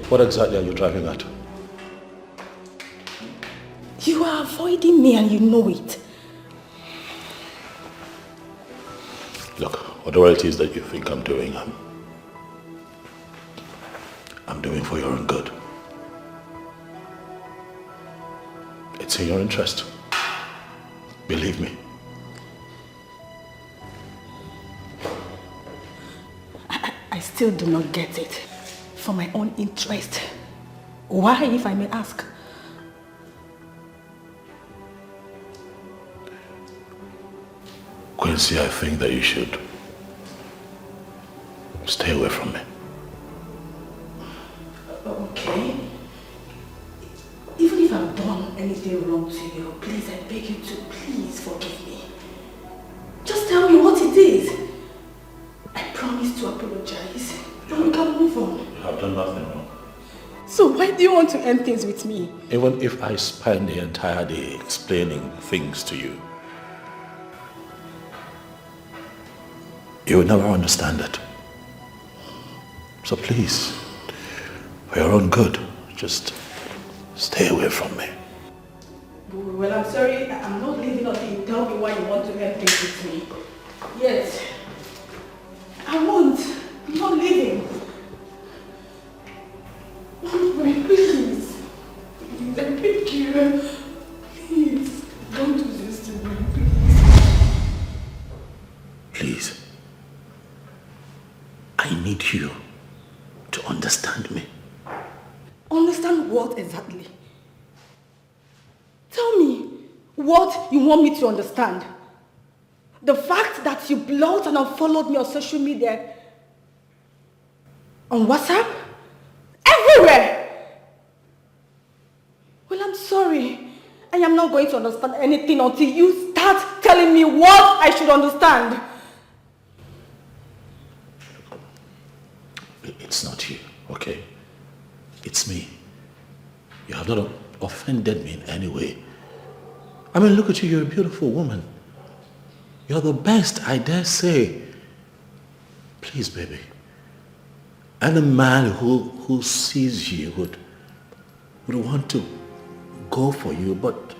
What exactly are you driving at? You are avoiding me and you know it. Look, whatever it is that you think I'm doing, I'm doing for your own good. It's in your interest. Believe me. I still do not get it. For my own interest. Why, if I may ask? Quincy, I think that you should stay away from me. Okay. Even if I've done anything wrong to you, please, I beg you to please forgive me. Just tell me what it is. I promise to apologize. And we can move on. You have done nothing wrong. So why do you want to end things with me? Even if I spend the entire day explaining things to you, you will never understand it. So please, for your own good, just stay away from me. Well, I'm sorry. I'm not leaving until you tell me why you want to end things with me. Yes. I won't. I'm not leaving. Wait, please. Please, I beg you. Please, don't do this to me, please. Please. I need you to understand me. Understand what exactly? Tell me what you want me to understand. The fact that you blocked and unfollowed me on social media, on WhatsApp, everywhere. Well, I'm sorry. I am not going to understand anything until you start telling me what I should understand. It's not you, okay? It's me. You have not offended me in any way. I mean, look at you, you're a beautiful woman. You're the best, I dare say. Please, baby. And a man who sees you would want to go for you, but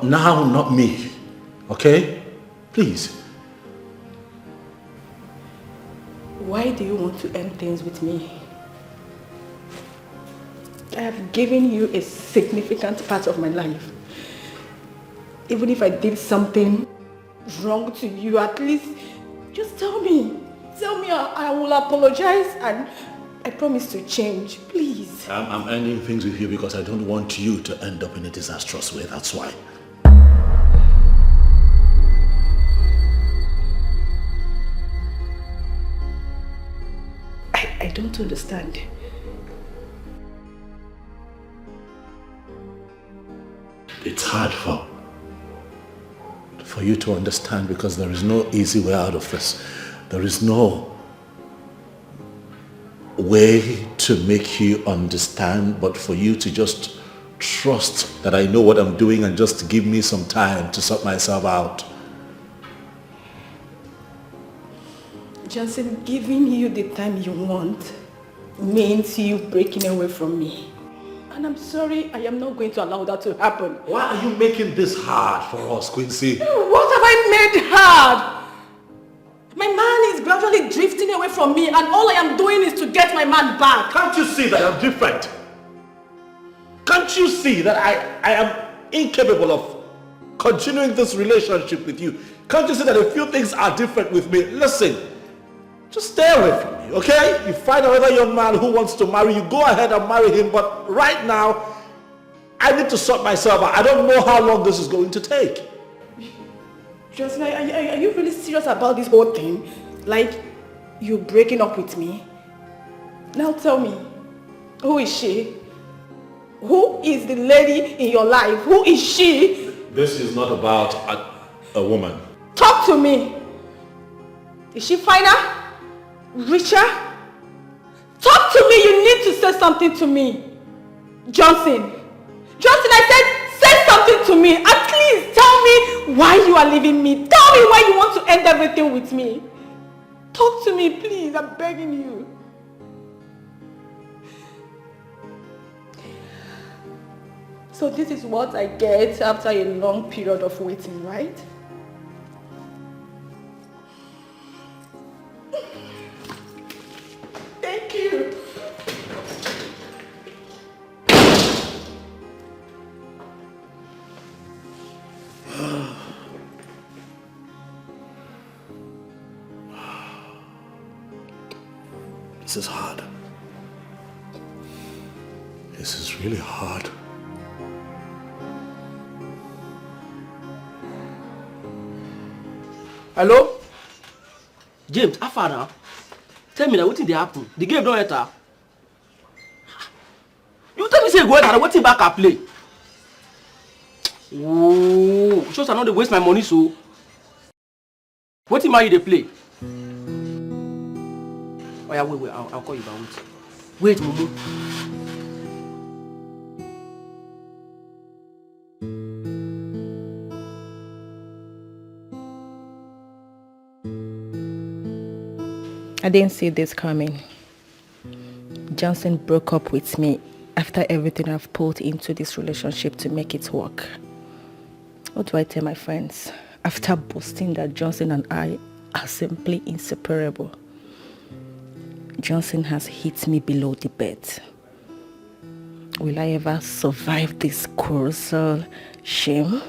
now not me, okay? Please. Why do you want to end things with me? I have given you a significant part of my life. Even if I did something wrong to you, at least just tell me. Tell me I will apologize and I promise to change. Please. I'm ending things with you because I don't want you to end up in a disastrous way. That's why. I don't understand. It's hard for you to understand because there is no easy way out of this. There is no way to make you understand, but for you to just trust that I know what I'm doing and just give me some time to sort myself out. Johnson, giving you the time you want means you breaking away from me. And I'm sorry, I am not going to allow that to happen. Why are you making this hard for us, Quincy? What have I made hard? My man is gradually drifting away from me and all I am doing is to get my man back. Can't you see that I'm different? Can't you see that I am incapable of continuing this relationship with you? Can't you see that a few things are different with me? Listen, just stay away from me, okay? You find another young man who wants to marry you, go ahead and marry him, but right now, I need to sort myself out. I don't know how long this is going to take. Justin, are you really serious about this whole thing? Like, you breaking up with me? Now tell me, who is she? Who is the lady in your life? Who is she? This is not about a woman. Talk to me. Is she finer? Richer? Talk to me, you need to say something to me. Johnson, I said, say something to me. At least tell me why you are leaving me. Tell me why you want to end everything with me. Talk to me, please. I'm begging you. So this is what I get after a long period of waiting, right? Thank you. This is hard. This is really hard. Hello? James, how far now? Tell me that what did happen? The game don't enter. You tell me say go enter, what back I play? Oh, just I know they waste my money so. What team are you they play? Oh yeah, wait, I'll call you back. Wait, Mumu. I didn't see this coming. Johnson broke up with me after everything I've put into this relationship to make it work. What do I tell my friends after boasting that Johnson and I are simply inseparable? Johnson has hit me below the bed. Will I ever survive this colossal shame?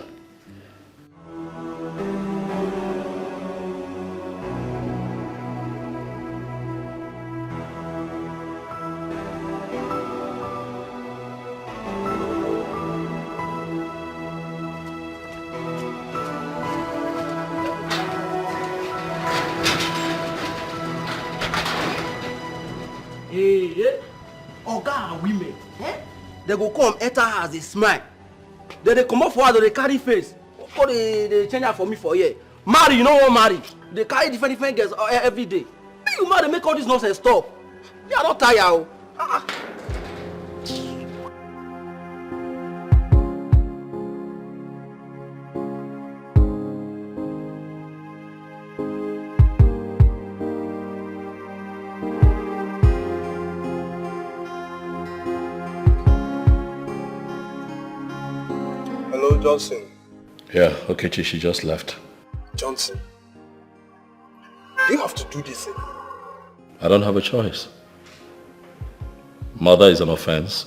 Women, they go come enter her as a smile. They come up for her, they carry face. Or they change her for me for here. Marry, you know what marry? They carry different girls every day. Make you marry, make all this nonsense stop. They are not tired. Johnson. Yeah, Okechi, she just left. Johnson, do you have to do this thing? I don't have a choice. Murder is an offense,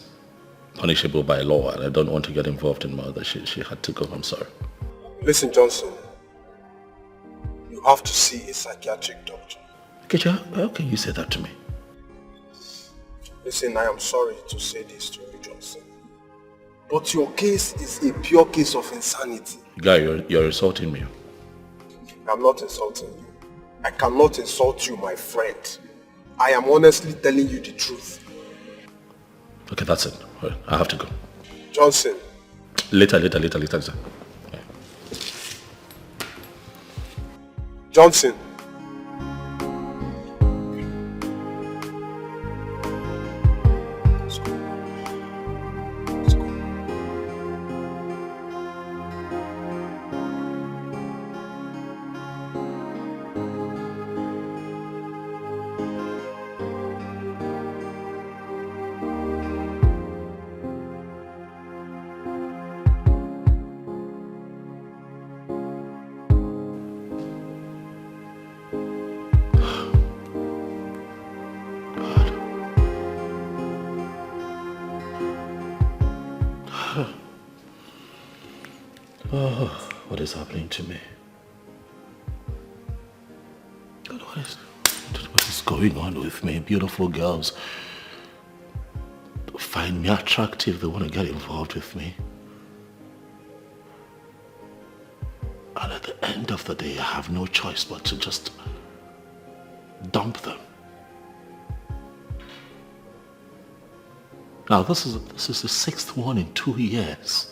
punishable by law, and I don't want to get involved in murder. She had to go, I'm sorry. Listen, Johnson, you have to see a psychiatric doctor. Okechi, how can you say that to me? Listen, I am sorry to say this to you, Johnson. But your case is a pure case of insanity. Guy, you're insulting me. I'm not insulting you. I cannot insult you, my friend. I am honestly telling you the truth. Okay, that's it. I have to go. Johnson. Later. Yeah. Johnson. Oh, what is happening to me? God, what is going on with me? Beautiful girls find me attractive. They want to get involved with me. And at the end of the day, I have no choice but to just dump them. Now, this is the 6th one in 2 years.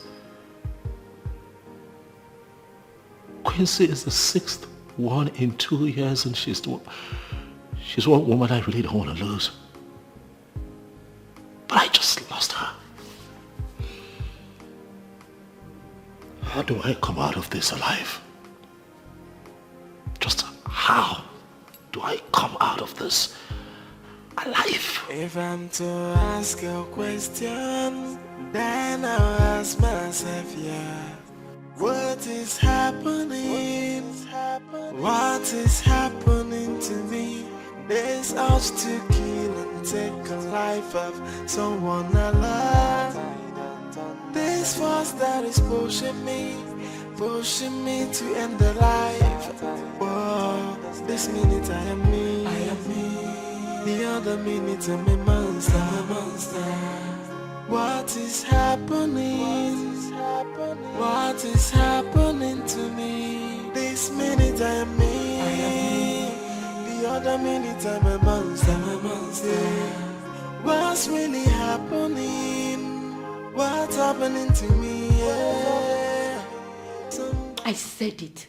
Quincy is the 6th one in 2 years, and she's one woman I really don't want to lose. But I just lost her. How do I come out of this alive? Just how do do I come out of this alive? If I'm to ask a question, then I'll ask myself, yeah. What is happening? What is happening to me? This urge to kill and take a life of someone I love. This force that is pushing me to end the life. Whoa, this minute I am me. The other minute I'm a monster. What is happening? What is happening to me? This minute I am me. The other minute I'm a monster. What's really happening? What's happening to me? Yeah. I said it.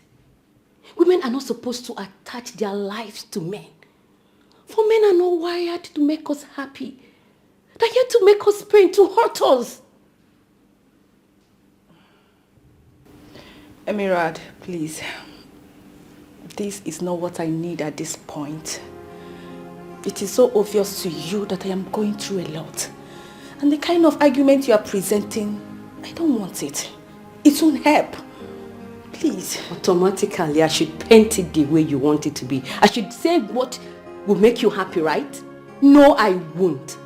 Women are not supposed to attach their lives to men. For men are not wired to make us happy. They're here to make us pain, to hurt us. Emirad, please. This is not what I need at this point. It is so obvious to you that I am going through a lot. And the kind of argument you are presenting, I don't want it. It won't help. Please. Automatically, I should paint it the way you want it to be. I should say what will make you happy, right? No, I won't.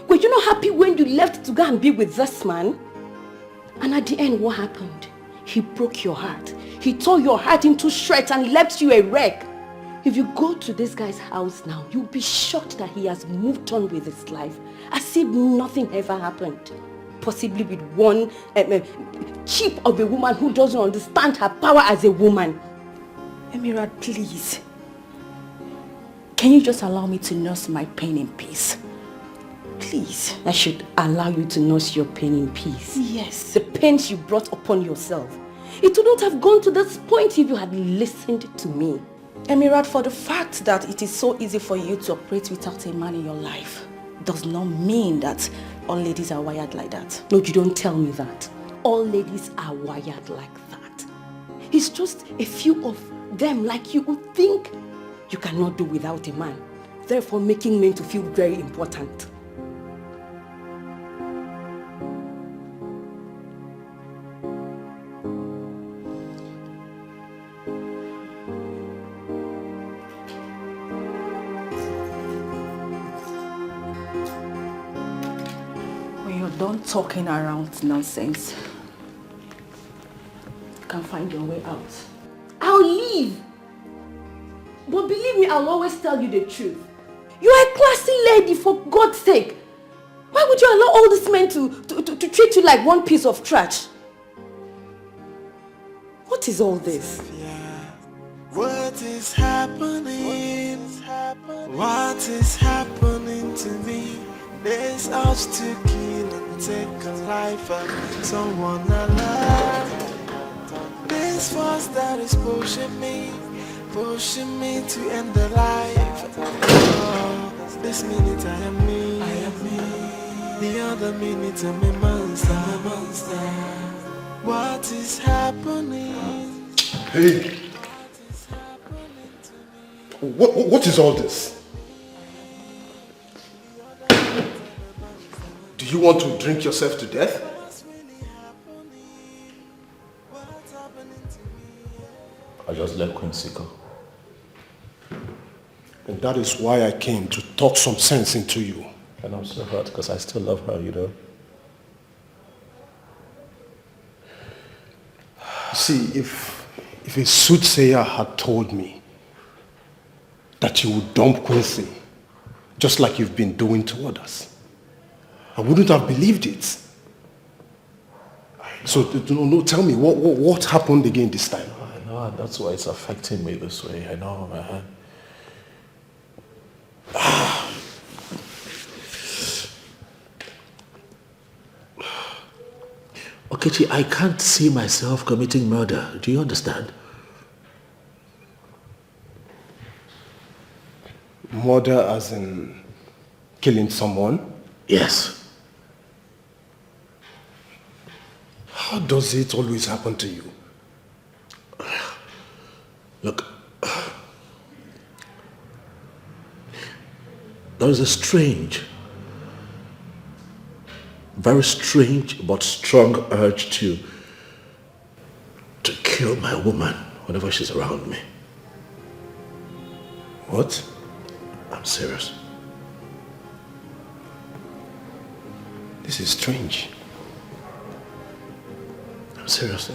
Were you not happy when you left to go and be with this man? And at the end, what happened? He broke your heart. He tore your heart into shreds and left you a wreck. If you go to this guy's house now, you'll be shocked that he has moved on with his life, as if nothing ever happened. Possibly with one chip of a woman who doesn't understand her power as a woman. Emirad, please. Can you just allow me to nurse my pain in peace? Please. I should allow you to nurse your pain in peace. Yes. The pains you brought upon yourself. It wouldn't have gone to this point if you had listened to me. Emirad, for the fact that it is so easy for you to operate without a man in your life does not mean that all ladies are wired like that. No, you don't tell me that. All ladies are wired like that. It's just a few of them like you who think you cannot do without a man, therefore making men to feel very important. Don't talking around nonsense. You can find your way out. I'll leave. But believe me, I'll always tell you the truth. You are a classy lady, for God's sake. Why would you allow all these men to treat you like one piece of trash? What is all this? What is happening? What is happening to me? This urge to kill and take a life of someone I love. This force that is pushing me to end the life. Oh, this minute I am me. The other minute I'm a monster. What is happening? Hey! What is all this? Do you want to drink yourself to death? I just let Quincy go. And that is why I came to talk some sense into you. And I'm so hurt because I still love her, you know. See, if a soothsayer had told me that you would dump Quincy, just like you've been doing to others, I wouldn't have believed it. So, no, tell me, what happened again this time? I know, and that's why it's affecting me this way. I know, man. Okechi, I can't see myself committing murder. Do you understand? Murder as in killing someone? Yes. How does it always happen to you? Look, there is a strange, very strange but strong urge to kill my woman whenever she's around me. What? I'm serious. This is strange. I'm serious.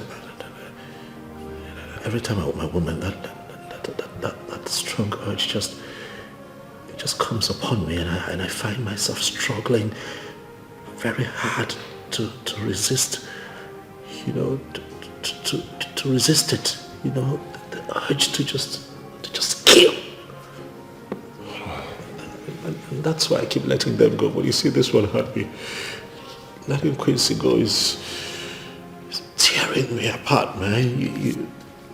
Every time I'm with my woman, that strong urge just comes upon me, and I find myself struggling very hard to resist, to resist it, the urge to just kill. And that's why I keep letting them go. But you see, this one hurt me. Letting Quincy go is tearing me apart, man. You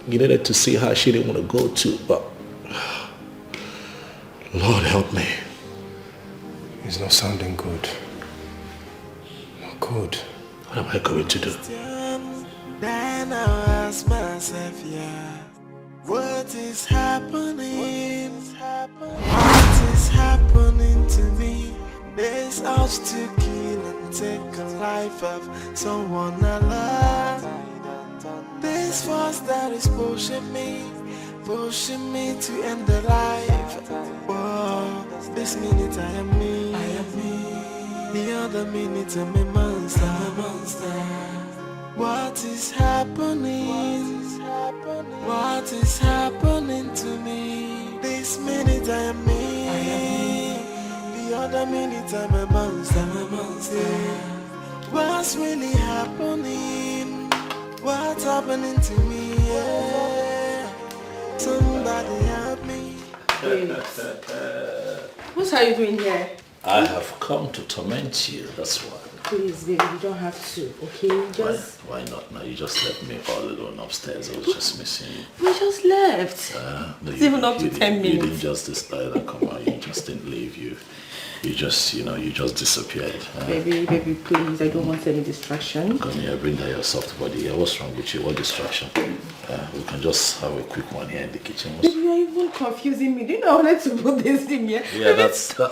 needed to see how she didn't want to go too, but Lord help me. It's not sounding good. Not good. What am I going to do? Then I ask myself, what is happening? What is happening to me? This urge to kill and take a life of someone I love. This force that is pushing me to end the life. Whoa, this minute I am me. The other minute I'm a monster. What is happening? What is happening to me? This minute I am me. The other minute I'm a monster. What's really happening? What's happening to me? Somebody help me. What are you doing here? I have come to torment you, that's why. Please, baby, you don't have to, okay? Just... Why not? Now you just left me all alone upstairs. I was just missing you. We just left. No, it's even up to 10 minutes. You didn't just decide that, come on. You just didn't leave. You just disappeared. Baby, please, I don't want any distraction. Come here, bring down your soft body here. What's wrong with you? What distraction? We can just have a quick one here in the kitchen. Baby, you're even confusing me. Do you know how to put this thing here? Yeah, that's the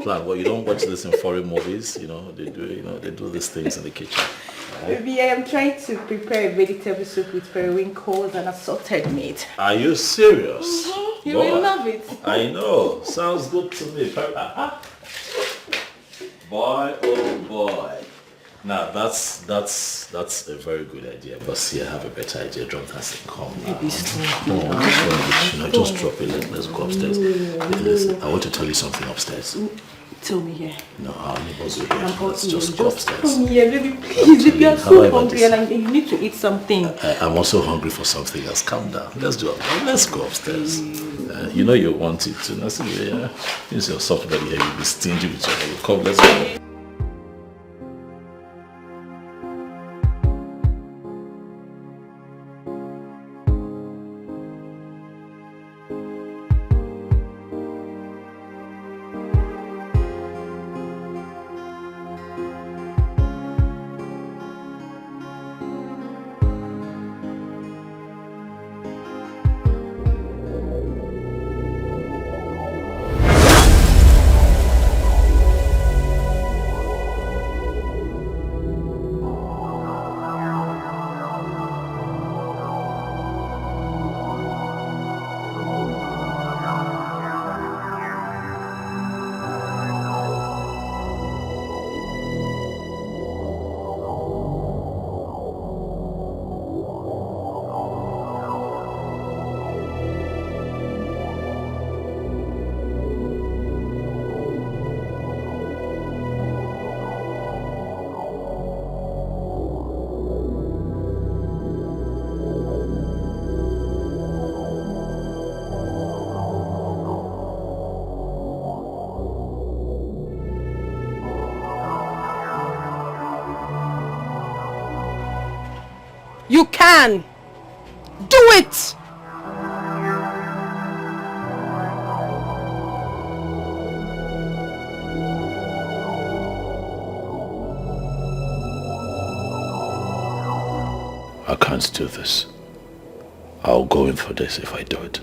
plan. Well, you don't watch this in foreign movies, they do these things in the kitchen. Baby, I am trying to prepare a vegetable soup with periwinkles and assorted meat. Are you serious? Mm-hmm. You will love it. I know. Sounds good to me. Boy, oh boy. Now that's a very good idea. But see, I have a better idea. Drop that and come. Baby, stop. Just drop it. Let's go upstairs. Listen, I want to tell you something upstairs. Tell me here. No, our neighbors will hear. Let's just go upstairs. Come here, baby, please. Baby, you're so hungry and you need to eat something. I'm also hungry for something else. Calm down. Let's go upstairs. You know you want it to. Now, see, yeah. Use your soft body here. You'll be stingy with your. Come, let's go. You can! Do it! I can't do this. I'll go in for this if I do it.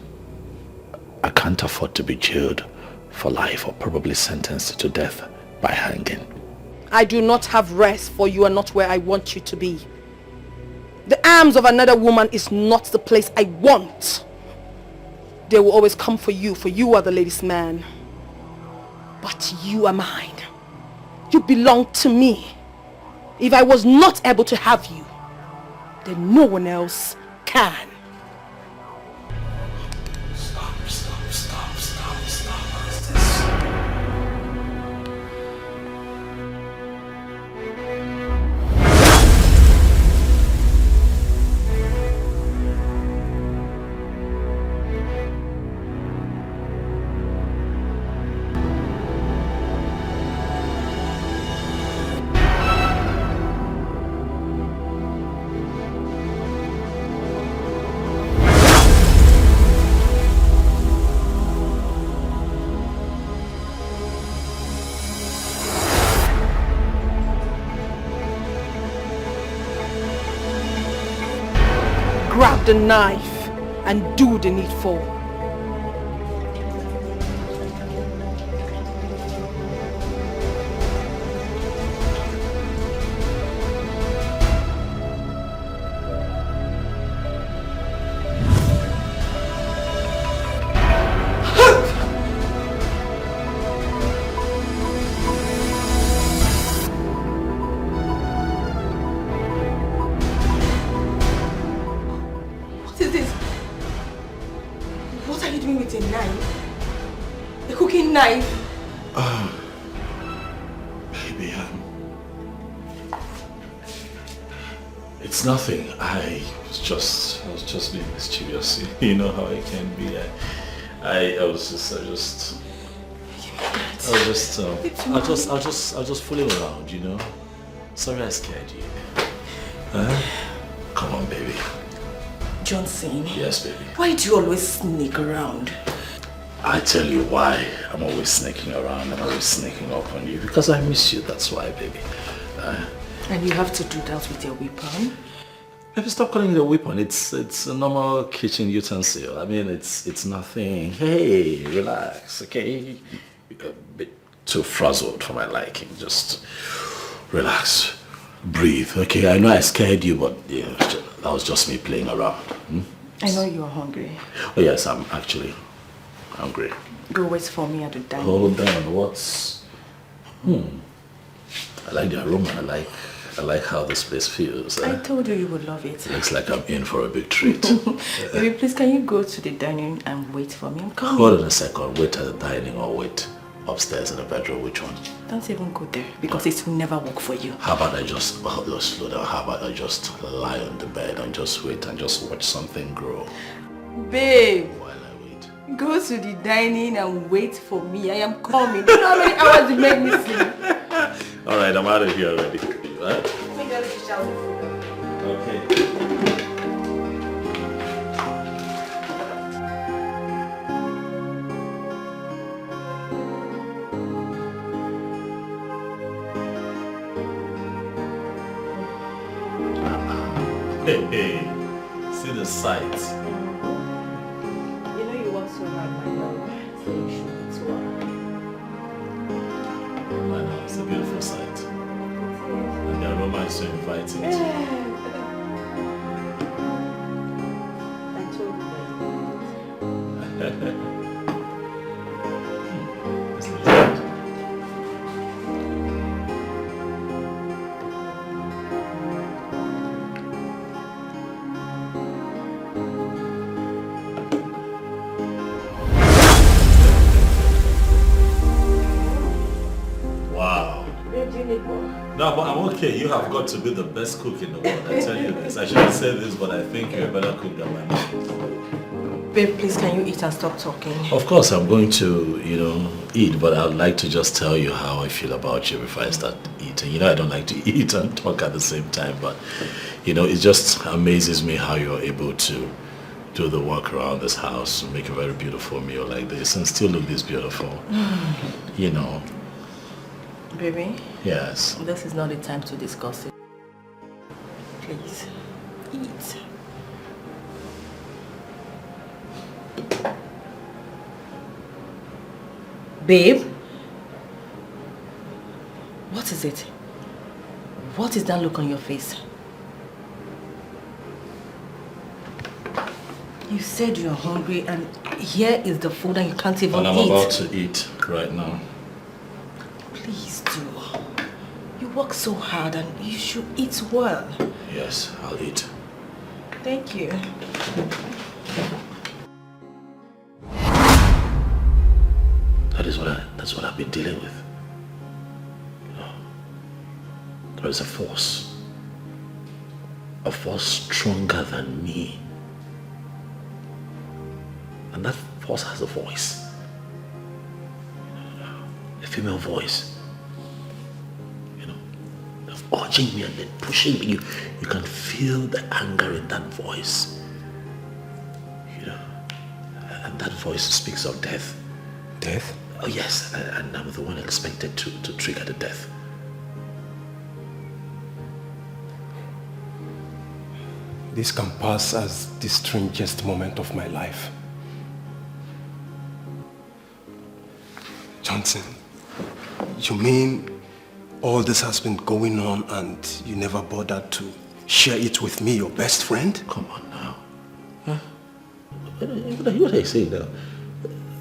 I can't afford to be jailed for life or probably sentenced to death by hanging. I do not have rest, for you are not where I want you to be. The arms of another woman is not the place I want. They will always come for you are the lady's man. But you are mine. You belong to me. If I was not able to have you, then no one else can. Stop. What's this? Grab the knife and do the needful. Knife. Baby, it's nothing. I was just being mischievous. You know how I can be. I was just fooling around, you know. Sorry I scared you. Come on, baby. Johnson. Yes, baby. Why do you always sneak around? I tell you why I'm always sneaking around and always sneaking up on you. Because I miss you, that's why, baby. And you have to do that with your weapon? Baby, stop calling it a weapon. It's a normal kitchen utensil. I mean, it's nothing. Hey, relax, okay? You're a bit too frazzled for my liking. Just relax. Breathe, okay? I know I scared you, but yeah, that was just me playing around. I know you're hungry. Oh yes, I'm actually hungry. Go wait for me at the dining. Hold on, what's... I like the aroma, I like how this place feels. I told you you would love it. Looks like I'm in for a big treat. Baby, please can you go to the dining and wait for me? I'm coming. Hold on a second, wait at the dining or wait upstairs in the bedroom, which one? Don't even go there because it will never work for you. How about I just, slow down, how about I just lie on the bed and just wait and just watch something grow? Babe. While I wait. Go to the dining and wait for me. I am coming. You know how many hours you make me sleep? Alright, I'm out of here already. Right? Okay. Hey, see the sights. You know you want so hard, my love. So you should be too hard. I know, it's a beautiful sight. And the aroma is so inviting. I told you that. No, but I'm okay. You have got to be the best cook in the world. I tell you this. I shouldn't say this, but I think you're a better cook than my mom. Babe, please, can you eat and stop talking? Of course, I'm going to, eat, but I'd like to just tell you how I feel about you before I start eating. You know, I don't like to eat and talk at the same time, but, it just amazes me how you're able to do the work around this house, make a very beautiful meal like this, and still look this beautiful. Baby? Yes. This is not the time to discuss it. Please, eat. Babe? What is it? What is that look on your face? You said you're hungry and here is the food and you can't even eat. And I'm about to eat right now. Please do. You work so hard and you should eat well. Yes, I'll eat. Thank you. That's what I've been dealing with. You know, there is a force stronger than me. And that force has a voice. A female voice. You know, urging me and then pushing me. You can feel the anger in that voice. You know, and that voice speaks of death. Death? Oh yes, and I'm the one expected to trigger the death. This can pass as the strangest moment of my life. Johnson, you mean all this has been going on and you never bothered to share it with me, your best friend? Come on now. Huh? What are you saying now?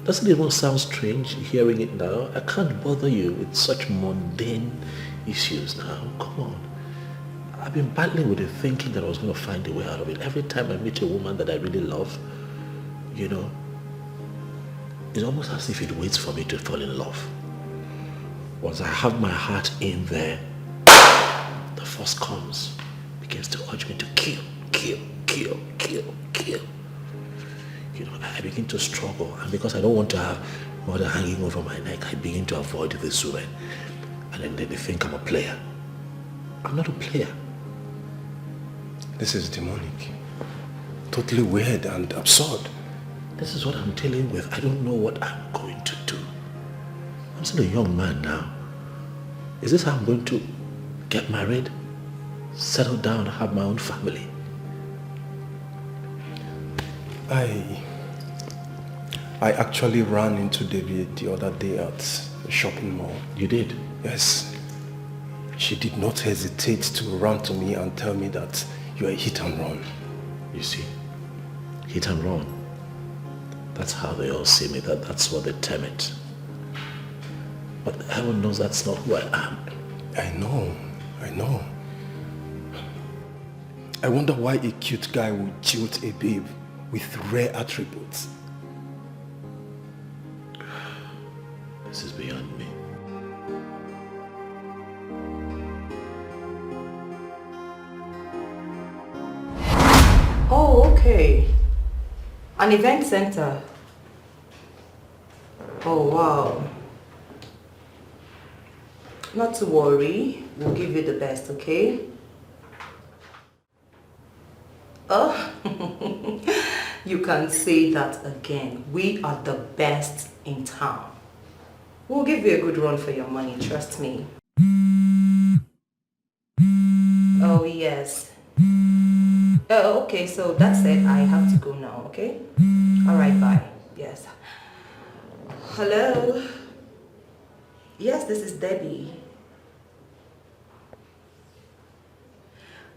Doesn't it even sound strange hearing it now? I can't bother you with such mundane issues now. Come on. I've been battling with it, thinking that I was going to find a way out of it. Every time I meet a woman that I really love, you know, it's almost as if it waits for me to fall in love. Once I have my heart in there, the force comes, begins to urge me to kill. You know, I begin to struggle, and because I don't want to have murder hanging over my neck, I begin to avoid this woman. And then they think I'm a player. I'm not a player. This is demonic. Totally weird and absurd. This is what I'm dealing with. I don't know what I'm going to do. I'm still a young man now. Is this how I'm going to get married, settle down, have my own family? I actually ran into David the other day at a shopping mall. You did? Yes. She did not hesitate to run to me and tell me that you are a hit and run. You see, hit and run. That's how they all see me. That's what they term it. But heaven knows that's not who I am. I know. I wonder why a cute guy would jilt a babe with rare attributes. This is beyond me. Oh, okay. An event center. Oh, wow. Not to worry. We'll give you the best, okay? Oh, you can say that again. We are the best in town. We'll give you a good run for your money, trust me. Oh, yes. Oh, okay, so that's it. I have to go now, okay? Alright, bye. Yes. Hello? Yes, this is Debbie.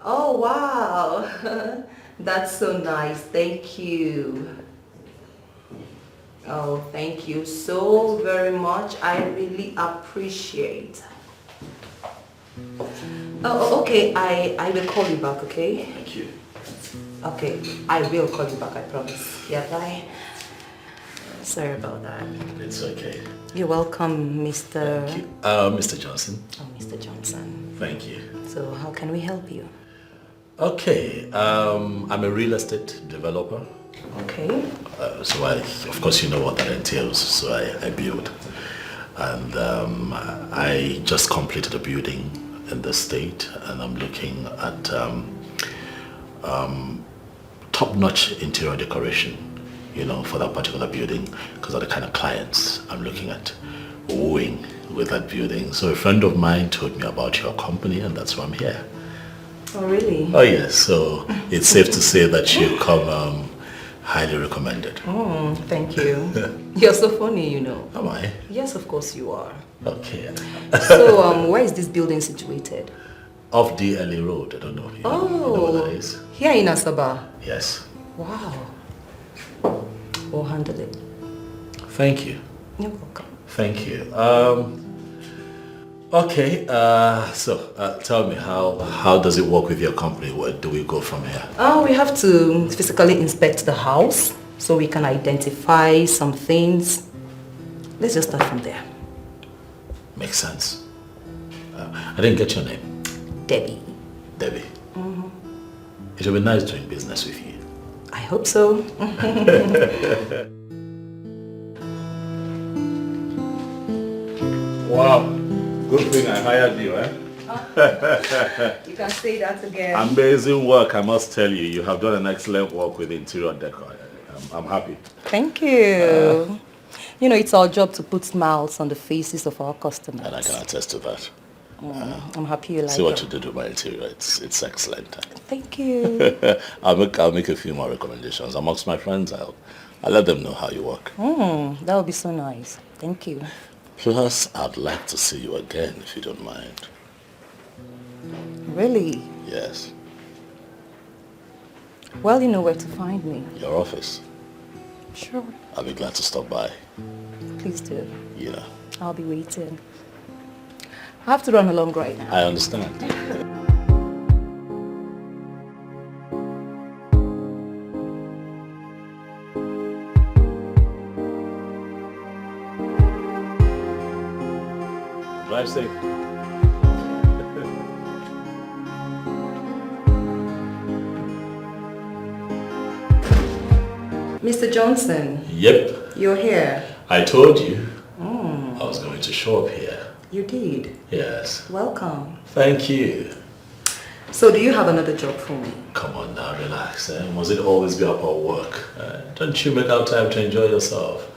Oh, wow. That's so nice. Thank you. Oh, thank you so very much. I really appreciate. Oh, okay. I will call you back, okay? Thank you. Okay, I will call you back, I promise. Yeah, bye. Sorry about that. It's okay. You're welcome, Mr. Thank you. Mr. Johnson. Oh, Mr. Johnson. Thank you. So how can we help you? Okay, I'm a real estate developer. Okay. So of course you know what that entails. So I build. And I just completed a building in the state, and I'm looking at top-notch interior decoration, you know, for that particular building, because of the kind of clients I'm looking at wooing with that building. So a friend of mine told me about your company, and that's why I'm here. Oh, really? Oh yes, so it's safe to say that you come Highly recommended. Thank you. You're so funny, you know. Am I? Yes, of course you are. Okay. So, where is this building situated? Off DLA Road. I don't know if you know what that is. Here in Asaba. Yes. Wow. We'll handle it. Thank you. You're welcome. Thank you. Okay, so tell me, how does it work with your company? Where do we go from here? We have to physically inspect the house so we can identify some things. Let's just start from there. Makes sense. I didn't get your name. Debbie. Debbie. It will be nice doing business with you. I hope so. Wow. Good thing I hired you, eh? You can say that again. Amazing work, I must tell you. You have done an excellent work with interior decor. I'm happy. Thank you. You know, it's our job to put smiles on the faces of our customers. And I can attest to that. I'm happy you like it. See what you did with my interior. It's excellent. Thank you. I'll make a few more recommendations. Amongst my friends, I'll let them know how you work. That would be so nice. Thank you. Plus, I'd like to see you again, if you don't mind. Really? Yes. Well, you know where to find me. Your office. Sure. I'll be glad to stop by. Please do. You know. I'll be waiting. I have to run along right now. I understand. Drive safe. Mr. Johnson. Yep. You're here. I told you I was going to show up here. You did? Yes. Welcome. Thank you. So do you have another job for me? Come on now, relax. Must it always be about work? Don't you make out time to enjoy yourself?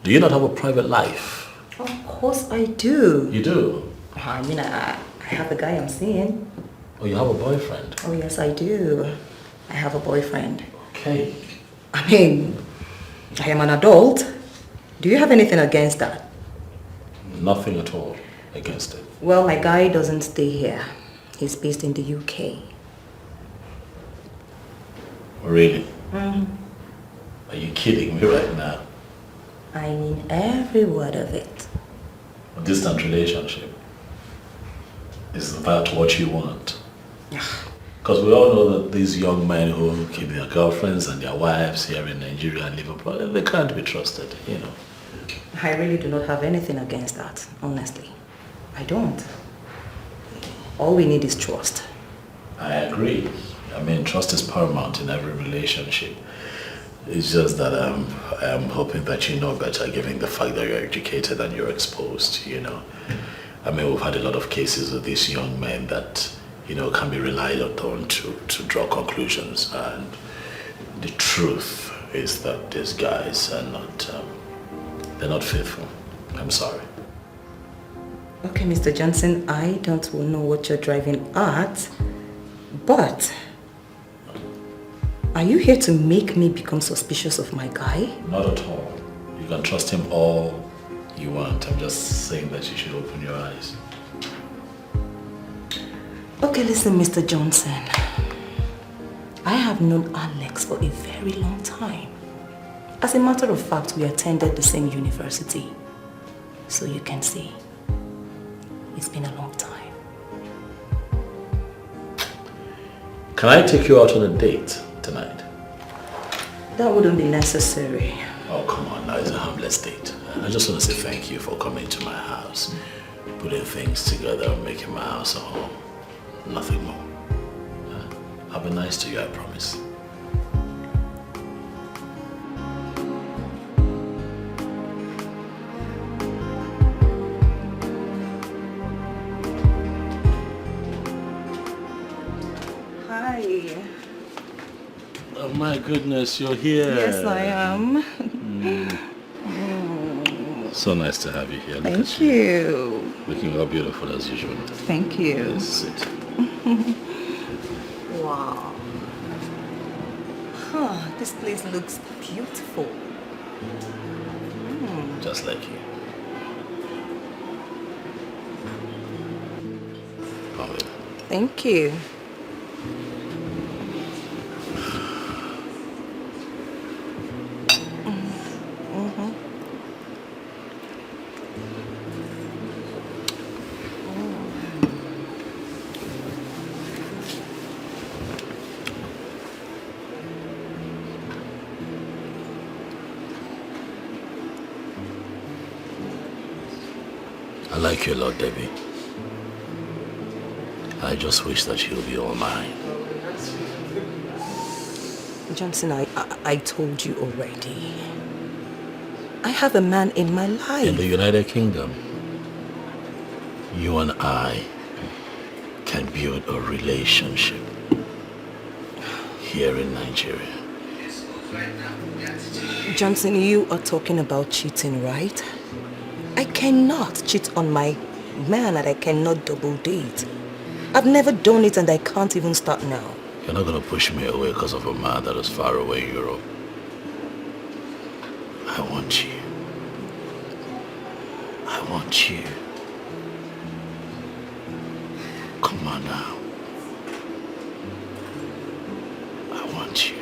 Do you not have a private life? Of course I do. You do? I mean, I have a guy I'm seeing. Oh, you have a boyfriend? Oh, yes, I do. I have a boyfriend. Okay. I mean, I am an adult. Do you have anything against that? Nothing at all against it. Well, my guy doesn't stay here. He's based in the UK. Really? Are you kidding me right now? I mean every word of it. A distant relationship. Is that what you want? Because we all know that these young men who keep their girlfriends and their wives here in Nigeria and Liverpool, they can't be trusted, you know. I really do not have anything against that, honestly. I don't. All we need is trust. I agree. I mean, trust is paramount in every relationship. It's just that I'm hoping that you know better, given the fact that you're educated and you're exposed, you know. I mean, we've had a lot of cases of these young men that, you know, can be relied on to draw conclusions. And the truth is that these guys are not, they're not faithful. I'm sorry. Okay, Mr. Johnson, I don't know what you're driving at, but are you here to make me become suspicious of my guy? Not at all. You can trust him all you want. I'm just saying that you should open your eyes. Okay, listen, Mr. Johnson. I have known Alex for a very long time. As a matter of fact, we attended the same university. So you can see, it's been a long time. Can I take you out on a date tonight? That wouldn't be necessary. Oh, come on, now it's a harmless date. I just want to say thank you for coming to my house, putting things together and making my house a home. Nothing more. I'll be nice to you, I promise. Hi. Oh my goodness, you're here. Yes, I am. So nice to have you here. Look Thank you. Looking all beautiful as usual. Thank you. Let's sit. Wow. Huh. This place looks beautiful. Just like you. Come in. Thank you. I like you a lot, Debbie. I just wish that you'll be all mine. Johnson, I told you already. I have a man in my life. In the United Kingdom, you and I can build a relationship here in Nigeria. Johnson, you are talking about cheating, right? I cannot cheat on my man and I cannot double date. I've never done it and I can't even start now. You're not going to push me away because of a man that is far away in Europe. I want you. I want you. Come on now. I want you.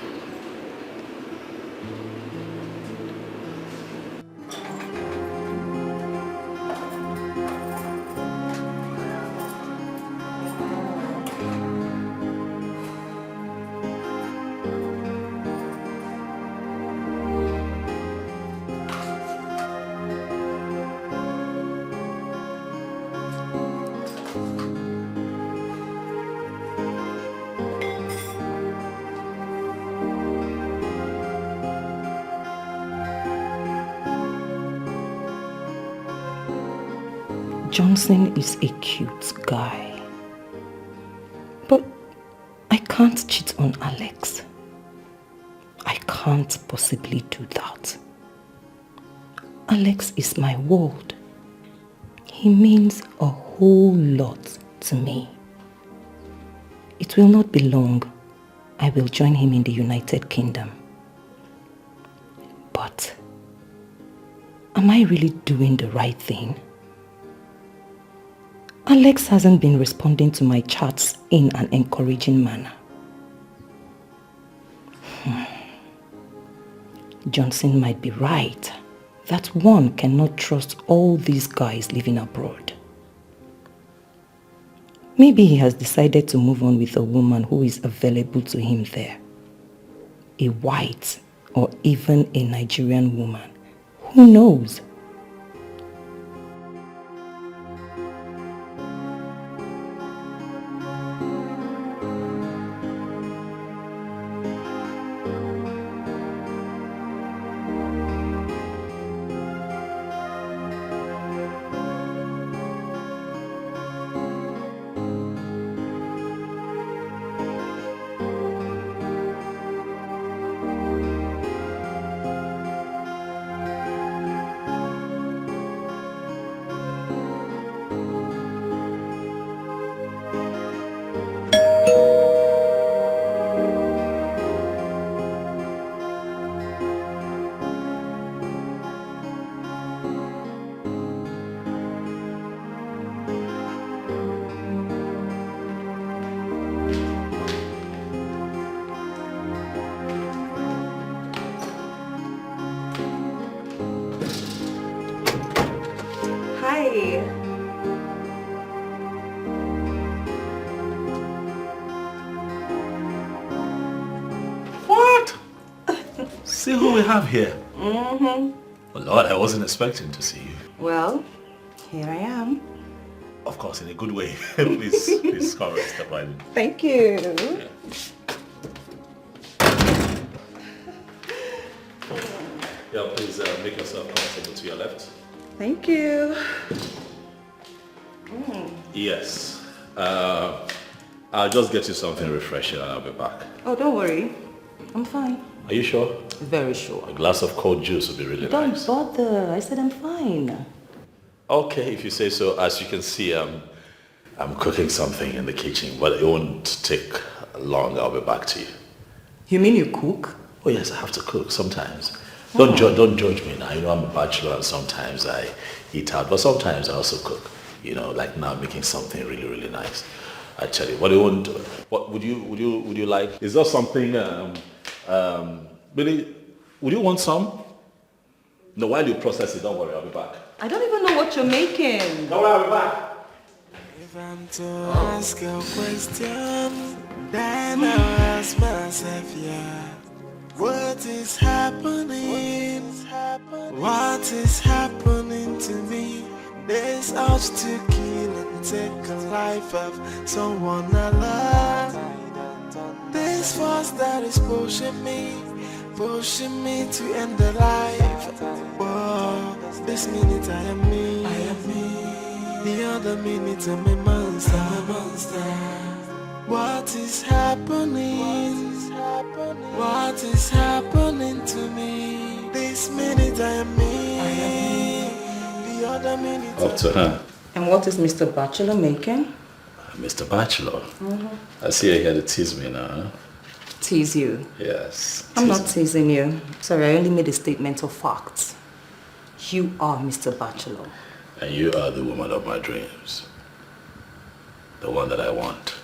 Johnson is a cute guy. But I can't cheat on Alex. I can't possibly do that. Alex is my world. He means a whole lot to me. It will not be long. I will join him in the United Kingdom. But am I really doing the right thing? Alex hasn't been responding to my chats in an encouraging manner. Johnson might be right that one cannot trust all these guys living abroad. Maybe he has decided to move on with a woman who is available to him there. A white or even a Nigerian woman. Who knows? See who we have here. Well, Lord, I wasn't expecting to see you. Well, here I am. Of course, in a good way. please come and step right in. Thank you. Yeah, please make yourself comfortable to your left. Thank you. Yes. I'll just get you something refreshing and I'll be back. Oh, don't worry. I'm fine. Are you sure? Very sure. A glass of cold juice would be really nice. Don't bother. I said I'm fine. Okay, if you say so. As you can see, I'm cooking something in the kitchen, but it won't take long. I'll be back to you. You mean you cook? Oh yes, I have to cook sometimes. Don't judge me now. You know, I'm a bachelor and sometimes I eat out, but sometimes I also cook. You know, like now making something really, really nice. Actually, what do you want? What would you like? Is there something? Billy, would you want some? No, while you process it, don't worry, I'll be back. I don't even know what you're making. Don't worry, I'll be back. If I'm to ask a question, then I'll ask myself, yeah. What is happening? What is happening to me? This urge to kill and take a life of someone I love. This force that is pushing me to end the life. Whoa, this minute I am me. The other minute I'm a monster. What is happening? What is happening to me? This minute I am me. The other minute Up to her. And what is Mr. Bachelor making? Mr. Bachelor. I see you here to tease me now. Huh? Tease you? Yes. I'm not teasing you. Sorry, I only made a statement of facts. You are Mr. Bachelor. And you are the woman of my dreams. The one that I want.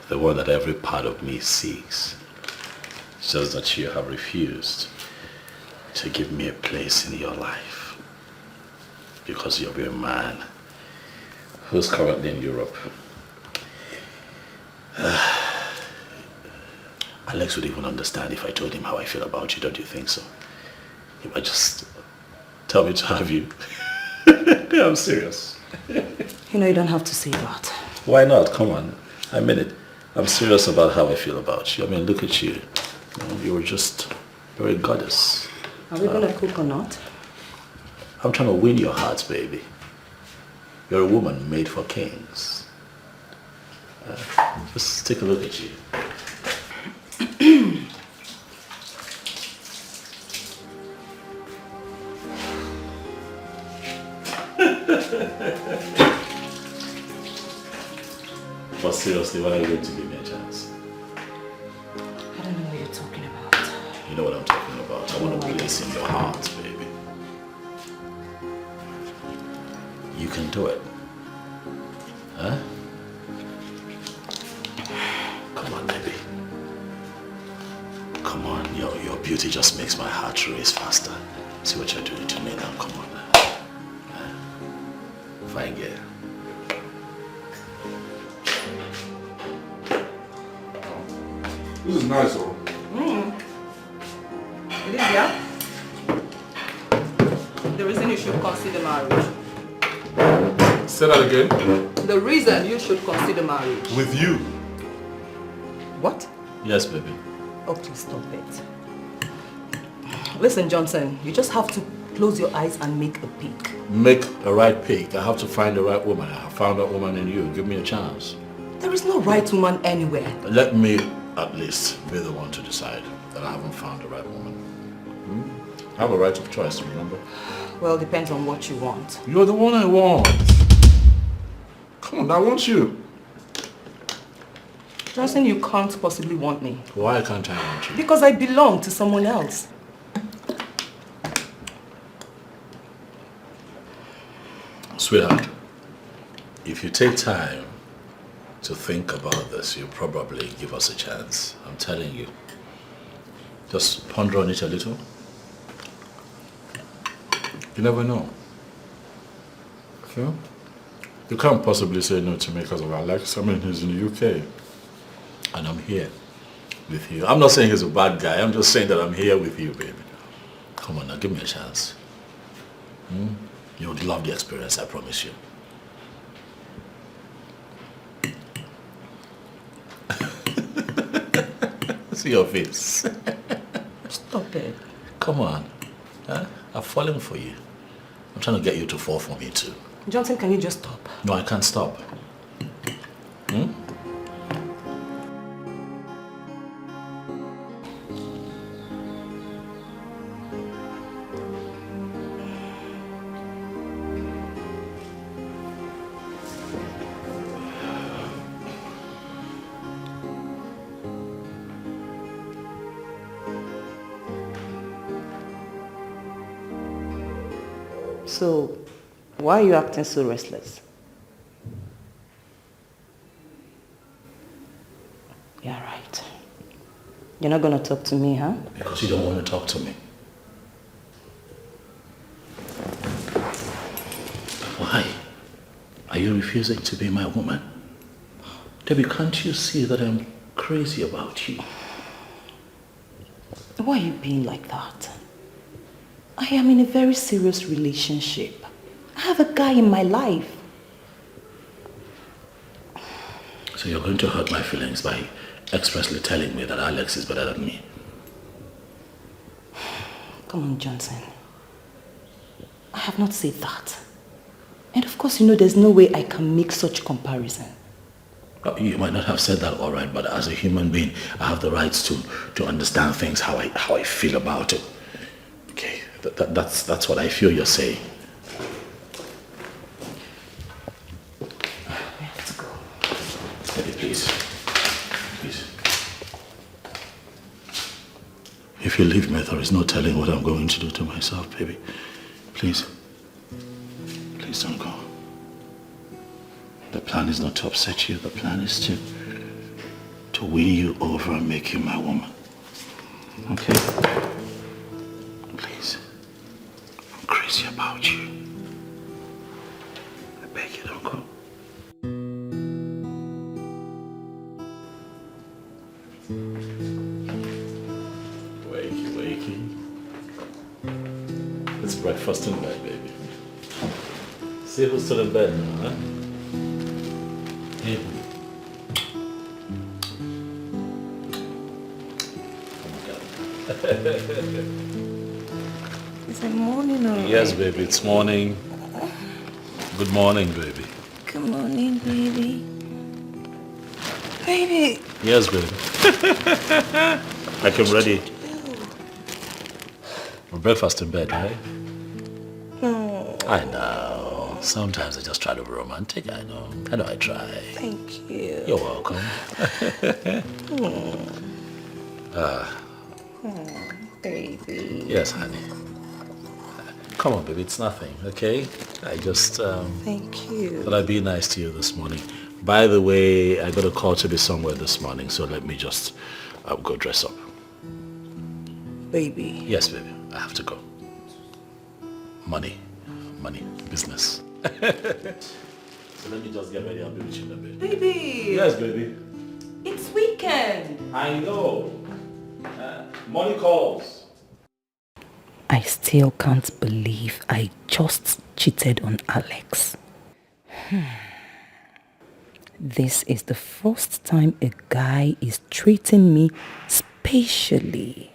The one that every part of me seeks. It's just that you have refused to give me a place in your life. Because you're a man who's currently in Europe. Alex would even understand if I told him how I feel about you, don't you think so? He might just tell me to have you. Yeah, I'm serious. You know you don't have to say that. Why not? Come on. I mean it. I'm serious about how I feel about you. I mean, look at you. You were just very goddess. Are we gonna cook or not? I'm trying to win your hearts, baby. You're a woman made for kings. Just take a look at you. But seriously, when are you going to give me a chance? I don't know what you're talking about. You know what I'm talking about. I want to place in your heart, baby. You can do it. Huh? Come on, baby. Come on, your beauty just makes my heart race faster. See what you're doing to me now, come on. Fine girl. This is nice, though. Lydia, the reason you should consider marriage. Say that again. The reason you should consider marriage. With you. What? Yes, baby. Oh, please stop it. Listen, Johnson, you just have to close your eyes and make a pick. Make a right pick. I have to find the right woman. I found that woman in you. Give me a chance. There is no right woman anywhere. Let me at least be the one to decide that I haven't found the right woman. I have a right of choice, remember? Well, depends on what you want. You're the one I want. Come on, I want you. Johnson, you can't possibly want me. Why can't I want you? Because I belong to someone else. Sweetheart, if you take time to think about this, you'll probably give us a chance. I'm telling you. Just ponder on it a little. You never know. Okay? You can't possibly say no to me because of Alex. I mean, he's in the UK. And I'm here with you. I'm not saying he's a bad guy. I'm just saying that I'm here with you, baby. Come on now, give me a chance. You would love the experience, I promise you. See your face. Stop it. Come on. Huh? I've fallen for you. I'm trying to get you to fall for me too. Johnson, can you just stop? No, I can't stop. So, why are you acting so restless? Yeah, right. You're not gonna talk to me, huh? Because you don't want to talk to me. Why? Are you refusing to be my woman? Debbie, can't you see that I'm crazy about you? Why are you being like that? I am in a very serious relationship. I have a guy in my life. So you're going to hurt my feelings by expressly telling me that Alex is better than me. Come on, Johnson. I have not said that. And of course, you know there's no way I can make such comparison. You might not have said that all right, but as a human being, I have the rights to understand things how I feel about it. Okay, that's what I feel you're saying. We have to go. Debbie, please. Please. If you leave me, there is no telling what I'm going to do to myself, baby. Please. Please don't go. The plan is not to upset you. The plan is to win you over and make you my woman. Okay? Please. I'm crazy about you. I beg you, don't go. Wakey. It's breakfast in bed, baby. See who's still in bed now, huh? Hey. Is it morning or? Yes, baby, it's morning. Good morning, baby. Good morning, baby. Baby. Yes, baby. Like I'm ready. For breakfast in bed, right? No. I know. Sometimes I just try to be romantic. I know I try. Thank you. You're welcome. Baby. Yes, honey. Come on, baby. It's nothing, okay? I just Thank you. thought I'd be nice to you this morning. By the way, I got a call to be somewhere this morning, so let me just go dress up. Baby. Yes, baby. I have to go. Money, business. So let me just get ready. I'll be with you in a bit. Baby! Yes, baby. It's weekend! I know. Money calls. I still can't believe I just cheated on Alex. This is the first time a guy is treating me spatially.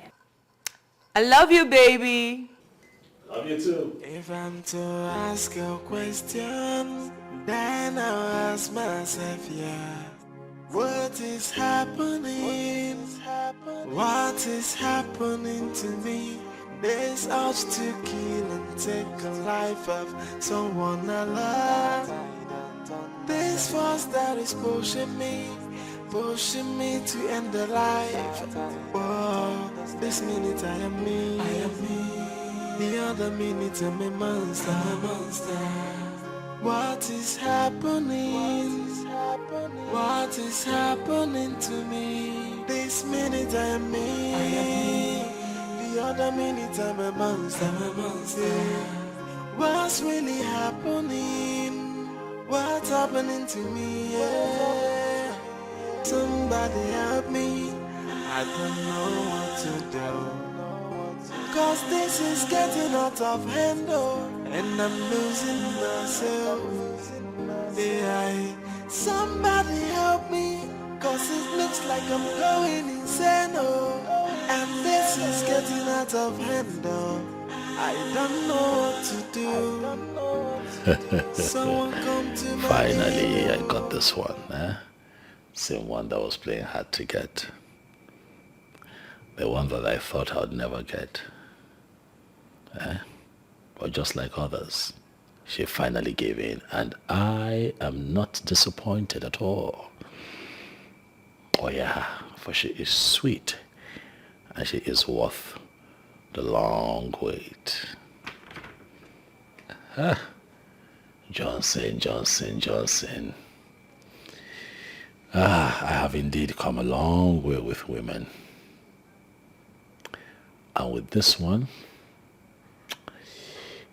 I love you, baby. Love you too. If I'm to ask a question, then I'll ask myself, yeah. What is happening? What is happening to me? This urge to kill and take a life of someone I love. This force that is pushing me to end the life. Whoa, this minute I am me. The other minute I'm a monster. What is happening? What is happening to me? This minute I am me. The other minute I'm a monster. What's really happening? What's happening to me? Yeah. Somebody help me. I don't know what to do. Cause this is getting out of hand, oh, and I'm losing myself. Yeah. Somebody help me, cause it looks like I'm going insane, oh, and this is getting out of hand, oh. I don't know what to do. Someone come to my Finally, aid. I got this one. Same one that was playing hard to get. The one that I thought I'd never get. But just like others, she finally gave in, and I am not disappointed at all. Oh yeah, for she is sweet, and she is worth the long wait. Johnson. I have indeed come a long way with women. And with this one,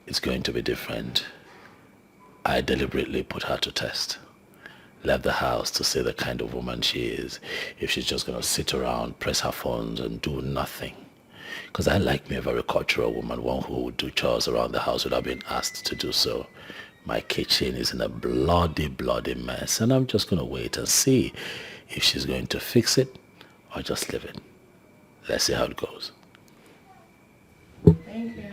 it's going to be different. I deliberately put her to test. Left the house to see the kind of woman she is. If she's just going to sit around, press her phones and do nothing. Because I like me a very cultural woman, one who would do chores around the house without being asked to do so. My kitchen is in a bloody mess, and I'm just going to wait and see if she's going to fix it or just leave it. Let's see how it goes. Thank you.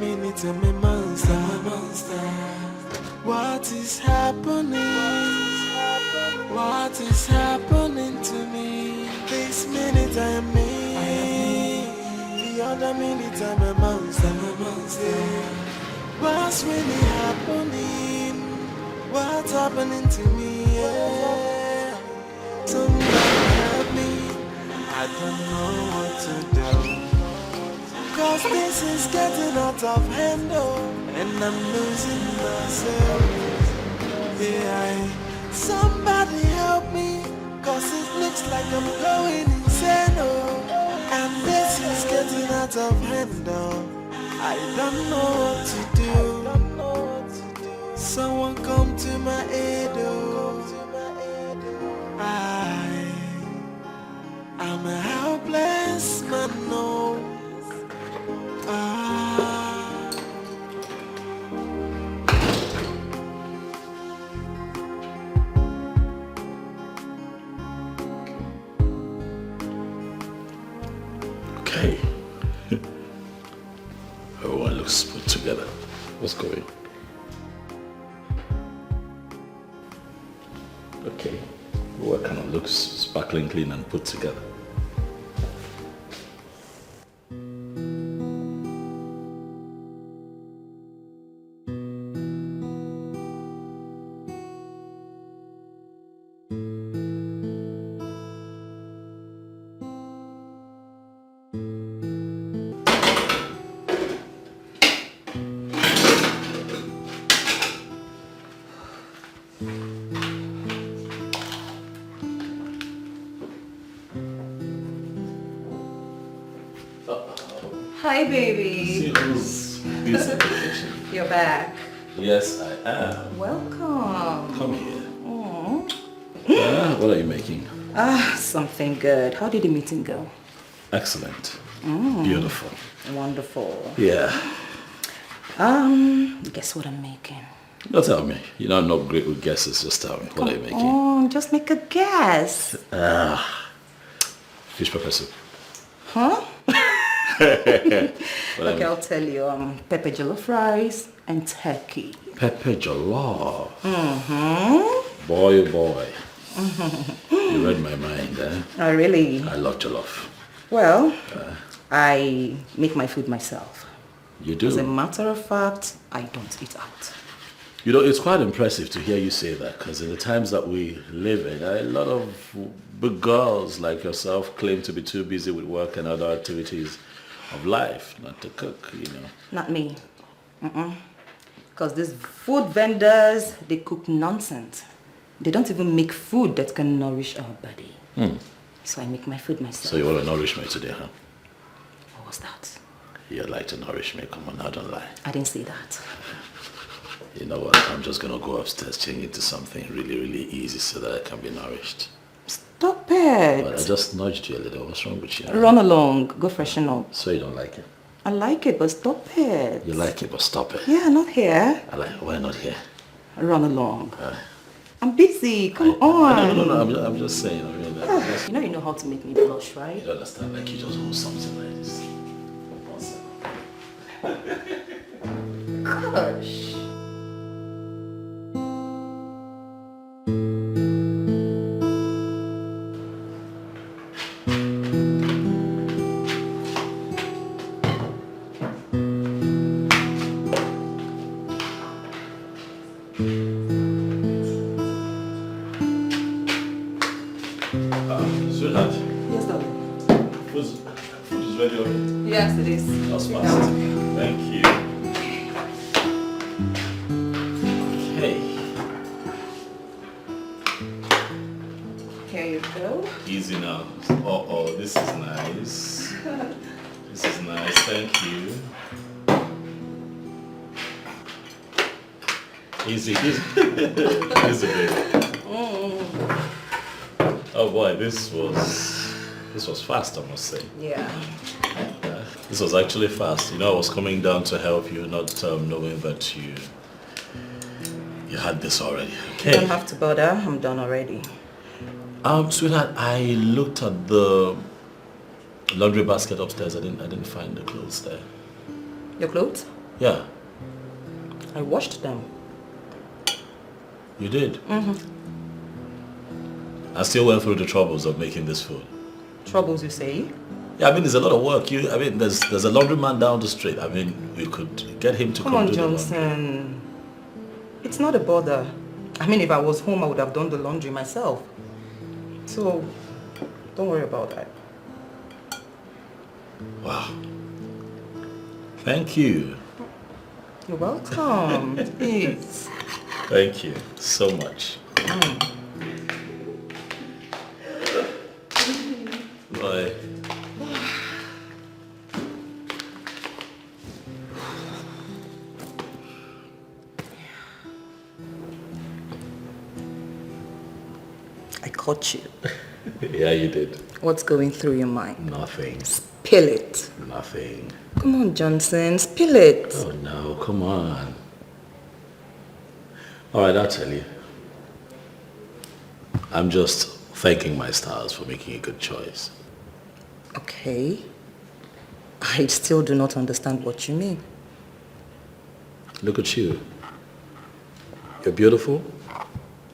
minute I'm a monster. What is happening? What is happening to me? This minute I am me. The other minute I'm a monster. What's really happening? What's happening to me? Yeah. Somebody help me. I don't know what to do. Cause this is getting out of hand, and I'm losing myself. Yeah, somebody help me, cause it looks like I'm going insane, and this is getting out of hand, I don't know what to do. Someone come to my aid, I'm a helpless man, no. Okay. Everyone looks put together. What's going? Okay. Everyone kind of looks sparkling clean and put together. Hi, baby. See who's busy in the kitchen. You're back. Yes, I am. Welcome. Come here. Oh. What are you making? Something good. How did the meeting go? Excellent. Beautiful. Wonderful. Yeah. Guess what I'm making? Don't tell me. You know I'm not great with guesses. Just tell me. What are you making? Oh, just make a guess. Fish pepper soup. Huh? Okay, I'll tell you. Pepper jollof rice and turkey. Pepper jollof. Mm-hmm. Boy, oh boy. You read my mind, eh? Oh, really? I love jollof. Well, I make my food myself. You do? As a matter of fact, I don't eat out. You know, it's quite impressive to hear you say that, because in the times that we live in, a lot of big girls like yourself claim to be too busy with work and other activities of life, not to cook, you know. Not me. Because these food vendors, they cook nonsense. They don't even make food that can nourish our body. So I make my food myself. So you want to nourish me today, huh? What was that? You'd like to nourish me, come on now, don't lie. I didn't say that. You know what, I'm just going to go upstairs, change into something really, really easy so that I can be nourished. Stop it. But I just nudged you a little, what's wrong with you? Run along, go freshen up. So you don't like it? I like it, but stop it. You like it, but stop it. Yeah, not here. Why not here? Run along. I'm busy, come on. No, I'm just saying. I mean, You know how to make me blush, right? You don't understand, like you just hold something like this. Gosh. Sweetheart. Yes, darling. Food is ready already. Yes, it is. That's fast. Thank you. Okay. Here you go. Easy now. Oh, this is nice. This is nice. Thank you. Easy. Easy, baby. Oh boy, this was fast, I must say. Yeah. This was actually fast. You know, I was coming down to help you, not knowing that you had this already. Okay. You don't have to bother. I'm done already. Sweetheart, I looked at the laundry basket upstairs. I didn't find the clothes there. Your clothes? Yeah. I washed them. You did? I still went through the troubles of making this food. Troubles, you say? Yeah, I mean, there's a lot of work. There's a laundryman down the street. I mean, we could get him to come on, do Johnson. the laundry. It's not a bother. I mean, if I was home, I would have done the laundry myself. So, don't worry about that. Wow. Thank you. You're welcome. Please. Thank you so much. Bye. I caught you. Yeah, you did. What's going through your mind? Nothing. Spill it. Nothing. Come on, Johnson. Spill it. Oh no, come on. Alright, I'll tell you. I'm just thanking my stars for making a good choice. Okay. I still do not understand what you mean. Look at you. You're beautiful.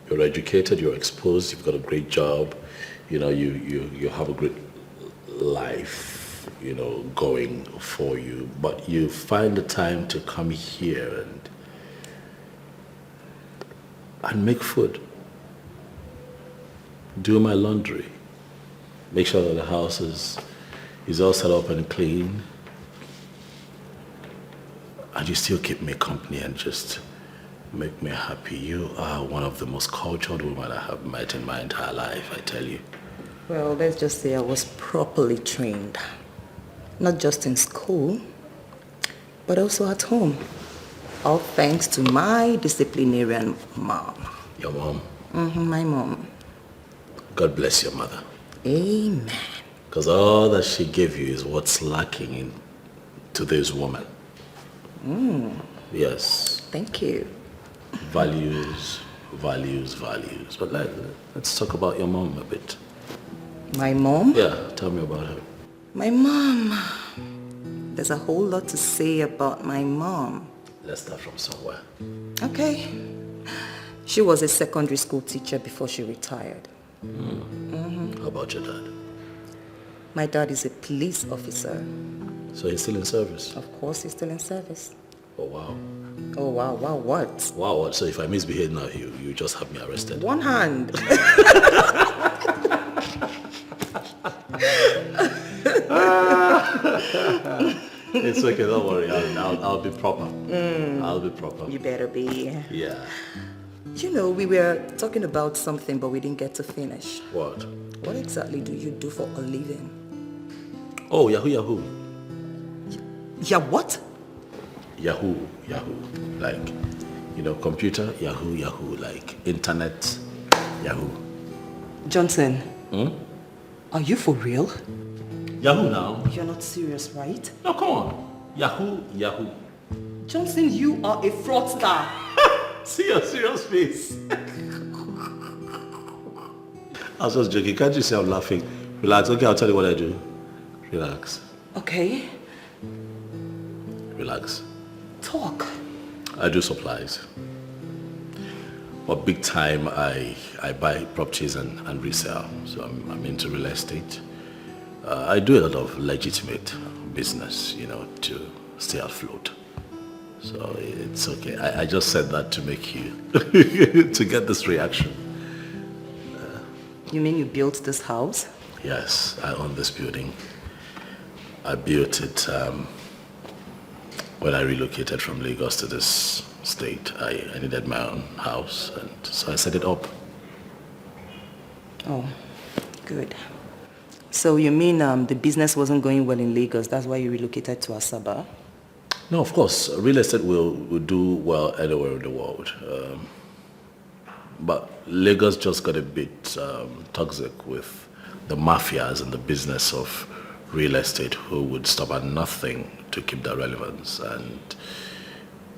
You're educated. You're exposed. You've got a great job. You know, you have a great life, you know, going for you. But you find the time to come here and make food. Do my laundry. Make sure that the house is all set up and clean. And you still keep me company and just make me happy. You are one of the most cultured women I have met in my entire life, I tell you. Well, let's just say I was properly trained. Not just in school, but also at home. All thanks to my disciplinarian mom. Your mom? My mom. God bless your mother. Amen. Because all that she gave you is what's lacking in today's woman. Yes. Thank you. Values. But let's talk about your mom a bit. My mom? Yeah, tell me about her. My mom. There's a whole lot to say about my mom. Let's start from somewhere. Okay. She was a secondary school teacher before she retired. How about your dad? My dad is a police officer. So he's still in service? Of course, he's still in service. Oh, wow. Oh, wow, what? Wow, so if I misbehave now, you just have me arrested? One hand. It's okay, don't worry. I'll be proper. I'll be proper. You better be. Yeah. You know, we were talking about something, but we didn't get to finish. What? What exactly do you do for a living? Oh, Yahoo. Yeah, what? Yahoo. Like, computer, Yahoo. Like, internet, Yahoo. Johnson. Are you for real? Yahoo now? You're not serious, right? No, come on. Yahoo. Johnson, you are a fraudster. See your serious face. I was just joking. Can't you see I'm laughing? Relax. Okay, I'll tell you what I do. Relax. Okay. Relax. Talk. I do supplies. But big time, I buy properties and resell. So I'm into real estate. I do a lot of legitimate business, to stay afloat. So it's okay. I just said that to make you, to get this reaction. You mean you built this house? Yes, I own this building. I built it when I relocated from Lagos to this state. I needed my own house, and so I set it up. Oh, good. So you mean the business wasn't going well in Lagos, that's why you relocated to Asaba? No, of course. Real estate will do well anywhere in the world. But Lagos just got a bit toxic with the mafias and the business of real estate who would stop at nothing to keep their relevance. And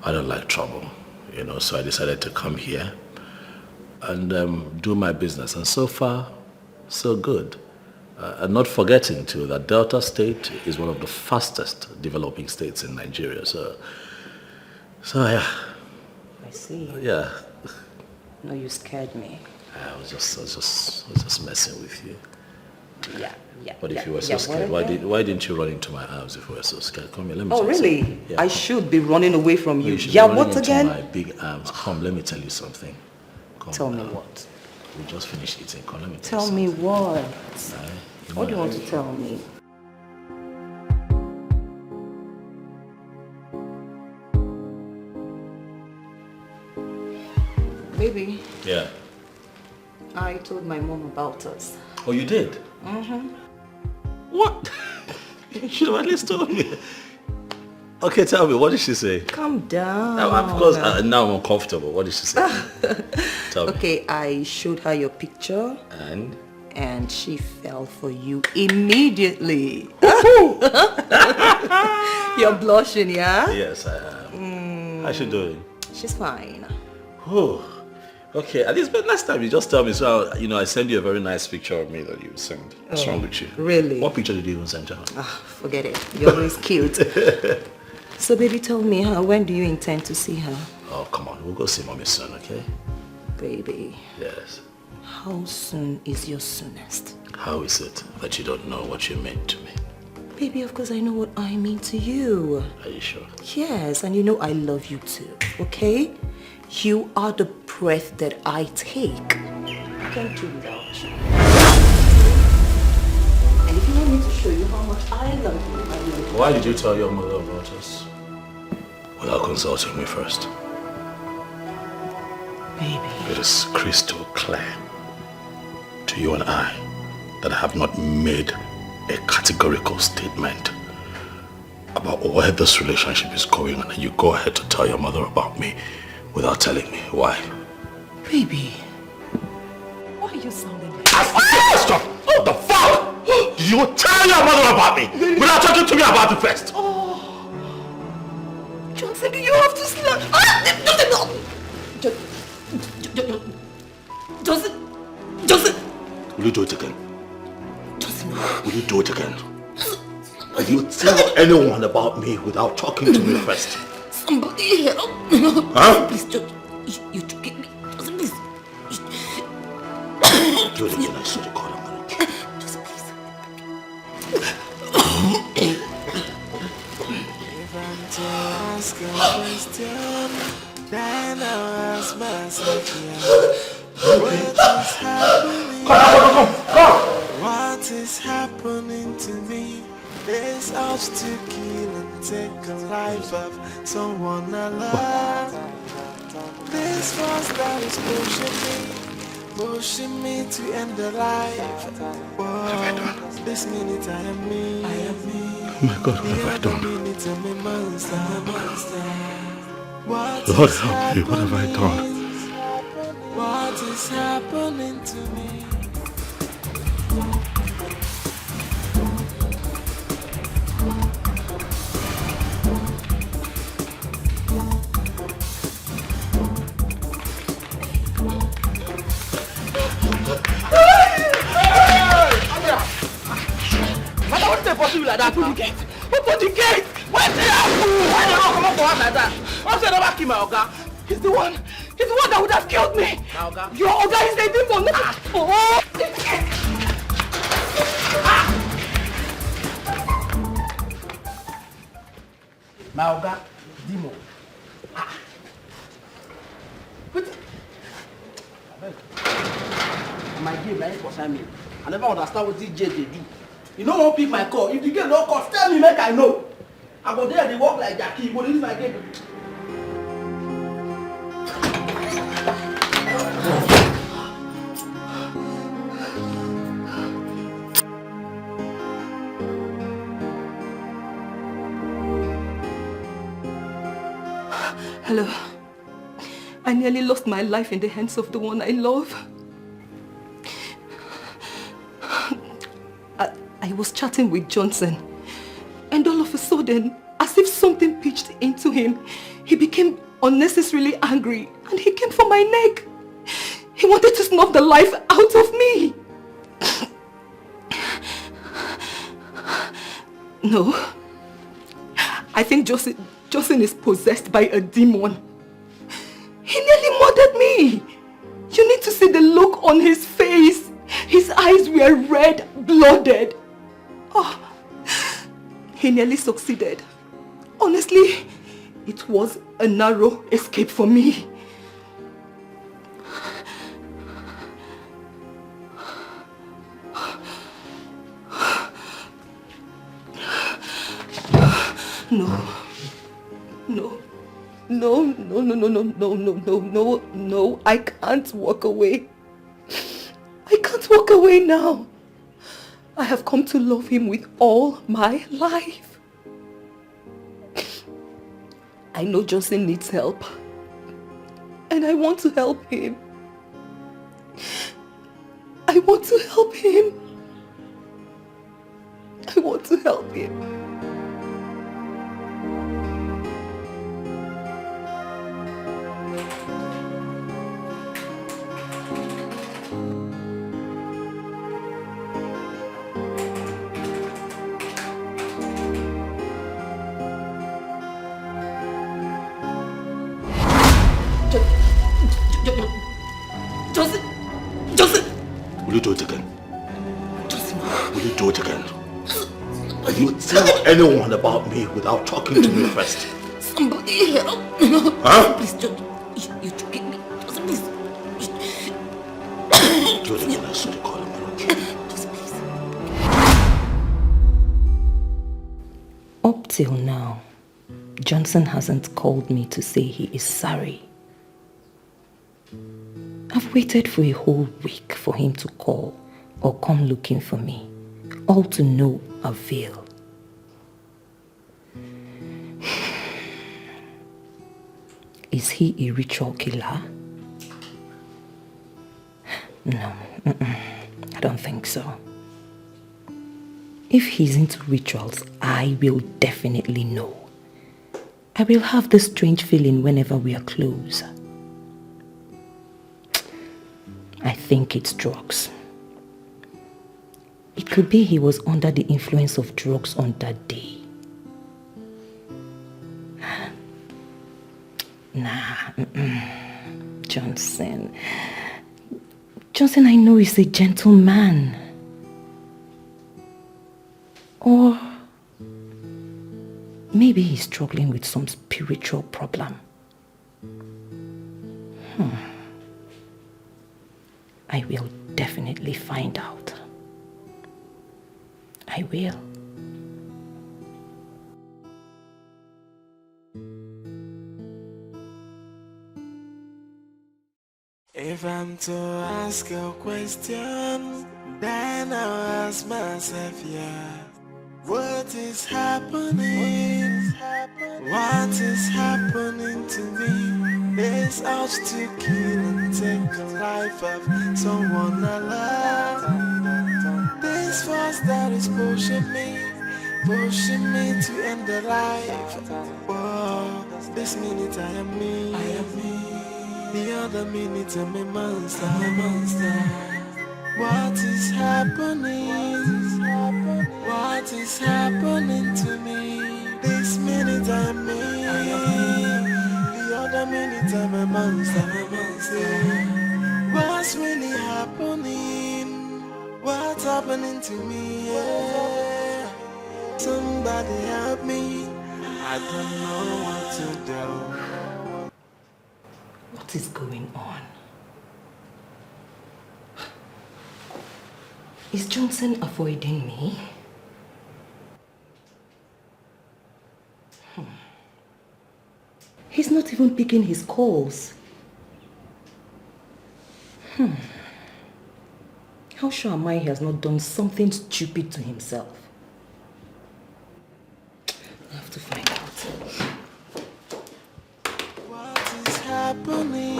I don't like trouble, so I decided to come here and do my business. And so far, so good. And not forgetting too that Delta State is one of the fastest developing states in Nigeria. So yeah. I see. Yeah. No, you scared me. I was just messing with you. Yeah. But if you were so scared, why didn't you run into my arms if you were so scared? Come here, let me. Oh, really? Something. Yeah, I should be running away from you. Yeah, what into again? My big arms. Come, let me tell you something. Come, tell me what? We just finished eating. Come, let me tell me what? What do you want to tell me? Baby. Yeah. I told my mom about us. Oh, you did? What? You should have at least told me. Okay, tell me, what did she say? Calm down. Now, of course, now I'm uncomfortable. What did she say? Tell me. Okay, I showed her your picture. And? And she fell for you immediately. You're blushing, yeah? Yes, I am. How's she doing? She's fine. Oh, okay. At least, but last time you just tell me. So, I sent you a very nice picture of me that you sent. What's wrong with you? Really? What picture did you even send to her? Forget it. You're always cute. So, baby, tell me, when do you intend to see her? Oh, come on. We'll go see mommy soon, okay? Baby. Yes. How soon is your soonest? How is it that you don't know what you meant to me? Baby, of course I know what I mean to you. Are you sure? Yes, and I love you too, okay? You are the breath that I take. I can't do without you. And if you want me to show you how much I love you, I will. Why did you tell your mother about us without consulting me first? Baby. It is crystal clear to you and I that I have not made a categorical statement about where this relationship is going, and then you go ahead to tell your mother about me without telling me. Why? Baby, why are you sounding like Stop! What the fuck? Did you tell your mother about me without talking to me about it first? Oh, Johnson, you have to slap. Johnson. Will you do it again? Johnson. Will you do it again? Will you tell anyone about me without talking to me first? Somebody help. Huh? Please, you joking me. Johnson, please. Do it again, I swear to God, I'm gonna kill you. Johnson, please. If I'm to ask a question, then I'll ask myself, what is happening? What is happening to me? This urge to kill and take a life of someone I love. This force that is pushing me to end the life. Whoa, this minute I am me. Oh my God, what have I done? Lord help me, what have I done? What is happening to me? Like that. Open the gate! Open the gate! Where's the apple? Why did you come up for us like that? What's the never kill my Oga? He's the one that would have killed me! My Oga? Your Oga is the demon! Oh! My Oga, demon. What? My game, man, for me. I never understand what this J they do. You don't want to pick my call. If the game don't call, tell me, make I know. I go there, they walk like Jackie. But this is my game. Hello. I nearly lost my life in the hands of the one I love. I was chatting with Johnson, and all of a sudden, as if something pitched into him, he became unnecessarily angry, and he came for my neck. He wanted to snuff the life out of me. No. I think Johnson is possessed by a demon. He nearly murdered me. You need to see the look on his face. His eyes were red-blooded. Oh, he nearly succeeded. Honestly, it was a narrow escape for me. No, I can't walk away. I can't walk away now. I have come to love him with all my life. I know Johnson needs help. And I want to help him. I want to help him. I want to help him. Johnson! Will you do it again? Will you do it again? Will you tell anyone about me without talking to me first? Somebody help! Huh? Please, you joking me? Johnson, please. Do it again, I swear to God, I'm gonna kill you. Johnson, please. Up till now, Johnson hasn't called me to say he is sorry. I've waited for a whole week for him to call or come looking for me, all to no avail. Is he a ritual killer? No, I don't think so. If he's into rituals, I will definitely know. I will have this strange feeling whenever we are close. I think it's drugs. It could be he was under the influence of drugs on that day. Nah, Johnson. Johnson, I know he's a gentleman. Or maybe he's struggling with some spiritual problem. I will definitely find out. I will. If I'm to ask a question, then I'll ask myself, yeah, what is happening? What is happening to me? This urge to kill and take the life of someone I love. This force that is pushing me to end the life. Whoa, this minute I am me. The other minute I'm a monster. What is happening? What is happening to me? This minute I'm me. The other minute I'm a monster. What's really happening? What's happening to me? Yeah. Somebody help me. I don't know what to do. What is going on? Is Johnson avoiding me? He's not even picking his calls. How sure am I he has not done something stupid to himself? I have to find out. What is happening?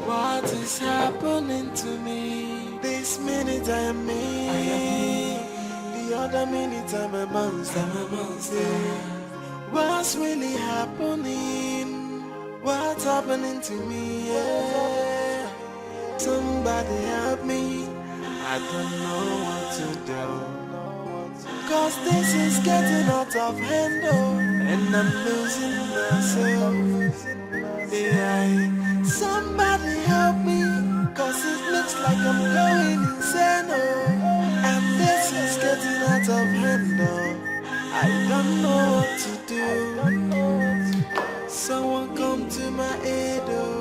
What is happening to me? This minute I am me. The other minute I'm a monster. What's really happening? What's happening to me? Yeah. Somebody help me. I don't know what to do. Cause this is getting out of hand, oh, and I'm losing myself. Yeah. Somebody help me, cause it looks like I'm going insane, oh, and this is getting out of hand, oh. I don't know what to do. Someone come to my aid, oh.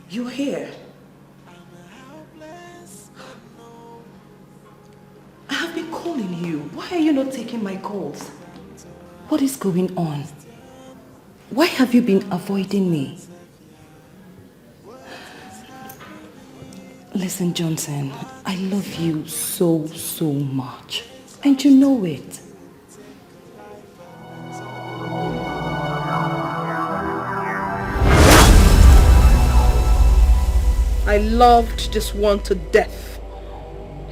You're here. I have been calling you. Why are you not taking my calls? What is going on? Why have you been avoiding me? Listen, Johnson, I love you so much. And you know it. I loved this one to death.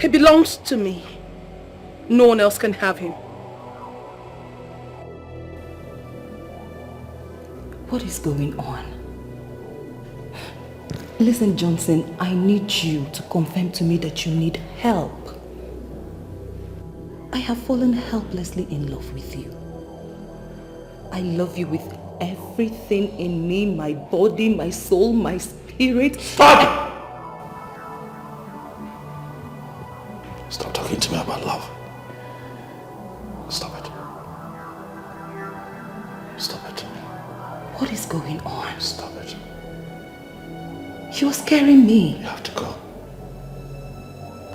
He belongs to me. No one else can have him. What is going on? Listen, Johnson, I need you to confirm to me that you need help. I have fallen helplessly in love with you. I love you with everything in me, my body, my soul, my spirit. Stop! Stop talking to me about love. Stop it. Stop it. What is going on? Stop it. You're scaring me. You have to go.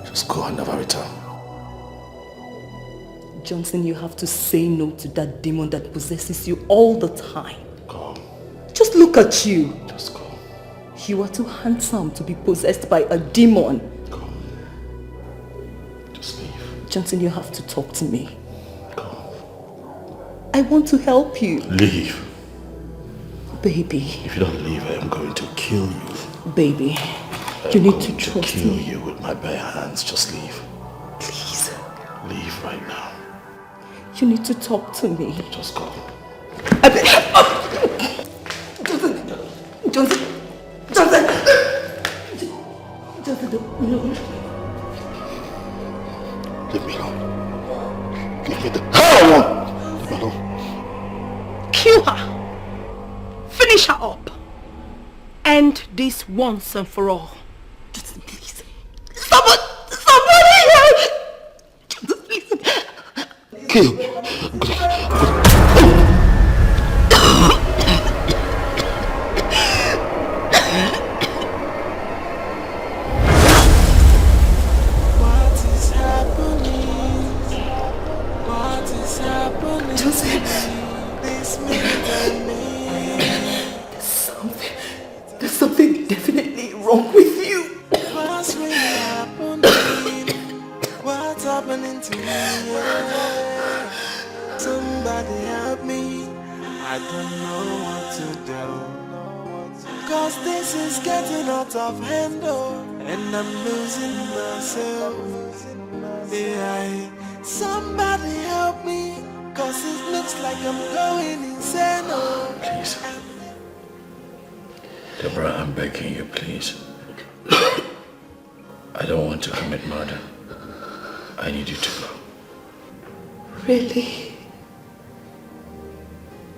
Just go and never return. Johnson, you have to say no to that demon that possesses you all the time. Go. Just look at you. Just go. You are too handsome to be possessed by a demon. Go. Just leave. Johnson, you have to talk to me. Go. I I want to help you. Leave. Baby. If you don't leave, I am going to kill you. Baby, you need to trust kill me. you with my bare hands. Just leave. Please. Leave right now. You need to talk to me. Just go. Johnson, no. Leave me alone. Leave me the hell alone. Leave me alone. Kill her. Finish her up. End this once and for all. Johnson, please. Somebody Johnson, please. Kill. There's something definitely wrong with you. What's really happening? What's happening to me? Somebody help me. I don't know what to do. Cause this is getting out of hand, and I'm losing myself. Yeah, somebody help me. Cause it looks like I'm going insane. Please. Deborah, I'm begging you, please. I don't want to commit murder. I need you to go. Really?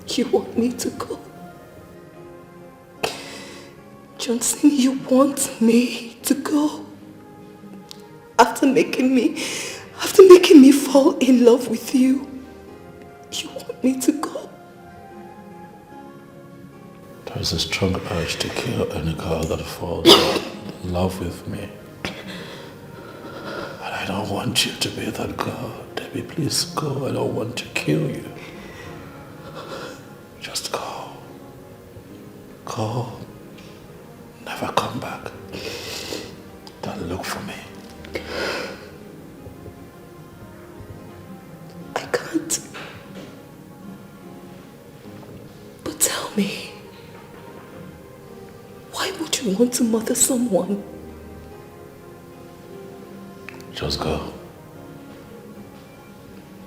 You want me to go? Johnson, you want me to go? After making me fall in love with you, you want me to go? There's a strong urge to kill any girl that falls in love with me. And I don't want you to be that girl. Debbie, please go. I don't want to kill you. Just go. Go. Never come back. Don't look for me. I can't. But tell me, why would you want to murder someone? Just go.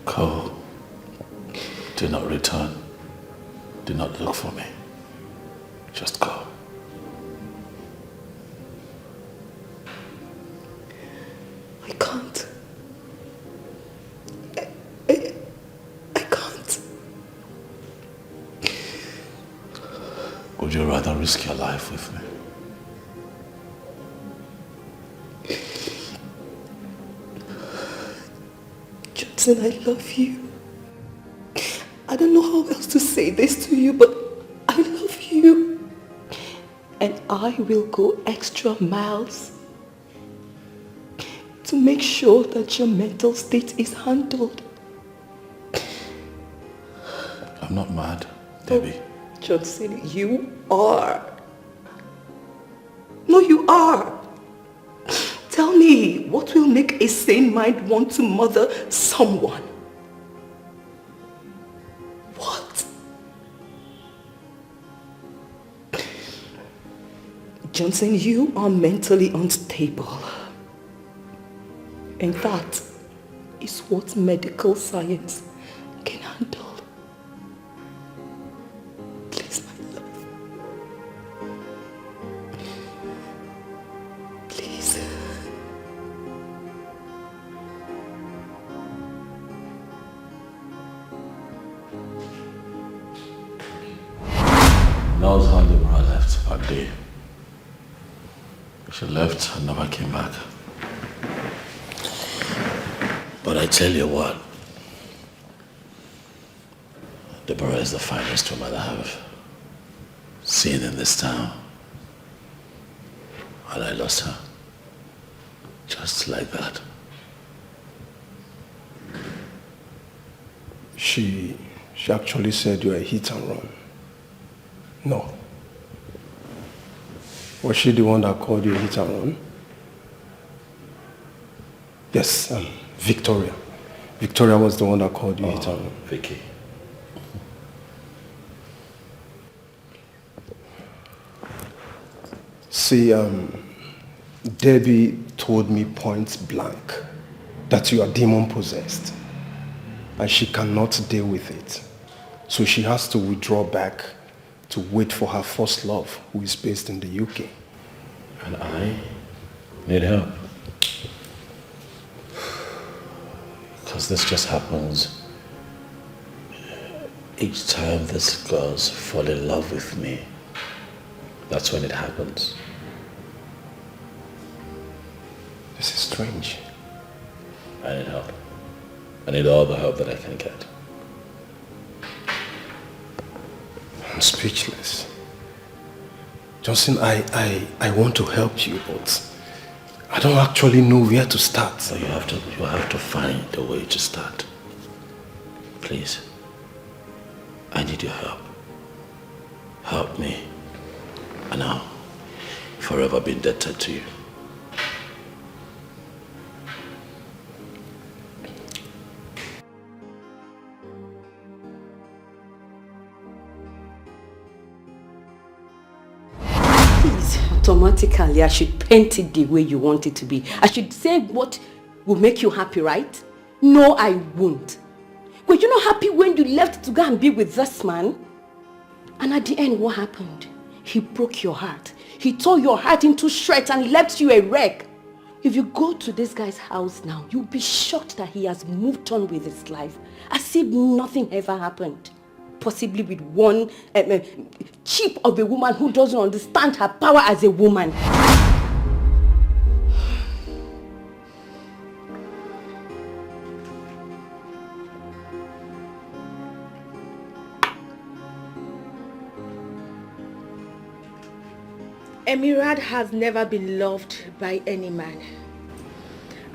Go. Do not return. Do not look for me. Just go. I can't. I can't. Would you rather risk your life with me? Johnson, I love you. I don't know how else to say this to you, but I love you. And I will go extra miles to make sure that your mental state is handled. I'm not mad, Debbie. Oh, Johnson, you are. No, you are. Tell me, what will make a sane mind want to murder someone? What? Johnson, you are mentally unstable. And that is what medical science can handle. Please, my love. Please. Knows how Deborah left that day. She left and never came back. But I tell you what, Deborah is the finest woman I have seen in this town. And I lost her. Just like that. She actually said you were a hit and run. No. Was she the one that called you a hit and run? Yes, Victoria. Victoria was the one that called you hit and run. Vicky. See, Debbie told me point blank that you are demon possessed and she cannot deal with it. So she has to withdraw back to wait for her first love, who is based in the UK. And I need help. Because this just happens each time these girls fall in love with me. That's when it happens. This is strange. I need help. I need all the help that I can get. I'm speechless. Johnson, I want to help you, but I don't actually know where to start. So you have to find a way to start. Please. I need your help. Help me. And I'll forever be indebted to you. Automatically, I should paint it the way you want it to be. I should say what will make you happy, right? No, I won't. Were you not happy when you left to go and be with this man? And at the end, what happened? He broke your heart. He tore your heart into shreds and left you a wreck. If you go to this guy's house now, you'll be shocked that he has moved on with his life, as if nothing ever happened. Possibly with one cheap of a woman who doesn't understand her power as a woman. Emirad has never been loved by any man.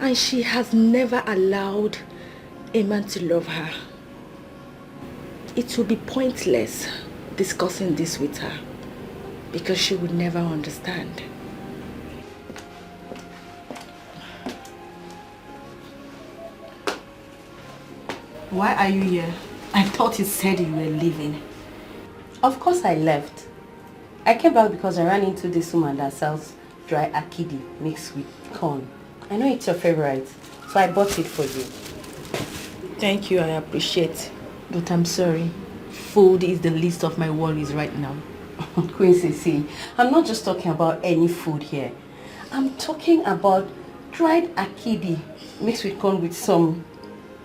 And she has never allowed a man to love her. It will be pointless discussing this with her because she would never understand. Why are you here? I thought you said you were leaving. Of course I left. I came back because I ran into this woman that sells dry akidi mixed with corn. I know it's your favorite, so I bought it for you. Thank you, I appreciate. But I'm sorry. Food is the least of my worries right now. Quincy, see, I'm not just talking about any food here. I'm talking about dried akidi mixed with corn with some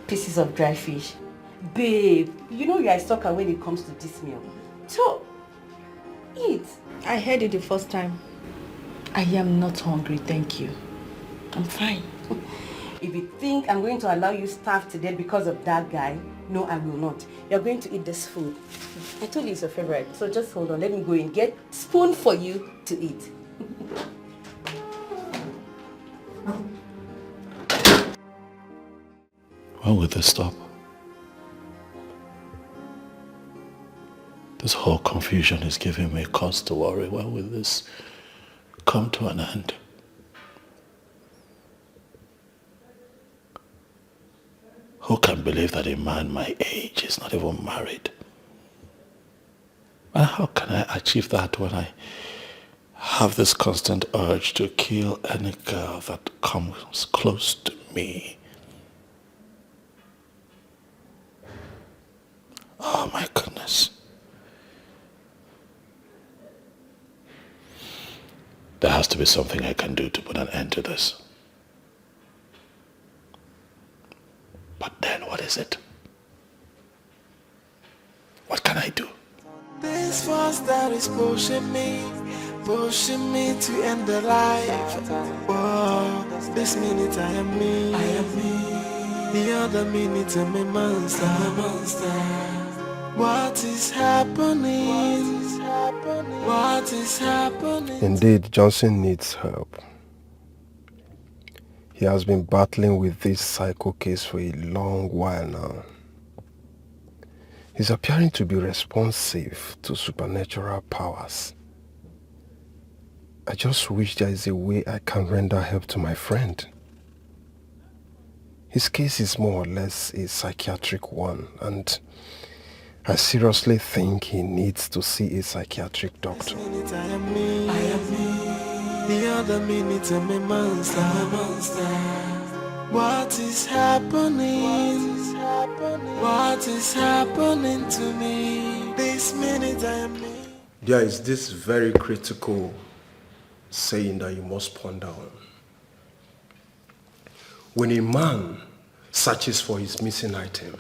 pieces of dry fish. Babe, you know you're a stalker when it comes to this meal. So, eat. I heard it the first time. I am not hungry, thank you. I'm fine. If you think I'm going to allow you starve to death because of that guy, no, I will not. You're going to eat this food. I told you it's your favorite, so just hold on. Let me go and get spoon for you to eat. When will this stop? This whole confusion is giving me cause to worry. When will this come to an end? Who can believe that a man my age is not even married? And how can I achieve that when I have this constant urge to kill any girl that comes close to me? Oh my goodness. There has to be something I can do to put an end to this. But then what is it? What can I do? This force that is pushing me to end the life. Whoa, this minute I am me. The other minute I'm a monster. What is happening? What is happening? Indeed, Johnson needs help. He has been battling with this psycho case for a long while now. He's appearing to be responsive to supernatural powers. I just wish there is a way I can render help to my friend. His case is more or less a psychiatric one, and I seriously think he needs to see a psychiatric doctor. I am me. The other minute I'm a monster. What is happening? What is happening to me? This minute I am. There is this very critical saying that you must ponder on. When a man searches for his missing item,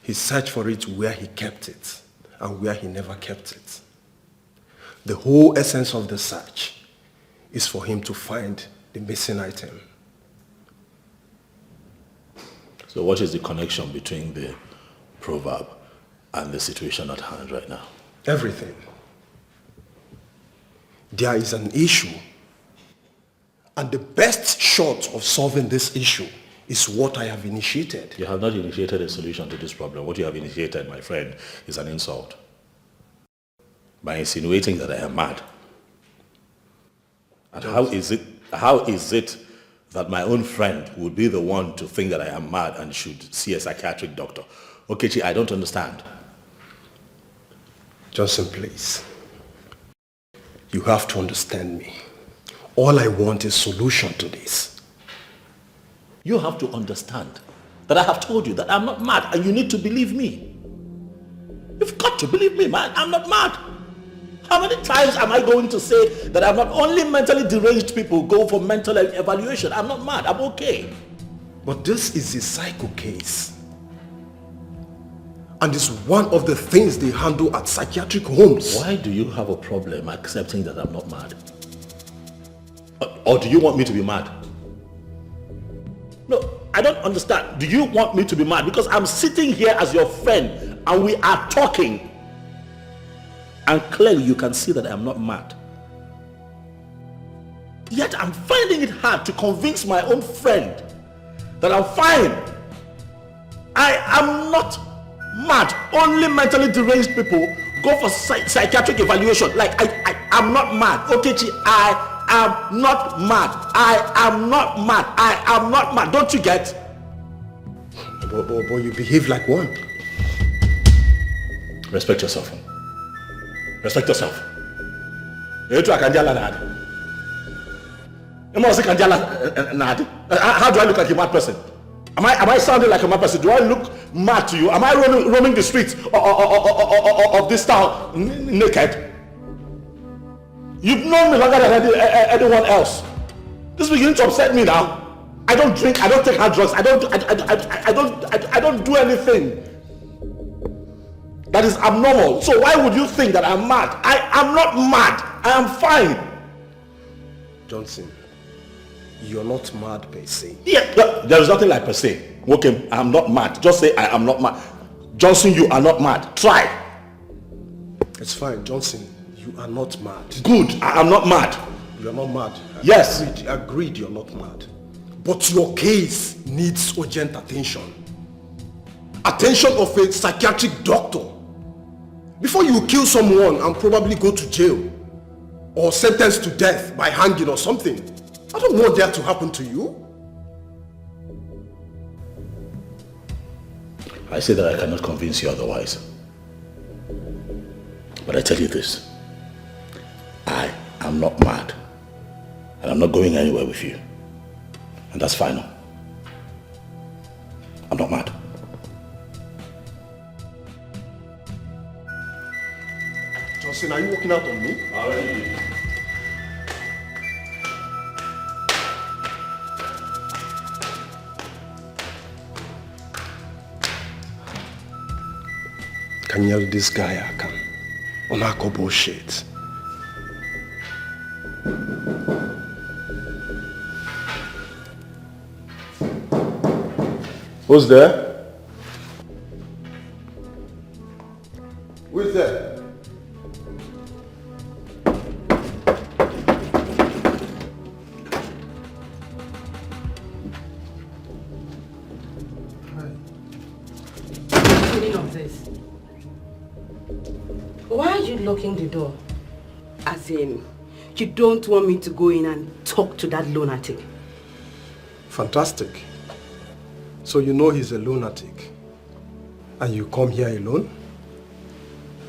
he searches for it where he kept it and where he never kept it. The whole essence of the search is for him to find the missing item. So what is the connection between the proverb and the situation at hand right now? Everything. There is an issue, and the best shot of solving this issue is what I have initiated. You have not initiated a solution to this problem. What you have initiated, my friend, is an insult. By insinuating that I am mad. And how is it that my own friend would be the one to think that I am mad and should see a psychiatric doctor? Okechi, I don't understand. Johnson, please. You have to understand me. All I want is solution to this. You have to understand that I have told you that I'm not mad and you need to believe me. You've got to believe me, man. I'm not mad. How many times am I going to say that I'm not only mentally deranged people go for mental evaluation? I'm not mad. I'm okay. But this is a psycho case. And it's one of the things they handle at psychiatric homes. Why do you have a problem accepting that I'm not mad? Or do you want me to be mad? No, I don't understand. Do you want me to be mad? Because I'm sitting here as your friend and we are talking. And clearly you can see that I'm not mad. Yet I'm finding it hard to convince my own friend that I'm fine. I am not mad. Only mentally deranged people go for psychiatric evaluation. Like I'm not mad. Okechi, I am not mad. I am not mad. I am not mad. Don't you get? But you behave like one. Respect yourself. Respect yourself. How do I look like a mad person? Am I sounding like a mad person? Do I look mad to you? Am I roaming the streets of this town naked? You've known me longer than anyone else. This is beginning to upset me now. I don't drink. I don't take hard drugs. I don't do anything that is abnormal. So why would you think that I'm mad? I am not mad. I am fine. Johnson, you're not mad per se. Yeah, there is nothing like per se. Okay, I'm not mad. Just say I am not mad. Johnson, you are not mad. Try. It's fine, Johnson. You are not mad. Good. I am not mad. You are not mad. Yes. Agreed, you're not mad. But your case needs urgent attention. Attention of a psychiatric doctor. Before you kill someone and probably go to jail or sentenced to death by hanging or something. I don't want that to happen to you. I say that I cannot convince you otherwise. But I tell you this. I am not mad. And I'm not going anywhere with you. And that's final. I'm not mad. Johnson, are you walking out on me? Already. Can you hear this guy? I can. On our bullshit. Who's there? Who is there? Why are you locking the door? As in, you don't want me to go in and talk to that lunatic? Fantastic. So you know he's a lunatic. And you come here alone?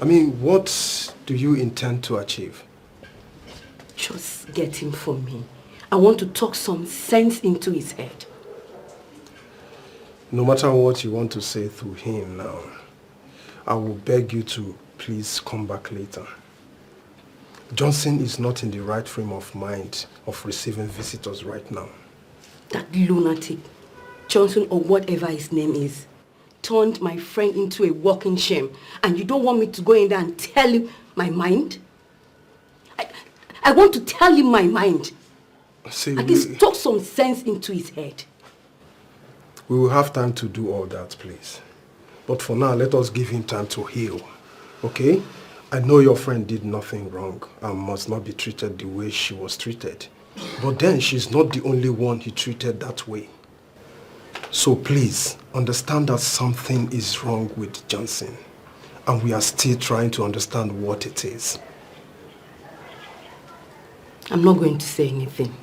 I mean, what do you intend to achieve? Just get him for me. I want to talk some sense into his head. No matter what you want to say to him now, I will beg you to please come back later. Johnson is not in the right frame of mind of receiving visitors right now. That lunatic, Johnson or whatever his name is, turned my friend into a walking shame. And you don't want me to go in there and tell him my mind? I want to tell him my mind. See, at least talk some sense into his head. We will have time to do all that, please. But for now, let us give him time to heal. Okay? I know your friend did nothing wrong and must not be treated the way she was treated. But then she's not the only one he treated that way. So please, understand that something is wrong with Johnson. And we are still trying to understand what it is. I'm not going to say anything.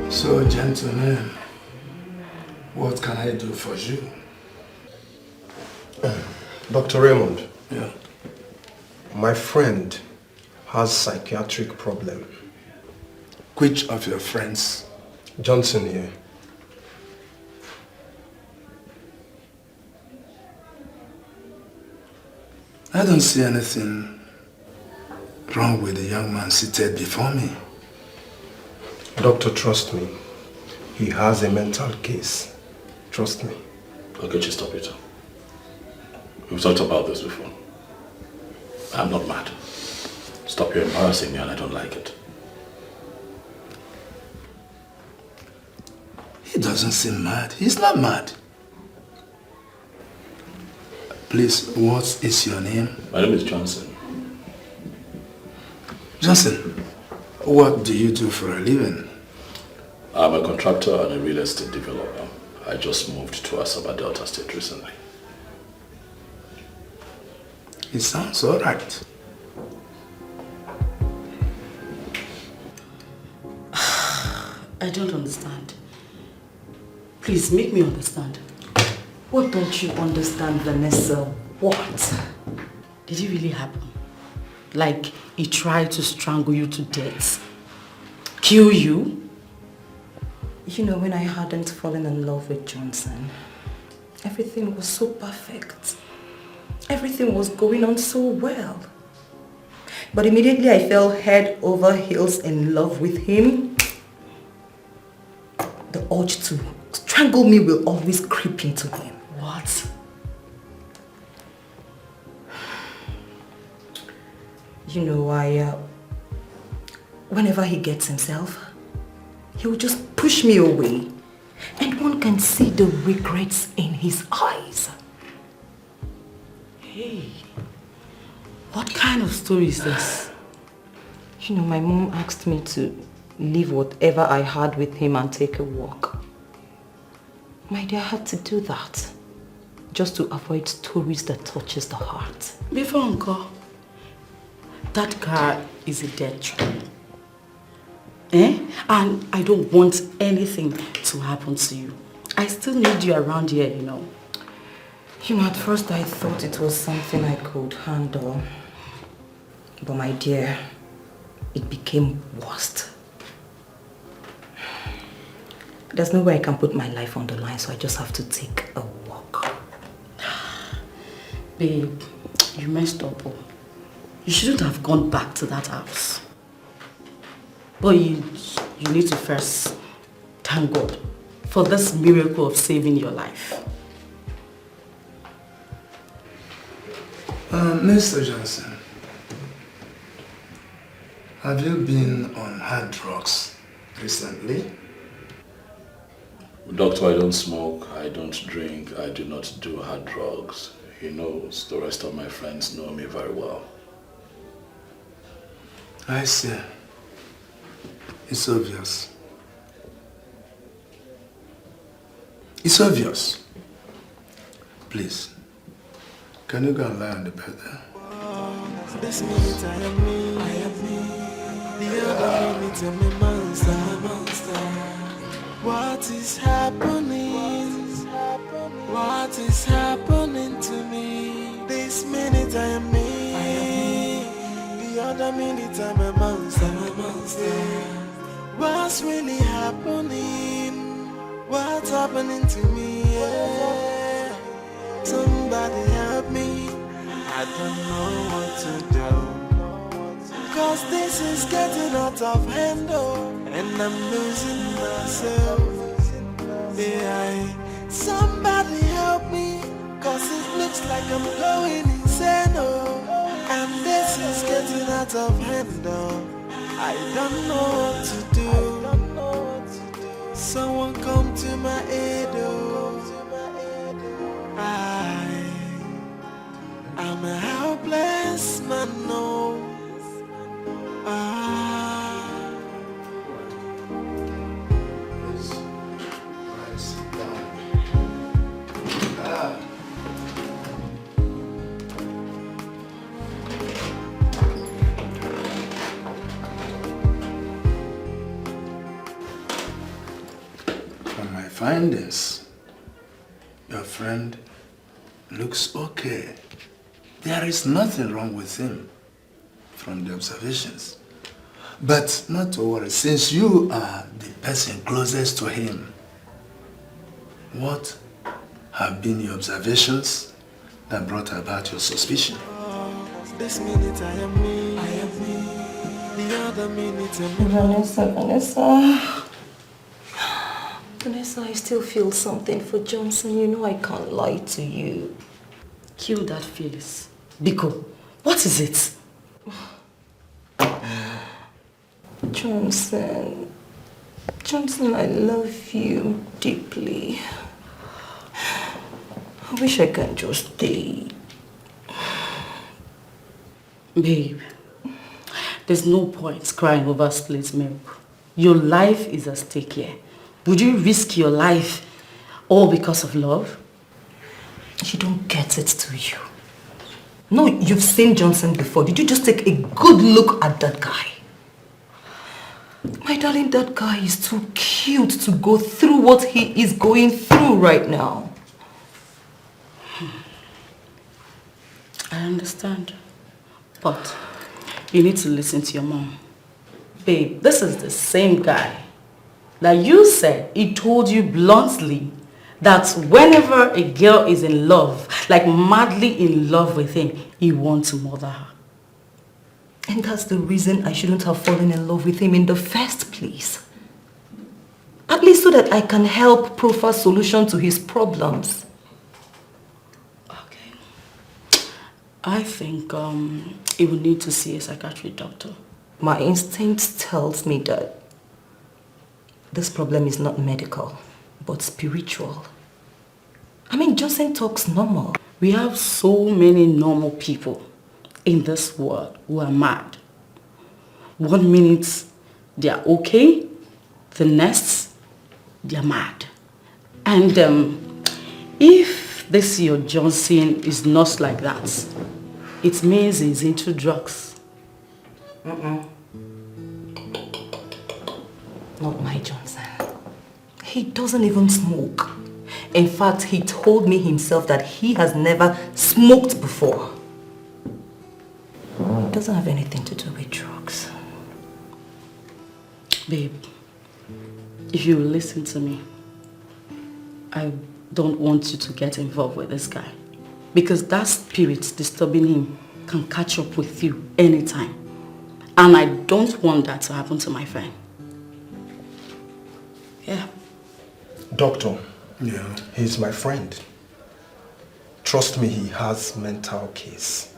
So, gentlemen, what can I do for you? Dr. Raymond. Yeah. My friend has psychiatric problem. Which of your friends? Johnson here. I don't see anything wrong with the young man seated before me. Doctor, trust me. He has a mental case. Trust me. Okay, just stop it. We've talked about this before. I'm not mad. Stop, you're embarrassing me and I don't like it. He doesn't seem mad. He's not mad. Please, what is your name? My name is Johnson. Johnson, what do you do for a living? I'm a contractor and a real estate developer. I just moved to Asaba Delta State recently. It sounds all right. I don't understand. Please, make me understand. What don't you understand, Vanessa? What? Did it really happen? Like he tried to strangle you to death? Kill you? You know, when I hadn't fallen in love with Johnson, everything was so perfect. Everything was going on so well. But immediately I fell head over heels in love with him. The urge to strangle me will always creep into him. What? You know, whenever he gets himself, he will just push me away. And one can see the regrets in his eyes. Hey, what kind of story is this? You know, my mom asked me to leave whatever I had with him and take a walk. My dear, I had to do that just to avoid stories that touches the heart. Before Uncle, that car is a dead trap. And I don't want anything to happen to you. I still need you around here, you know. You know, at first I thought it was something I could handle. But my dear, it became worse. There's no way I can put my life on the line, so I just have to take a walk. Babe, you messed up. You shouldn't have gone back to that house. But you need to first thank God for this miracle of saving your life. Mr. Johnson, have you been on hard drugs recently? Doctor, I don't smoke, I don't drink, I do not do hard drugs. He knows, the rest of my friends know me very well. I see. It's obvious. It's obvious. Please, can you go and lie on the bed there? This minute I am me, the other minute I'm a monster. What is happening? What is happening to me? This minute I am me, the other minute I'm a monster. What's really happening? What's happening to me? Yeah. Somebody help me. I don't know what to do. Cause this is getting out of hand, and I'm losing myself. Yeah. Somebody help me, cause it looks like I'm going insane, and this is getting out of hand, I don't know what to do. Someone come to my aid, I'm a helpless man, no. From my findings, your friend looks okay. There is nothing wrong with him from the observations. But not to worry, since you are the person closest to him, what have been your observations that brought about your suspicion? This minute I am me, the other minute I'm Vanessa, I still feel something for Johnson. You know I can't lie to you. Kill that feelings. Biko, what is it? Johnson, I love you deeply. I wish I could just stay. Babe, there's no point crying over spilled milk. Your life is at stake here. Would you risk your life all because of love? You don't get it, do you? No, you've seen Johnson before. Did you just take a good look at that guy? My darling, that guy is too cute to go through what he is going through right now. I understand. But you need to listen to your mom. Babe, this is the same guy that you said he told you bluntly that whenever a girl is in love, like madly in love with him, he wants to murder her. And that's the reason I shouldn't have fallen in love with him in the first place. At least so that I can help proffer solution to his problems. Okay. I think he will need to see a psychiatric doctor. My instinct tells me that this problem is not medical, but spiritual. I mean, Johnson talks normal. We have so many normal people in this world who are mad. 1 minute they are okay, the next they are mad. And if this your Johnson is not like that, it means he's into drugs. Not my Johnson. He doesn't even smoke. In fact, he told me himself that he has never smoked before. It doesn't have anything to do with drugs. Babe, if you listen to me, I don't want you to get involved with this guy. Because that spirit disturbing him can catch up with you anytime. And I don't want that to happen to my friend. Yeah. Doctor, Yeah. he's my friend. Trust me, he has mental case.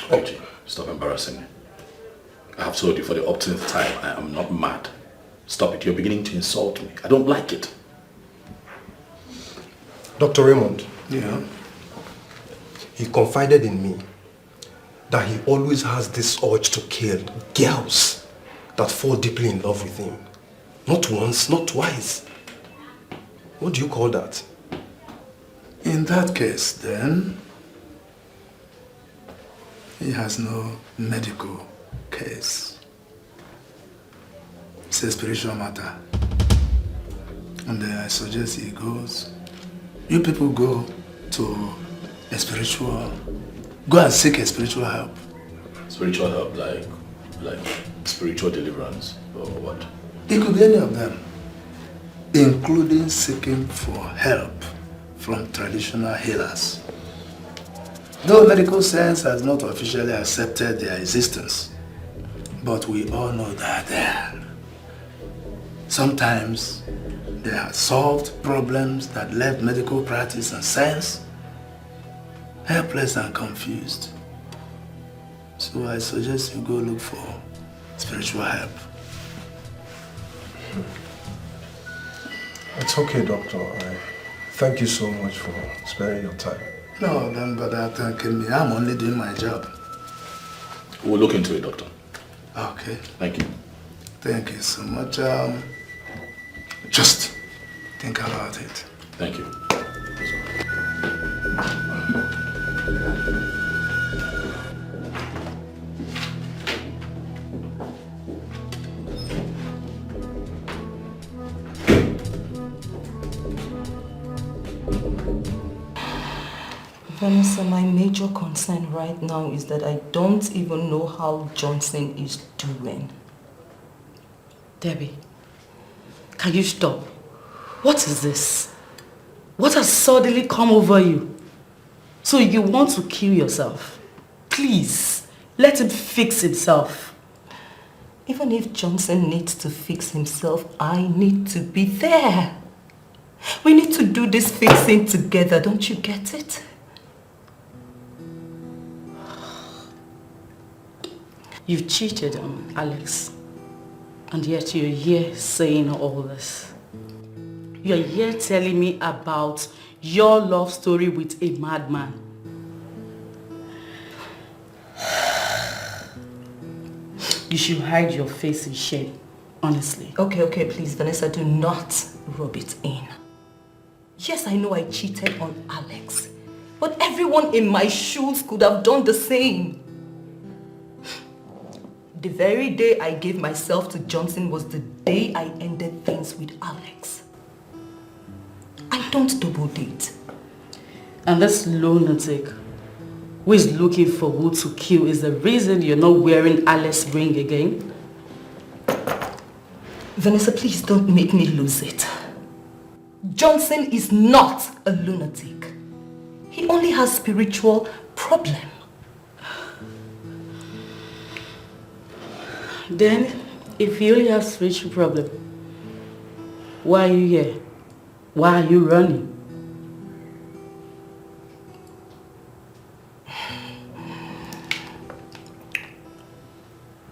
OG, stop embarrassing me. I have told you for the upteenth time, I am not mad. Stop it, you're beginning to insult me. I don't like it. Dr. Raymond, Yeah. he confided in me that he always has this urge to kill girls that fall deeply in love with him. Not once, not twice. What do you call that? In that case, then, he has no medical case. It's a spiritual matter. And I suggest he goes. You people go to a spiritual, go and seek a spiritual help. Spiritual help, like spiritual deliverance, or what? It could be any of them, including seeking for help from traditional healers. Though medical science has not officially accepted their existence, but we all know that they are. Sometimes they have solved problems that left medical practice and science helpless and confused. So I suggest you go look for spiritual help. It's okay, Doctor. Thank you so much for sparing your time. No, don't bother thanking me. I'm only doing my job. We'll look into it, Doctor. Okay. Thank you. Thank you so much. Just think about it. Thank you. Vanessa, my major concern right now is that I don't even know how Johnson is doing. Debbie, can you stop? What is this? What has suddenly come over you? So you want to kill yourself? Please, let him fix himself. Even if Johnson needs to fix himself, I need to be there. We need to do this fixing together, don't you get it? You've cheated on Alex, and yet you're here saying all this. You're here telling me about your love story with a madman. You should hide your face in shame, honestly. Okay, please, Vanessa, do not rub it in. Yes, I know I cheated on Alex, but everyone in my shoes could have done the same. The very day I gave myself to Johnson was the day I ended things with Alex. I don't double date. And this lunatic who is looking for who to kill is the reason you're not wearing Alex's ring again? Vanessa, please don't make me lose it. Johnson is not a lunatic. He only has spiritual problem. Then, if you only have spiritual problem, why are you here? Why are you running?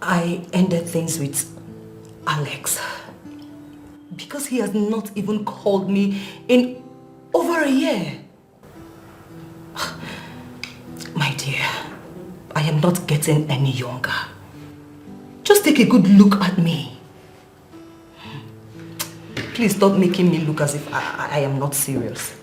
I ended things with Alex because he has not even called me in over a year. My dear, I am not getting any younger. Just take a good look at me. Please stop making me look as if I am not serious.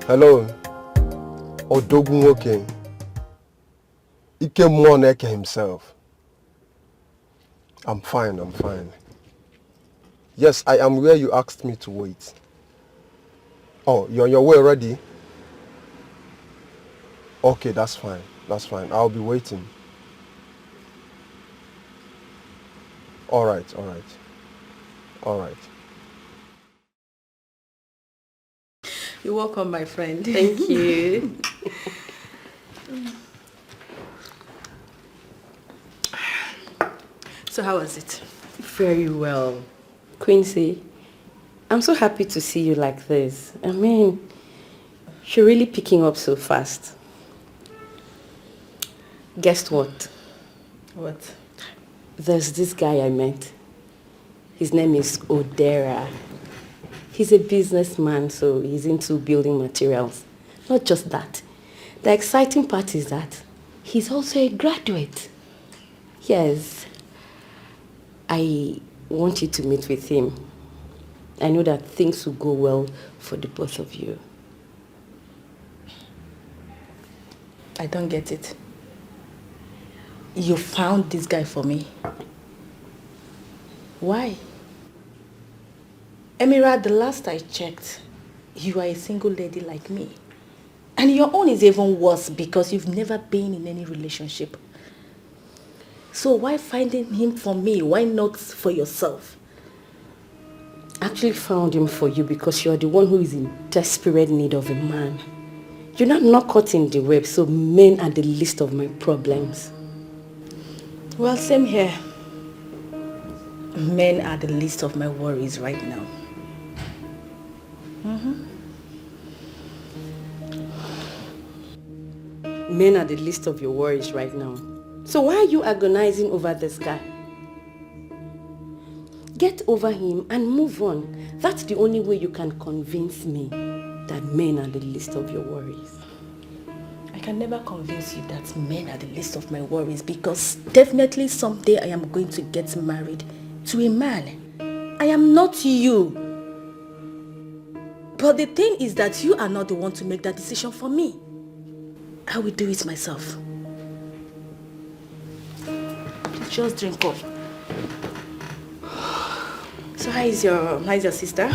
Hello, Odogun Woke. Ike Moneke himself. I'm fine. Yes, I am where you asked me to wait. Oh, you're on your way already? Okay, that's fine. That's fine. I'll be waiting. All right, all right. All right. You're welcome, my friend. Thank you. So how was it? Very well. Quincy, I'm so happy to see you like this. I mean, you're really picking up so fast. Guess what? What? There's this guy I met. His name is Odera. He's a businessman, so he's into building materials. Not just that. The exciting part is that he's also a graduate. Yes. I want you to meet with him. I know that things will go well for the both of you. I don't get it. You found this guy for me. Why? Emira, the last I checked, you are a single lady like me. And your own is even worse because you've never been in any relationship. So why finding him for me? Why not for yourself? I actually found him for you because you're the one who is in desperate need of a man. You're not caught in the web, so men are the least of my problems. Well, same here. Men are the least of my worries right now. Men are the least of your worries right now. So why are you agonizing over this guy? Get over him and move on. That's the only way you can convince me that men are the least of your worries. I can never convince you that men are the least of my worries because definitely someday I am going to get married to a man. I am not you. But the thing is that you are not the one to make that decision for me. I will do it myself. Just drink up. So how is your sister?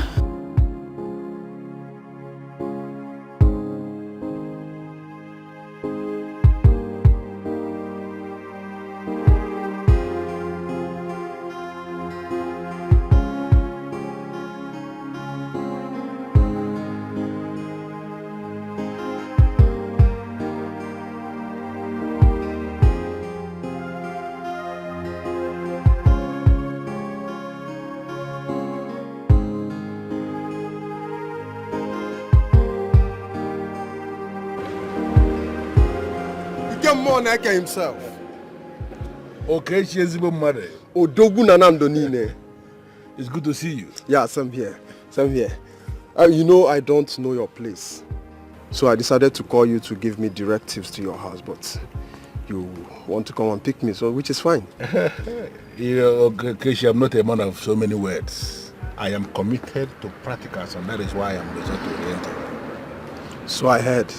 Eke himself. Okay, she is even married. Odogu Nanando Nine. It's good to see you. Yeah, same here. Same here. You know, I don't know your place. So I decided to call you to give me directives to your house, but you want to come and pick me, so which is fine. You know, okay, I'm not a man of so many words. I am committed to practicals, and that is why I am result-oriented. So I heard.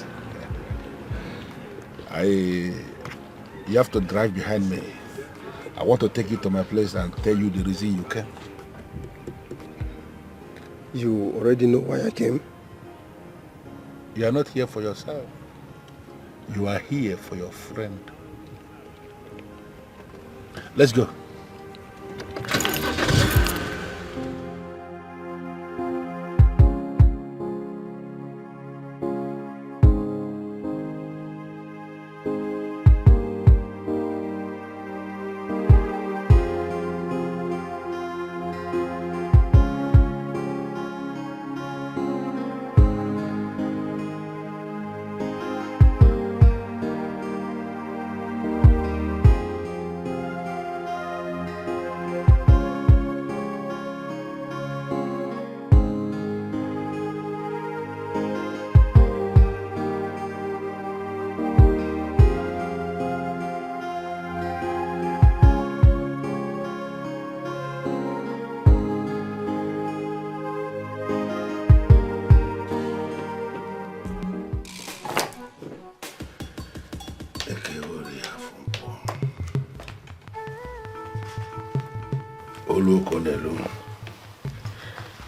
You have to drive behind me. I want to take you to my place and tell you the reason you came. You already know why I came? You are not here for yourself. You are here for your friend. Let's go.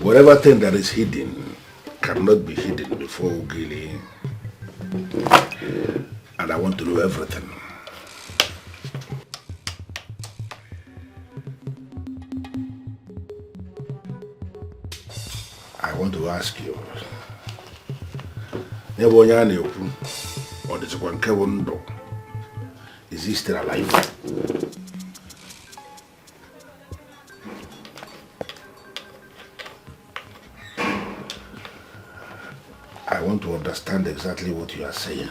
Whatever thing that is hidden cannot be hidden before Ugili. And I want to know everything. I want to ask you. Is he still alive? I want to understand exactly what you are saying,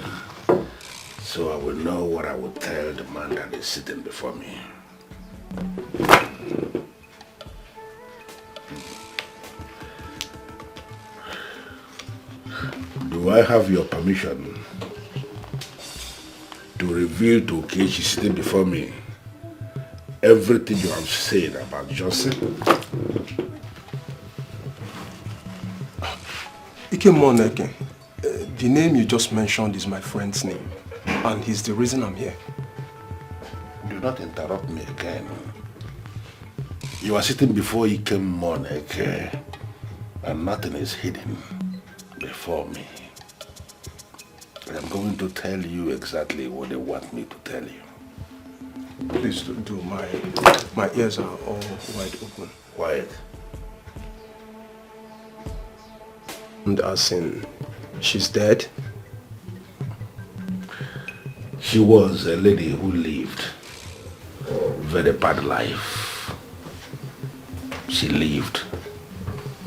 so I will know what I will tell the man that is sitting before me. Do I have your permission to reveal to Okechi sitting before me everything you have said about Johnson? Ikemoneke, the name you just mentioned is my friend's name, and he's the reason I'm here. Do not interrupt me again. You are sitting before Ikemoneke, and nothing is hidden before me. I'm going to tell you exactly what they want me to tell you. Please do. My ears are all wide open. Quiet. And as in, she's dead? She was a lady who lived a very bad life. She lived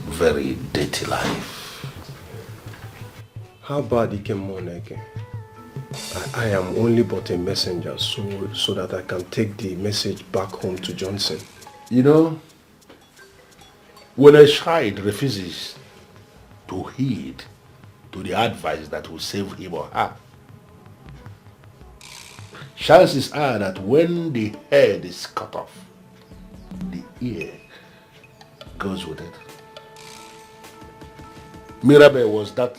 a very dirty life. How bad Ikemoneke? I am only but a messenger, so that I can take the message back home to Johnson. You know, when a child refuses to heed to the advice that will save him or her, chances are that when the head is cut off, the ear goes with it. Mirabel was that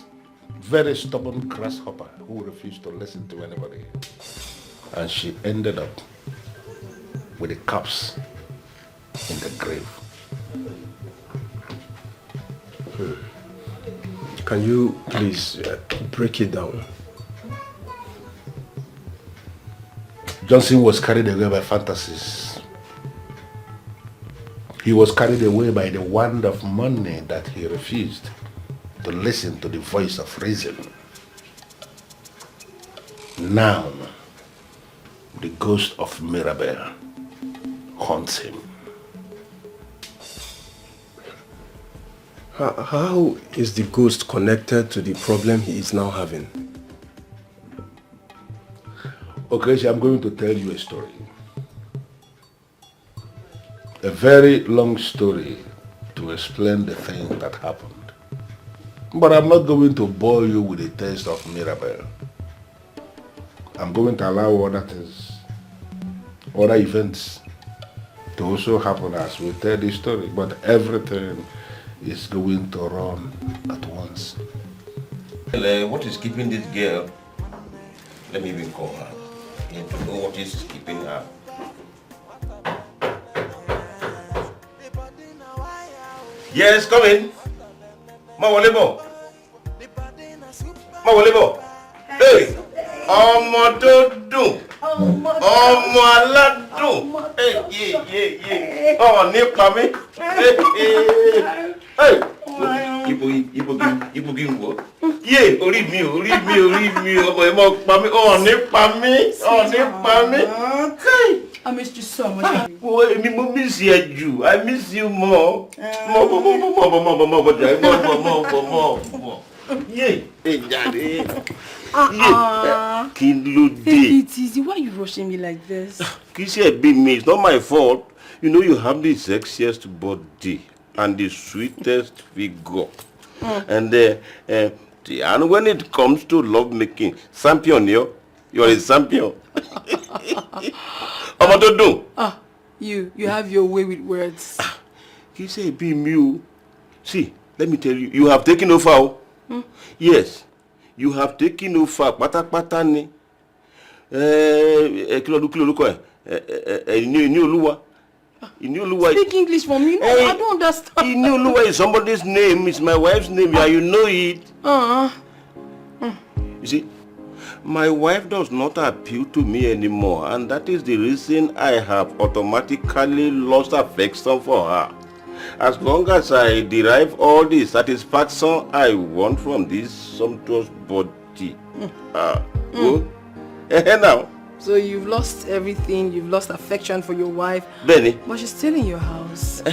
very stubborn grasshopper who refused to listen to anybody. And she ended up with a corpse in the grave. Can you please break it down? Johnson was carried away by fantasies. He was carried away by the wand of money that he refused to listen to the voice of reason. Now, the ghost of Mirabel haunts him. How is the ghost connected to the problem he is now having? Okay, so I'm going to tell you a story. A very long story to explain the thing that happened. But I'm not going to bore you with the taste of Mirabel. I'm going to allow other things, other events to also happen as we tell this story. But everything is going to run at once. What is keeping this girl? Let me even call her. I need to know what is keeping her. Yes, come in. Mawolebo. Hey, ọmọ tó dùn. Ọmọ aládùn. Hey. Oh, nípa mi. Hey. Ibo gimbo. Ye, orí mi, ọmọ ẹ mọ pa mí. Oh, nípa mi. Hey. I missed you so much. Well, I miss you. I miss you more. More. Yeah. Hey, daddy. Take it easy. Why are you rushing me like this? Kisha, be me. It's not my fault. You know you have the sexiest body and the sweetest figure. And when it comes to love making, champion, you're a champion. You have your way with words. Kisha, be me. See, let me tell you, you have taken over. Yes, you have taken over. Pata ni. Kilo. Ni Oluwa. Inlove. Speak English for me. No, I don't understand. Inlove is somebody's name. It's my wife's name. Yeah, you know it. You see, my wife does not appeal to me anymore, and that is the reason I have automatically lost affection for her. As long as I derive all the satisfaction I want from this sumptuous body. Now. So you've lost everything, you've lost affection for your wife. Benny. But she's still in your house.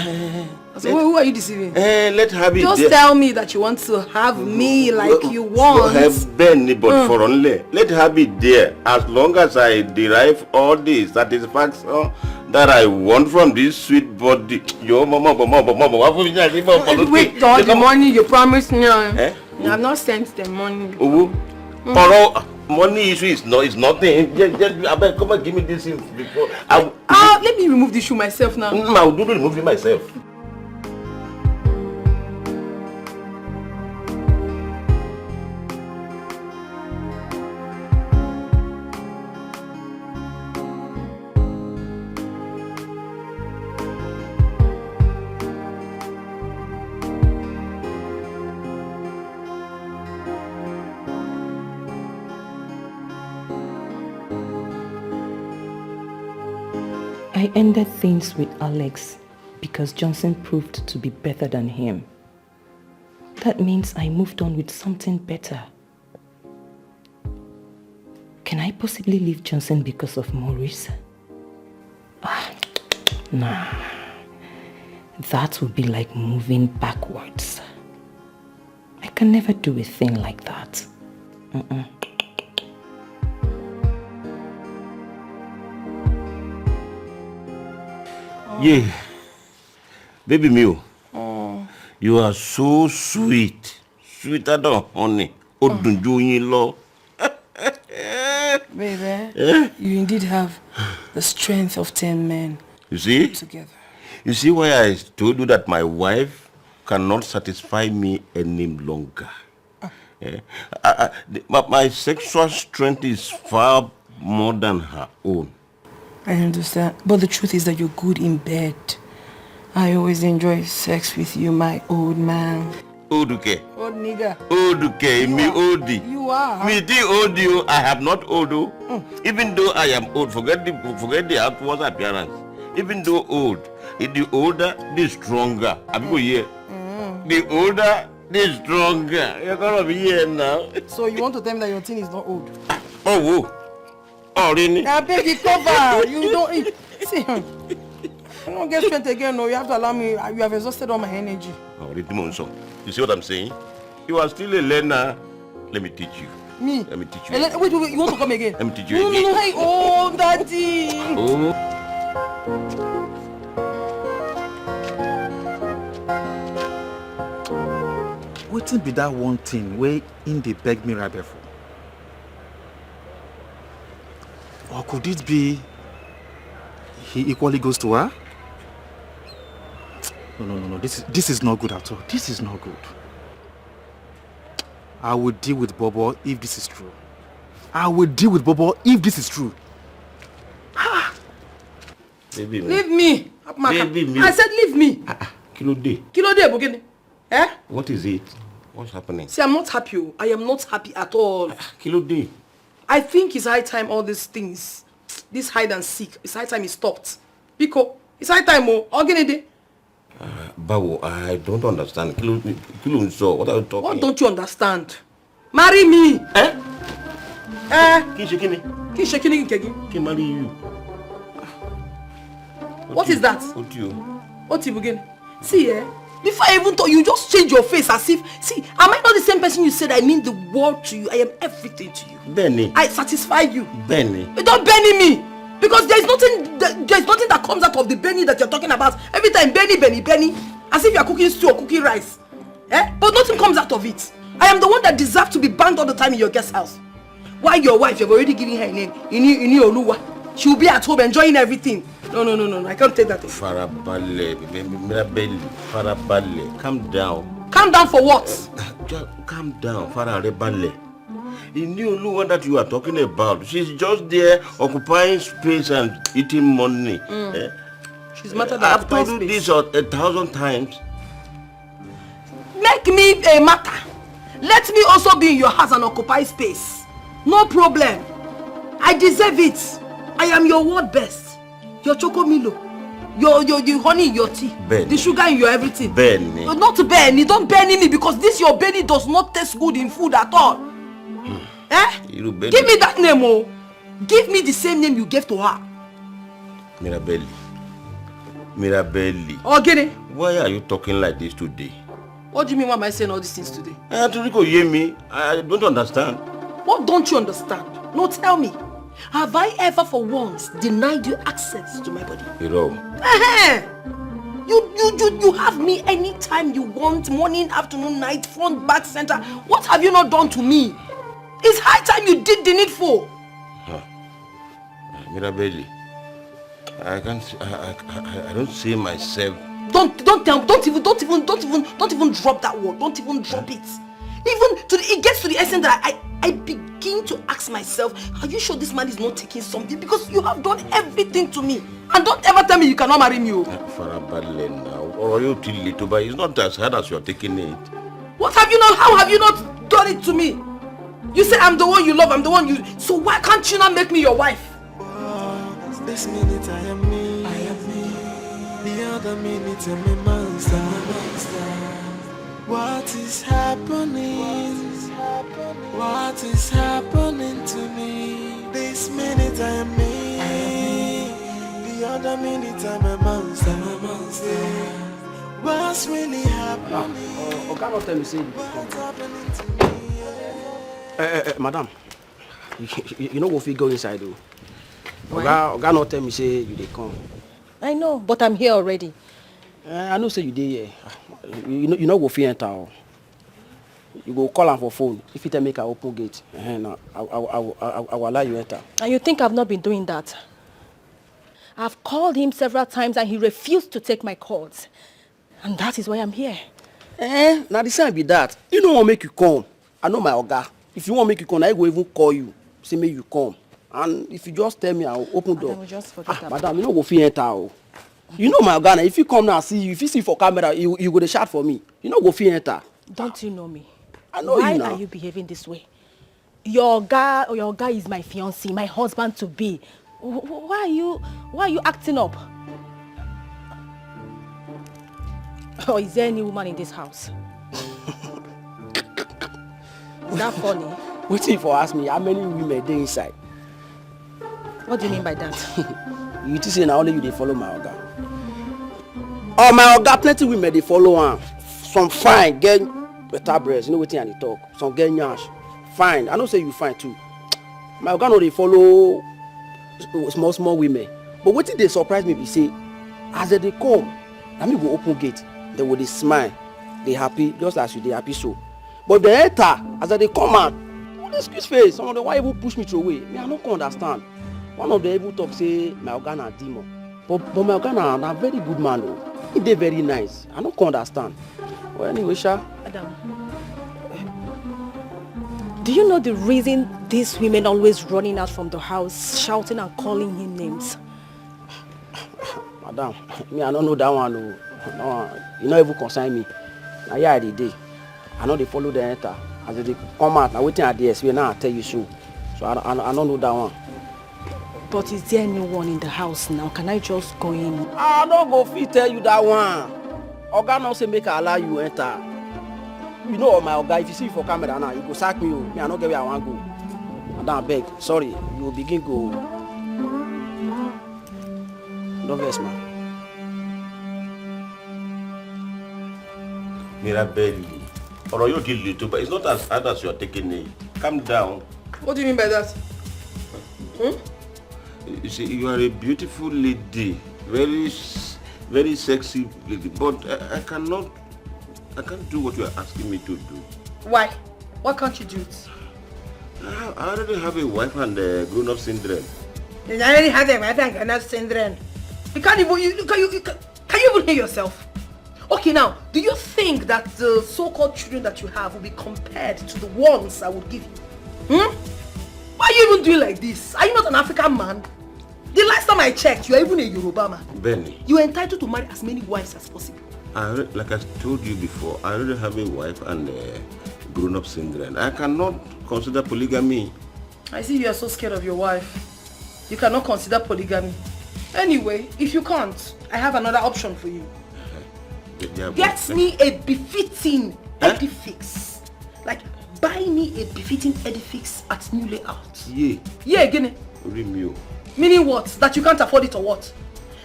So who are you deceiving? Let her be Just there. tell me that you want to have me like you want. Benny, but for only. Let her be there. As long as I derive all the satisfaction that I want from this sweet body. Yo, mama. Wait, all the money you promised me. You have not sent the money. Money issue is nothing. Just, come and give me this thing before. Let me remove the shoe myself now. I'll do remove it myself. I ended things with Alex because Johnson proved to be better than him. That means I moved on with something better. Can I possibly leave Johnson because of Maurice? Nah. That would be like moving backwards. I can never do a thing like that. Yeah, baby Mew, you are so sweet, sweeter than honey. Baby, you indeed have the strength of 10 men. You see? Together. You see why I told you that my wife cannot satisfy me any longer. My sexual strength is far more than her own. I understand. But the truth is that you're good in bed. I always enjoy sex with you, my old man. Oduke. Old nigga. Oduke, me oldie. You are. Me the old you, I have not old. Even though I am old, forget the outward appearance. Even though old, the older, the stronger. I'm going here. The older, the stronger. You're gonna be here now. So you want to tell me that your thing is not old? Oh, really? I beg you, cover. You don't eat. See, I don't get strength again. No, you have to allow me. You have exhausted all my energy. You see what I'm saying? You are still a learner. Let me teach you. Me? Let me teach you. Wait, you want to come again? Let me teach you again. No, hey, oh, daddy. Wetin be that one thing where in they beg me right before? Or could it be he equally goes to her? No. This is not good at all. This is not good. I will deal with Bobo if this is true. Baby, leave me. Baby, I said leave me. Kilo day, Bogini. Eh? What is it? What's happening? See, I'm not happy. I am not happy at all. Kilo day. I think it's high time all these things, this hide and seek, it's high time it stopped. Because it's high time, Ogenede. Bawo, I don't understand. Kilo, so what are you talking? What don't you understand? Marry me. Kishekini. Can marry you. What is that? What you begin? See, before I even thought, you just change your face as if, see, am I not the same person you said I mean the world to you? I am everything to you. Benny. I satisfy you. Benny. You don't Benny me. Because there's nothing that comes out of the Benny that you're talking about. Every time Benny. As if you're cooking stew or cooking rice. But nothing comes out of it. I am the one that deserves to be banged all the time in your guest house. Why your wife, you've already given her a name. Ini Oluwa. She will be at home enjoying everything. No. I can't take that. Farabale. Calm down. Calm down for what? Calm down. Farabale. The new Oluwa that you are talking about, she's just there occupying space and eating money. She's matter than I've occupied told you space. this 1,000 times. Make me a matter. Let me also be in your house and occupy space. No problem. I deserve it. I am your word best. Your chocomilo. Your honey in your tea. Benny. The sugar in your everything. Benny. Not Benny. Don't Benny me because this your Benny does not taste good in food at all. You Benny. Give me that name, oh. Give me the same name you gave to her. Mirabelli. Mirabelli. Oh, get it? Why are you talking like this today? What do you mean why am I saying all these things today? I don't understand. What don't you understand? No, tell me. Have I ever for once denied you access to my body? You have me anytime you want, morning, afternoon, night, front, back, center. What have you not done to me? It's high time you did the needful. Mirabelli, I don't see myself. Don't even drop that word. Don't even drop it. It gets to the essence that I begin to ask myself, are you sure this man is not taking something? Because you have done everything to me. And don't ever tell me you cannot marry me. Or are you too little? But it's not as hard as you're taking it. What have you not? How have you not done it to me? You say I'm the one you love, I'm the one you... So why can't you not make me your wife? This minute I am me. The other minute I'm a monster. What is happening? What is happening to me? This minute I am me. The other minute I'm a monster. What's really happening? Okay, not tell me say What's happening to me? Madam, you know what we go inside though. Why? Oga not tell me say you dey come. I know, but I'm here already. I know say you dey here. You know go fit enter. You go call am for phone. If you tell me I open gate, now I will allow you enter. And you think I've not been doing that? I've called him several times and he refused to take my calls. And that is why I'm here. Now the same be that. You don't want make you come. I know my oga. If you want make you come, I go even call you. Say me you come. And if you just tell me, I'll open door. Madam, just forget about Madam, you know go fit enter. You know my oga. If you come now see you, if you see for camera, you go to shout for me. You know go fit enter. Don't you know me? I know why you now. Why are you behaving this way? Your guy is my fiancé, my husband to be. Why are you acting up? Or is there any woman in this house? Is that funny? Wait if you ask me how many women dey inside. What do you mean by that? You think say na only you dey follow my oga? Oh my oga, plenty women dey follow am. Some fine, get better breast. You know wetin I dey talk. Some get nyash. Fine. I know say you fine too. My oga no dey follow small women. But wetin dey surprise me be say as they dey come, na me go open gate. They will dey smile, dey happy just as you dey happy so. But the enter as they come out, oh, they squeeze face. Some of them why even push me through away. Me I no can understand. One of them even talk say my oga na demon. But my oga na very good man though. He dey very nice. I no can understand. Well anyway, Sha. Madam, do you know the reason these women always running out from the house, shouting and calling him names? Madam, me I don't know that one. No, you no even concern me. Now here I dey. I know they follow the enter. As they come out, now waiting at the SW, now I tell you so. So I don't know that one. But is there anyone in the house now? Can I just go in? I don't go fit tell you that one. Oga no say make I allow you enter. You know my Oga, if you see me for camera now, you go sack me. Me I no get where I want go. Madam beg, sorry, you will begin go. Don't vex man. Mirabelli, or you deal little, but it's not as hard as you're taking it. Calm down. What do you mean by that? You see, you are a beautiful lady, very sexy lady, but I can't do what you are asking me to do. Why? Why can't you do it? I already have a wife and a grown-up children. You already have a wife and grown-up children. You can't even, can you even hear yourself? Okay, now, do you think that the so-called children that you have will be compared to the ones I would give you? Why are you even doing like this? Are you not an African man? The last time I checked, you are even a Yoruba man. Benny, You are entitled to marry as many wives as possible. like I told you before, I already have a wife and a grown-up children. I cannot consider polygamy. I see you are so scared of your wife. You cannot consider polygamy. Anyway, if you can't, I have another option for you. Get me a befitting edifice. Like, buy me a befitting edifice at new layout. Yeah. Yeah, again. Meaning what? That you can't afford it or what?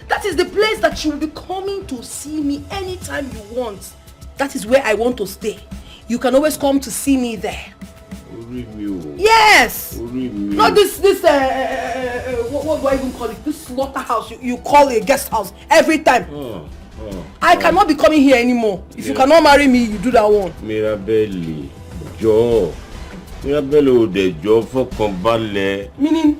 That is the place that you will be coming to see me anytime you want. That is where I want to stay. You can always come to see me there. Yes! Not this what do I even call it? This slaughterhouse you call a guest house every time. I cannot be coming here anymore. If you cannot marry me, you do that one. Mirabelli, Joe. Mirabelli, Joe for Combale. Meaning?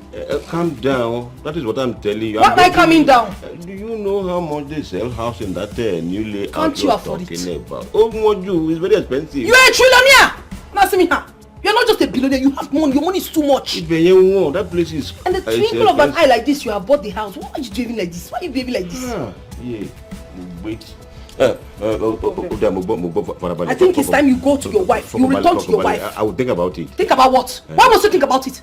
Calm down. That is what I'm telling you. What am I coming down? Do you know how much they sell house in that new layout? Can't you afford it? About? Oh, what you? It's very expensive. You are a trillionaire! Now see me here. You're not just a billionaire, you have money. Your money is too much. That place is... And the twinkle of an eye like this, you have bought the house. Why are you behaving like this? Why are you behaving like this? Yeah. Wait. I think it's time you go to your wife. You return to your wife. I will think about it. Think about what? Why must you think about it?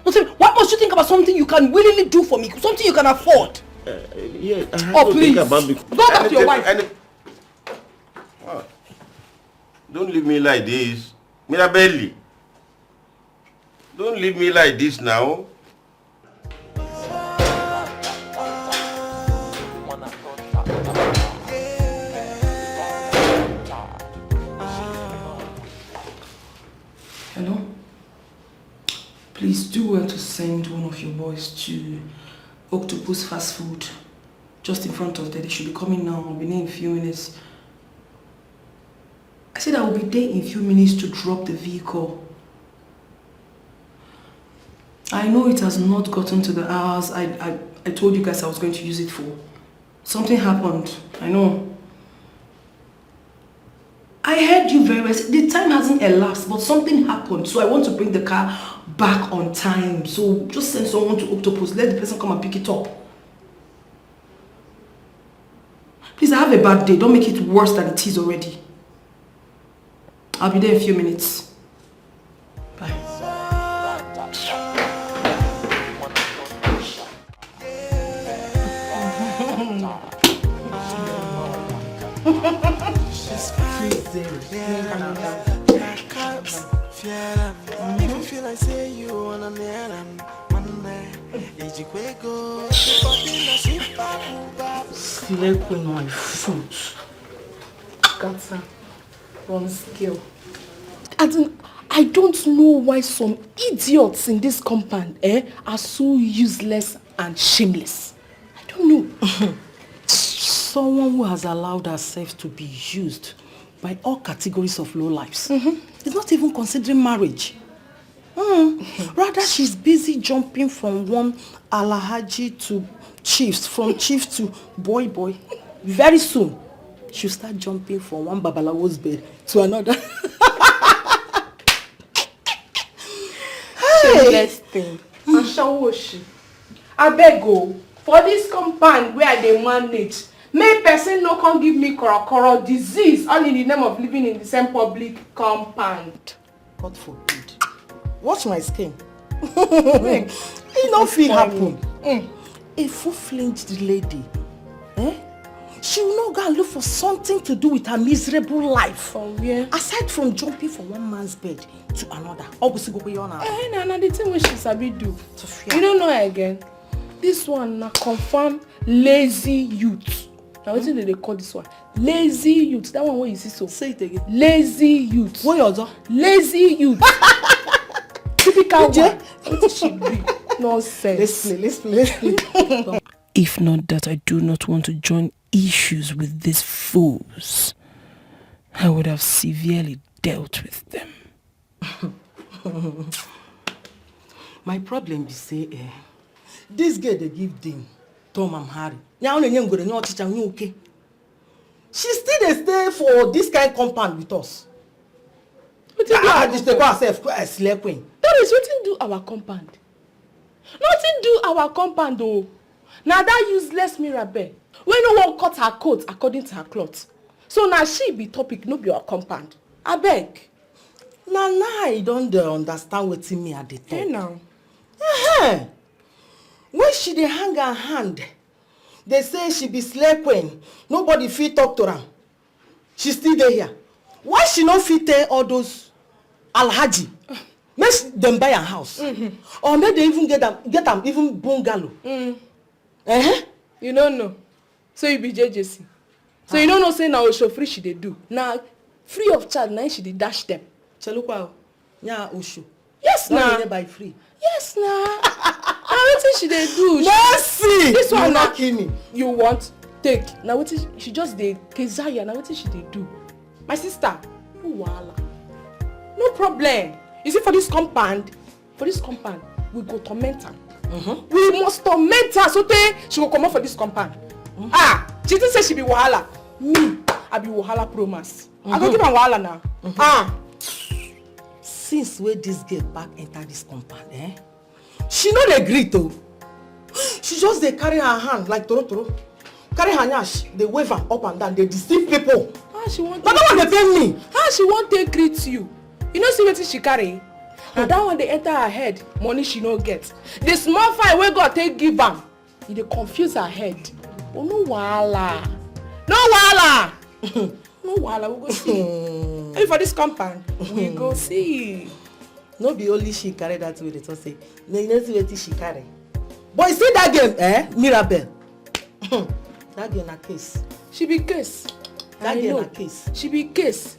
Why must you think about something you can willingly do for me? Something you can afford? Yeah, I have to please. think about it. Go back to your wife. Don't leave me like this. Mirabelli. Don't leave me like this now. Hello? Please do well to send one of your boys to Octopus Fast Food. Just in front of there. They should be coming now. I'll be there in a few minutes. I said I will be there in a few minutes to drop the vehicle. I know it has not gotten to the hours I told you guys I was going to use it for. Something happened. I know. I heard you very well. The time hasn't elapsed, but something happened. So I want to bring the car back on time. So just send someone to Octopus. Let the person come and pick it up. Please, I have a bad day. Don't make it worse than it is already. I'll be there in a few minutes. Bye. If you feel like say you wanna nail them, Sleeping on my foot. Gata. Wrong skill. I don't know why some idiots in this compound are so useless and shameless. I don't know. Someone who has allowed herself to be used by all categories of low lives. Is not even considering marriage. Rather, she's busy jumping from one Alhaji to chiefs, from chief to boy. Very soon, she'll start jumping from one Babalawo's bed to another. Shameless thing. I beg go for this compound where they manage. May person no can give me korokoro disease all in the name of living in the same public compound. God forbid. Watch my skin. It don't feel happen. A full-fledged lady, she will not go and look for something to do with her miserable life. Oh, yeah. Aside from jumping from one man's bed to another. Obviously, go beyond her. The thing which she sabi do. You don't know her again. This one na confirm lazy youth. Now what do they call this one? Lazy youth. That one where you see so. Say it again. Lazy youth. What you do? Lazy youth. Typical one. What should be? Nonsense. Let's play. If not that I do not want to join issues with these fools, I would have severely dealt with them. My problem is say, this girl they give Dean, Tom and Harry. She still they stay for this kind of compound with us. Just take herself as slave queen. That is nothing do our compound. Nothing do our compound though. Now that useless Mirabel, when no one cut her coat according to her cloth. So now she be topic, no be your compound. I beg. Now I don't understand what me at the top. Hey now. When she dey hang her hand, they say she be slave queen. Nobody fit talk to her. She still there here. Why she no fit tell all those Alhaji? Make them buy a house. Or make they even get them even bungalow. You don't know. So you be JJC. So you don't know say now show free she dey do. Now free of charge now she dey dash them. Chelukwa, nya Osho. Yes now. Don't buy free. Yes now. Now wetin she dey do? Mercy! This one not kill me. You want take. Now wetin she just dey kezaya. Now wetin she dey do? My sister, no wahala. No problem. You see for this compound, we go torment her. We must torment her so that she will come out for this compound. She didn't say she be wahala. Me, I be wahala promise. I go give her wahala now. Since where this girl back enter this compound, she no dey gree to. She just dey carry her hand like toro. Carry her nyash, they wave her up and down, they deceive people. She want. But that one dey pain me. She want take greet you. You know see wetin she carry? Na that one dey enter her head, money she no get. The small fine wey God take give am, e dey confuse her head. Oh no wahala. No wahala. No wahala, we go see. Hey, for this compound, we go see. No be only she carry that way, they talk say. No see wetin she carry. But you see that girl, Mirabel. That girl na case. She be case. That girl na case. She be case.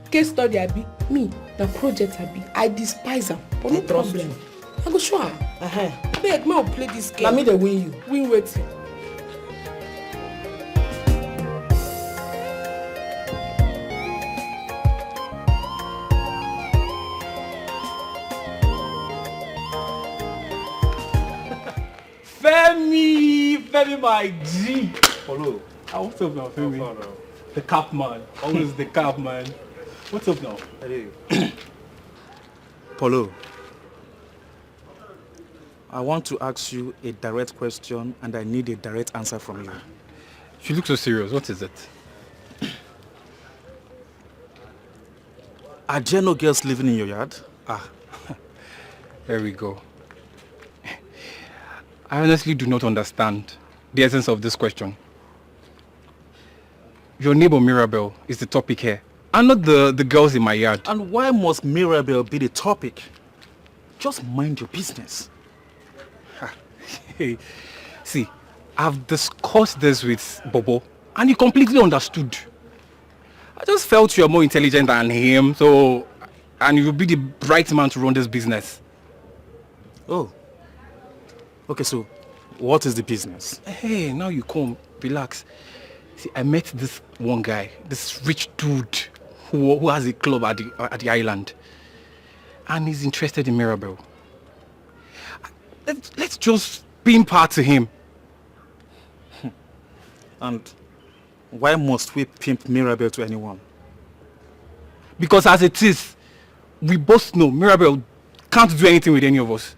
Case study abi. Me, the project abi. I despise her. But no problem. I go show her. Beg, may I play this game? Na me dey win you. Win wetin? Femi, my G. Hello. What's up now, Femi? The cap man. Always the cap man. What's up now? Hey. Polo, I want to ask you a direct question and I need a direct answer from you. You look so serious. What is it? Are there no girls living in your yard? There we go. I honestly do not understand the essence of this question. Your neighbor Mirabel is the topic here, and not the girls in my yard. And why must Mirabel be the topic? Just mind your business. Hey, see, I've discussed this with Bobo, and he completely understood. I just felt you're more intelligent than him, and you'll be the right man to run this business. Oh. Okay, so what is the business? Hey, now you come, relax. See, I met this one guy, this rich dude who has a club at the island, and he's interested in Mirabel. Let's just pimp her to him. And why must we pimp Mirabel to anyone? Because as it is, we both know Mirabel can't do anything with any of us.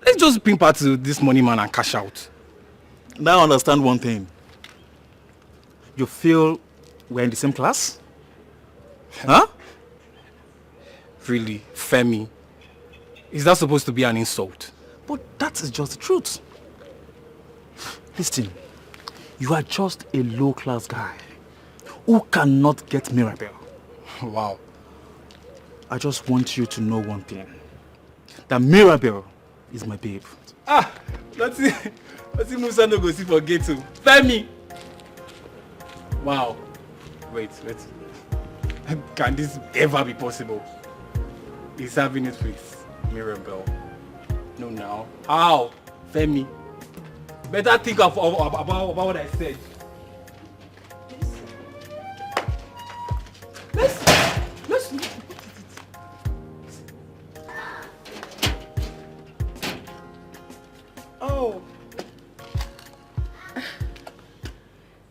Let's just pimp her to this money man and cash out. Now I understand one thing. You feel we're in the same class? Huh? Really, Femi? Is that supposed to be an insult? But that is just the truth. Listen, you are just a low-class guy who cannot get Mirabel. Wow. I just want you to know one thing. That Mirabel is my babe. Let's see Musa no go see for ghetto. Femi! Wow. Wait. Can this ever be possible? He's having it with Mirabel. No, now. How? Femi. Better think about what I said. Let's Oh.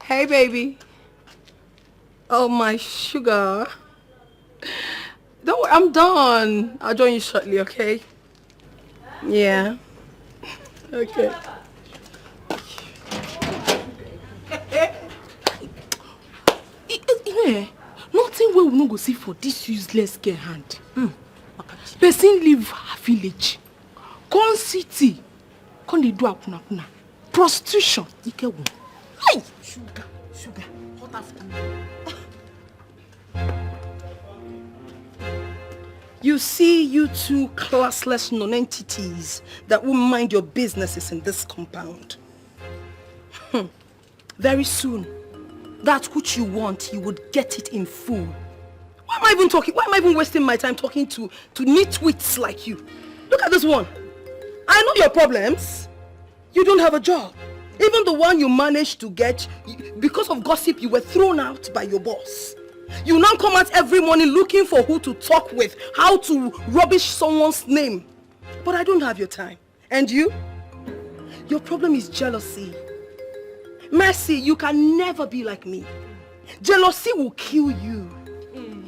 Hey, baby. Oh, my sugar. Don't worry, I'm done. I'll join you shortly, okay? Yeah. Okay. Eh? Nothing we will not go see for this useless girl hand. Person leave her village. Come city. Come they do apuna. Prostitution. Hey! Sugar. Hot after me. You see, you two classless non-entities that will mind your businesses in this compound. Very soon, that which you want, you would get it in full. Why am I even talking? Why am I even wasting my time talking to nitwits like you? Look at this one. I know your problems. You don't have a job. Even the one you managed to get, because of gossip, you were thrown out by your boss. You now come out every morning looking for who to talk with, how to rubbish someone's name. But I don't have your time. And you? Your problem is jealousy. Mercy, you can never be like me. Jealousy will kill you.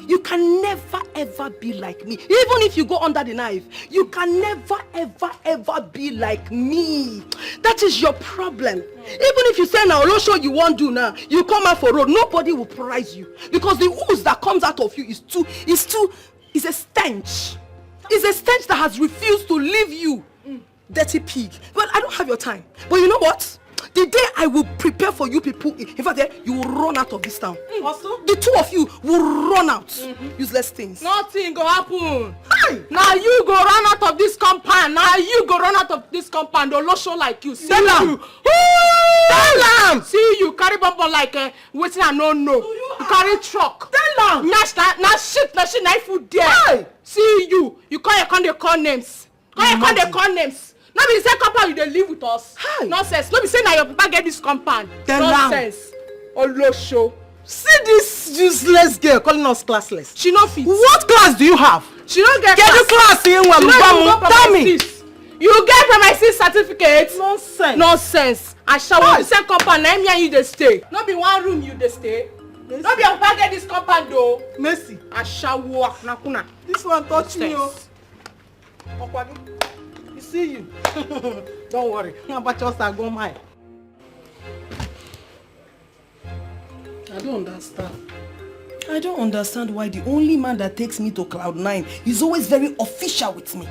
You can never ever be like me. Even if you go under the knife, you can never ever be like me. That is your problem. Even if you say now, no show you won't do now, you come out for road, nobody will prize you. Because the ooze that comes out of you is a stench. It's a stench that has refused to leave you. Dirty pig. But I don't have your time. But you know what? The day I will prepare for you people, in fact, you will run out of this town. The two of you will run out. Useless things. Nothing go happen. Hey! Now you go run out of this compound. Don't show like you. See you. Tell them. See you carry bumper like waiting and no. You carry truck. Tell them. Now shit, knife food there. Hey! See you. You call names. Call names. No be say compound you dey live with us. Hi. Nonsense. No be say na your papa get this compound. Nonsense. Olosho. See this useless girl calling us classless. She no fit. What class do you have? She don't get class in one. Tell me. You get premises certificate? Nonsense. I shall the same compound. Na me and you dey stay. No be one room you dey stay. No be your papa get this compound though. Mercy. I shall walk nakuna. This one touch me. See you. Don't worry. But just I go mine. I don't understand why the only man that takes me to Cloud9 is always very official with me.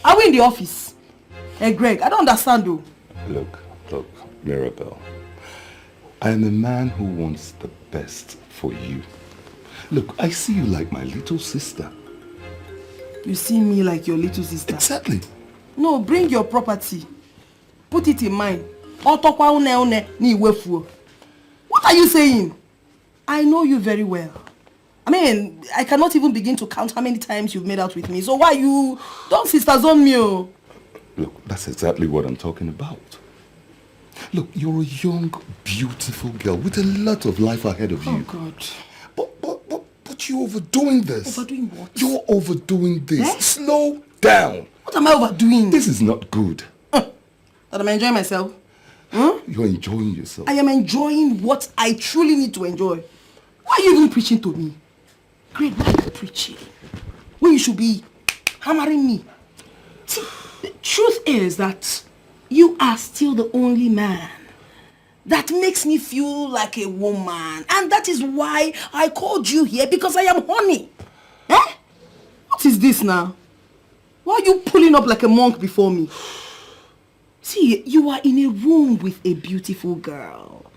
Are we in the office? Hey Greg, I don't understand though. Look, Mirabelle. I am a man who wants the best for you. Look, I see you like my little sister. You see me like your little sister? Exactly. No, bring your property. Put it in mine. What are you saying? I know you very well. I mean, I cannot even begin to count how many times you've made out with me. So why you don't sisters on me? Oh? Look, that's exactly what I'm talking about. Look, you're a young, beautiful girl with a lot of life ahead of you. Oh, God. But you're overdoing this. Overdoing what? You're overdoing this. Eh? Slow down. What am I overdoing? This is not good. That I'm enjoying myself? You're enjoying yourself. I am enjoying what I truly need to enjoy. Why are you even preaching to me? Great, why are you preaching? When you should be hammering me. See, the truth is that you are still the only man that makes me feel like a woman. And that is why I called you here, because I am horny. Eh? What is this now? Why are you pulling up like a monk before me? See, you are in a room with a beautiful girl.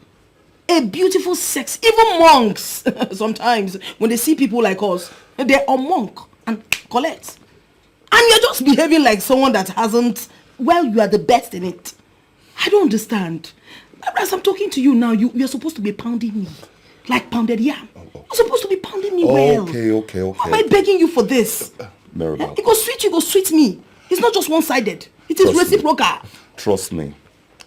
A beautiful sex. Even monks, sometimes, when they see people like us, they're a monk and collect. And you're just behaving like someone that hasn't, well, you are the best in it. I don't understand. As I'm talking to you now, you're supposed to be pounding me. Like pounded yam. You're supposed to be pounding me well. Okay. Why am I begging you for this? Mirabelle. You go sweet me. It's not just one-sided. It is reciprocal. Trust me.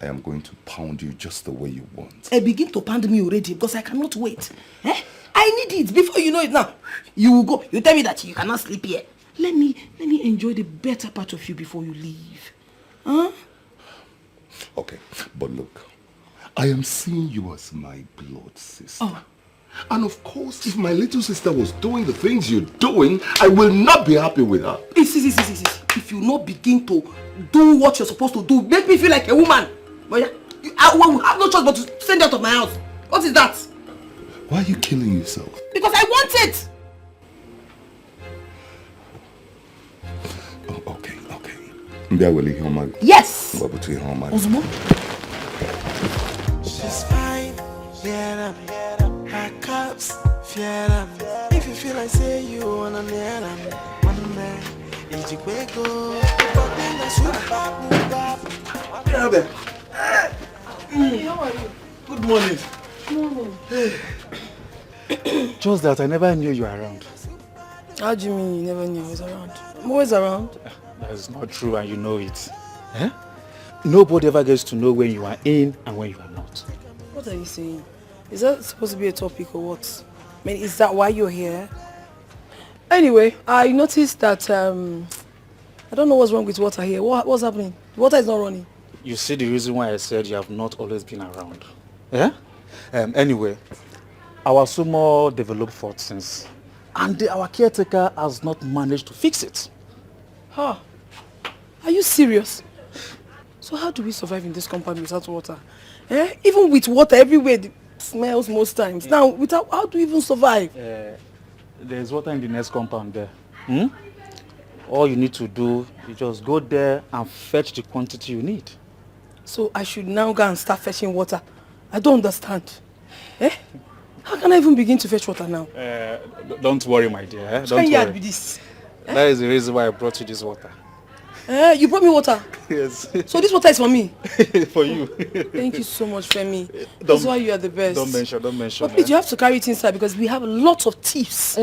I am going to pound you just the way you want. Begin to pound me already because I cannot wait. I need it. Before you know it now, you will go. You tell me that you cannot sleep here. Let me enjoy the better part of you before you leave. Huh? Okay, but look. I am seeing you as my blood sister. Oh. And of course, if my little sister was doing the things you're doing, I will not be happy with her. If you not begin to do what you're supposed to do, make me feel like a woman. But I will have no choice but to send you out of my house. What is that? Why are you killing yourself? Because I want it! Oh, okay. Mbia will leave home. Yes! What between home? Ozmo? She's fine, yeah, her cups, yeah, if you feel like say you wanna near them, one day, it's a quick go, but then the super Hey, how are you? Good morning. Just that I never knew you were around. How do you mean you never knew I was around? I'm always around. That is not true and you know it. Eh? Nobody ever gets to know when you are in and when you are not. What are you saying? Is that supposed to be a topic or what? I mean, is that why you're here? Anyway, I noticed that, I don't know what's wrong with water here. What's happening? The water is not running. You see the reason why I said you have not always been around. Yeah? Anyway, our sumo developed fault since. And our caretaker has not managed to fix it. Huh? Are you serious? So how do we survive in this compound without water? Eh? Even with water everywhere, it smells most times. Now, without, how do we even survive? There's water in the next compound there. All you need to do is just go there and fetch the quantity you need. So I should now go and start fetching water? I don't understand. Eh? How can I even begin to fetch water now? Don't worry, my dear. Don't Can you worry. be this? That is the reason why I brought you this water. You brought me water? Yes. So this water is for me? For you. Thank you so much, Femi. That's why you are the best. Don't mention. But please, you have to carry it inside because we have a lot of thieves.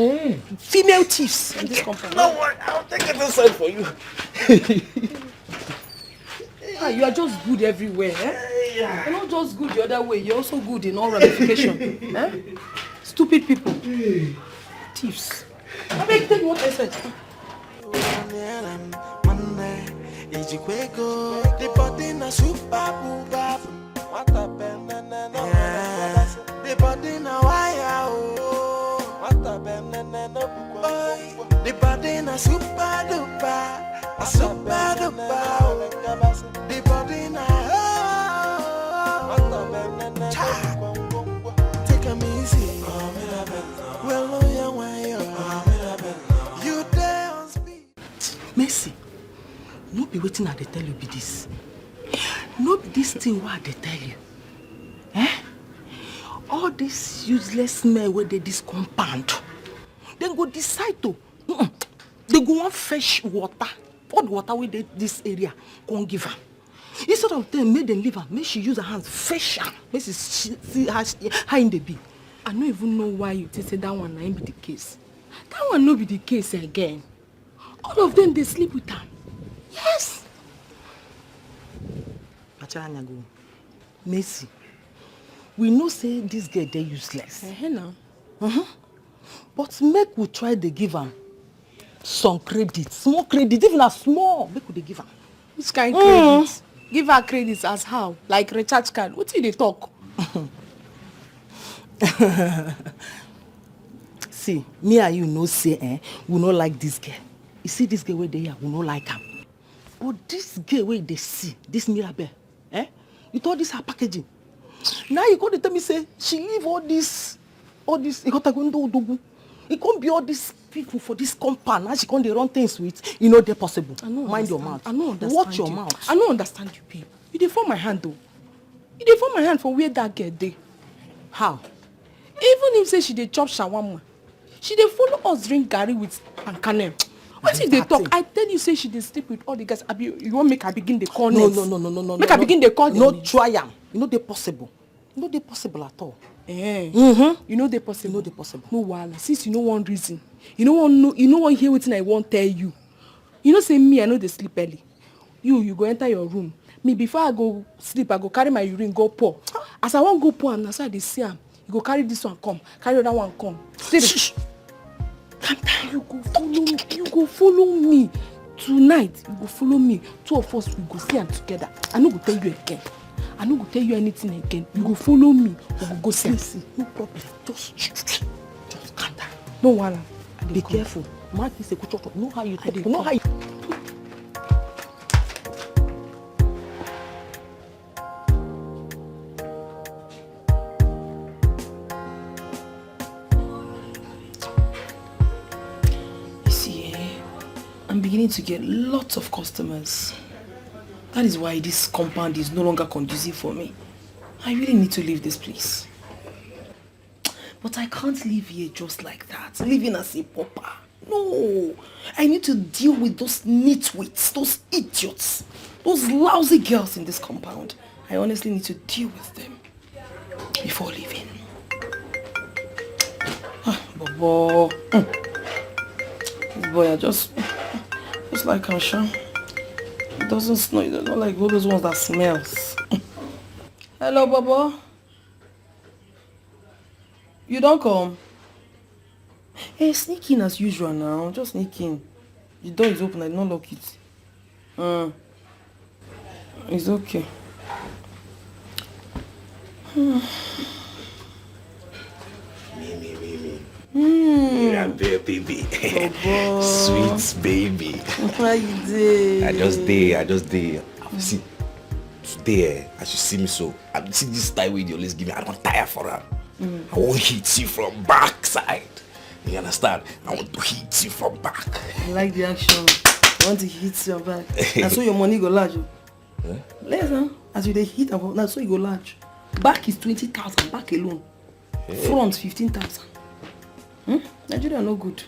Female thieves in this compound. No worry, I'll take it inside for you. You are just good everywhere. Eh? You're not just good the other way. You're also good in all ramifications. Eh? Stupid people. Thieves. I beg, take water inside. the body na super booba. What a banana. The body na wire. What a banana. The body na super duper. A super duper. The body na. What a banana. Take a easy. Well, you there on speed. Mercy, no be waiting at they tell you be this. No be this thing what they tell you. Eh? All this useless smell where they this compound. Then go decide to. They go on fresh water. All the water where they this area can't give her. Instead of them, make them leave her. Make she use her hands fresh her. Make she see how in the be. I don't even know why you say that one ain't be the case. That one no be the case again. All of them, they sleep with her. Yes. Pacharanyago, Mercy, we know say this girl they useless. No. But make we try to give her some credit, small credit, even a small. Make we give her. Which kind of credit? Give her credits as how? Like recharge card. What did they talk? See, me and you know say, we not like this girl. You see this girl where they are, we not like her. But this girl where they see, this Mirabelle, you thought this her packaging. Now you got to tell me say, she leave all this, you got to go into Odogu. It can't be all these people for this compound. Now she can't run things with, they're possible. Mind your mouth. I don't understand. Watch your mouth. I don't understand you, babe. You dey form my hand though. You dey form my hand for where that girl dey. How? Even if say she dey chop shawarma, she dey follow us drink garri with pankane. What if they talk? I tell you say she dey sleep with all the guys. Abi, you want make her begin the call names? No. Make her begin the call. No try am. They're possible. They're possible at all. You know they possible. No wahala. Since you know one reason, you know one hear wetin I won't tell you. You know say me, I know they sleep early. You go enter your room. Me before I go sleep, I go carry my urine go pour. As I won't go pour, and that's why they see am. You go carry this one come, carry other one come. Shh. Calm down. You go follow me. Tonight, you go follow me. Two of us, we go see am together. I no go tell you again. I no go tell you anything again. You go follow me. We go see am. No problem. Just calm down. No wahala. Be careful. Mark is a good talk. Know how you talk. Know how you. beginning to get lots of customers. That is why this compound is no longer conducive for me. I really need to leave this place. But I can't live here just like that, living as a pauper. No, I need to deal with those nitwits, those idiots, those lousy girls in this compound. I honestly need to deal with them before leaving. Bobo. This boy, I just like Asha. It doesn't smell, it's not like all those ones that smells. Hello, Bobo. You don't come? Hey, sneak in as usual now. Just sneak in. The door is open. I don't lock it. It's okay. Baby. Sweet baby. How you doing? I just did. See, today, as you see me so, I see this style way you always give me, I don't tire for her. I won't hit you from backside. You understand? I want to hit you from back. I like the action. I want to hit your back. That's so your money go large. Huh? Listen, as you dey hit, that's so you go large. Back is 20,000, back alone. Front 15,000. Nigeria no good.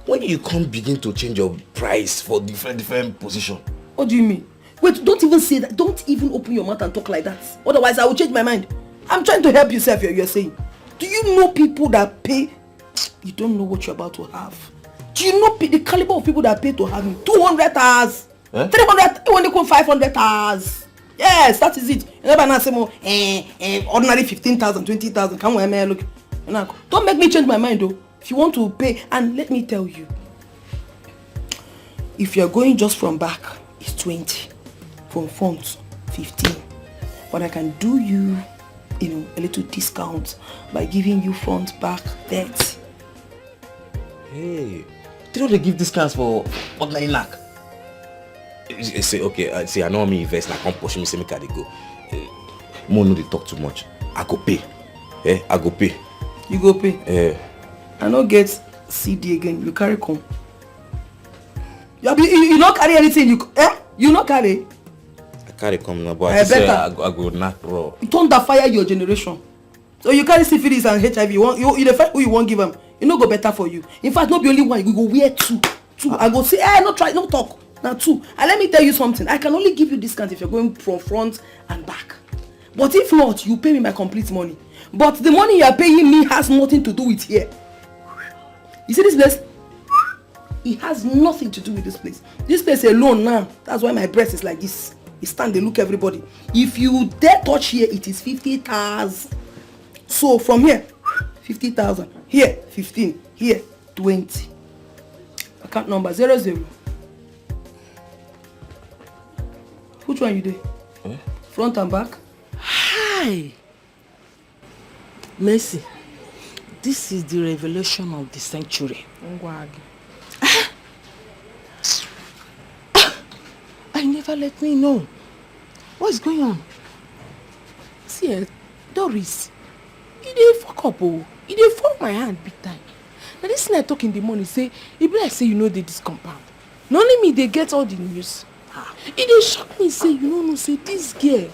When you can't begin to change your price for different position. What do you mean? Wait, don't even say that. Don't even open your mouth and talk like that. Otherwise, I will change my mind. I'm trying to help yourself, you're saying. Do you know people that pay? You don't know what you're about to have. Do you know the caliber of people that pay to have me? 200 hours. 300, 500 hours. Yes, that is it. You never say more. Ordinary 15,000, 20,000. Come on, man, look. Don't make me change my mind, though. If you want to pay, and let me tell you, if you're going just from back, it's 20. From front, 15. But I can do you, a little discount by giving you front, back, 30. Hey, they don't give discounts for ordinary knack. Say, okay, say, I know me invest, I can't push me, say, make I go. More no, they talk too much. I go pay. I go pay. You go pay? I don't get CD again. You carry come. You not carry anything. You not carry? I carry come now, but I say I go knock raw. You don't fire your generation. So you carry syphilis and HIV. You the first who you won't give them. You no go better for you. In fact, not be only one. You go wear two. I go say, no try, no talk. Now two. And let me tell you something. I can only give you discount if you're going from front and back. But if not, you pay me my complete money. But the money you are paying me has nothing to do with here. You see this place? It has nothing to do with this place. This place alone now. That's why my breast is like this. It stand, they look everybody. If you dare touch here, it is 50,000. So from here, 50,000. Here, 15. Here, 20. Account number 00. Which one you do? Front and back? Hi. Mercy, this is the revelation of the century. I never let me know. What's going on? See, Doris, you dey fuck up, oh. You dey fuck my hand big time. Now this thing I talk in the morning, say, it be like say you know they this compound. Not only me, they get all the news. It dey shock me, say, you know, say this girl,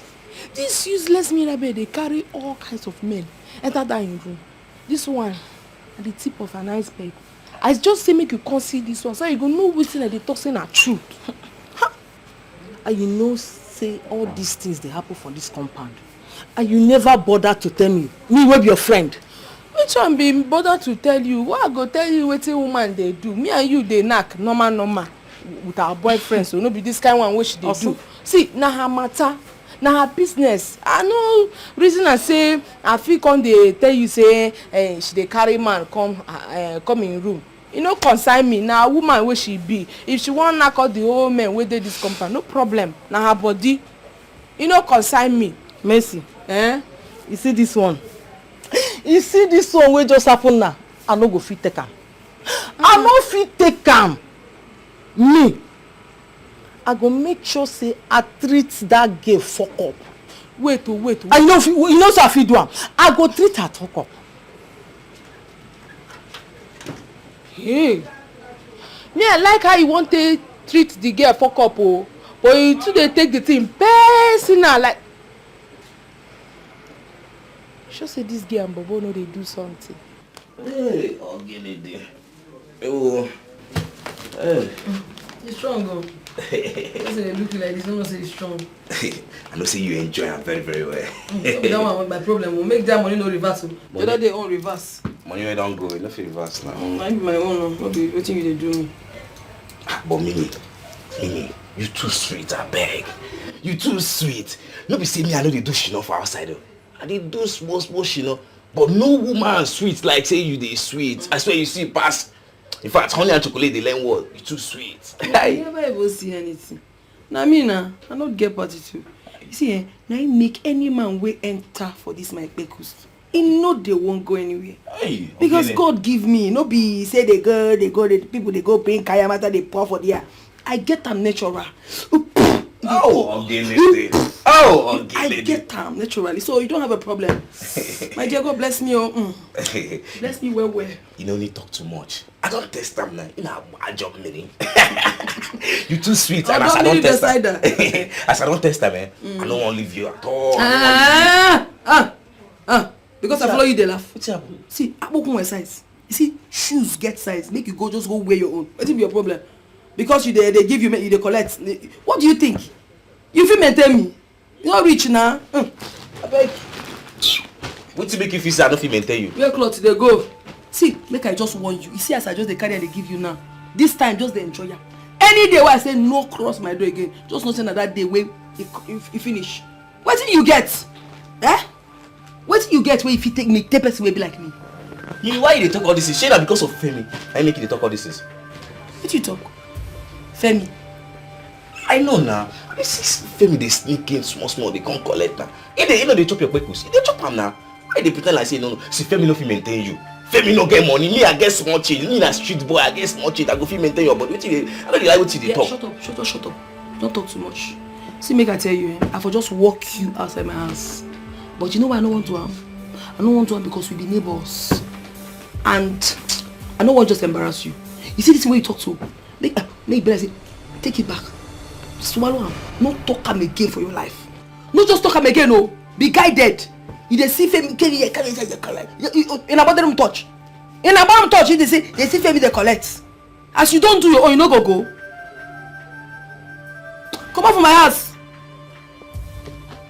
this useless Mirabe, they carry all kinds of men. Enter that in room. This one at the tip of an iceberg. I just say make you come see this one so you go know wetin that they talk say na truth. And you know say all these things they happen for this compound. And you never bother to tell me wey be your friend. Which one be bother to tell you? Why I go tell you wetin woman they do? Me and you they knack normal with our boyfriends. So no be this kind one wey she dey do. See, na her matter. Na her business. I know reason I say I fit come dey tell you say she dey carry man come in room. You know concern me. Na woman wey she be. If she wan knack out the whole men wey dey this compound, no problem. Na her body. You know concern me. Mercy. You see this one? You see this one wey just happen now? I no go fit take am. I no fit take am. Me. I go make sure say I treat that girl fuck up. Wait. I know you know so I fit do am. I go treat her fuck up. Hey. Me I like how you want to treat the girl fuck up oh. But you too dey take the thing personal like. Sure say this girl and Bobo know they do something. Hey, I'll get it there. Oh, hey. He's strong though. Because they look like this, don't say he's strong. I know say you enjoy her very, very well. That one with my problem. We'll make that money no reverse. The other day on reverse. Money wey don't go, you no fit reverse now. I be my own. No be wetin you dey do me. But Mimi, you too sweet, I beg. You too sweet. No be say me I know they do shino for outside though. I dey do small shino. But no woman sweet like say you dey sweet. I swear you see pass. In fact, honey and chocolate they learn what? You too sweet. I never ever see anything. Now me I not get party too. You see, now I make any man way enter for this my pekus. He know they won't go anywhere. Hey, because God give me, no be say they go, the people they go paying kaya matter they pour for there. I get them natural. I get them naturally, so you don't have a problem. My dear God bless me, bless me well. You don't need to talk too much. I don't test them now. You know I job meeting. You too sweet, and as I don't test them, as I don't test them, I don't want to leave you at all. Because I follow you, they laugh. See, I walk on my size. You see, shoes get size. Make you just go wear your own. What is your problem? Because they give you, they collect. What do you think? You feel maintain me? You not rich now. I beg. What to make you feel say I don't feel maintain you? Wear clothes, they go. See, make I just warn you. You see, as I just the carry and they give you now. This time, just the enjoy ya. Any day where I say no cross my door again, just not saying that day where you finish. What do you get? Eh? What do you get where if you take me, take person will be like me? You why they talk all this? Shey na because of Femi. I make you talk all this. What you talk? Femi. I know now. I see Femi they sneak in small. They can't collect now. If they they chop your pekus, they chop them now. Why they pretend like say no? See Femi no fit maintain you. Femi no get money. Me I get small change. Me na street boy. I get small change. I go fit maintain your body. I don't like what they talk. Shut up. Don't talk too much. See, make I tell you, I for just walk you outside my house. But you know why I don't want to have? I don't want to have because we be neighbors. And I don't want to just embarrass you. You see this way you talk to? Make bless it. Take it back. Swallow him. Not talk him again for your life. Not just talk him again, no. Be guided. You dey see Femi carry in about them touch. In about them touch, they see Femi they collect. As you don't do your own, you no go. Come out from my house.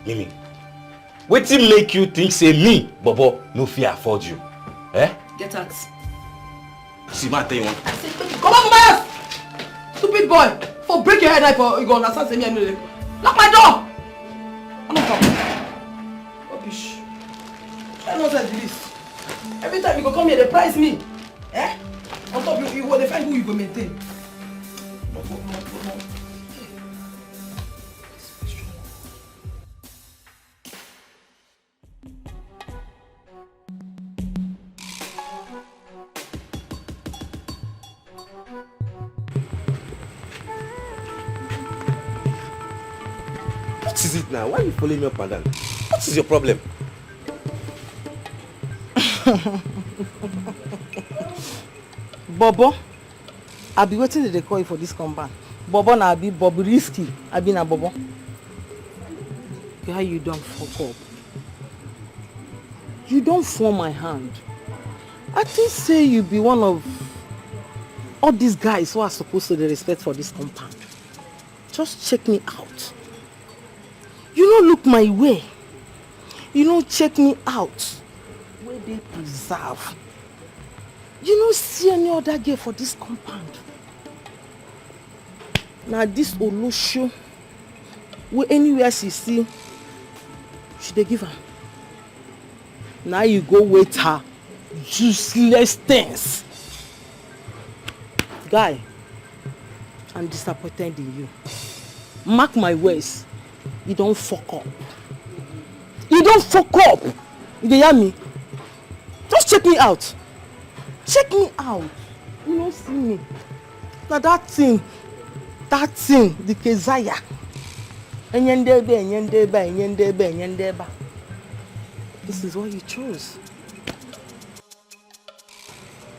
Mimi, wetin make you think say me, Bobo, no fit afford you? Eh? Get out. See, man, tell you one. I said, come out from my house! Stupid boy! For break your head knife or you go understand say me and you. Lock my door! I'm not coming. Rubbish. I know that this. Every time you go come here, they price me. Eh? On top you go define who you go maintain. What is it now? Why are you following me up and down? What is your problem? Bobo, I be waiting to call you for this compound. Bobo na be Bobby risky. I be na Bobo. How you don't fuck up? You don't form my hand. I think say you be one of all these guys who are supposed to be respect for this compound. Just check me out. You don't look my way. You don't check me out. Where they preserve. You don't see any other girl for this compound. Now this Olosho, where anywhere she see, she dey give her. Now you go with her useless things. Guy, I'm disappointed in you. Mark my words. You don't fuck up. You don't fuck up. You hear me? Just check me out. Check me out. You don't see me. Now that thing, the Keziah. This is what you chose.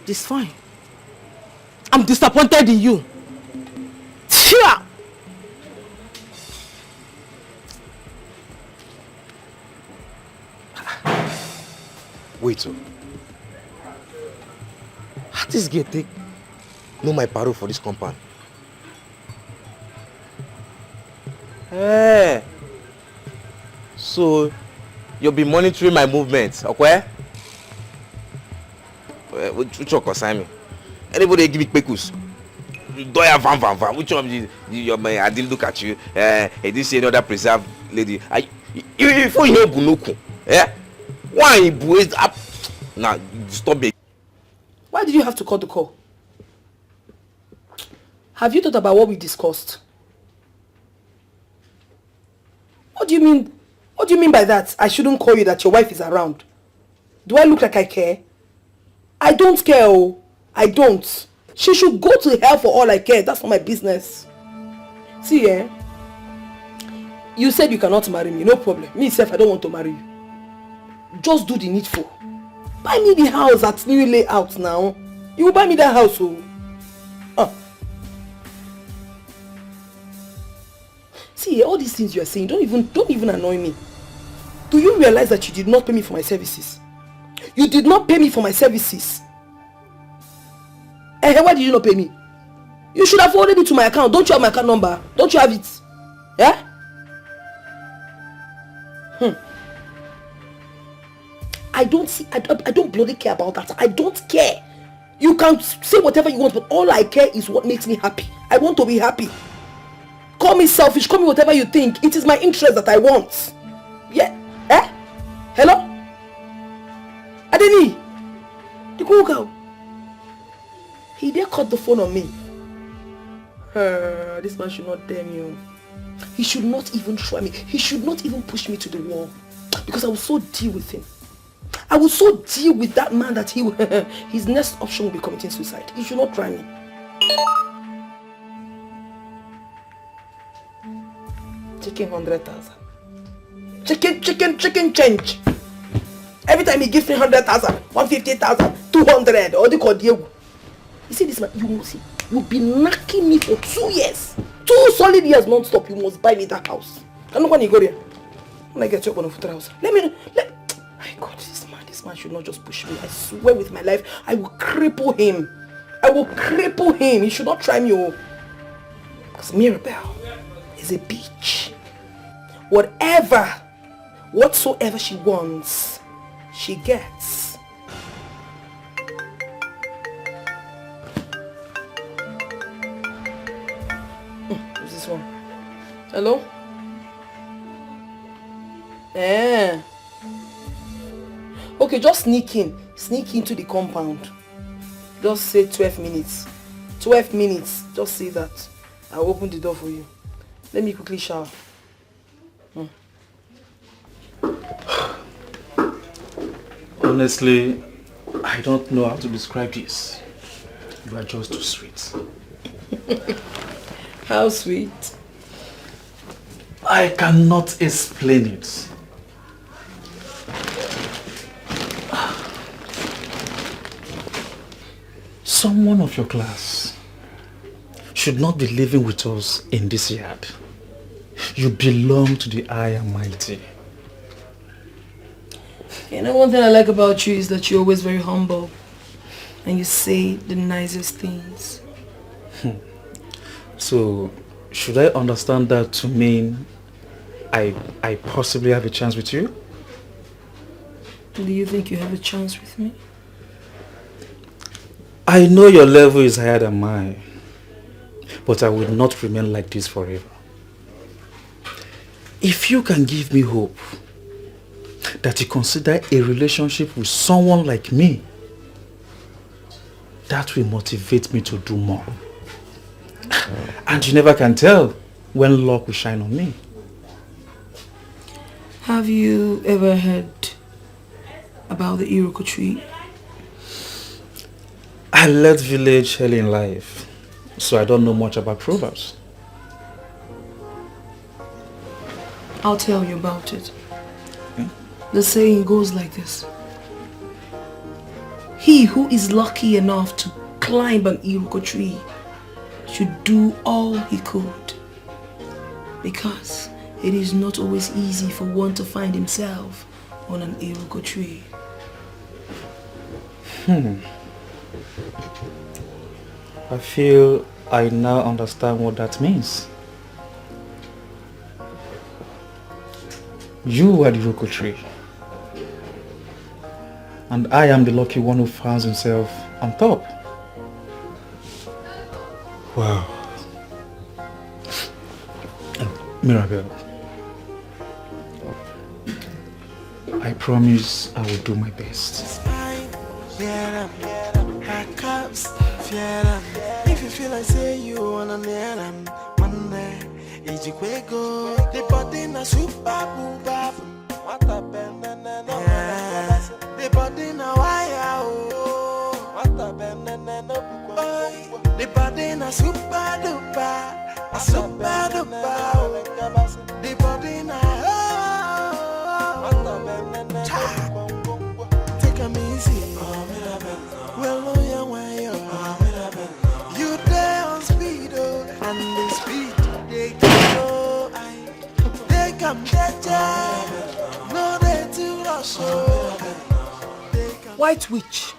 It's fine. I'm disappointed in you. Chia! Wait, how this girl take know my parole for this compound? Hey. So you'll be monitoring my movements, okay? Which one concern me? Anybody give me pekus? Doya van. Which one I didn't look at you. I didn't see any other preserved lady. You know Bunuku. Eh? Why you boys up? Now stop it. Why did you have to cut the call? Have you thought about what we discussed? What do you mean? What do you mean by that? I shouldn't call you that your wife is around. Do I look like I care? I don't care, oh. I don't. She should go to hell for all I care. That's not my business. See, you said you cannot marry me. No problem. Me, self, I don't want to marry you. Just do the needful. Buy me the house that's new layout now. You will buy me that house, oh. See, all these things you are saying, don't even annoy me. Do you realize that you did not pay me for my services? You did not pay me for my services. Why did you not pay me? You should have forwarded it to my account. Don't you have my account number? Don't you have it? Yeah? I don't bloody care about that. I don't care. You can say whatever you want, but all I care is what makes me happy. I want to be happy. Call me selfish, call me whatever you think. It is my interest that I want. Yeah? Eh? Hello? Adeni? The cool girl. He dare cut the phone on me. This man should not dare me. He should not even try me. He should not even push me to the wall. Because I will so deal with him. I will so deal with that man that he will, his next option will be committing suicide. He should not try me. Chicken 100,000. Chicken change. Every time he gives me 100,000, 150,000, 200, or the code Diego. You see this man, you must see, you'll be knocking me for 2 years. 2 solid years non-stop. You must buy me that house. I know when you go there. When I get you up on a foot house. My God, this man should not just push me. I swear with my life, I will cripple him. He should not try me. Because Mirabelle is a bitch. Whatsoever she wants, she gets. Who's this one? Hello? Okay, just sneak into the compound. Just say 12 minutes. 12 minutes. Just say that. I'll open the door for you. Let me quickly shower. Honestly, I don't know how to describe this. You are just too sweet. How sweet? I cannot explain it. Someone of your class should not be living with us in this yard. You belong to the High and Mighty. You know, one thing I like about you is that you're always very humble. And you say the nicest things. So, should I understand that to mean I possibly have a chance with you? Do you think you have a chance with me? I know your level is higher than mine, but I will not remain like this forever. If you can give me hope that you consider a relationship with someone like me, that will motivate me to do more. And you never can tell when luck will shine on me. Have you ever heard about the Iroko tree? I left village early in life, so I don't know much about proverbs. I'll tell you about it. The saying goes like this. He who is lucky enough to climb an Iroko tree should do all he could. Because it is not always easy for one to find himself on an iroko tree. I feel I now understand what that means. You are the iroko tree. And I am the lucky one who finds himself on top. Wow. Mirabel, I promise I will do my best. If you feel like say you wanna near them, Monday, the body na super booba. What a bend and the body na wire. What a bend and the body na super duper. A super duper. The body na what a bend and take a easy. Well, you there on speed, and the speed they go. They come no they to rush. White witch,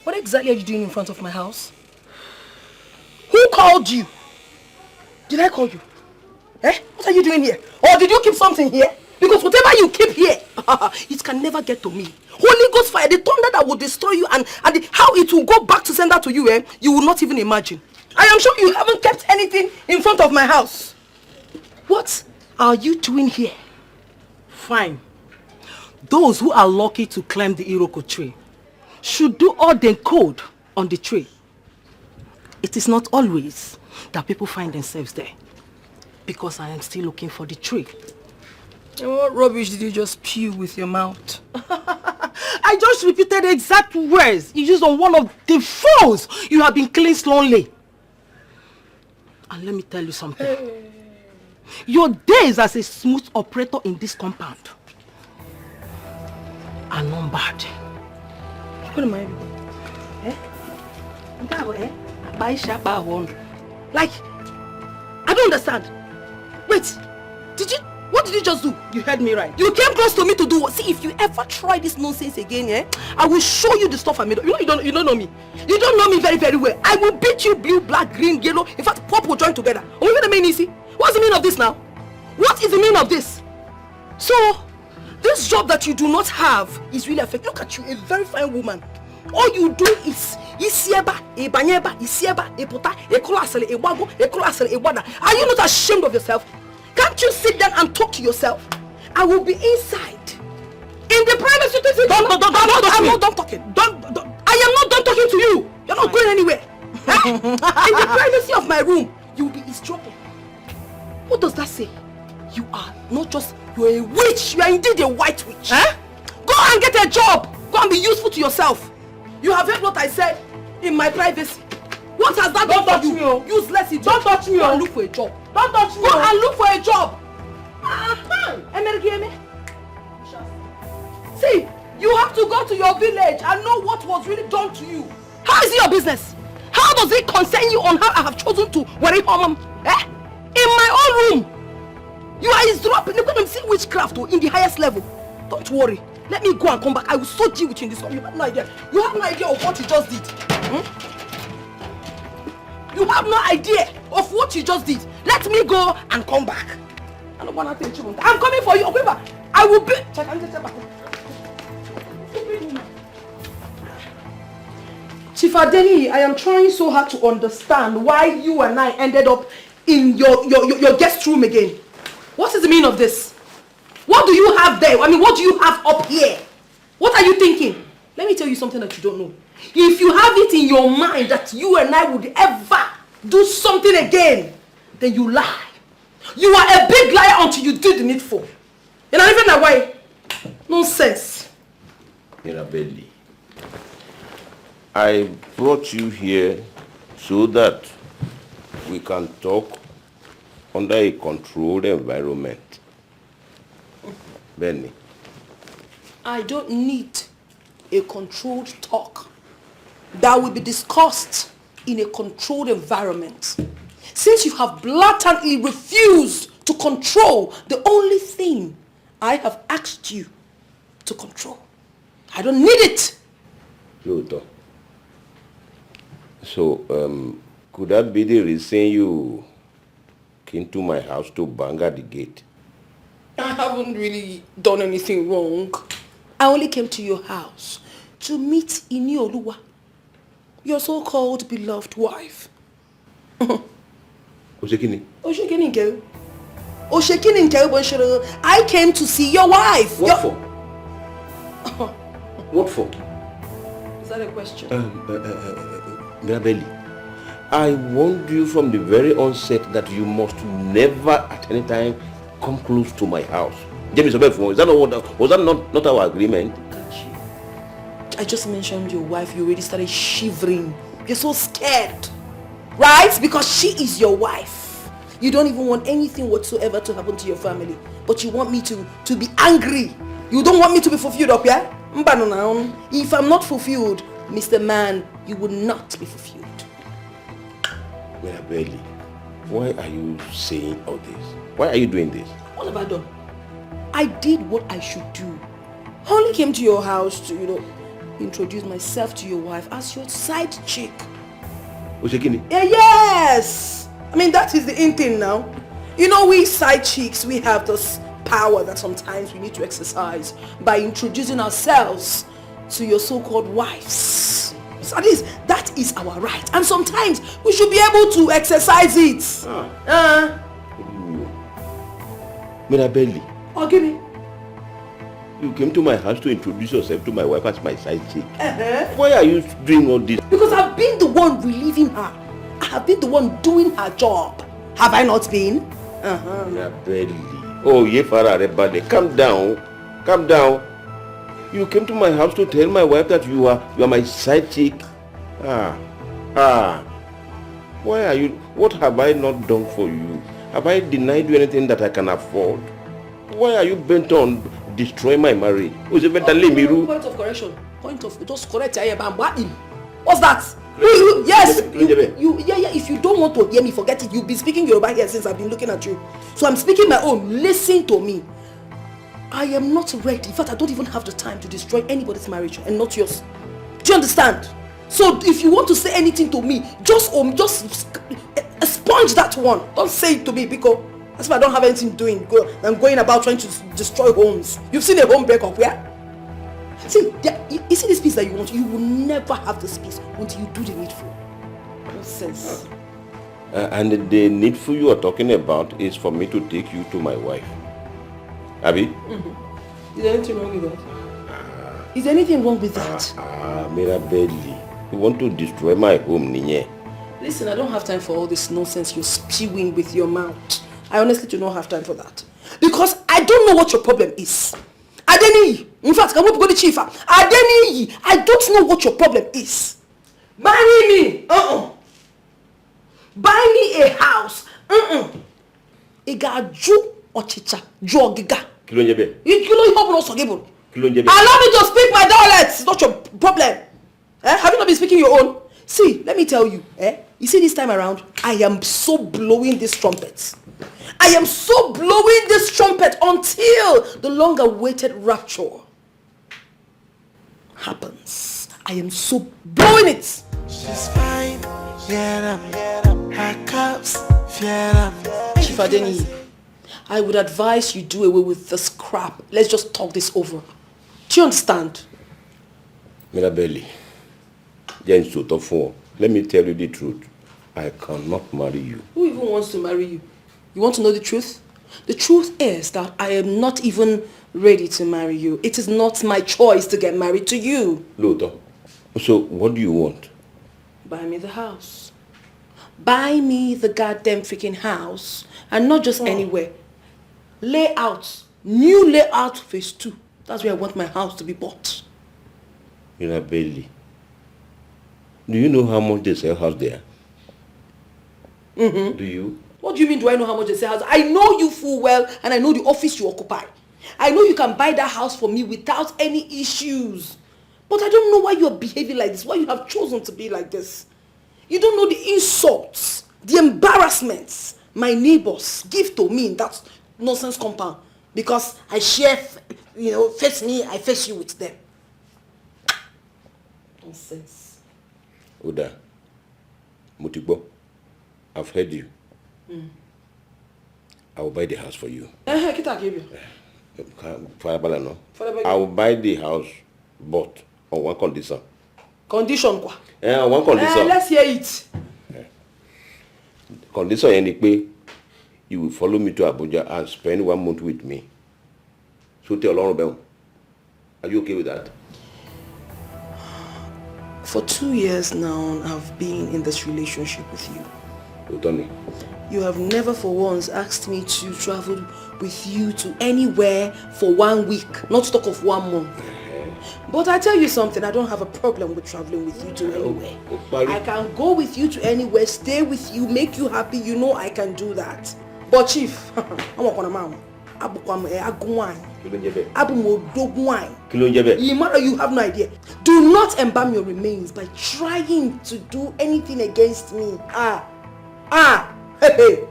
what exactly are you doing in front of my house? Who called you? Did I call you? What are you doing here? Or did you keep something here? Because whatever you keep here, it can never get to me. Holy Ghost fire, the thunder that will destroy you and how it will go back to sender to you, you will not even imagine. I am sure you haven't kept anything in front of my house. What are you doing here? Fine. Those who are lucky to climb the iroko tree should do all they could on the tree. It is not always that people find themselves there. Because I am still looking for the tree. And what rubbish did you just spew with your mouth? I just repeated the exact words you used on one of the fools you have been killing slowly. And let me tell you something. Your days as a smooth operator in this compound are numbered. What am I doing? Like, I don't understand. Wait, what did you just do? You heard me right. You came close to me to do what? See, if you ever try this nonsense again, I will show you the stuff I made. You don't know me. You don't know me very, very well. I will beat you blue, black, green, yellow. In fact, pop will join together. What's the meaning of this now? What is the meaning of this? So, this job that you do not have is really affecting. Look at you, a very fine woman. All you do is isieba, ebanyeba, isieba, eputa, ekolasele, ewago, ekolasele, ewada. Are you not ashamed of yourself? Can't you sit down and talk to yourself? I will be inside. In the privacy. I'm not done talking. I am not done talking to you. You're not going anywhere. In the privacy of my room, you will be eavesdropping. What does that say? You are not just, you're a witch. You are indeed a white witch. Go and get a job. Go and be useful to yourself. You have heard what I said in my privacy. What has that done for you? Useless idiot. Don't touch me. Go and look for a job. Don't touch me. Go and look for a job. See, you have to go to your village and know what was really done to you. How is it your business? How does it concern you on how I have chosen to worry home? In my own room. You are eavesdropping. You're going to see witchcraft in the highest level. Don't worry. Let me go and come back. I will so deal with you in this one. You have no idea. You have no idea of what you just did. You have no idea of what you just did. Let me go and come back. I don't want to tell you. I'm coming for you. I will be. Chief Adeni, I am trying so hard to understand why you and I ended up in your guest room again. What is the meaning of this? What do you have there? I mean, what do you have up here? What are you thinking? Let me tell you something that you don't know. If you have it in your mind that you and I would ever do something again, then you lie. You are a big liar until you do the needful. You know, even that way. Nonsense. Mirabelli, I brought you here so that we can talk under a controlled environment. Benny. I don't need a controlled talk that will be discussed in a controlled environment. Since you have blatantly refused to control the only thing I have asked you to control. I don't need it. Luther. So, could that be the reason you came to my house to bang at the gate? I haven't really done anything wrong. I only came to your house to meet Inioluwa, your so-called beloved wife. Oshekini? Oshekini Nke. Oshekini Nke, I came to see your wife. What for? What for? Is that a question? Mirabelli, I warned you from the very onset that you must never at any time come close to my house. James, is that not was that not our agreement? I just mentioned your wife, you already started shivering. You're so scared. Right? Because she is your wife. You don't even want anything whatsoever to happen to your family. But you want me to be angry. You don't want me to be fulfilled up, yeah? If I'm not fulfilled, Mr. Man, you will not be fulfilled. Mirabelli, why are you saying all this? Why are you doing this? What have I done? I did what I should do. I only came to your house to, introduce myself to your wife as your side chick. Oshekini? Yes! I mean, that is the in thing now. We side chicks, we have this power that sometimes we need to exercise by introducing ourselves to your so-called wives. So that is our right. And sometimes we should be able to exercise it. Mirabelli. Okay. You came to my house to introduce yourself to my wife as my side chick. Why are you doing all this? Because I've been the one relieving her. I have been the one doing her job. Have I not been? Mirabelli. Oh, Yefara Rebade, calm down. Calm down. You came to my house to tell my wife that you are my side chick. Why are you? What have I not done for you? Have I denied you anything that I can afford? Why are you bent on destroying my marriage? Point of correction. Just correct. What's that? Yes. If you don't want to hear me, forget it. You've been speaking Yoruba here since I've been looking at you. So I'm speaking my own. Listen to me. I am not ready. In fact, I don't even have the time to destroy anybody's marriage and not yours. Do you understand? So if you want to say anything to me, just sponge that one. Don't say it to me because that's why I don't have anything doing. I'm going about trying to destroy homes. You've seen a home breakup, yeah? See, you see this peace that you want? You will never have this peace until you do the needful. Nonsense. And the needful you are talking about is for me to take you to my wife. Abby? Is there anything wrong with that? Is there anything wrong with that? Mirabelli, you want to destroy my home, Ninye? Listen, I don't have time for all this nonsense you're spewing with your mouth. I honestly do not have time for that. Because I don't know what your problem is. Adeniyi, in fact, I won't go to Chief. Adeniyi, I don't know what your problem is. Marry me. Buy me a house. Igaju ochicha, jogiga. Kilonjebe. Allow me to speak my dialect. It's not your problem. Have you not been speaking your own? See, let me tell you. You see this time around, I am so blowing this trumpet. I am so blowing this trumpet until the long-awaited rapture happens. I am so blowing it. She's fine, her cups, Chief Adeniyi, I would advise you do away with this crap. Let's just talk this over. Do you understand? Mirabelli, let me tell you the truth. I cannot marry you. Who even wants to marry you? You want to know the truth? The truth is that I am not even ready to marry you. It is not my choice to get married to you. Luther, so what do you want? Buy me the house. Buy me the goddamn freaking house. And not just anywhere. Layout. New layout phase 2. That's where I want my house to be bought. Mirabelli, do you know how much they sell house there? Do you? What do you mean, do I know how much they sell house? I know you full well, and I know the office you occupy. I know you can buy that house for me without any issues. But I don't know why you are behaving like this, why you have chosen to be like this. You don't know the insults, the embarrassments my neighbors give to me in that nonsense compound because I share, face me, I face you with them. Nonsense. Uda, Mutigbo, I've heard you. I will buy the house for you. I will buy the house, but on one condition. Condition quoi? Yeah, one condition. Let's hear it. Condition any you will follow me to Abuja and spend 1 month with me. So tell Lauren, are you okay with that? For 2 years now, I've been in this relationship with you. Utoni. You have never for once asked me to travel with you to anywhere for 1 week, not to talk of 1 month. But I tell you something, I don't have a problem with traveling with you to anywhere. I can go with you to anywhere, stay with you, make you happy, you know I can do that. But Chief, I'm not going you have no idea. Do not embalm your remains by trying to do anything against me. Hey.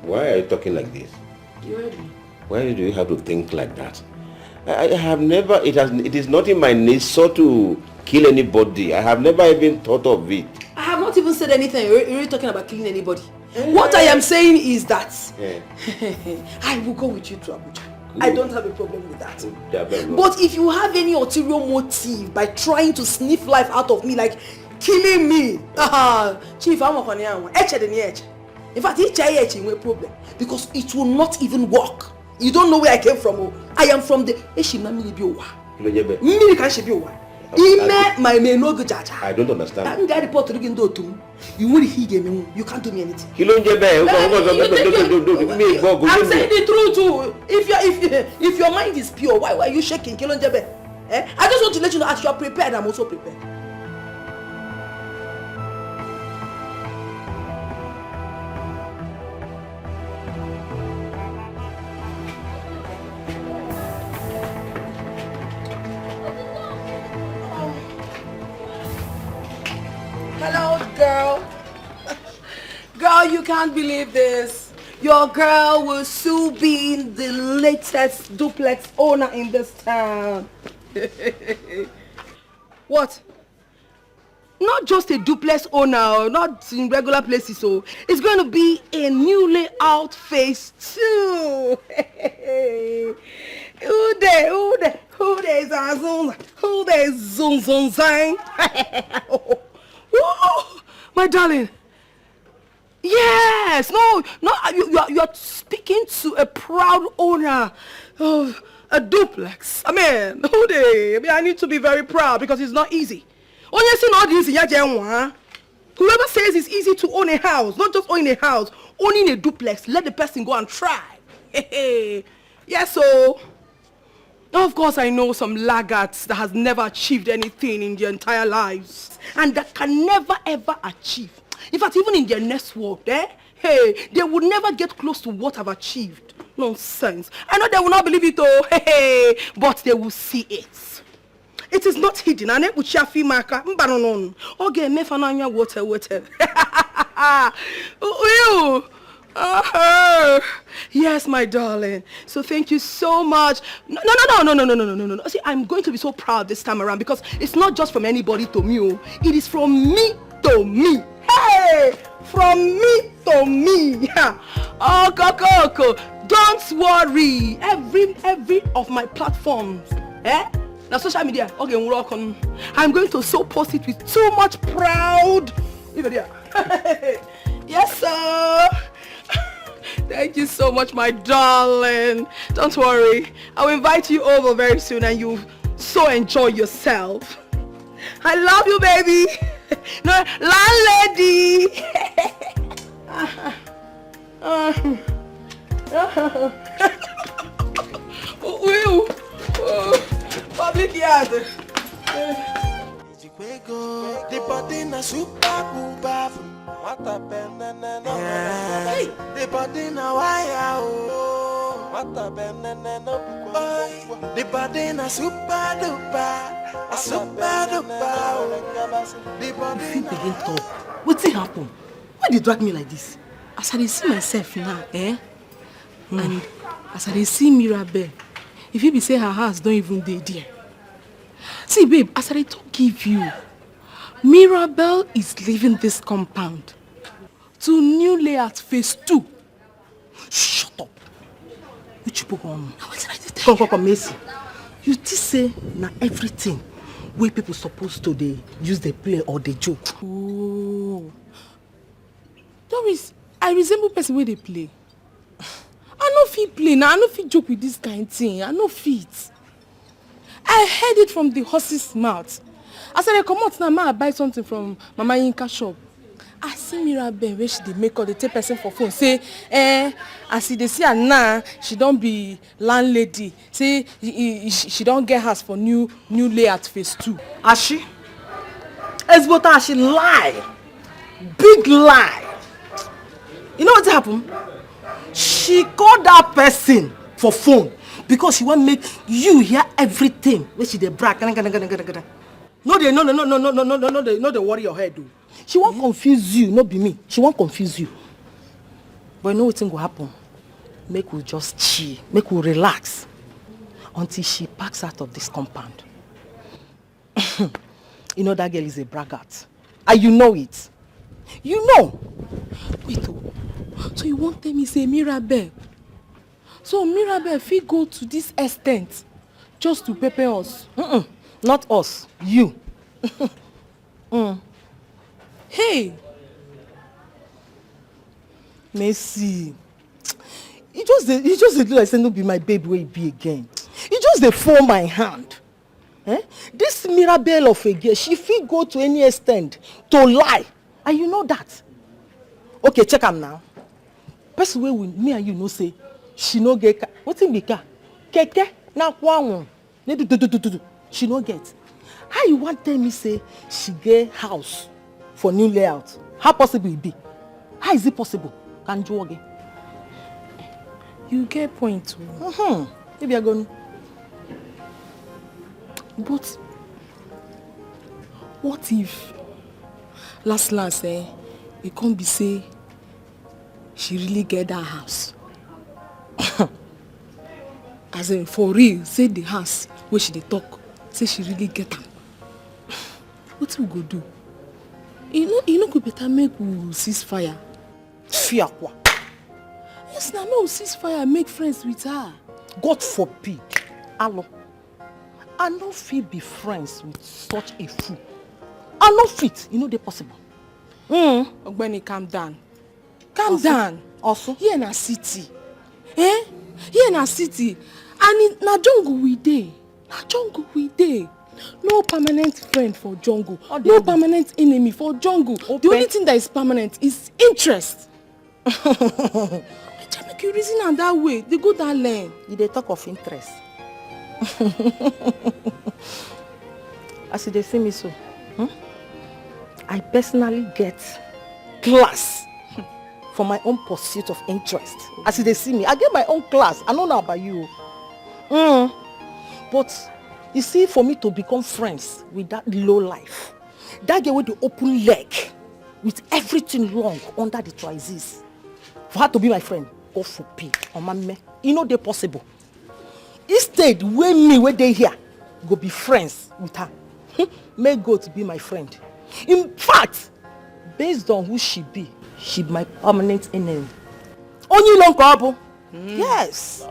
Why are you talking like this? You heard me. Why do you have to think like that? I have never, it is not in my nature to kill anybody. I have never even thought of it. I have not even said anything. You're really talking about killing anybody. What I am saying is that I will go with you to Abuja. I don't have a problem with that. But if you have any ulterior motive by trying to sniff life out of me, like killing me, Chief, I'm not going to. In fact, it's a problem because it will not even work. You don't know where I came from. I am from the I don't understand. You can't do me anything. I'm saying the truth too. If your mind is pure, why are you shaking? I just want to let you know as you are prepared, I'm also prepared. Hello, girl. Girl, you can't believe this. Your girl will soon be the latest duplex owner in this town. What? Not just a duplex owner, not in regular places. So it's going to be a new layout phase too. Who there is Azun? Who there is Zun Zun Zang? Oh, my darling. Yes, no, you are speaking to a proud owner of a duplex. I mean, I need to be very proud because it's not easy. Whoever says it's easy to own a house, not just owning a house, owning a duplex, let the person go and try. Yes, so of course I know some laggards that has never achieved anything in their entire lives and that can never ever achieve. In fact, even in their next world, they would never get close to what I've achieved. Nonsense. I know they will not believe it though, but they will see it. It is not hidden. Yes, my darling. So thank you so much. No. See, I'm going to be so proud this time around because it's not just from anybody to me. It is from me to me. Hey, from me to me. Oh, Coco, don't worry. Every of my platforms, now social media, okay, we're all on. I'm going to so post it with so much proud. Even there. Yes, sir. Thank you so much, my darling. Don't worry. I'll invite you over very soon and you'll so enjoy yourself. I love you, baby. No, landlady. Public yard. The body na super booba. What a banana. The body na wire. What a banana. The body na super duper. If you begin talk, what's it happen? Why they drag me like this? As I see myself now, and as I see Mirabel, if you be say her house don't even dey there. See, babe, as I don't give you, Mirabel is leaving this compound to new layout phase 2. Shut up. Which people come? Come, Macy. You just say na everything where people supposed to they use the play or the joke. Oh, Doris, I resemble person where they play. I no fit play now. I no fit joke with this kind of thing. I no fit. I heard it from the horse's mouth. As I come out now, I buy something from Mama Yinka shop. I see Mirabel where she dey make all the take person for phone. Say, as they see her now, she don't be landlady. Say, she don't get house for new layout phase 2. As she? Esbota, she lie. Big lie. You know what happened? She called that person for phone because she want to make you hear everything where she dey brag. No, they worry your head, though. She won't confuse you, not be me. She won't confuse you. But you know what will happen? Make we just chill, make we relax until she packs out of this compound. You know that girl is a braggart. And you know it. You know. Wait, so you won't tell me say Mirabel? So Mirabel, if we go to this extent just to prepare us? Not us, you. Hey, Messi, you just do like say no be my baby where it be again. You just dey fall my hand. This Mirabel of a girl, she fit go to any extent to lie, and you know that. Okay, check am now. Person wey me and you know say she no get car. Wetin be car? Keke na kwawon. She no get. How you want tell me say she get house for new layout? How possible it be? How is it possible? Can you again? You get point too. Maybe I go. But what if last it can't be say she really get that house? As in for real, say the house where she dey talk, say she really get them. What we go do? You know could better make we cease fire. Fear what? Yes, now we cease fire, make friends with her. God forbid. Hello. I no fit be friends with such a fool. I no fit. You know they possible. Ogbeni, calm down. Calm down. Also? Here in a city. Here in a city. And na jungle we dey. Na jungle we dey. No permanent friend for jungle. No permanent enemy for jungle. The only thing that is permanent is interest. I try make you reason on that way. They go that lane. They talk of interest. As they see me so, I personally get class for my own pursuit of interest. As they see me, I get my own class. I don't know about you. But you see, for me to become friends with that low life, that girl with the open leg, with everything wrong under the choices, for her to be my friend, go for pay on my me. You know they possible. Instead, where they here, go be friends with her. May God be my friend. In fact, based on who she be my permanent enemy. Only long couple. Yes.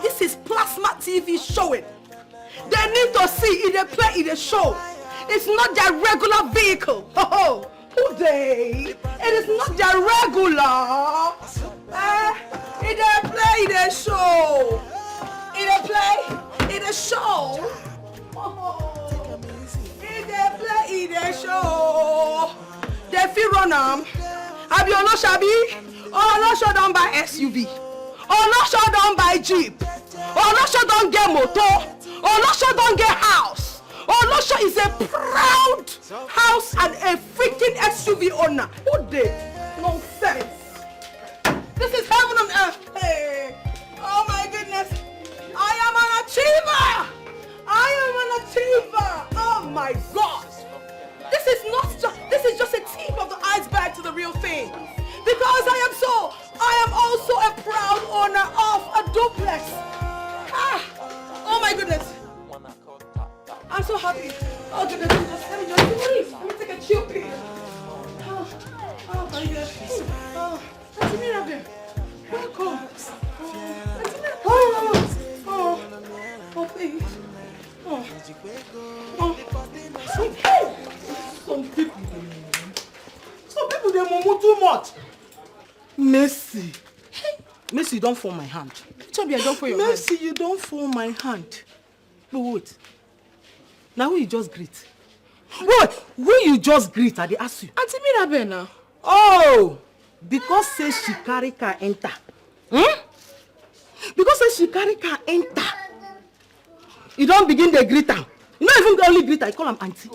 This is plasma TV showing. They need to see if they play in the show. It's not their regular vehicle. Oh, who they? It is not their regular. If they play in the show. If they play in the show. If they play in the show. They feel run I be on Shabi. Oh, no show down by SUV. Olosho don't buy jeep. Olosho don't get motor. Olosho don't get house. Olosho is a proud house and a freaking SUV owner. Who did? Nonsense. This is heaven on earth. Hey. Oh my goodness. I am an achiever. I am an achiever. Oh my God. This is just a tip of the iceberg to the real thing. Because I am also a proud owner of a duplex. Oh my goodness. I'm so happy. Oh goodness, let me take a chill pill. Oh my God. Oh, that's me up there. Welcome. Oh, please. Some people they mumu too much. Mercy. Mercy, you don't fall my hand. Chubby, I don't fall your hand. Mercy, you don't fall my hand. But wait. Now who you just greet? Wait, who you just greet? I dey ask you. Auntie Mirabel now. Oh, because say she carry car enter. Because say she carry car enter. You don't begin the greet her. You not even only greet her, you call her auntie.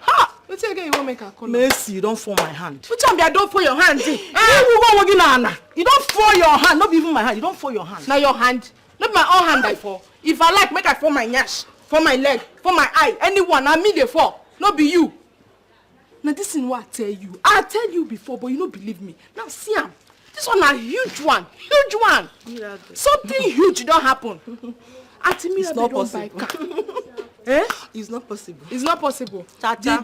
Ha! Wait till again you won't make her call. Mercy, you don't fall my hand. Which one be I don't fall your hand? You don't fall your hand, not even my hand. You don't fall your hand. Now your hand, not my own hand I fall. If I like, make I fall my nyash, for my leg, for my eye, anyone. I mean they fall, not be you. Now this is what I tell you. I tell you before, but you don't believe me. Now see am. This one a huge one, huge one. Something huge don't happen. It's not possible. Eh? It's not possible. It's not possible.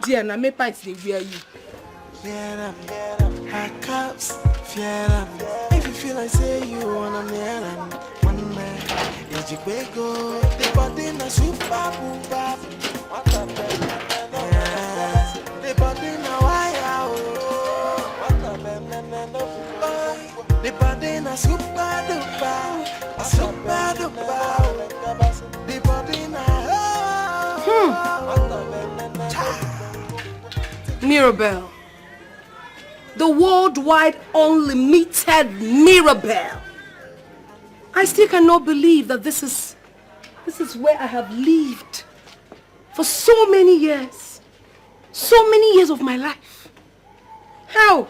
Dear, na me pants they wear you. Fear them, her cups, fear them. If you feel like say you wanna marry them, one man, is you go. The body na super booba. What the the body na wire. What the body na super duper, super duper. The body na. Mirabel. The worldwide unlimited Mirabel. I still cannot believe that this is where I have lived for so many years. So many years of my life. How?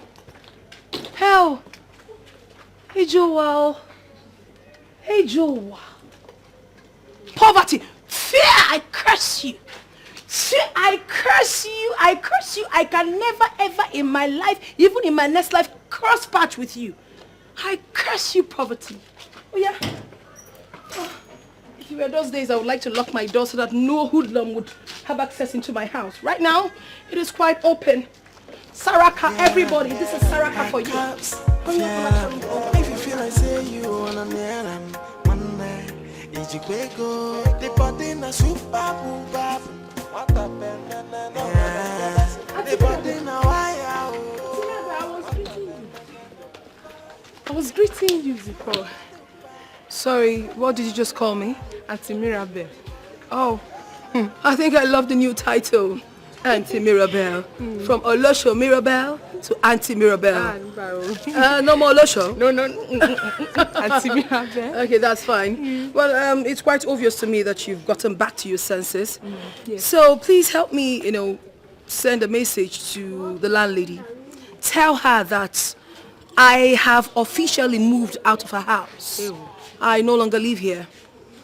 Hey Joel. Hey Joel. Poverty. Fear, I curse you. Fear, I curse you. I curse you. I can never ever in my life, even in my next life, cross path with you. I curse you, poverty. Oh yeah. Oh, if it were those days, I would like to lock my door so that no hoodlum would have access into my house. Right now, it is quite open. Saraka, everybody, this is Saraka for you. If you feel like say you wanna marry them, one day. The body na super booba. What the the body na wire. I was greeting you before. Sorry, what did you just call me? Auntie Mirabel. Oh, I think I love the new title. Auntie Mirabel. From Olosho Mirabel to Auntie Mirabel. No more Olosho? No. Auntie Mirabel. Okay, that's fine. Well, it's quite obvious to me that you've gotten back to your senses. Yes. So please help me, send a message to the landlady. Tell her that I have officially moved out of her house. Ew. I no longer live here.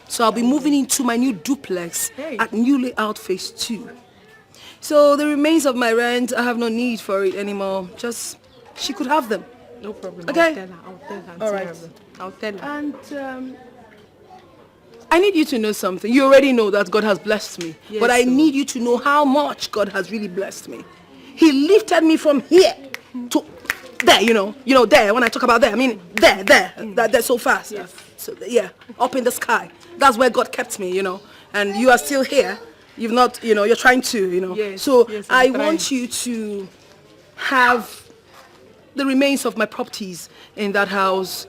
So I'll be moving into my new duplex at New Layout Phase 2. So the remains of my rent, I have no need for it anymore. Just, she could have them. No problem. Okay? I'll tell her. All right. I'll tell her. And I need you to know something. You already know that God has blessed me. Yes, but I need you to know how much God has really blessed me. He lifted me from here to there, there. When I talk about there, I mean there. That's so fast. Yes. So, yeah, up in the sky. That's where God kept me, And you are still here. You've not, you're trying to, Yes, So yes, I I'm trying. want you to have the remains of my properties in that house.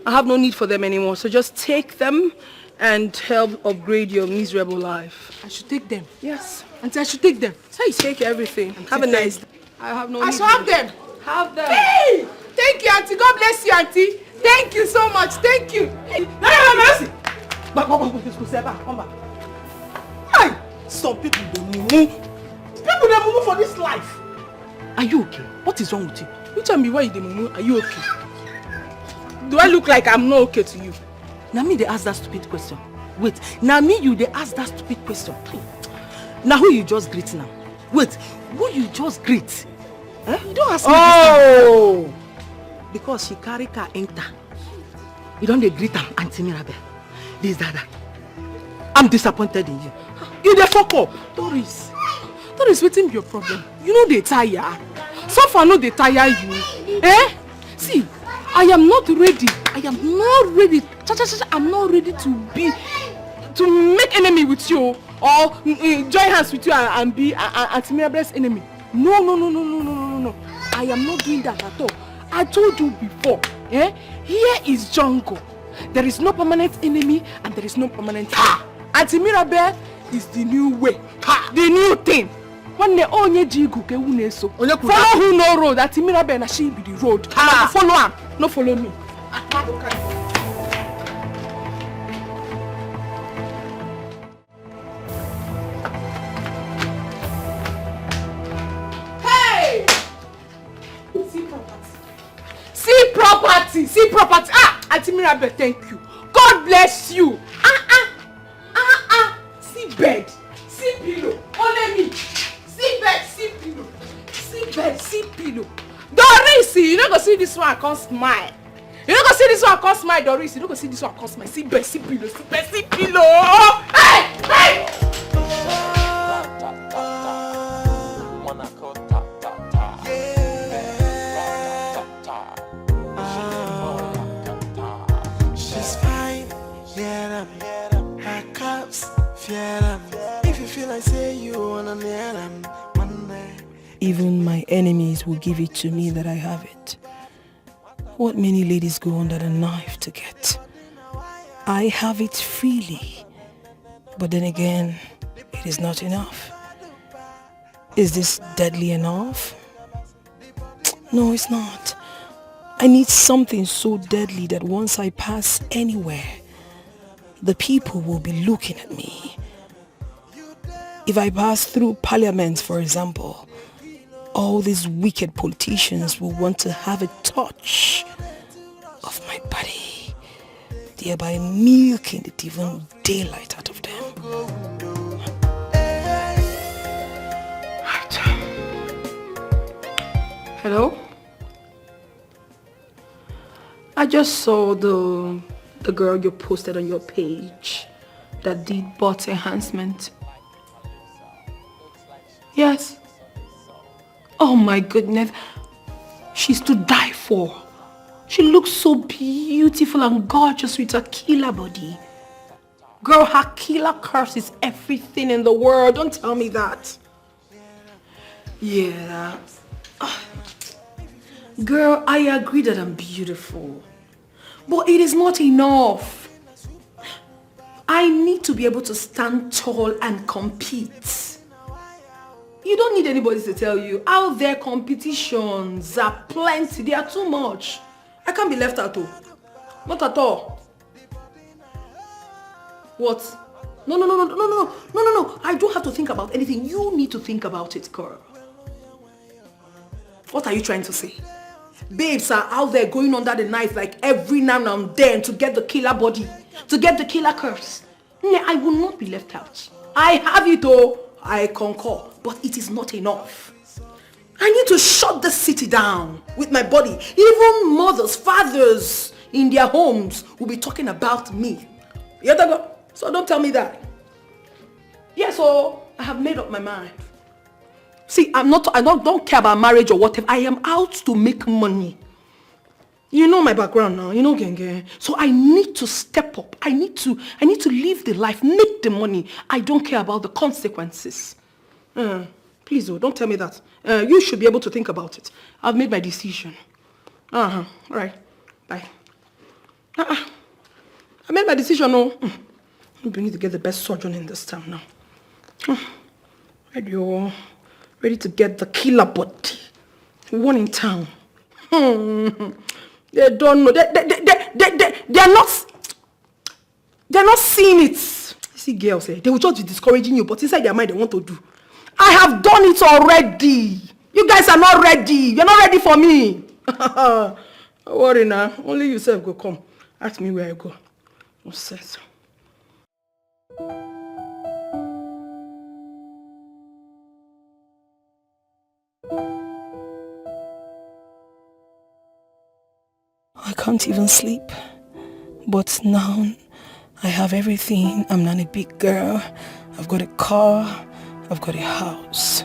I have no need for them anymore. So just take them and help upgrade your miserable life. I should take them. Yes. Auntie, I should take them. Hey, take everything. Have a nice day. I have no I need should have them. Have them. Hey! Thank you, Auntie. God bless you, Auntie. Thank you so much. Thank you. Hey, Mercy. Come back. Hey, some people they move. People they move for this life. Are you okay? What is wrong with you? You tell me why you dey mumu. Are you okay? Do I look like I'm not okay to you? Now me they ask that stupid question. Wait, now me you they ask that stupid question. Now who you just greet now? Wait, who you just greet? Eh? You don't ask me this thing. Because she carry car enter. You don't dey greet her, Auntie Mirabel. This, that. I'm disappointed in you. You dey fuck up. Doris, wetin be your problem? You know they tire. So far no they tire you. Eh? See, I am not ready. I'm not ready to make enemy with you or join hands with you and be Auntie Mirabel's enemy. No. I am not doing that at all. I told you before. Eh? Here is jungle. There is no permanent enemy and there is no permanent enemy. Auntie Mirabel is the new way. The new thing. When the onye jigu ke uneso. Follow who no road. Auntie Mirabel na she be the road. Follow am. No follow me. Hey! See property. Auntie Mirabel, thank you. God bless you. See bed, see pillow. Only me. See bed, see pillow. See bed, see pillow. Doris, you don't go see this one, I can't smile. You don't go see this one, I can't smile, Doris. You don't go see this one, I can't smile. See bed, see pillow. See bed, see pillow. Hey! If you feel like say you wanna nail them, even my enemies will give it to me that I have it. What many ladies go under the knife to get. I have it freely. But then again, it is not enough. Is this deadly enough? No, it's not. I need something so deadly that once I pass anywhere, the people will be looking at me. If I pass through parliament, for example, all these wicked politicians will want to have a touch of my body, thereby milking the divine daylight out of them. Right. Hello? I just saw the girl you posted on your page that did bot enhancement. Yes. Oh my goodness. She's to die for. She looks so beautiful and gorgeous with her killer body. Girl, her killer curse is everything in the world. Don't tell me that. Yeah. Girl, I agree that I'm beautiful. But it is not enough. I need to be able to stand tall and compete. You don't need anybody to tell you. Out there, competitions are plenty. They are too much. I can't be left out though. Not at all. What? No. I don't have to think about anything. You need to think about it, girl. What are you trying to say? Babes are out there going under the knife like every now and then to get the killer body, to get the killer curse. I will not be left out. I have it though. I concur, but it is not enough. I need to shut the city down with my body. Even mothers, fathers in their homes will be talking about me. So don't tell me that. Yeah, so I have made up my mind. See, I don't care about marriage or whatever. I am out to make money. You know my background now, you know Genge. So I need to step up. I need to live the life, make the money. I don't care about the consequences. Please, don't tell me that. You should be able to think about it. I've made my decision. All right. Bye. I made my decision, no. We need to get the best surgeon in this town now. Ready to get the killer body. One in town. They don't know. They're not seeing it. You see, girls, they will just be discouraging you, but inside their mind, they want to do. I have done it already. You guys are not ready. You're not ready for me. Don't worry now. Only yourself go come. Ask me where I go. No sense. I can't even sleep. But now I have everything. I'm not a big girl. I've got a car. I've got a house.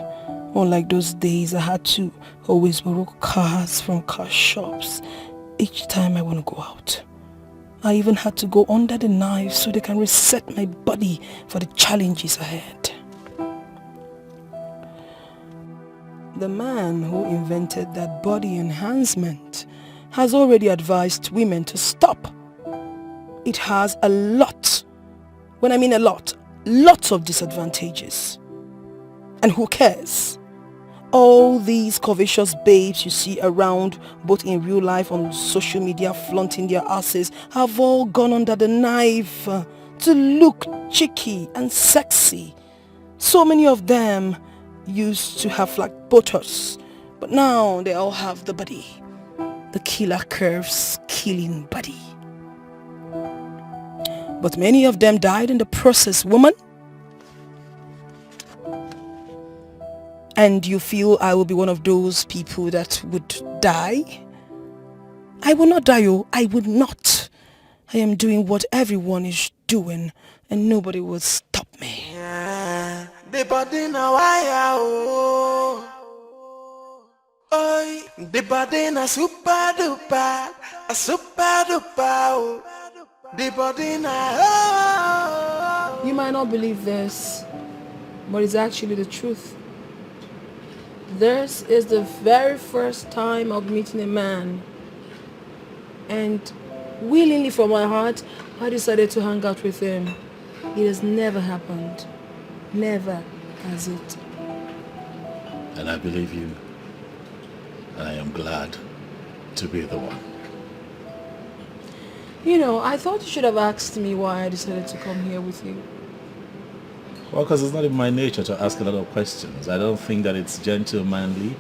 Unlike those days, I had to always borrow cars from car shops each time I want to go out. I even had to go under the knife so they can reset my body for the challenges ahead. The man who invented that body enhancement has already advised women to stop. It has a lot, when I mean a lot, lots of disadvantages. And who cares? All these covetous babes you see around, both in real life and on social media, flaunting their asses, have all gone under the knife to look cheeky and sexy. So many of them used to have like Botox, but now they all have the body. The killer curves, killing body. But many of them died in the process, woman. And you feel I will be one of those people that would die? I will not die, oh, I would not. I am doing what everyone is doing and nobody will stop me. Yeah, the body now oh. Oi, the body na super duper, a super duper oh. The body na oh. You might not believe this, but it's actually the truth. This is the very first time of meeting a man, and willingly from my heart, I decided to hang out with him. It has never happened. Never has it. And I believe you. And I am glad to be the one. You know, I thought you should have asked me why I decided to come here with you. Well, because it's not in my nature to ask a lot of questions. I don't think that it's gentlemanly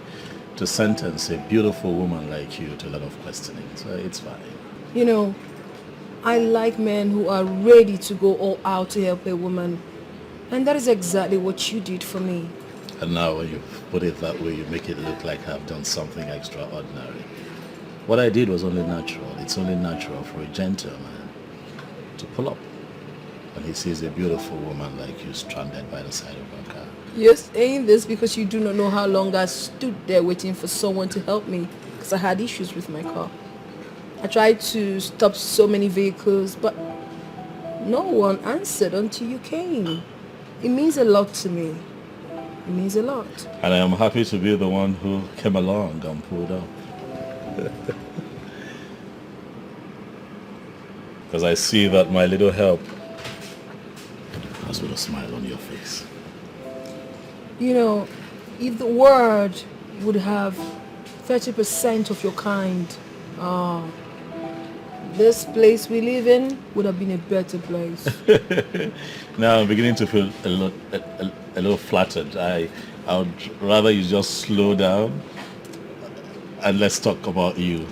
to sentence a beautiful woman like you to a lot of questioning. So it's fine. You know, I like men who are ready to go all out to help a woman. And that is exactly what you did for me. And now when you put it that way, you make it look like I've done something extraordinary. What I did was only natural. It's only natural for a gentleman to pull up when he sees a beautiful woman like you stranded by the side of a car. You're saying this because you do not know how long I stood there waiting for someone to help me, because I had issues with my car. I tried to stop so many vehicles, but no one answered until you came. It means a lot to me. It means a lot. And I am happy to be the one who came along and pulled up. Because I see that my little help has put a smile on your face. You know, if the world would have 30% of your kind, this place we live in would have been a better place. Now I'm beginning to feel a little flattered. I would rather you just slow down and let's talk about you.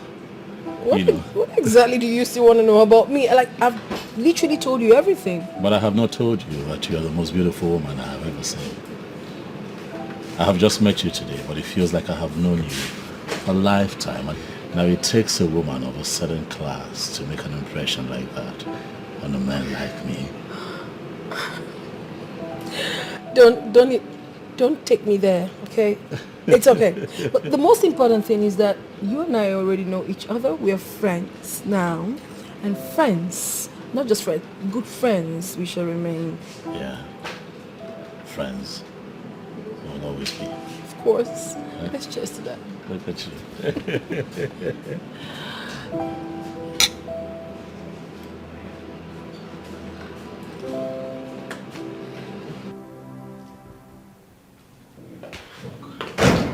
What exactly do you still want to know about me? Like, I've literally told you everything. But I have not told you that you are the most beautiful woman I have ever seen. I have just met you today, but it feels like I have known you for a lifetime. Now it takes a woman of a certain class to make an impression like that on a man like me. Don't take me there, okay? It's okay. But the most important thing is that you and I already know each other. We are friends now. And friends, not just friends, good friends we shall remain. Yeah. Friends. Will always be. Of course. Yeah. Let's cheers to that. Look at you.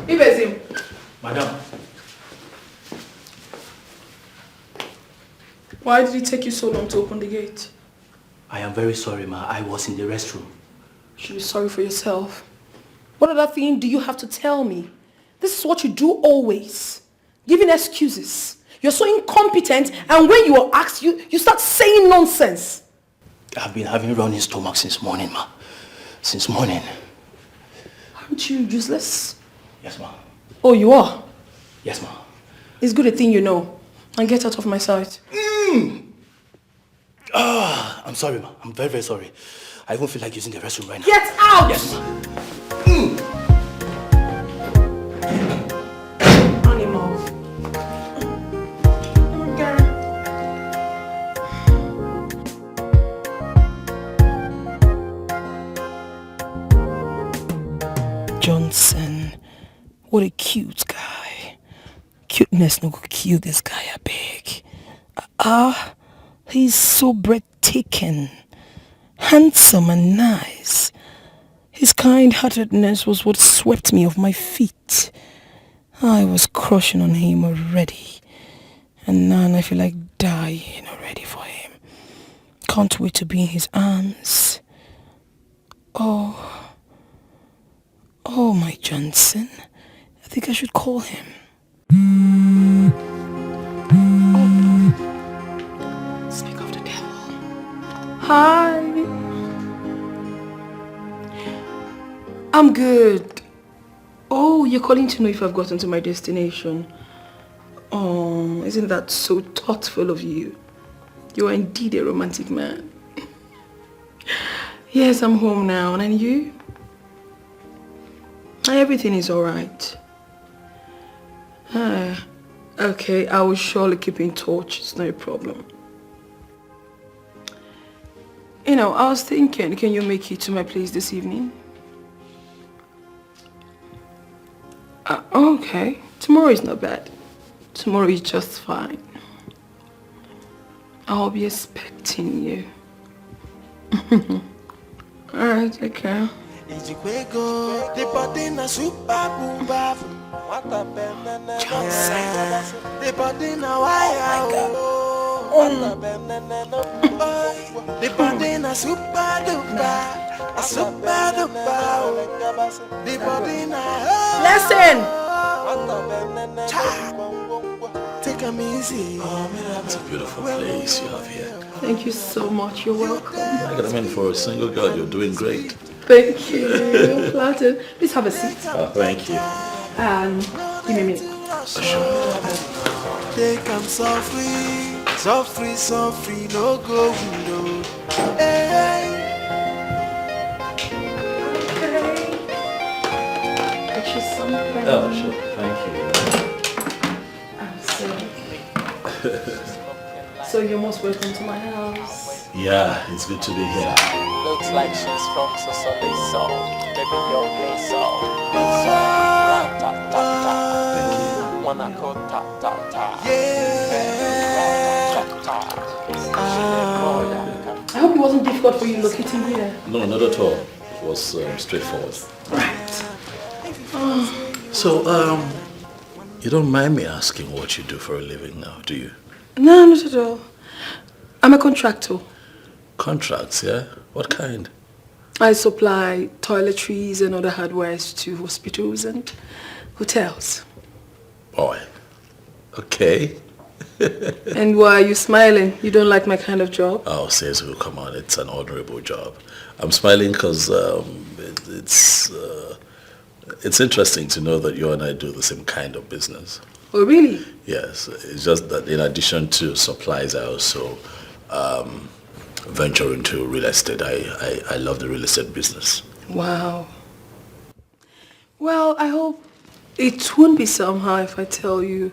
Ibezim. Madam. Why did it take you so long to open the gate? I am very sorry, ma. I was in the restroom. You should be sorry for yourself. What other thing do you have to tell me? This is what you do always. Giving excuses. You're so incompetent, and when you are asked, you start saying nonsense. I've been having running stomach since morning, ma. Since morning. Aren't you useless? Yes, ma. Oh, you are? Yes, ma. It's good a thing you know. And get out of my sight. I'm sorry, ma. I'm very, very sorry. I won't feel like using the restroom right now. Get out! Yes, ma. Animal. Johnson, what a cute guy. Cuteness no go kill this guy, I beg. He's so breathtaking, handsome and nice. His kind-heartedness was what swept me off my feet. I was crushing on him already, and now I feel like dying already for him. Can't wait to be in his arms. Oh, my Johnson. I think I should call him. Speak of the devil. Hi. I'm good. Oh, you're calling to know if I've gotten to my destination. Oh, isn't that so thoughtful of you? You are indeed a romantic man. Yes, I'm home now. And you? Everything is alright. Okay, I will surely keep in touch. It's no problem. You know, I was thinking, can you make it to my place this evening? Okay. Tomorrow is not bad. Tomorrow is just fine. I'll be expecting you. Alright, okay. Listen! Take them easy. It's a beautiful place you have here. Thank you so much. You're welcome. I got mean, for a single girl, you're doing great. Thank you. You're flattered. Please have a seat. Oh, thank you. Give me a minute. Sure. Take them softly, softly, softly, no go window. Hey. Get you something. Oh, sure. Thank you. So you're most welcome to my house. Yeah, it's good to be here. Looks like she's from Sunday Soul. Maybe your play soul. Wanna go ta ta ta. I hope it wasn't difficult for you locating here. No, not at all. It was straightforward. Right. So, you don't mind me asking what you do for a living now, do you? No, not at all. I'm a contractor. Contracts, yeah? What kind? I supply toiletries and other hardwares to hospitals and hotels. Boy. Okay. And why are you smiling? You don't like my kind of job? Oh, says who? Come on, it's an honorable job. I'm smiling because it's interesting to know that you and I do the same kind of business. Oh, really? Yes, it's just that in addition to supplies, I also venture into real estate. I love the real estate business. Wow. Well, I hope it won't be somehow if I tell you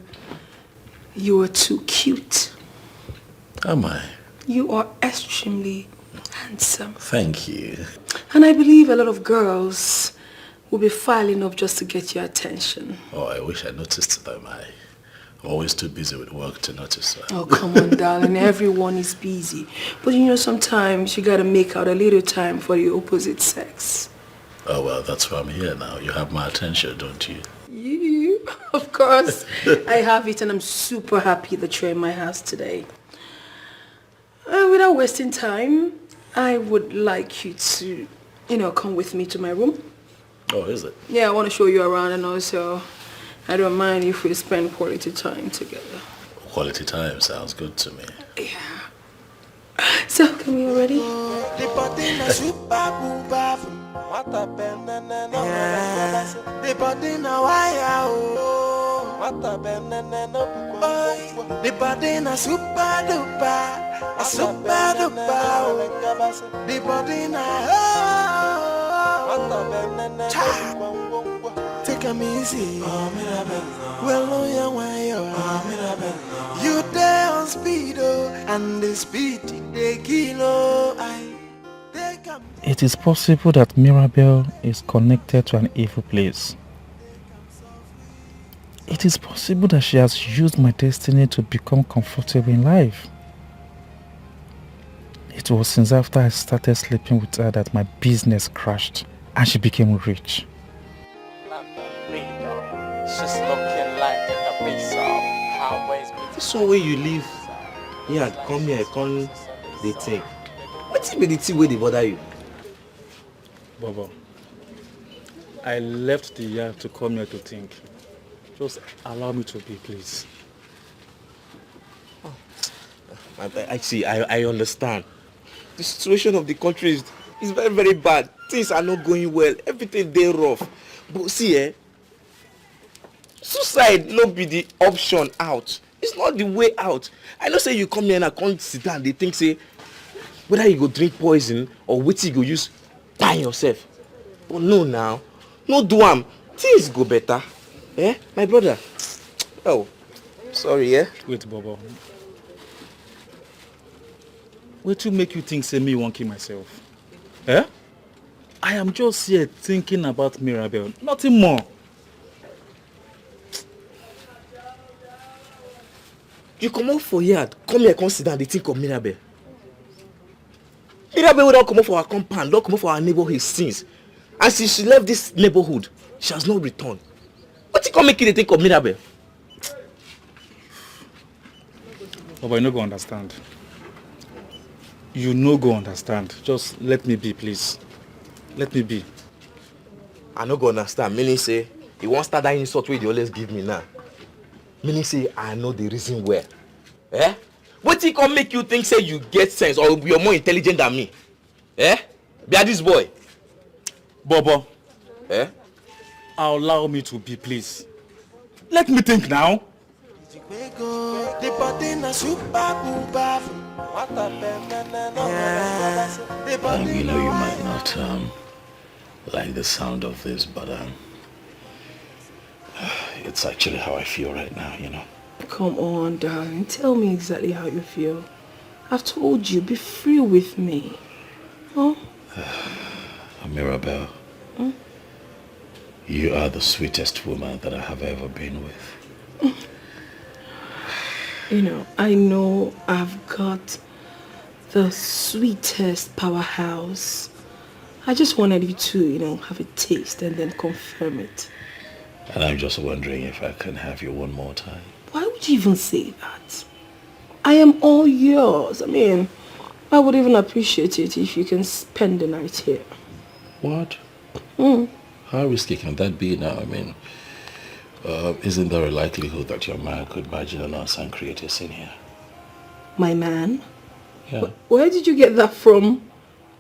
you are too cute. Am I? You are extremely handsome. Thank you. And I believe a lot of girls will be filing up just to get your attention. Oh, I wish I noticed them. I'm always too busy with work to notice that. Oh, come on, darling. Everyone is busy. But you know, sometimes you gotta make out a little time for the opposite sex. Oh, well, that's why I'm here now. You have my attention, don't you? You? Of course. I have it, and I'm super happy that you're in my house today. Without wasting time, I would like you to, come with me to my room. Oh, is it? Yeah, I want to show you around, and also I don't mind if we spend quality time together. Quality time sounds good to me. Yeah. So, can we already? Take 'em easy. Well, you there on speed, and the speed they kilo. It is possible that Mirabel is connected to an evil place. It is possible that she has used my destiny to become comfortable in life. It was since after I started sleeping with her that my business crashed and she became rich. She's looking like a piece of highways. This one where you live, yeah, come here, come the thing. What's be the thing where they bother you? Bobo, I left the yard to come here to think. Just allow me to be, please. I understand. The situation of the country is very, very bad. Things are not going well. Everything they rough. But see, suicide not be the option out. It's not the way out. I know say you come here and I can't sit down. They think say whether you go drink poison or what you go use by yourself. But no now. No do am. Things go better. My brother. Oh, sorry, Wait, Bobo. What to make you think say me won't kill myself? I am just here thinking about Mirabel. Nothing more. You come out for yard, come here, come sit down, they think of Mirabel. Mirabel will not come out for our compound, not come out for our neighborhood since. And since she left this neighborhood, she has not returned. What you come make you think of Mirabel? But you no go understand. You no go understand. Just let me be, please. Let me be. I no go understand. Meaning say, you won't start that insult way you always give me now. Meaning say, I know the reason where. What you come make you think say you get sense or you're more intelligent than me? Be this boy. Bobo. Allow me to be, please. Let me think now. You know you might not like the sound of this, but it's actually how I feel right now, you know. Come on, darling. Tell me exactly how you feel. I've told you, be free with me. Huh? Mirabel, you are the sweetest woman that I have ever been with. I know I've got the sweetest powerhouse. I just wanted you to, have a taste and then confirm it. And I'm just wondering if I can have you one more time. Why would you even say that? I am all yours. I would even appreciate it if you can spend the night here. What? How risky can that be now? Isn't there a likelihood that your man could imagine on us and create a scene here? My man? Yeah. Where did you get that from?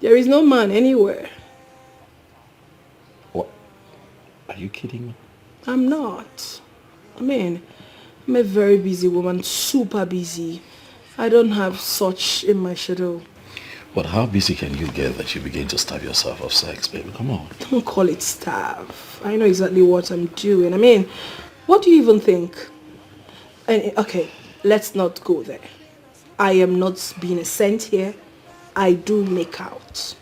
There is no man anywhere. What? Are you kidding me? I'm not. I'm a very busy woman, super busy. I don't have such in my schedule. But how busy can you get that you begin to starve yourself of sex, baby? Come on. Don't call it starve. I know exactly what I'm doing. What do you even think? Okay, let's not go there. I am not being a saint here. I do make out.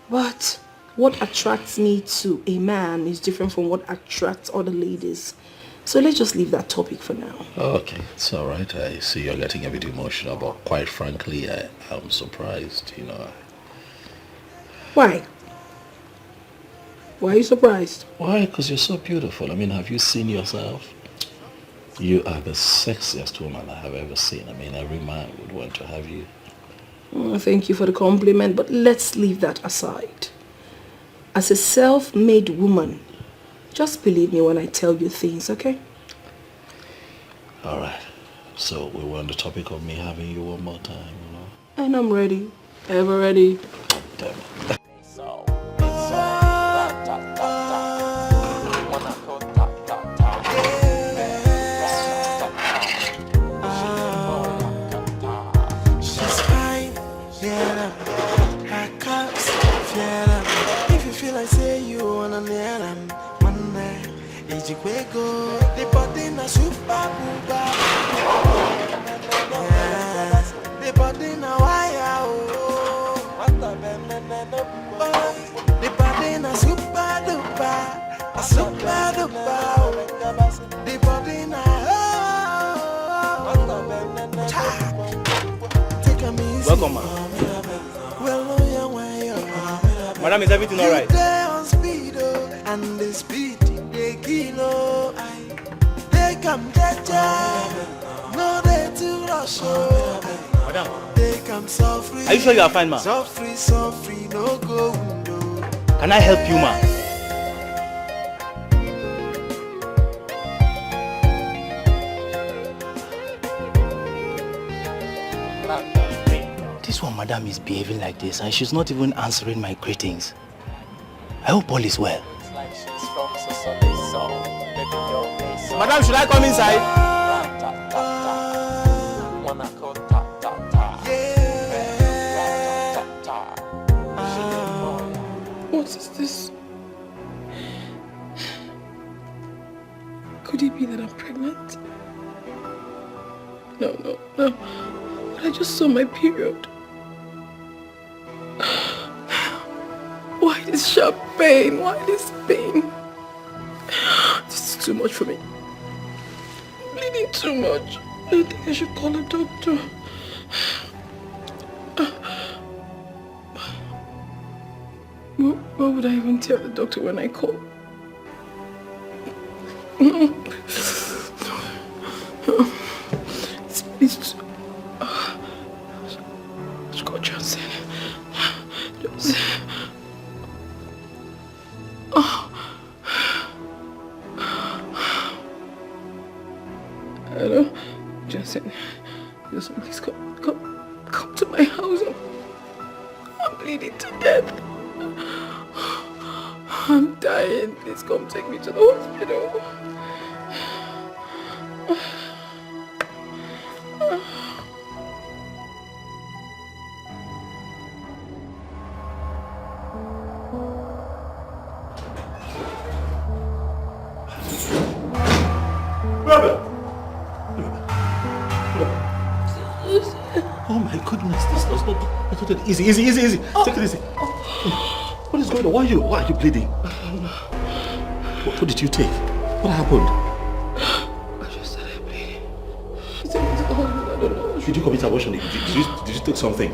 But what attracts me to a man is different from what attracts other ladies. So let's just leave that topic for now. Okay, it's all right. I see you're getting a bit emotional, but quite frankly, I'm surprised, Why? Why are you surprised? Why? Because you're so beautiful. Have you seen yourself? You are the sexiest woman I have ever seen. Every man would want to have you. Oh, thank you for the compliment, but let's leave that aside. As a self-made woman, just believe me when I tell you things, okay? Alright. So we were on the topic of me having you one more time, you know? And I'm ready. Ever ready. Damn it. She's fine, yeah. Her cups, yeah. If you feel like say you wanna near them, one day, go. The body na super booba. Yes, the body na wire. Oh, the body na super duper, a super duper. The body na Welcome, ma. Madam, is everything alright? And the speed they kilo, they come no they too rush. Madam, they come softly. Are you sure you are fine, ma? Softly, no go window. Can I help you, ma? This one, madam, is behaving like this, and she's not even answering my greetings. I hope all is well. Madam, should I come inside? What is this? Could it be that I'm pregnant? No. But I just saw my period. Why this sharp pain? Why this pain? This is too much for me. I'm bleeding too much. I think I should call a doctor. What would I even tell the doctor when I call? It's go Johnson. Hello, Johnson. Johnson, please come to my house. I'm bleeding to death. I'm dying. Please come take me to the hospital. Oh my goodness, this does not... Easy. Take it easy. What is going on? Why are you bleeding? What did you take? What happened? I just started bleeding. She took me to the hospital. I don't know. Did you commit abortion? Did you take something?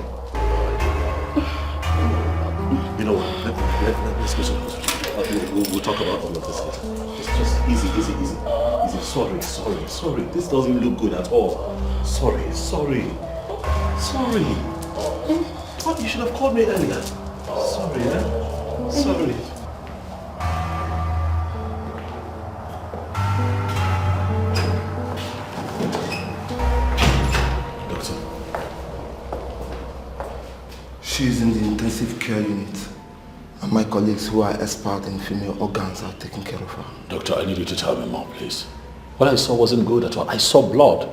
You know what? Let's go to the hospital. We'll talk about all of this later. Just easy. Sorry. This doesn't look good at all. Sorry. What? You should have called me earlier. Sorry. Doctor. She's in the intensive care unit. And my colleagues who are expert in female organs are taking care of her. Doctor, I need you to tell me more, please. What I saw wasn't good at all. I saw blood.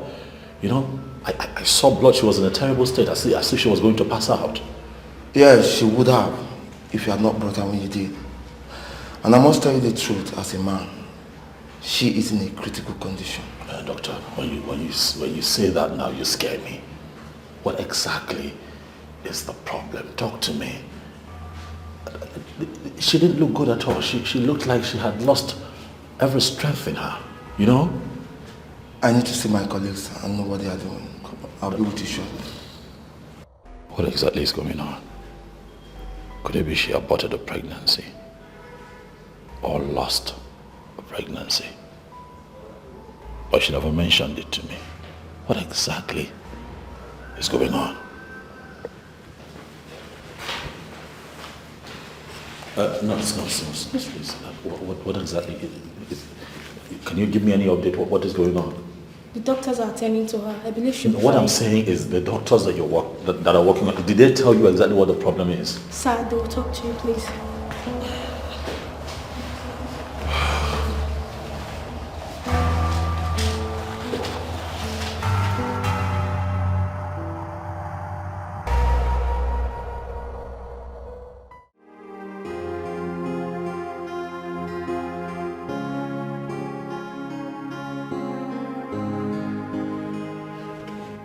You know, I saw blood. She was in a terrible state, as if she was going to pass out. Yes, she would have, if you had not brought her when you did. And I must tell you the truth, as a man, she is in a critical condition. Doctor, when you say that now, you scare me. What exactly is the problem? Talk to me. She didn't look good at all. She looked like she had lost every strength in her, you know? I need to see my colleagues and know what they are doing. I'll be with you shortly. What exactly is going on? Could it be she aborted a pregnancy? Or lost a pregnancy? But she never mentioned it to me. What exactly is going on? No, please. What exactly? Can you give me any update? What is going on? The doctors are attending to her. I believe she'll be What fine. I'm saying is the doctors that that are working on, did they tell you exactly what the problem is? Sir, they will talk to you, please.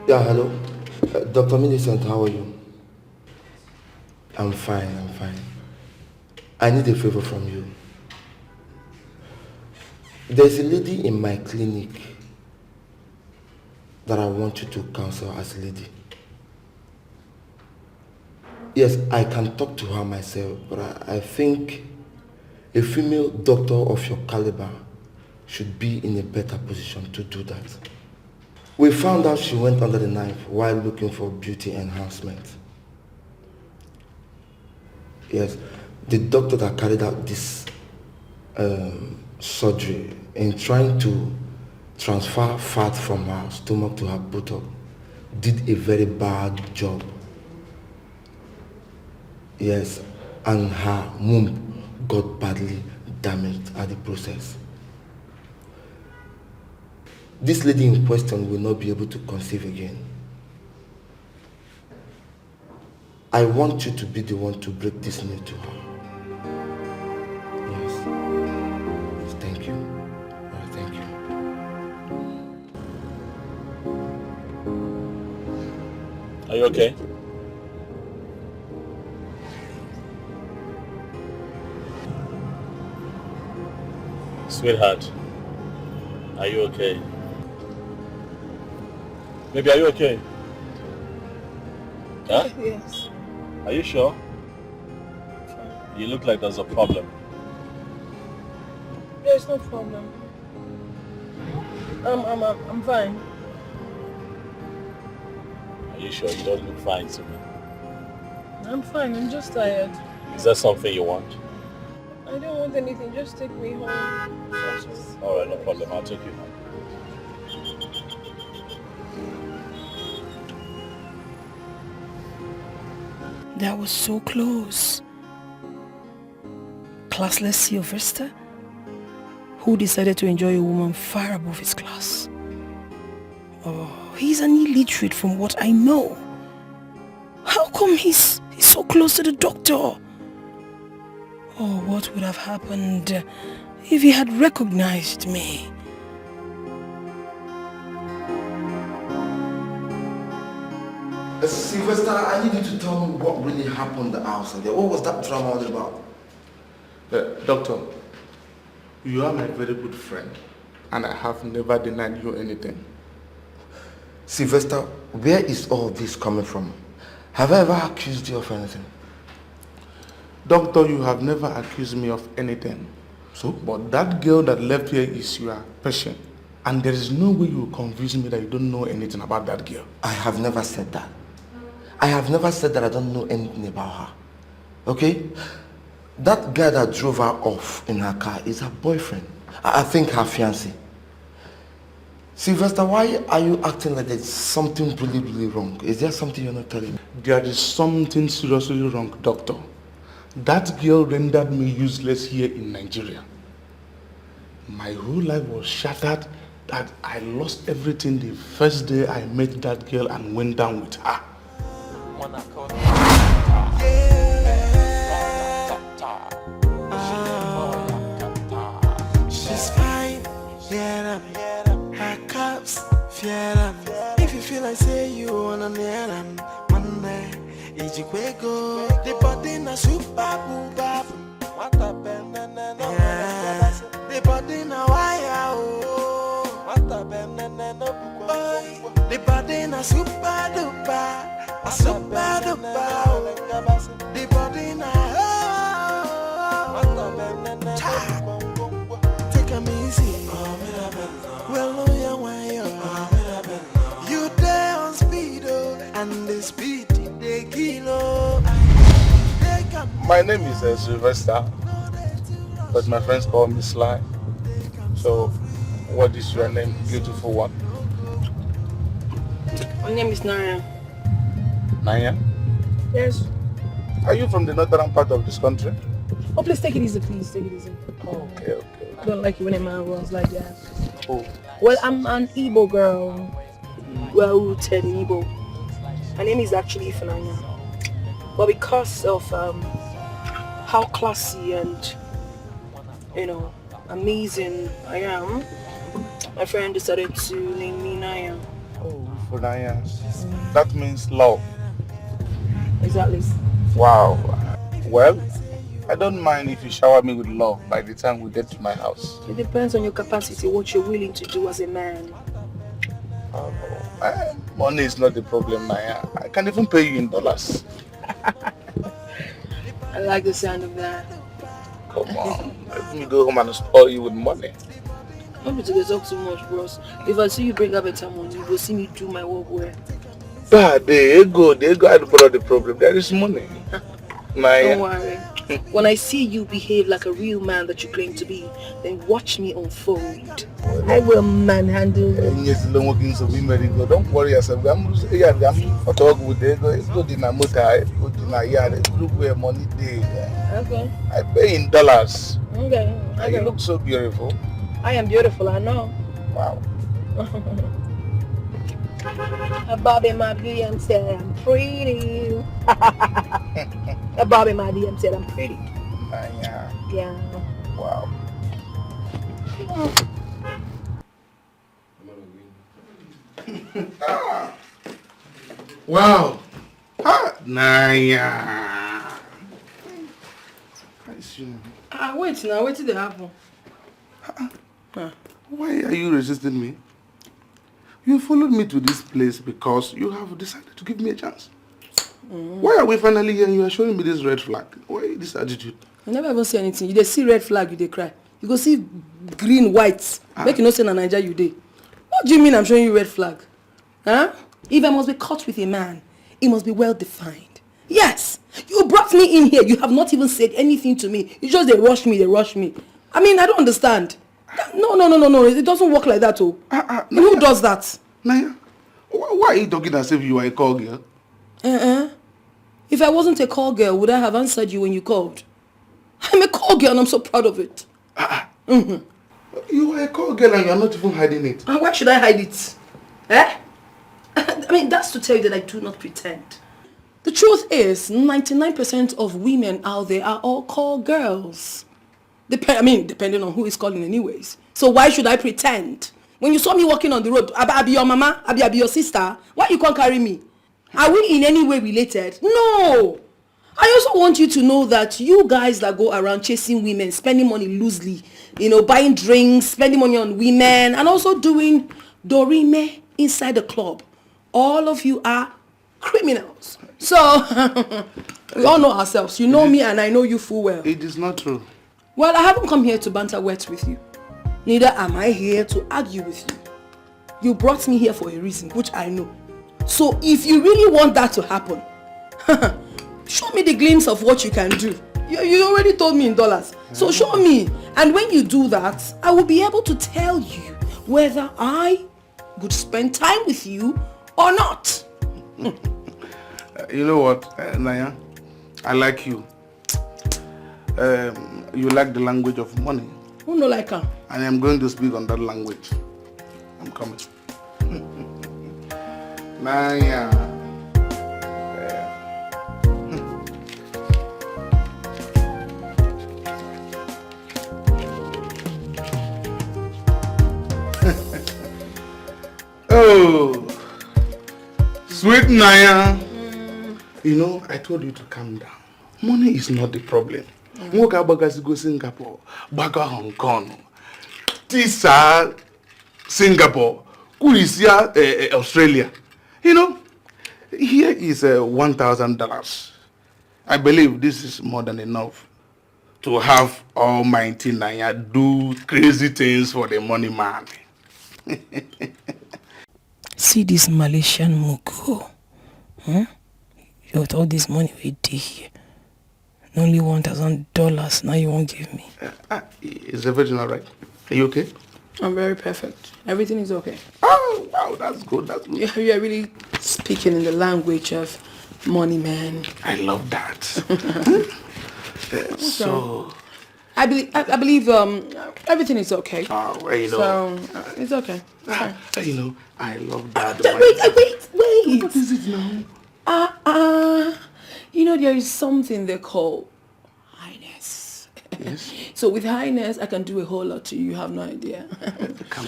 Yeah, hello. Dr. Millicent, how are you? I'm fine. I need a favor from you. There's a lady in my clinic that I want you to counsel as a lady. Yes, I can talk to her myself, but I think a female doctor of your caliber should be in a better position to do that. We found out she went under the knife while looking for beauty enhancement. Yes, the doctor that carried out this surgery in trying to transfer fat from her stomach to her buttock did a very bad job. Yes, and her womb got badly damaged at the process. This lady in question will not be able to conceive again. I want you to be the one to break this news to her. Yes. Thank you. Thank you. Are you okay? Sweetheart, are you okay? Baby, are you okay? Huh? Yes. Are you sure? You look like there's a problem. There's no problem. I'm fine. Are you sure? You don't look fine to me. I'm fine. I'm just tired. Is that something you want? I don't want anything. Just take me home. Alright, no problem. I'll take you home. That was so close. Classless Sylvester, who decided to enjoy a woman far above his class. Oh, he's an illiterate from what I know. How come he's so close to the doctor? Oh, what would have happened if he had recognized me? Sylvester, I need you to tell me what really happened outside there. What was that drama all about? Doctor, you are my very good friend, and I have never denied you anything. Sylvester, where is all this coming from? Have I ever accused you of anything? Doctor, you have never accused me of anything. So? But that girl that left here is your patient, and there is no way you will convince me that you don't know anything about that girl. I have never said that. I have never said that I don't know anything about her. Okay? That guy that drove her off in her car is her boyfriend. I think her fiancé. Sylvester, why are you acting like there's something really wrong? Is there something you're not telling me? There is something seriously wrong, doctor. That girl rendered me useless here in Nigeria. My whole life was shattered that I lost everything the first day I met that girl and went down with her. She's fine, yeah, her cups, yeah. If you feel like say you wanna near them, Monday, Ijikwego, the body na super booba, what a banana, the body na wire, what a banana, the body na super duper. A super duper, the body now. Take 'em easy. Well, you there on speed, and the speed they kilo. They can My name is Sylvester, but my friends call me Sly. So, what is your name, beautiful one? My name is Naya. Naya? Yes. Are you from the northern part of this country? Oh, please take it easy, please. Take it easy. Okay. I don't like it when a man runs like that. Oh. Well, I'm an Igbo girl. Well-rooted in Igbo. My name is actually Ifunanya. But because of how classy and, amazing I am, my friend decided to name me Naya. Oh, for Naya. That means love. Exactly. Wow. Well, I don't mind if you shower me with love by the time we get to my house. It depends on your capacity, what you're willing to do as a man. Money is not the problem, Naya. I can even pay you in dollars. I like the sound of that. Come on. Let me go home and spoil you with money. Don't be to talk too much, bros. If I see you bring up better money, you will see me do my work well. But there you go. There you go. I brought the problem. There is money. Naya. Don't worry. When I see you behave like a real man that you claim to be, then watch me unfold. I will manhandle you. Don't worry yourself. I'm talk with the ego. It's good in a motor. It's good in a yard. It's good where money day. Okay. I pay in dollars. Okay. And you look so beautiful. I am beautiful, I know. Wow. Bobby, my DM said I'm pretty. Bobby, my DM said I'm pretty. Yeah. Yeah. Wow. Wow. Naya. Wait now, wait till they happen. Why are you resisting me? You followed me to this place because you have decided to give me a chance. Why are we finally here and you are showing me this red flag? Why this attitude? I never even see anything. You dey see red flag, you dey cry. You go see green, white. Make you know say na Naija you dey. What do you mean I'm showing you red flag? Huh? If I must be caught with a man, it must be well defined. Yes, you brought me in here. You have not even said anything to me. You just they rush me. I mean, I don't understand. No. It doesn't work like that, oh. Who does that? Naya, why are you talking as if you are a call girl? If I wasn't a call girl, would I have answered you when you called? I'm a call girl and I'm so proud of it. You are a call girl and you are not even hiding it. And why should I hide it? I mean, that's to tell you that I do not pretend. The truth is, 99% of women out there are all call girls. Depending on who is calling anyways. So why should I pretend? When you saw me walking on the road, I be your mama, I be your sister, why you can't carry me? Are we in any way related? No! I also want you to know that you guys that go around chasing women, spending money loosely, buying drinks, spending money on women, and also doing dorime inside the club, all of you are criminals. So, we all know ourselves. You know me and I know you full well. It is not true. Well, I haven't come here to banter words with you. Neither am I here to argue with you. You brought me here for a reason, which I know. So if you really want that to happen, show me the glimpse of what you can do. You already told me in dollars. So show me. And when you do that, I will be able to tell you whether I would spend time with you or not. You know what, Naya? I like you. You like the language of money. Who no like her? And I'm going to speak on that language. I'm coming. Naya. Oh, sweet Naya. You know, I told you to calm down. Money is not the problem. Moka bagasi go Singapore, baga Hong Kong, Tisa Singapore, Kulisia Australia. You know, here is $1,000. I believe this is more than enough to have Almighty Naya do crazy things for the money man. See this Malaysian mugo. With all this money we did here. only $1,000 now you won't give me. Is everything all right? Are you okay? I'm very perfect. Everything is okay. Oh, wow, that's good. That's good. You are really speaking in the language of money, man. I love that. So, I believe everything is okay. Oh, well, you know. So it's okay. It's fine. You know, I love that. Wait. What is it now? You know, there is something they call highness. Yes. So with highness, I can do a whole lot to you. You have no idea.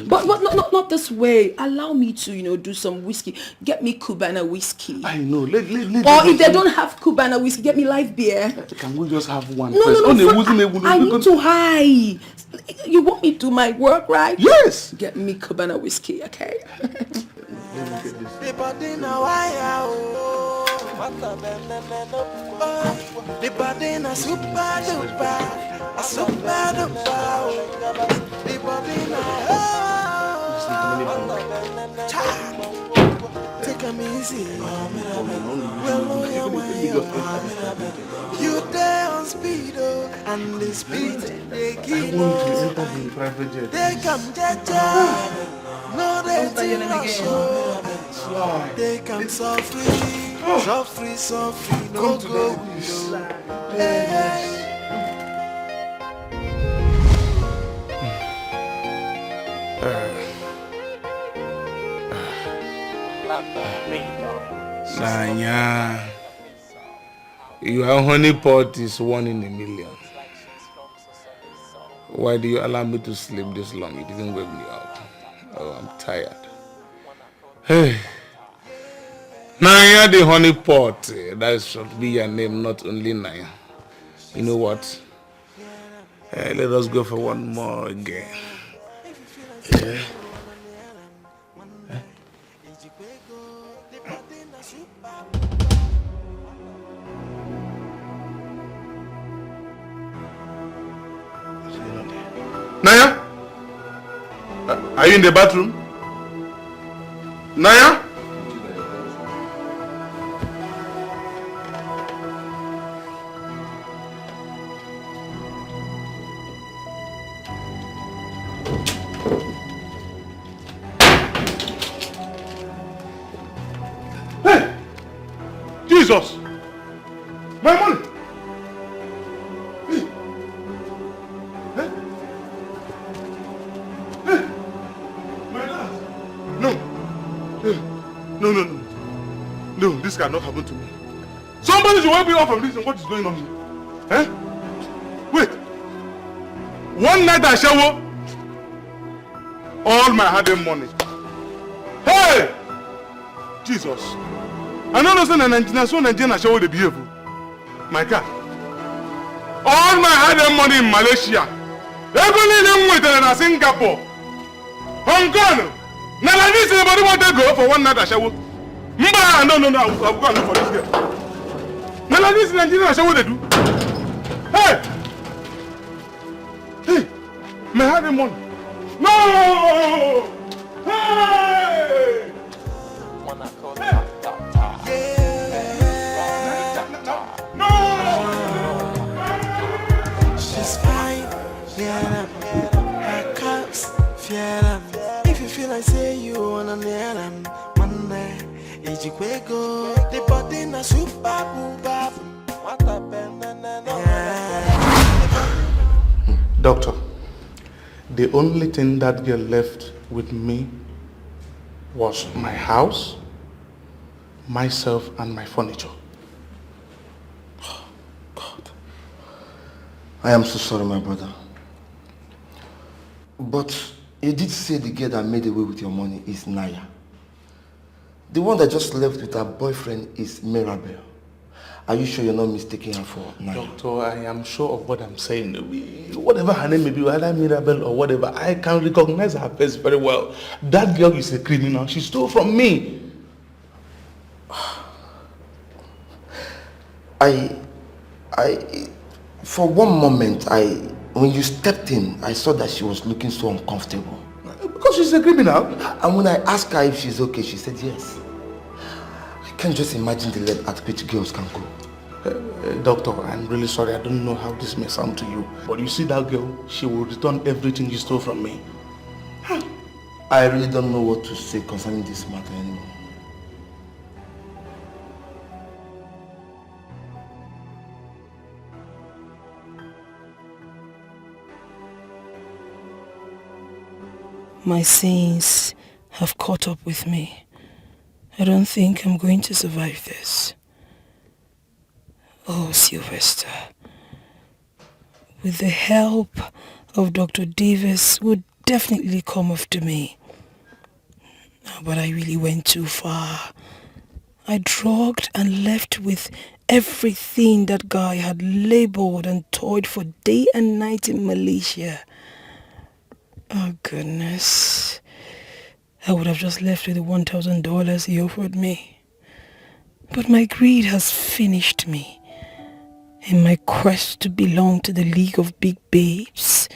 But not this way. Allow me to, do some whiskey. Get me Cubana whiskey. I know. Or if they don't have Cubana whiskey, get me light beer. Can we just have one? No. I need to high. You want me to do my work, right? Yes. Get me Cubana whiskey, okay? The body na super duper, a super duper. The body na take 'em easy. Well, you there on speed, and the speed they give. They come jaja, no they they come softly, softly, no go. Hey. Sanya, your honeypot is 1 in a million. Why do you allow me to sleep this long? You didn't wake me up. Oh, I'm tired. Hey, Naya the honeypot. That should be your name, not only Naya. You know what? Let us go for one more again. Yeah. Naya? Are you in the bathroom? Naya? Hey! Jesus! My money! No, this cannot happen to me. Somebody should wake me up from this and what is going on here? Eh? Wait. One night I shower all my hard-earned money. Hey! Jesus. I don't understand Nigerian I shower the behavior. My God. All my hard-earned money in Malaysia. Everything with in Singapore. Hong Kong. Now like this, anybody want to go for one night I shower? No, I'll go and look for this girl. Now like this in Nigeria, I show what they do. Hey! Hey! May I have the money? No! Hey! No! She's fine, yeah, her cups, yeah. If you feel like say you wanna near them, Monday. The body na super booba. Doctor, the only thing that girl left with me was my house, myself, and my furniture. Oh, God. I am so sorry, my brother. But you did say the girl that made away with your money is Naya. The one that just left with her boyfriend is Mirabel. Are you sure you're not mistaking her for Naya? Doctor, I am sure of what I'm saying. Whatever her name may be, whether Mirabel or whatever, I can recognize her face very well. That girl is a criminal. She stole from me. For one moment, when you stepped in, I saw that she was looking so uncomfortable. Because she's a criminal. And when I asked her if she's okay, she said yes. I can't just imagine the length at which girls can go. Doctor, I'm really sorry. I don't know how this may sound to you. But you see that girl, she will return everything you stole from me. I really don't know what to say concerning this matter anymore. My sins have caught up with me. I don't think I'm going to survive this. Oh, Sylvester, with the help of Dr. Davis, would definitely come after me. But I really went too far. I drugged and left with everything that guy had labored and toiled for day and night in Malaysia. Oh, goodness. I would have just left with the $1,000 he offered me. But my greed has finished me. In my quest to belong to the League of Big Babes,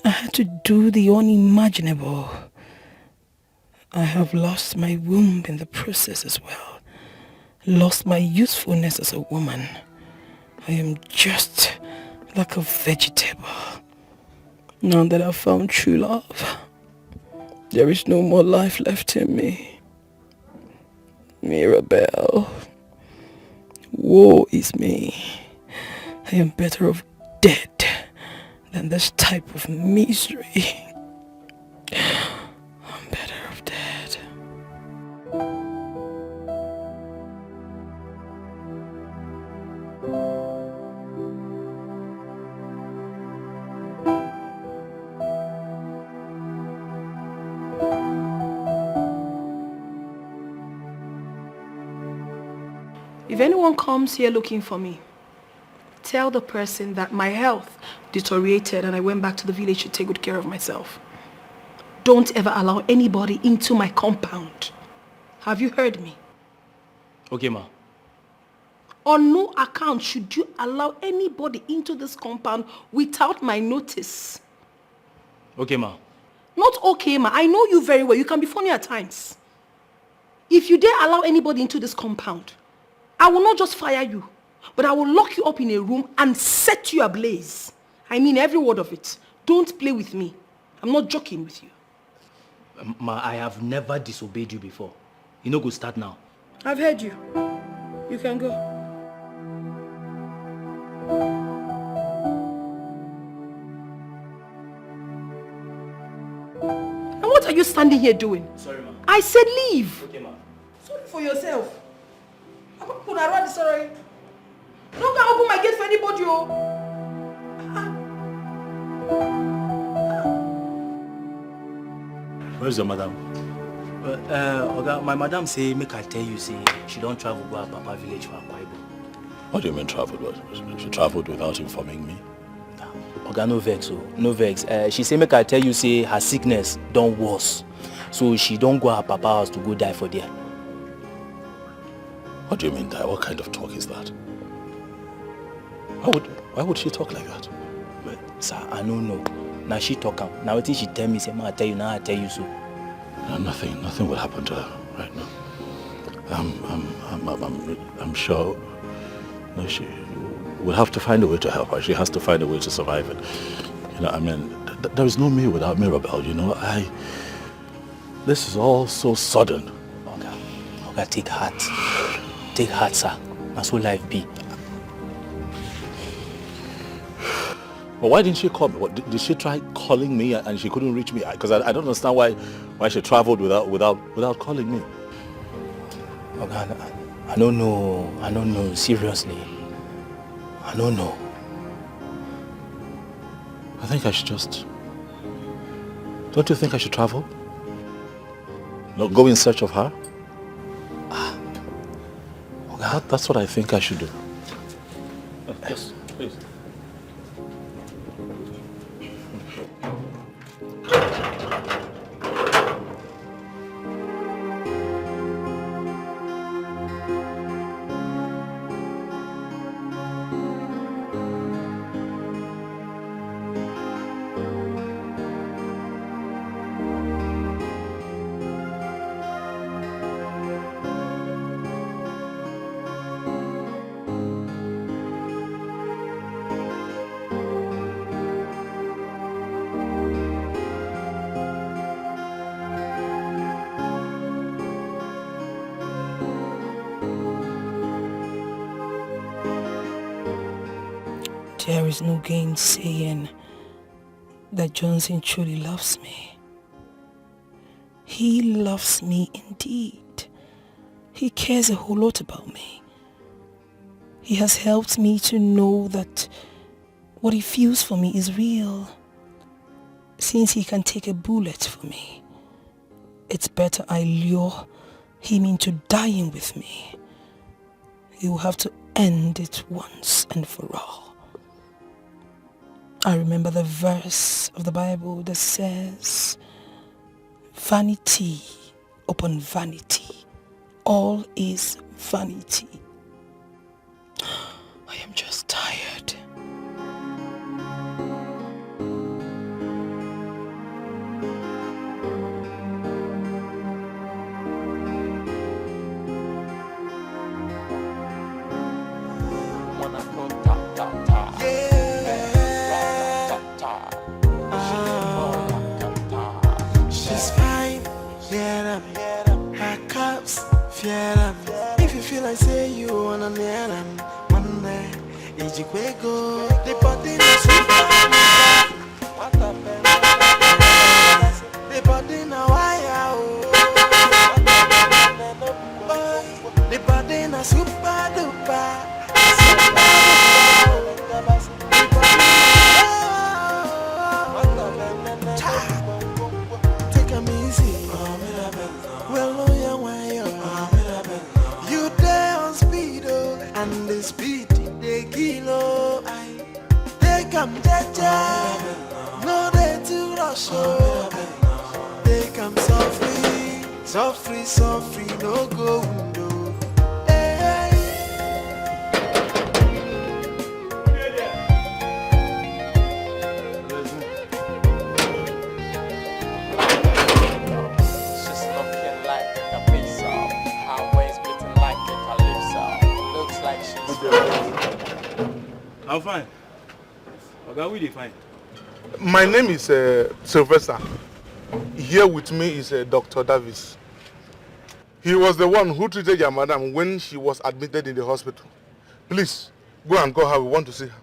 I had to do the unimaginable. I have lost my womb in the process as well. Lost my usefulness as a woman. I am just like a vegetable. Now that I've found true love, there is no more life left in me. Mirabelle, woe is me. I am better off dead than this type of misery. I'm better off dead. If anyone comes here looking for me, tell the person that my health deteriorated and I went back to the village to take good care of myself. Don't ever allow anybody into my compound. Have you heard me? Okay, ma. On no account should you allow anybody into this compound without my notice. Okay, ma. Not okay, ma. I know you very well. You can be funny at times. If you dare allow anybody into this compound, I will not just fire you, but I will lock you up in a room and set you ablaze. I mean every word of it. Don't play with me. I'm not joking with you. Ma, I have never disobeyed you before. You know, go start now. I've heard you. You can go. And what are you standing here doing? Sorry, ma. I said leave. Okay, ma. Sorry for yourself. I'm not going to run, sorry. Don't go open my gate for anybody, oh. Where's your madam? Oga, my madam say, make I tell you, say, she don't travel go to Papa village for Akwa Ibom. What do you mean traveled? She traveled without informing me? Oga, no vex, oh. No vex. She say, make I tell you, say, her sickness don't worse. So she don't go to her Papa house to go die for there. What do you mean die? What kind of talk is that? Why would she talk like that? Well, sir, I don't know. Now she talk am. Now what she tell me, say, I tell you, now I tell you so. No, nothing will happen to her right now. I'm sure. No, she will have to find a way to help her. She has to find a way to survive it. You know, I mean, there is no me without Mirabelle. You know, this is all so sudden. Okay, take heart. Take heart, sir. That's what life be. But why didn't she call me? Did she try calling me and she couldn't reach me? Because I don't understand why she traveled without calling me. Okay, I don't know. I don't know. Seriously. I don't know. I think I should just... Don't you think I should travel? No, go in search of her? Okay. That's what I think I should do. Yes, please. There is no gainsaying that Johnson truly loves me. He loves me indeed. He cares a whole lot about me. He has helped me to know that what he feels for me is real. Since he can take a bullet for me, it's better I lure him into dying with me. He will have to end it once and for all. I remember the verse of the Bible that says, vanity upon vanity, all is vanity. I am just tired. She's fine, yeah, her cups, yeah. If you feel like say you wanna near them, Monday, it's go. The body is what the the body now wire, the body na super duper. Take 'em easy. Well, you there on speed, and the speed they kilo. They come jaja, no they too rush. They come softly, softly, softly, no go window. I'm fine. Okay, we fine. My name is Sylvester. Here with me is Dr. Davis. He was the one who treated your madam when she was admitted in the hospital. Please, go and call her. We want to see her.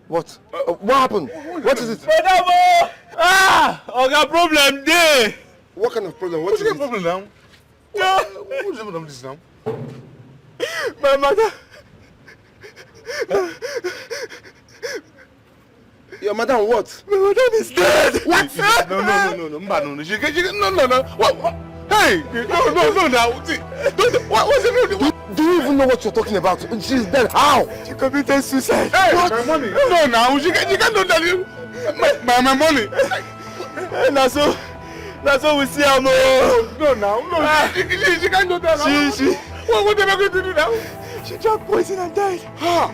What? What happened? What is it? Madam! Okay, problem there. What kind of problem? What's the problem now? What's the problem this now? My mother. Your madam what? My madam is dead. What? No. She no. What? Hey! No. Now, see, what's the name? Do you even know what you're talking about? She's dead. How? She committed suicide. Hey, what? My money. No, now she can't do that. My money. That's what we see her. No. She can't do that. She. What am I going to do now? She drank poison and died. No,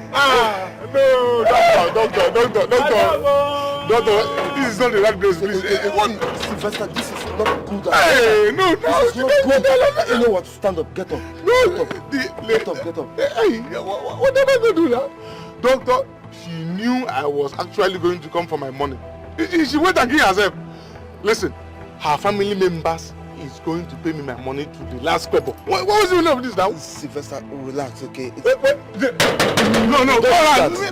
doctor, this is not the right place, please. Sylvester, this is not good. Hey, no, this is not good. You know what? Stand up, get up. No, get up. Hey, what am I going to do now? Doctor, she knew I was actually going to come for my money. She went and killed herself. Listen, her family members is going to pay me my money to the last pepper. What was the meaning of this now? Sylvester, relax, okay? No,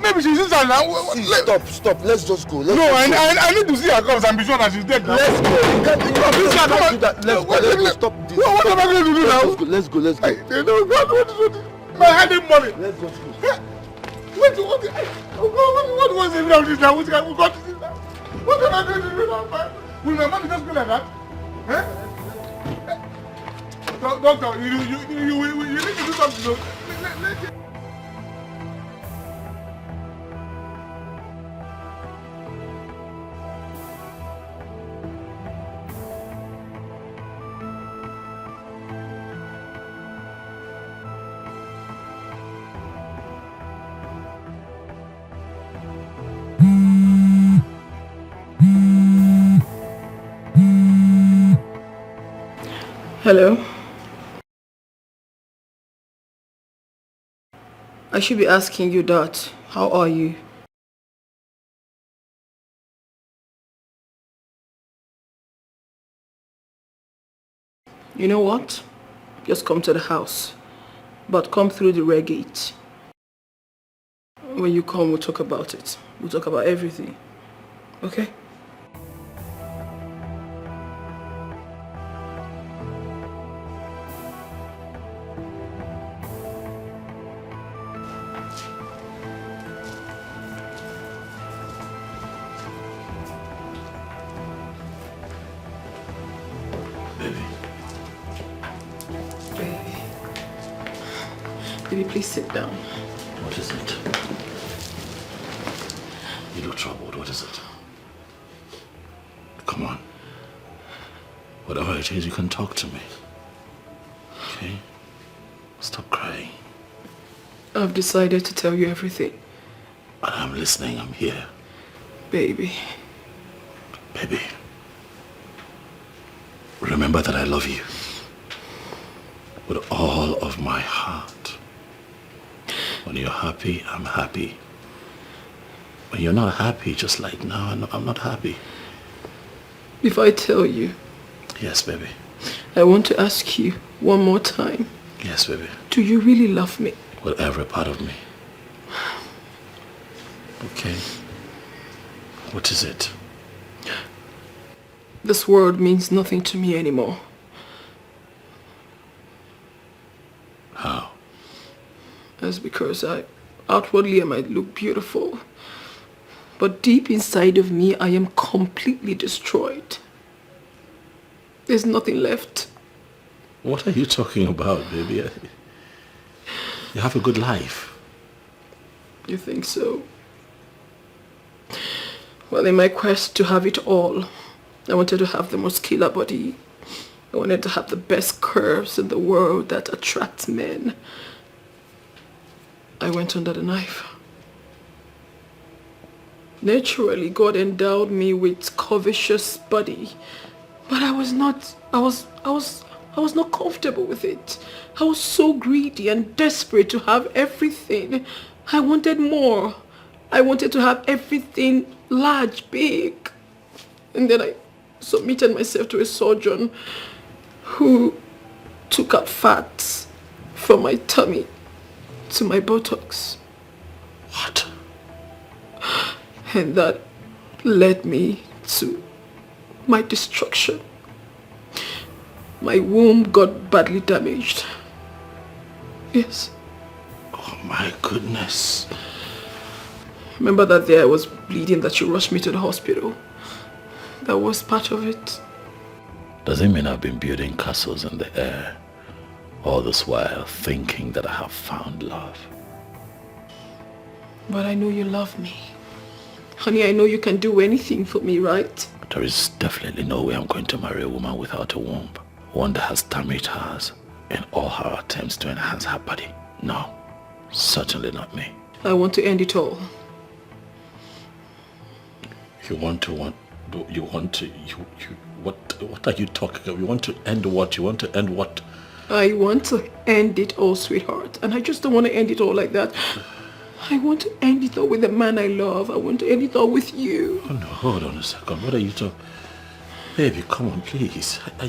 maybe she's inside now. See, stop. Let's just go. I need to see her comes and be sure that she's dead now. Let's go. Stop this. What am I going to do now? Let's go. My hiding money. Let's go. What was the meaning of this now? What am I going to do now? Will my money just go like that? Huh? Doctor, you need to do something. Hello? I should be asking you that. How are you? You know what? Just come to the house. But come through the rare gate. When you come, we'll talk about it. We'll talk about everything. Okay? Baby, please sit down. What is it? You look troubled. What is it? Come on. Whatever it is, you can talk to me. Okay? Stop crying. I've decided to tell you everything. And I'm listening. I'm here. Baby. Baby. Remember that I love you. With all of my heart. When you're happy, I'm happy. When you're not happy, just like now, I'm not happy. If I tell you... Yes, baby. I want to ask you one more time. Yes, baby. Do you really love me? With every part of me. Okay. What is it? This world means nothing to me anymore. How? That's because outwardly I might look beautiful, but deep inside of me I am completely destroyed. There's nothing left. What are you talking about, baby? You have a good life. You think so? Well, in my quest to have it all, I wanted to have the muscular body. I wanted to have the best curves in the world that attract men. I went under the knife. Naturally, God endowed me with covetous body, but I was not comfortable with it. I was so greedy and desperate to have everything. I wanted more. I wanted to have everything large, big. And then I submitted myself to a surgeon who took out fat from my tummy to my buttocks. What? And that led me to my destruction. My womb got badly damaged. Yes. Oh my goodness. Remember that day I was bleeding that you rushed me to the hospital? That was part of it. Does it mean I've been building castles in the air? All this while thinking that I have found love. But I know you love me. Honey, I know you can do anything for me, right? There is definitely no way I'm going to marry a woman without a womb. One that has damaged hers in all her attempts to enhance her body. No, certainly not me. I want to end it all. What are you talking about? You want to end what? You want to end what? I want to end it all, sweetheart. And I just don't want to end it all like that. I want to end it all with the man I love. I want to end it all with you. Oh no, hold on a second. What are you talking? Baby, come on, please. I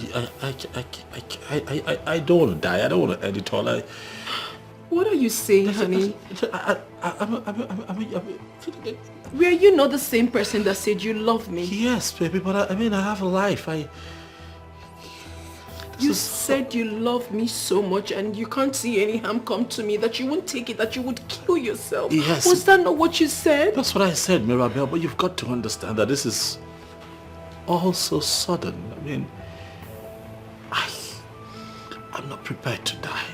don't want to die. I don't want to end it all. What are you saying, honey? Were you not the same person that said you love me? Yes, baby, but I have a life. You said you love me so much and you can't see any harm come to me, that you won't take it, that you would kill yourself. Yes. Was that not what you said? That's what I said, Mirabelle, but you've got to understand that this is all so sudden. I'm not prepared to die.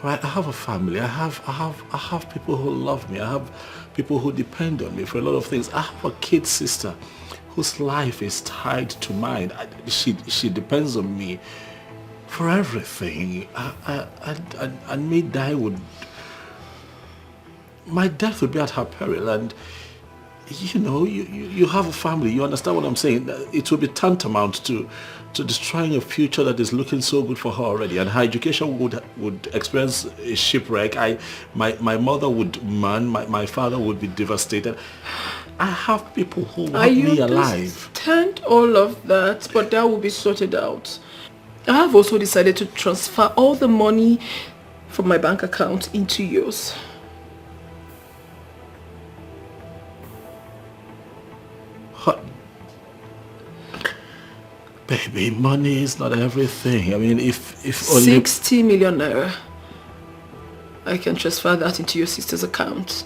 Right? I have a family. I have people who love me. I have people who depend on me for a lot of things. I have a kid sister whose life is tied to mine. She depends on me for everything. And me die my death would be at her peril. And you know, you have a family. You understand what I'm saying? It would be tantamount to destroying a future that is looking so good for her already. And her education would experience a shipwreck. My mother would mourn. My father would be devastated. I have people who want me alive. I understand all of that, but that will be sorted out. I have also decided to transfer all the money from my bank account into yours. Baby, money is not everything. I mean, if only... 60 million naira. I can transfer that into your sister's account.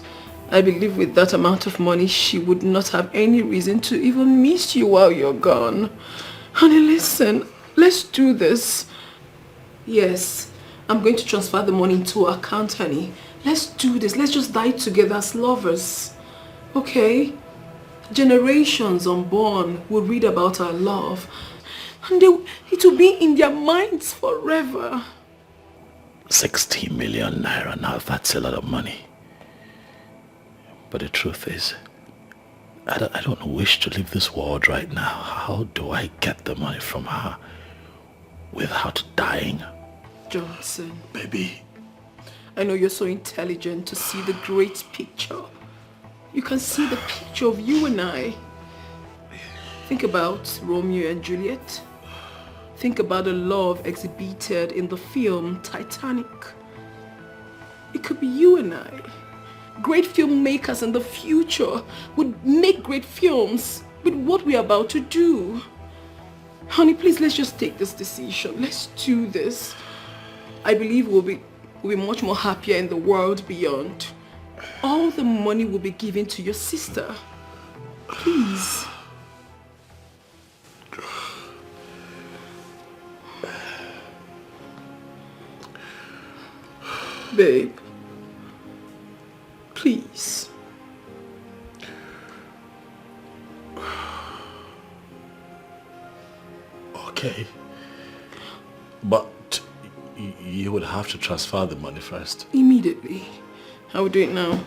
I believe with that amount of money, she would not have any reason to even miss you while you're gone. Honey, listen, let's do this. Yes, I'm going to transfer the money into her account, honey. Let's do this. Let's just die together as lovers. Okay? Generations unborn will read about our love. And it will be in their minds forever. 60 million naira, now that's a lot of money. But the truth is, I don't wish to leave this world right now. How do I get the money from her without dying? Johnson. Baby. I know you're so intelligent to see the great picture. You can see the picture of you and I. Think about Romeo and Juliet. Think about the love exhibited in the film Titanic. It could be you and I. Great filmmakers in the future would make great films with what we're about to do. Honey, please, let's just take this decision. Let's do this. I believe we'll be much more happier in the world beyond. All the money will be given to your sister. Please. Babe, please. Okay. But you would have to transfer the money first. Immediately. I will do it now.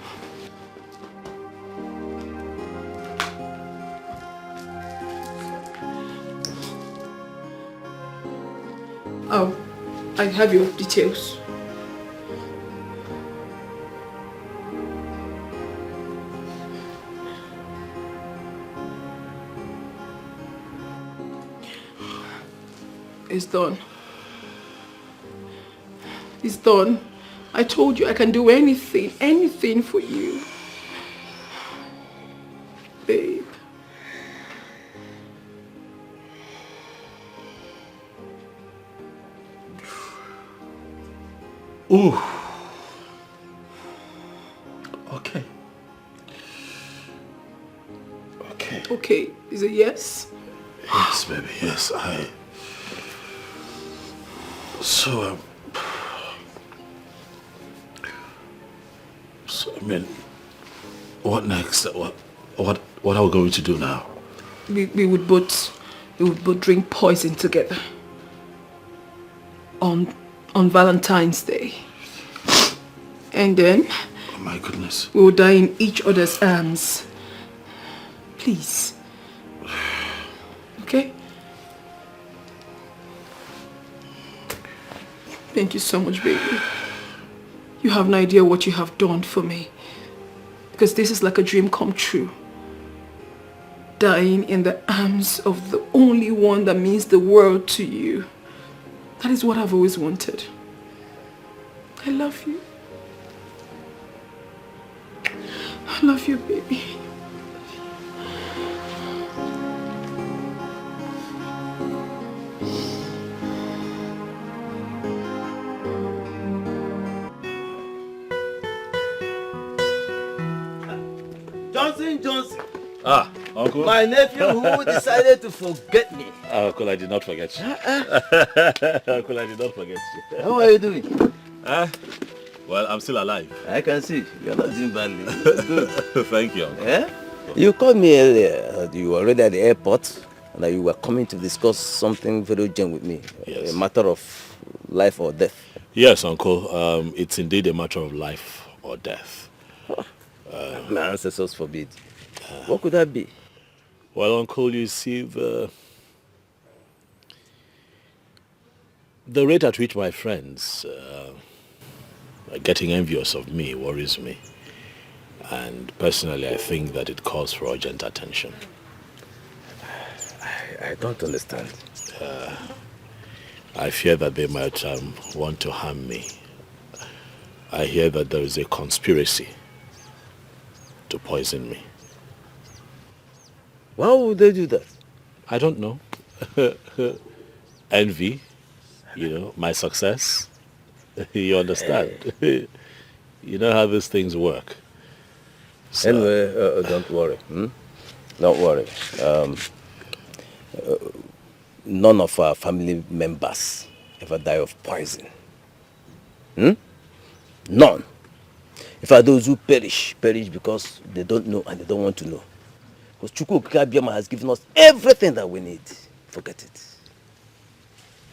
Oh, I have your details. It's done. It's done. I told you I can do anything for you. Babe. Ooh. Okay. Okay. Okay, is it yes? Yes, baby, yes, So, I mean, what next? What are we going to do now? We would both drink poison together on Valentine's Day, and then oh my goodness, we will die in each other's arms. Please, okay? Thank you so much, baby. You have no idea what you have done for me. Because this is like a dream come true. Dying in the arms of the only one that means the world to you. That is what I've always wanted. I love you. I love you, baby. Johnson. Ah, Uncle. My nephew who decided to forget me. Uncle, I did not forget you. Uncle, I did not forget you. How are you doing? Well, I'm still alive. I can see. You're not doing badly. Good. Thank you, Uncle. Yeah? You called me earlier. You were already at the airport and that you were coming to discuss something very urgent with me. Yes. A matter of life or death. Yes, Uncle. It's indeed a matter of life or death. My ancestors forbid. What could that be? Well, Uncle, you see, the rate at which my friends are getting envious of me worries me. And personally, I think that it calls for urgent attention. I don't understand. I fear that they might want to harm me. I hear that there is a conspiracy to poison me. Why would they do that? I don't know. Envy, my success. You understand? You know how these things work. So, anyway, don't worry. Don't worry. None of our family members ever die of poison. None. In fact, those who perish because they don't know and they don't want to know. Because Chukwu Okike Abiyama has given us everything that we need. Forget it.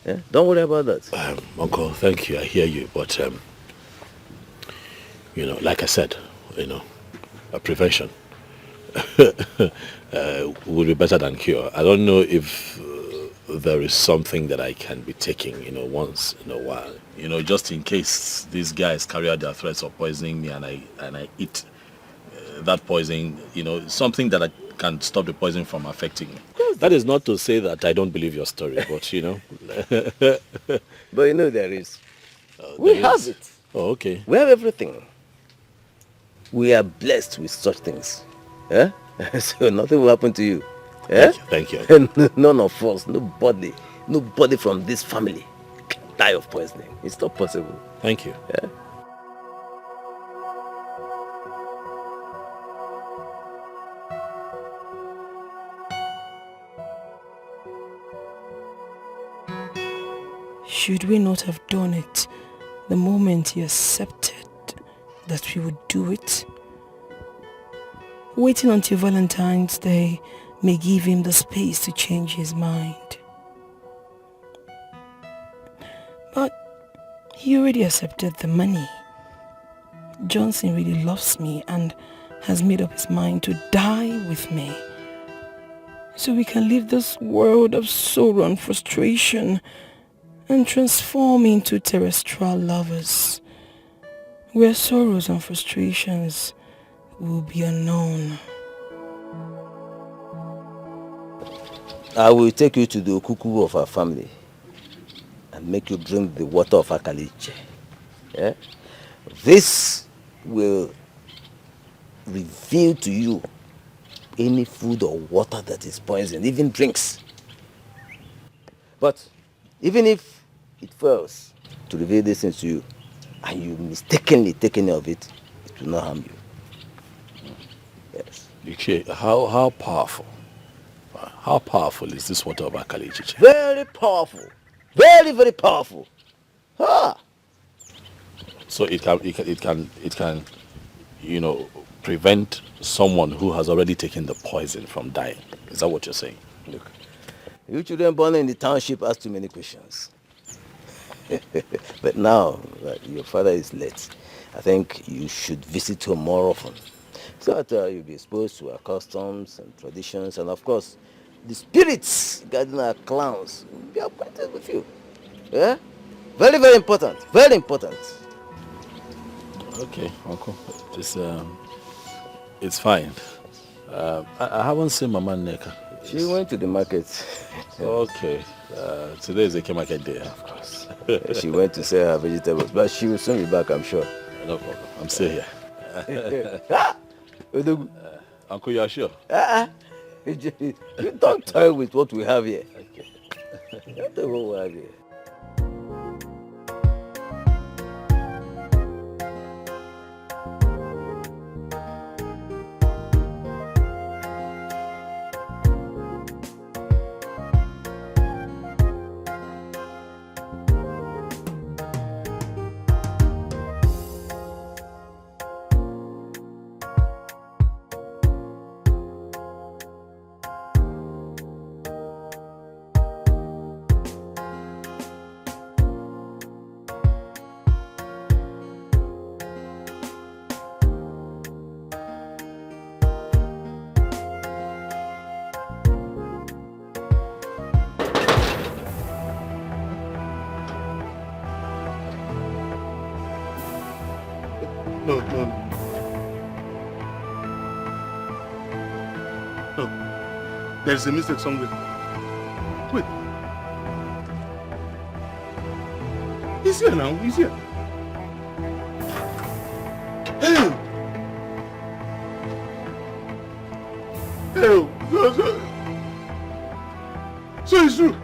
Yeah? Don't worry about that. Uncle, thank you. I hear you. But, like I said, prevention would be better than cure. I don't know if there is something that I can be taking, once in a while. Just in case these guys carry out their threats of poisoning me and I eat that poison, something that I can stop the poison from affecting me. That is not to say that I don't believe your story, but But there is. We have it. Oh, okay. We have everything. We are blessed with such things. Yeah? So nothing will happen to you. Yeah? Thank you. And none of us, nobody from this family can die of poisoning. It's not possible. Thank you. Yeah? Should we not have done it the moment he accepted that we would do it? Waiting until Valentine's Day may give him the space to change his mind. But he already accepted the money. Johnson really loves me and has made up his mind to die with me, so we can leave this world of sorrow and frustration and transform into terrestrial lovers, where sorrows and frustrations will be unknown. I will take you to the okuku of our family and make you drink the water of Akaliche. Yeah? This will reveal to you any food or water that is poison, even drinks. But even if it fails to reveal this thing to you and you mistakenly take any of it, it will not harm you. Yes. Okay, how powerful? How powerful is this water of Akalichiche? Very powerful. Very, very powerful. Ah. So it can prevent someone who has already taken the poison from dying. Is that what you're saying? Look, you children born in the township ask too many questions. But now that your father is late, I think you should visit home more often, so that you'll be exposed to our customs and traditions, and of course, the spirits guarding our clowns will be acquainted with you. Yeah? Very, very important. Very important. Okay, Uncle. It's fine. I haven't seen Mama Neka. She went to the market. Okay. Today is a market day, of course. She went to sell her vegetables, but she will soon be back, I'm sure. No problem. I'm still here. Uncle, you are sure? You don't toy with what we have here. Okay. Don't toy with what we have here. No. There's a mistake somewhere. Wait. He's here now. He's here. Hey! Hey! So it's true.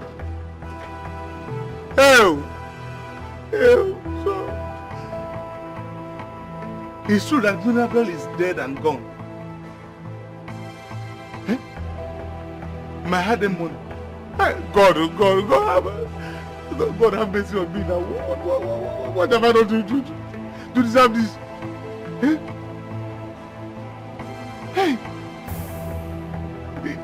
Hey! Hey! So... It's true that Mirabel is dead and gone. Eh? My hard money. God have mercy on me now. What have I done to deserve this? Eh? Hey!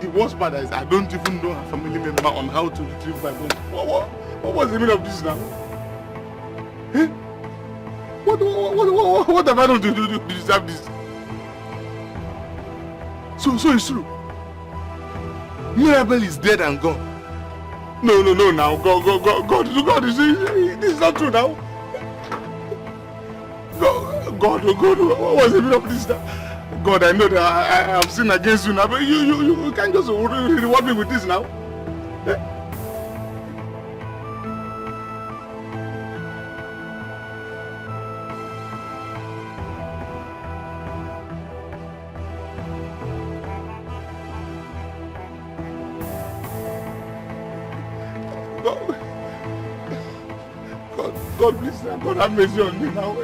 The worst part is I don't even know a family member on how to retrieve my body. What was the meaning of this now? Eh? What have I done to deserve this? So it's true. Mirabel is dead and gone. No, now. God, this is not true now. God, what was the meaning of this now? God, I know that I have sinned against you now, but you can't just reward me with this now. Eh? God, please, God have mercy on me now.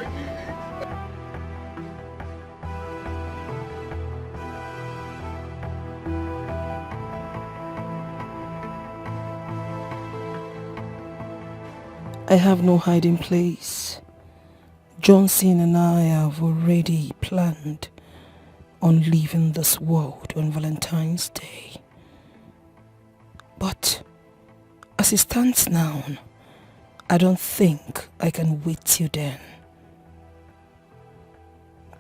I have no hiding place. Johnson and I have already planned on leaving this world on Valentine's Day. But as it stands now, I don't think I can wait till then.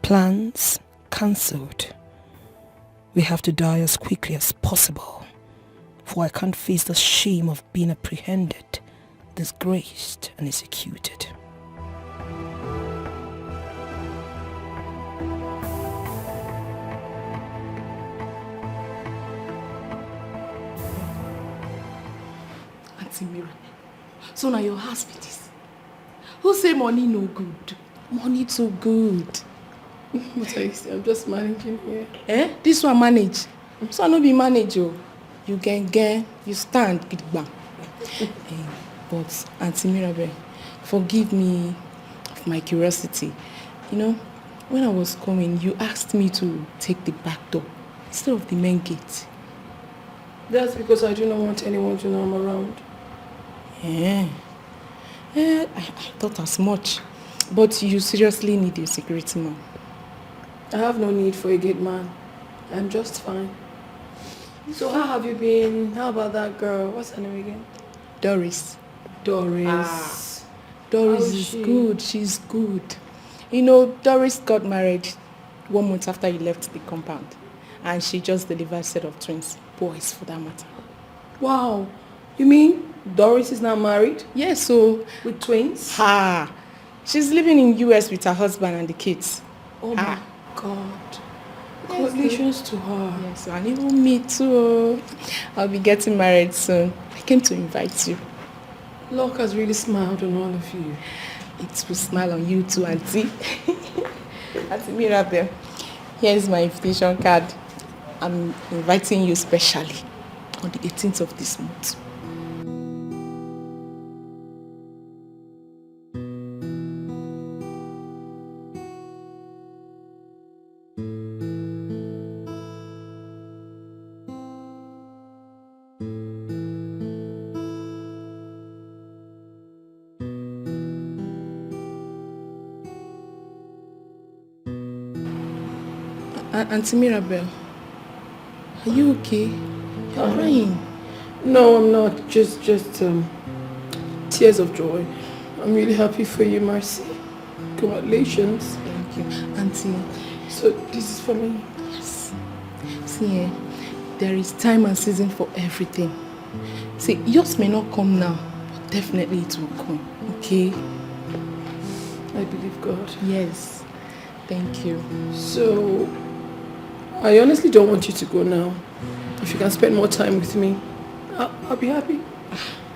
Plans cancelled. We have to die as quickly as possible, for I can't face the shame of being apprehended, disgraced and executed. Auntie Mira, so now your husband is. Who say money no good? Money too good. What are you saying? I'm just managing here. Eh? This one manage. So I no be manage you. You get, you stand, gidigba. But Auntie Mirabel, forgive me of my curiosity. You know, when I was coming, you asked me to take the back door instead of the main gate. That's because I do not want anyone to know I'm around. I thought as much. But you seriously need a security man. I have no need for a gate man. I'm just fine. So how have you been? How about that girl? What's her name again? Doris. Doris. Doris is good. She's good. You know, Doris got married 1 month after you left the compound. And she just delivered a set of twins. Boys, for that matter. Wow. You mean Doris is now married? Yes, so... With twins? She's living in US with her husband and the kids. Oh my God. Congratulations to her. Yes, and even me too. I'll be getting married soon. I came to invite you. Luck has really smiled on all of you. It will smile on you too, Auntie. Auntie Mirabel, here's my invitation card. I'm inviting you specially on the 18th of this month. Auntie Mirabel, are you okay? You're crying. No, I'm not. Just tears of joy. I'm really happy for you, Marcy. Congratulations. Thank you, Auntie. So this is for me? Yes. See, there is time and season for everything. See, yours may not come now, but definitely it will come. Okay? I believe God. Yes. Thank you. So, I honestly don't want you to go now. If you can spend more time with me, I'll be happy.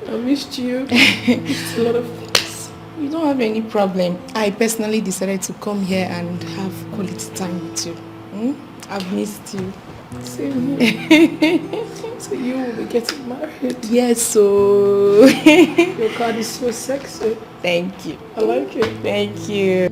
I missed you. It's a lot of things. You don't have any problem. I personally decided to come here and have quality time with you. I've missed you. Same here. So you will be getting married? Yes, so... Your card is so sexy. Thank you. I like it. Thank you.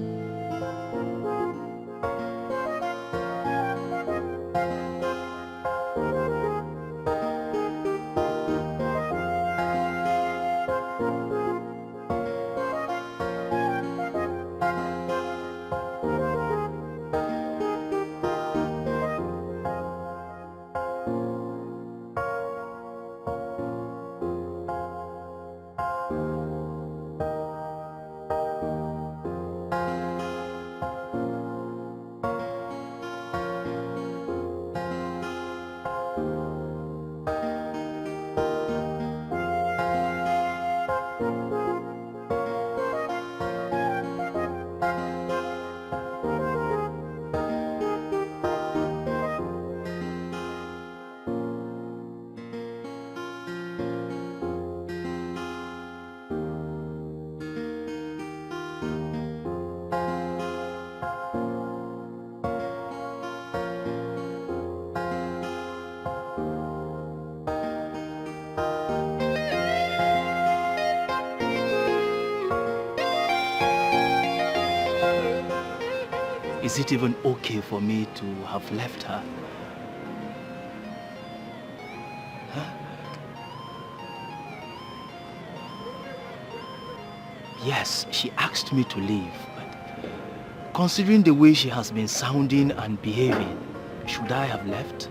Is it even okay for me to have left her? Huh? Yes, she asked me to leave, but considering the way she has been sounding and behaving, should I have left?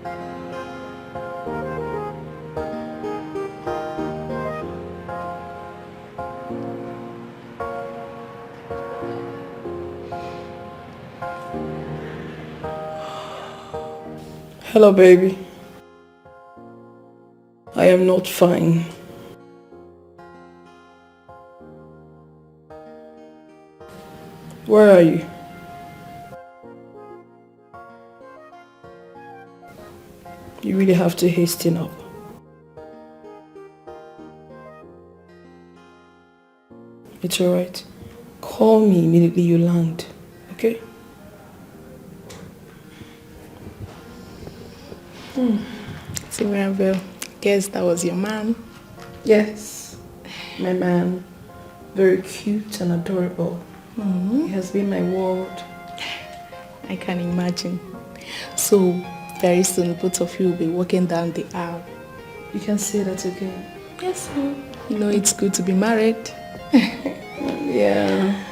Hello, baby. I am not fine. Where are you? You really have to hasten up. It's alright. Call me immediately you land, okay? So, Mirabel, guess that was your man? Yes, my man. Very cute and adorable. He has been my world. I can imagine. So, very soon both of you will be walking down the aisle. You can say that again. Yes, sir. You know it's good to be married. Yeah,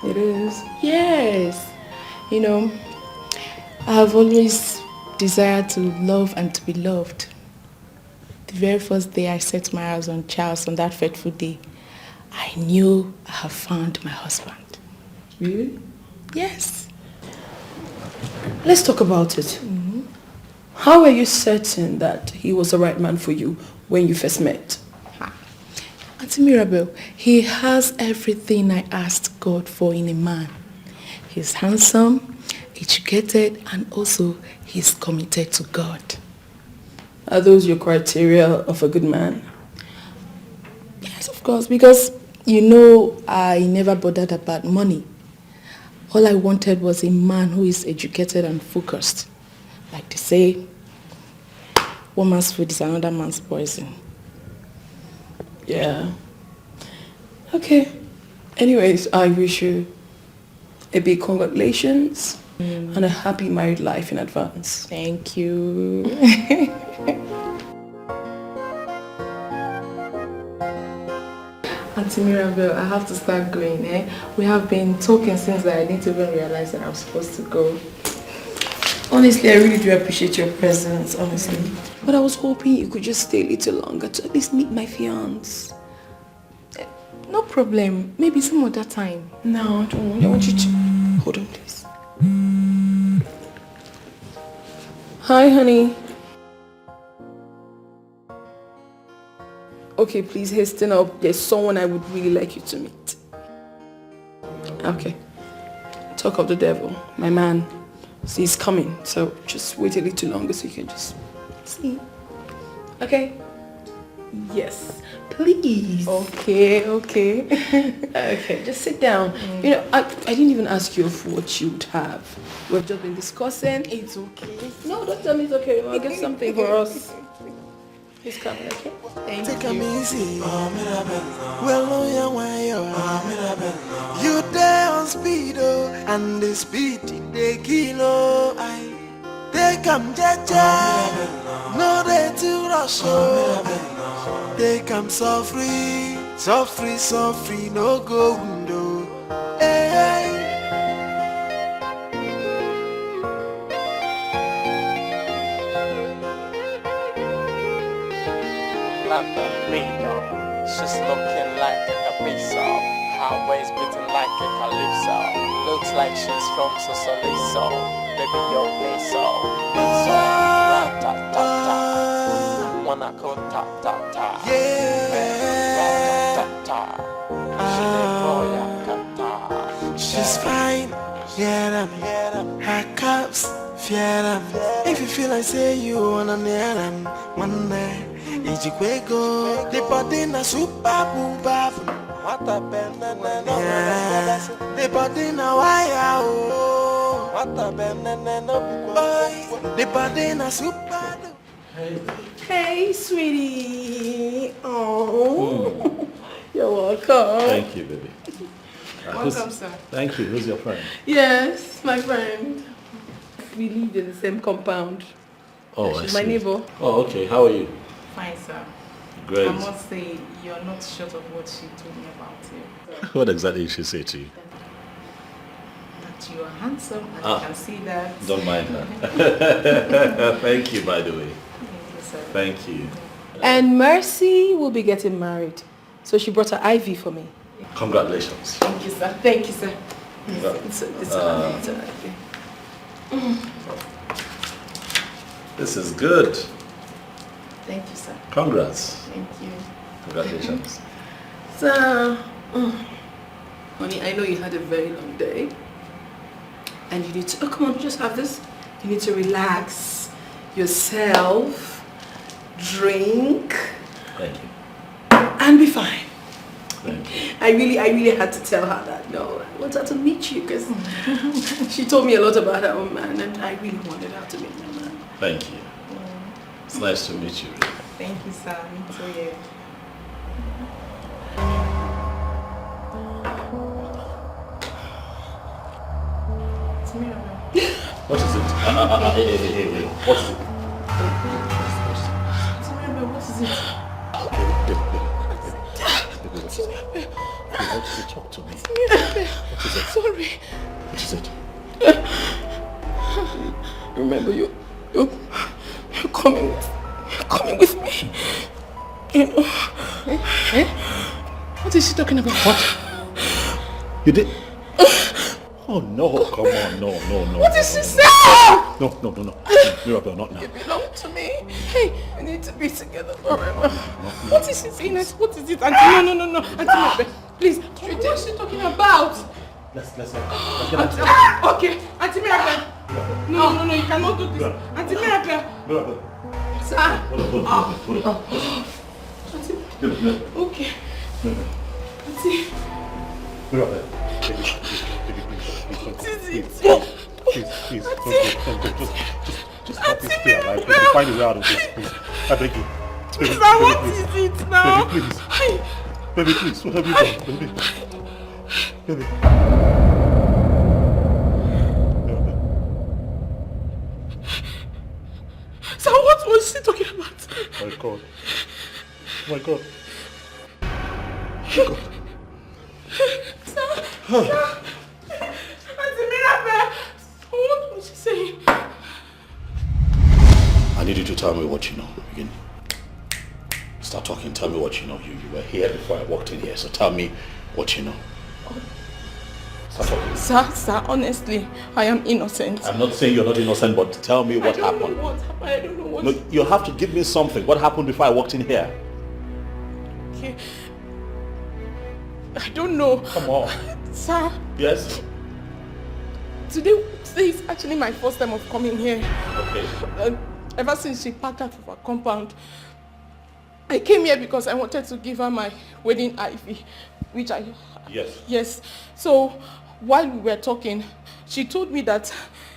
it is. Yes. You know, I have always desired to love and to be loved. The very first day I set my eyes on Charles on that fateful day, I knew I have found my husband. Really? Yes. Let's talk about it. How are you certain that he was the right man for you when you first met? Auntie Mirabel, he has everything I asked God for in a man. He's handsome, educated, and also he's committed to God. Are those your criteria of a good man? Yes, of course, because you know I never bothered about money. All I wanted was a man who is educated and focused. Like they say, one man's food is another man's poison. Yeah. Okay. Anyways, I wish you a big congratulations and a happy married life in advance. Thank you. Auntie Mirabel, I have to start going, eh? We have been talking since I didn't even realize that I was supposed to go. Honestly, I really do appreciate your presence, honestly. But I was hoping you could just stay a little longer to at least meet my fiancé. No problem. Maybe some other time. No, don't worry. I want you to... Hold on, please. Hi, honey. Okay, please hasten up. There's someone I would really like you to meet. Okay. Talk of the devil. My man. See, he's coming. So just wait a little longer so you can just see. Okay? Yes, please. Okay. Okay, just sit down. You know, I didn't even ask you of what you'd have. We've just been discussing. It's okay. No, don't tell me it's okay. I'll get something for us. Please come, okay? Thank Take you. a easy. Well, no, you there on speed, and the speed they kilo. They come jaja, no they to rush. They come softly, no go window. Hey. She's looking like a capiso, her waist beating like a calypso. Looks like she's from Socialiso, baby your peso. Rat-ta-ta-ta, wanna go ta-ta-ta. Rat-ta-ta-ta, She's fine, yeah, her cups, fear them. If you feel like say you wanna near them, one day. Ijikwego, the body na super booba. What a banana, the body na wire, oh. What a banana, boy, the body na super. Hey, sweetie. Oh, you're welcome. Thank you, baby. Welcome, sir. Thank you. Who's your friend? Yes, my friend. We live in the same compound. Oh, She's I my see. neighbor. Oh, okay. How are you? Fine, sir. Great. I must say, you're not short of what she told me about you. What exactly did she say to you? That you are handsome, and I can see that. Don't mind her. Thank you, by the way. Thank you, sir. Thank you. And Mercy will be getting married. So she brought her Ivy for me. Congratulations. Thank you, sir. Thank you, sir. This is good. Thank you, sir. Congrats. Thank you. Congratulations. So, honey, I know you had a very long day. And you need to, come on, just have this. You need to relax yourself, drink, Thank you. and be fine. Thank you. I really had to tell her that, no, I want her to meet you because she told me a lot about her own man and I really wanted her to meet my man. Thank you. It's nice to meet you. Thank you, sir. Me too, yeah. What is it? Hey, what is it? What is it? What is it? Talk to me. What is it? Sorry. What is it? Remember, you're coming with me. You know. What is she talking about? What? You did? Oh no, come on, no. What is she saying? No. Mirabelle, not now. You belong to me. Hey, we need to be together forever. What is she saying? What is it? Auntie, no. Auntie Mirabelle, please. What is she talking about? Let's get Okay, Auntie Mirabelle. No, you cannot do this. Auntie Mirabelle. Sir. Auntie. Okay. Auntie. Mirabelle. What is it? Please, don't help me stay alive. Baby, find a way out of this, please. I beg you. Baby, What is it now? Baby, please. What have you done, baby? So what was she talking about? My God. Sir. Auntie Mirabelle, what was she saying? I need you to tell me what you know. Begin. Start talking. Tell me what you know. You were here before I walked in here, so tell me what you know. Start talking. Sir, honestly, I am innocent. I'm not saying you're not innocent, but tell me what happened. I don't know what happened. I don't know what. No, you have to give me something. What happened before I walked in here? Okay. I don't know. Come on. Sir. Yes? Today is actually my first time of coming here. Okay. Ever since she packed out of her compound, I came here because I wanted to give her my wedding ivy, which I... Yes. Yes. So, while we were talking, she told me that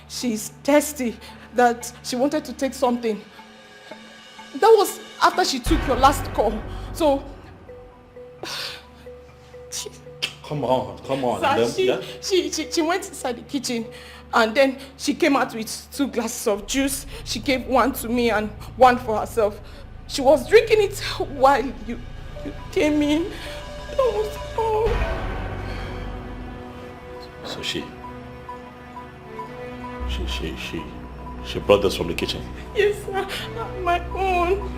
she's thirsty, that she wanted to take something. That was after she took your last call. So... Come on. Sir, she went inside the kitchen and then she came out with 2 glasses of juice. She gave one to me and one for herself. She was drinking it while you came in. That was all. So she brought this from the kitchen? Yes, sir. My own.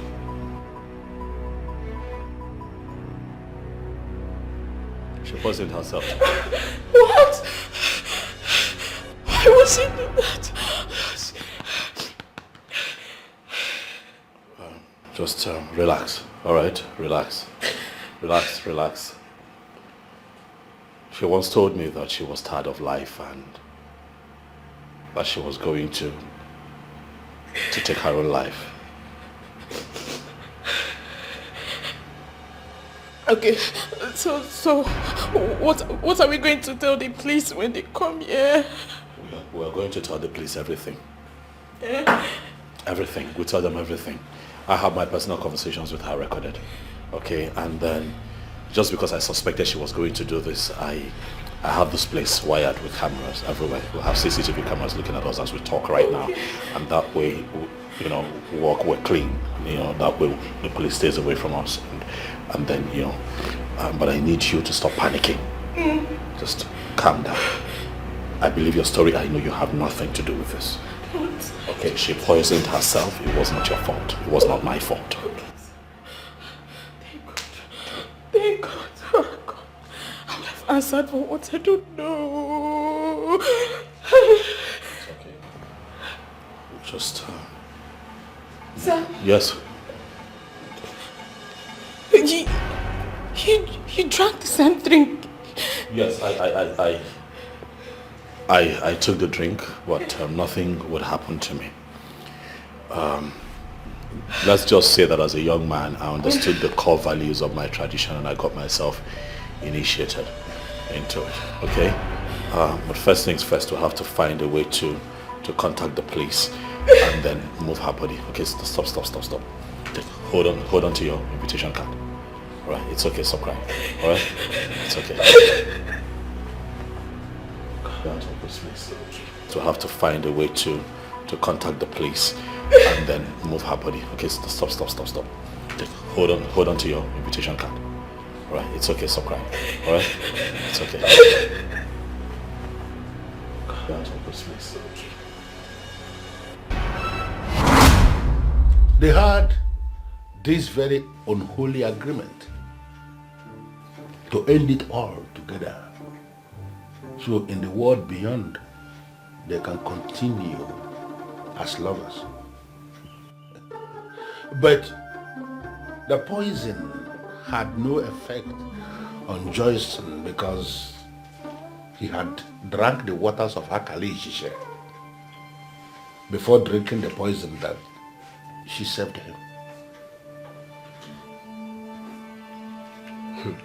She poisoned herself. What? Why would she do that? Just relax, all right? Relax. She once told me that she was tired of life and that she was going to take her own life. Okay, so what are we going to tell the police when they come here? We are going to tell the police everything. Yeah? Everything. We tell them everything. I have my personal conversations with her recorded. Okay, and then just because I suspected she was going to do this, I have this place wired with cameras everywhere. We'll have CCTV cameras looking at us as we talk right now. And that way, we're clean. That way the police stays away from us. And then, but I need you to stop panicking. Just calm down. I believe your story. I know you have nothing to do with this. What? Okay, she poisoned herself. It was not your fault. It was not my fault. Thank God. Oh God. I would have answered for what I don't know. Okay. Just... Sir? Yes? You drank the same drink. Yes, I took the drink, but nothing would happen to me. Let's just say that as a young man, I understood the core values of my tradition and I got myself initiated into it, okay? But first things first, we'll have to find a way to contact the police and then move her body. Okay, stop. Hold on to your invitation card. All right, it's okay, stop crying. All right, it's okay. Down to this place. So we'll have to find a way to contact the police and then move her body. Okay, stop. Hold on to your invitation card. All right, it's okay, stop crying. All right, it's okay. Down to this place. They had this very unholy agreement to end it all together. So in the world beyond, they can continue as lovers. But the poison had no effect on Joyson because he had drank the waters of her Kalishishe before drinking the poison that she served him.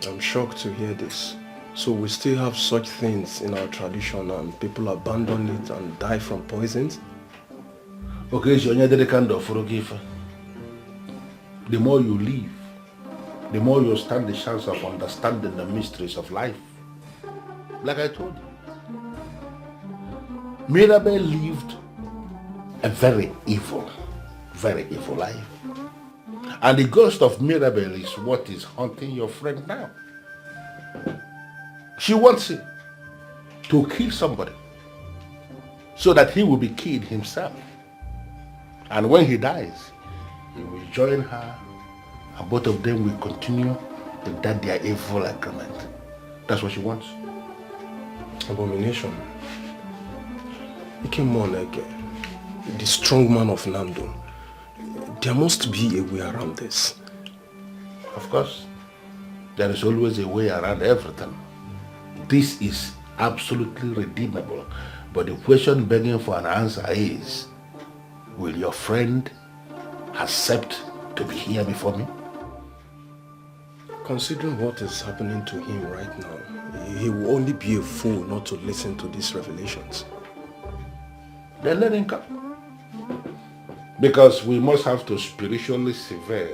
I'm shocked to hear this. So we still have such things in our tradition and people abandon it and die from poisons? Okay, so you're kind of forgive. The more you live, the more you stand the chance of understanding the mysteries of life. Like I told you, Mirabel lived a very evil life. And the ghost of Mirabel is what is haunting your friend now. She wants him to kill somebody so that he will be killed himself. And when he dies, he will join her and both of them will continue with that their evil agreement. That's what she wants. Abomination. He came more like the strong man of Nando. There must be a way around this. Of course. There is always a way around everything. This is absolutely redeemable. But the question begging for an answer is, will your friend accept to be here before me? Considering what is happening to him right now, he will only be a fool not to listen to these revelations. Then let him come. Because we must have to spiritually sever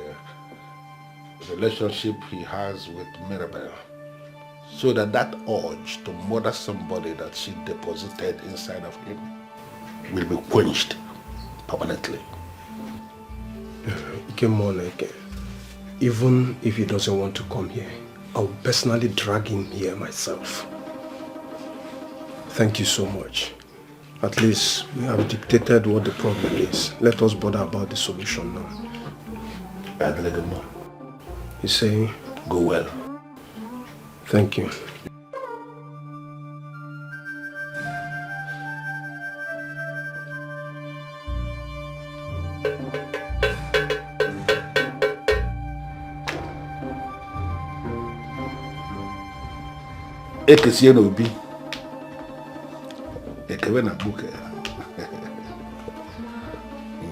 the relationship he has with Mirabel, so that that urge to murder somebody that she deposited inside of him will be quenched permanently. Even if he doesn't want to come here, I'll personally drag him here myself. Thank you so much. At least we have dictated what the problem is. Let us bother about the solution now. You say? Go well. Thank you. Ekesie na obi. Ekewe na buke.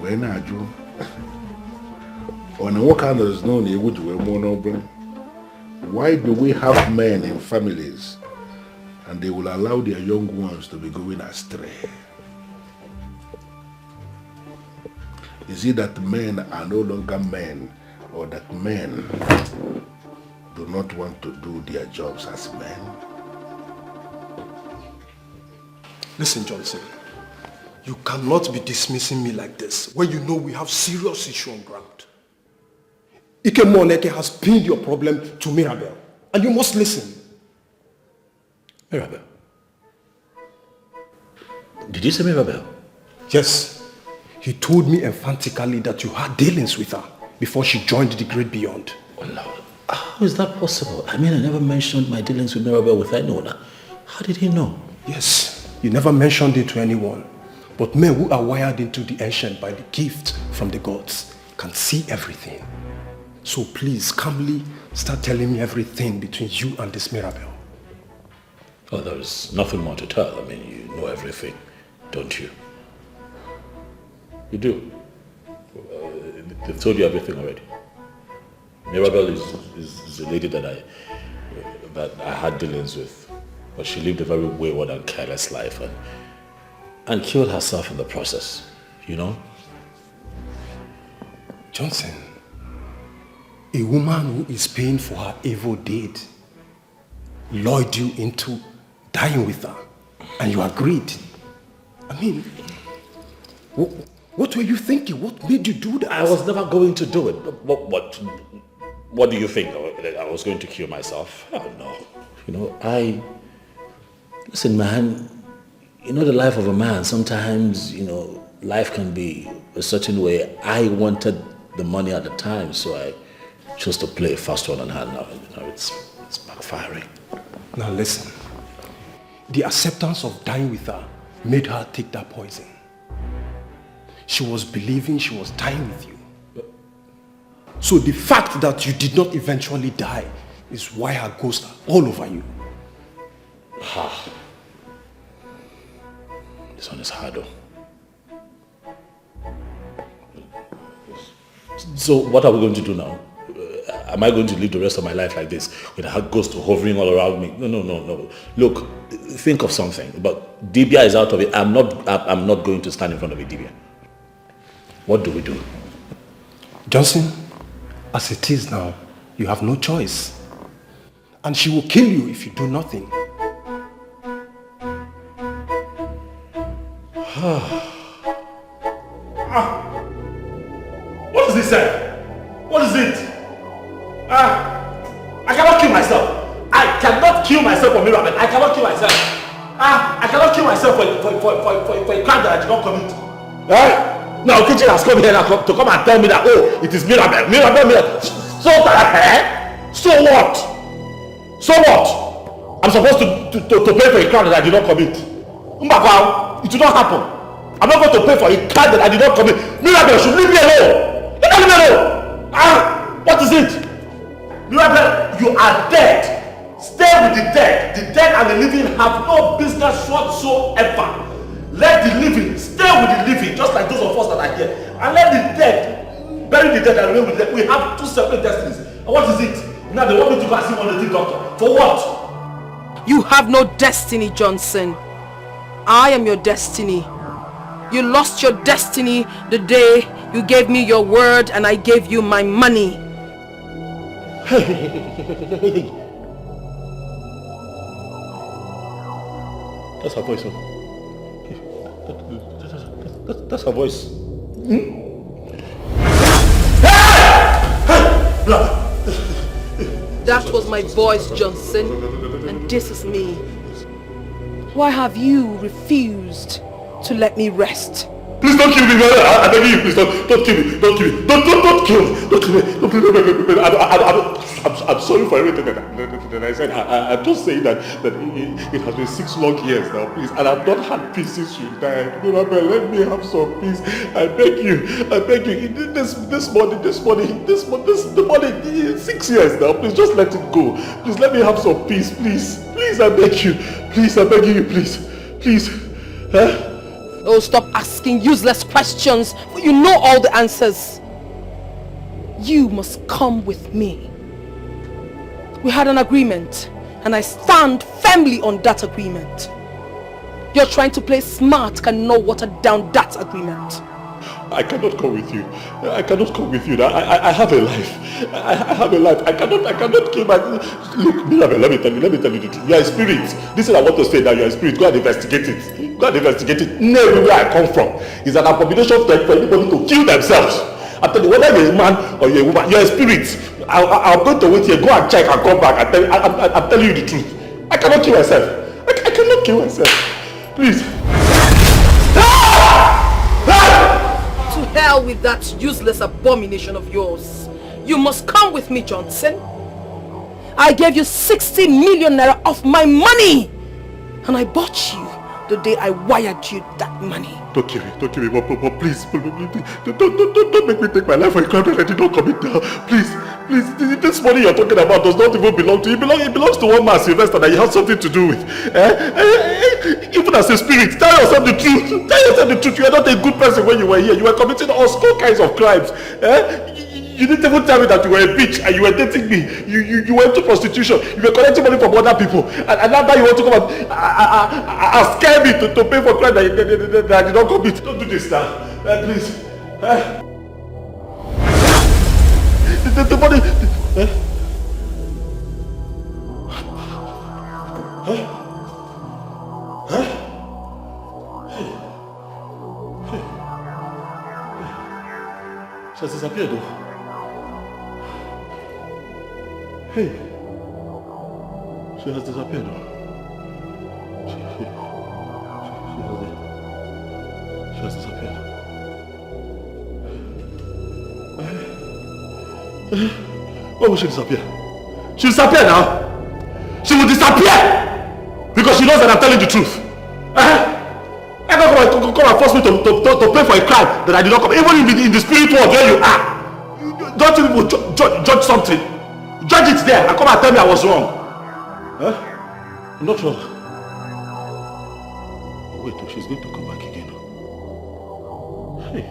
Mwe na aju. On what kind of no na ewu juwe mo no bro. Why do we have men in families and they will allow their young ones to be going astray? Is it that men are no longer men, or that men do not want to do their jobs as men? Listen, Johnson, you cannot be dismissing me like this when you know we have serious issue on ground. Ike Moneke has pinned your problem to Mirabel, and you must listen. Mirabel? Did you say Mirabel? Yes. He told me emphatically that you had dealings with her before she joined the Great Beyond. Oh Lord, how is that possible? I mean, I never mentioned my dealings with Mirabel with anyone. How did he know? Yes, you never mentioned it to anyone. But men who are wired into the ancient by the gift from the gods can see everything. So please, calmly start telling me everything between you and this Mirabel. Oh, there's nothing more to tell. I mean, you know everything, don't you? You do. They've told you everything already. Mirabel is a lady that I had dealings with, but she lived a very wayward and careless life and killed herself in the process, you know? Johnson, a woman who is paying for her evil deed lured you into dying with her, and you agreed. I mean, what were you thinking? What made you do that? I was never going to do it. What do you think? I was going to kill myself? Oh no. You know, listen, man, you know the life of a man, sometimes, you know, life can be a certain way. I wanted the money at the time, so I chose to play a fast one on her. Now, you know, it's backfiring. Now listen, the acceptance of dying with her made her take that poison. She was believing she was dying with you. So the fact that you did not eventually die is why her ghosts are all over you. This one is hard, though. So what are we going to do now? Am I going to live the rest of my life like this with a ghost hovering all around me? No. Look, think of something. But Dibia is out of it. I'm not going to stand in front of a Dibia. What do we do? Johnson, as it is now, you have no choice. And she will kill you if you do nothing. What is this, sir? What is it? I cannot kill myself. I cannot kill myself for Mirabel. I cannot kill myself. I cannot kill myself for a crime that I did not commit. Now Kitchen has come here to come and tell me that, oh, it is Mirabel. So that, so what? So what? I'm supposed to pay for a crime that I did not commit. It will not happen. I'm not going to pay for a crime that I did not commit. Mirabel should leave me alone. Leave me alone. What is it? Mirabel, you are dead. Stay with the dead. The dead and the living have no business whatsoever. Let the living stay with the living, just like those of us that are here. And let the dead bury the dead and remain with them. We have two separate destinies. And what is it? Now they want me to go and see one native doctor. For what? You have no destiny, Johnson. I am your destiny. You lost your destiny the day you gave me your word and I gave you my money. Hey. That's her voice. That's her voice. That was my voice, Johnson, and this is me. Why have you refused to let me rest? Please don't kill me, I beg you, please don't kill me, don't kill me, don't kill me, don't kill me, I'm sorry for everything that I said. I'm just saying that it has been 6 long years now, please, and I've not had peace since you died. Mirabel, let me have some peace. I beg you. This money, 6 years now. Please just let it go. Please let me have some peace, please. Please, I beg you. Please, I beg you, please. Huh? Oh, stop asking useless questions. You know all the answers. You must come with me. We had an agreement, and I stand firmly on that agreement. You're trying to play smart, cannot water down that agreement. I cannot come with you. I cannot come with you. I have a life. I have a life. I cannot kill my... Look, Mirabel, let me tell you the truth. You are a spirit. This is what I want to say now. You are a spirit. Go and investigate it. Everywhere I come from is an abomination for anybody to kill themselves. I tell you, whether you're a man or you're a woman, you're a spirit. I'm going to wait here. Go and check and come back. I'm telling you the truth. I cannot kill myself. I cannot kill myself. Please. To hell with that useless abomination of yours. You must come with me, Johnson. I gave you 60 million naira of my money, and I bought you the day I wired you that money. Don't kill me, but please, don't make me take my life for a crime that I did not commit now. Please, this money you're talking about does not even belong to you. It belongs to one man, Sylvester, that you have something to do with. Even as a spirit, tell yourself the truth. You are not a good person when you were here. You were committing all kinds of crimes. You didn't even tell me that you were a bitch and you were dating me. You went to prostitution. You were collecting money from other people. And now you want to come and scare me to pay for crime that I did not commit. Don't do this now. Please. The money... She has disappeared though. Hey, she has disappeared. She has disappeared. Why will she disappear? She'll disappear now. She will disappear because she knows that I'm telling the truth. I don't come and force me to pay for a crime that I did not commit. Even in the spirit world where you are, don't you even judge something? Judge it there and come and tell me I was wrong. I'm not wrong. Wait, she's going to come back again. Hey,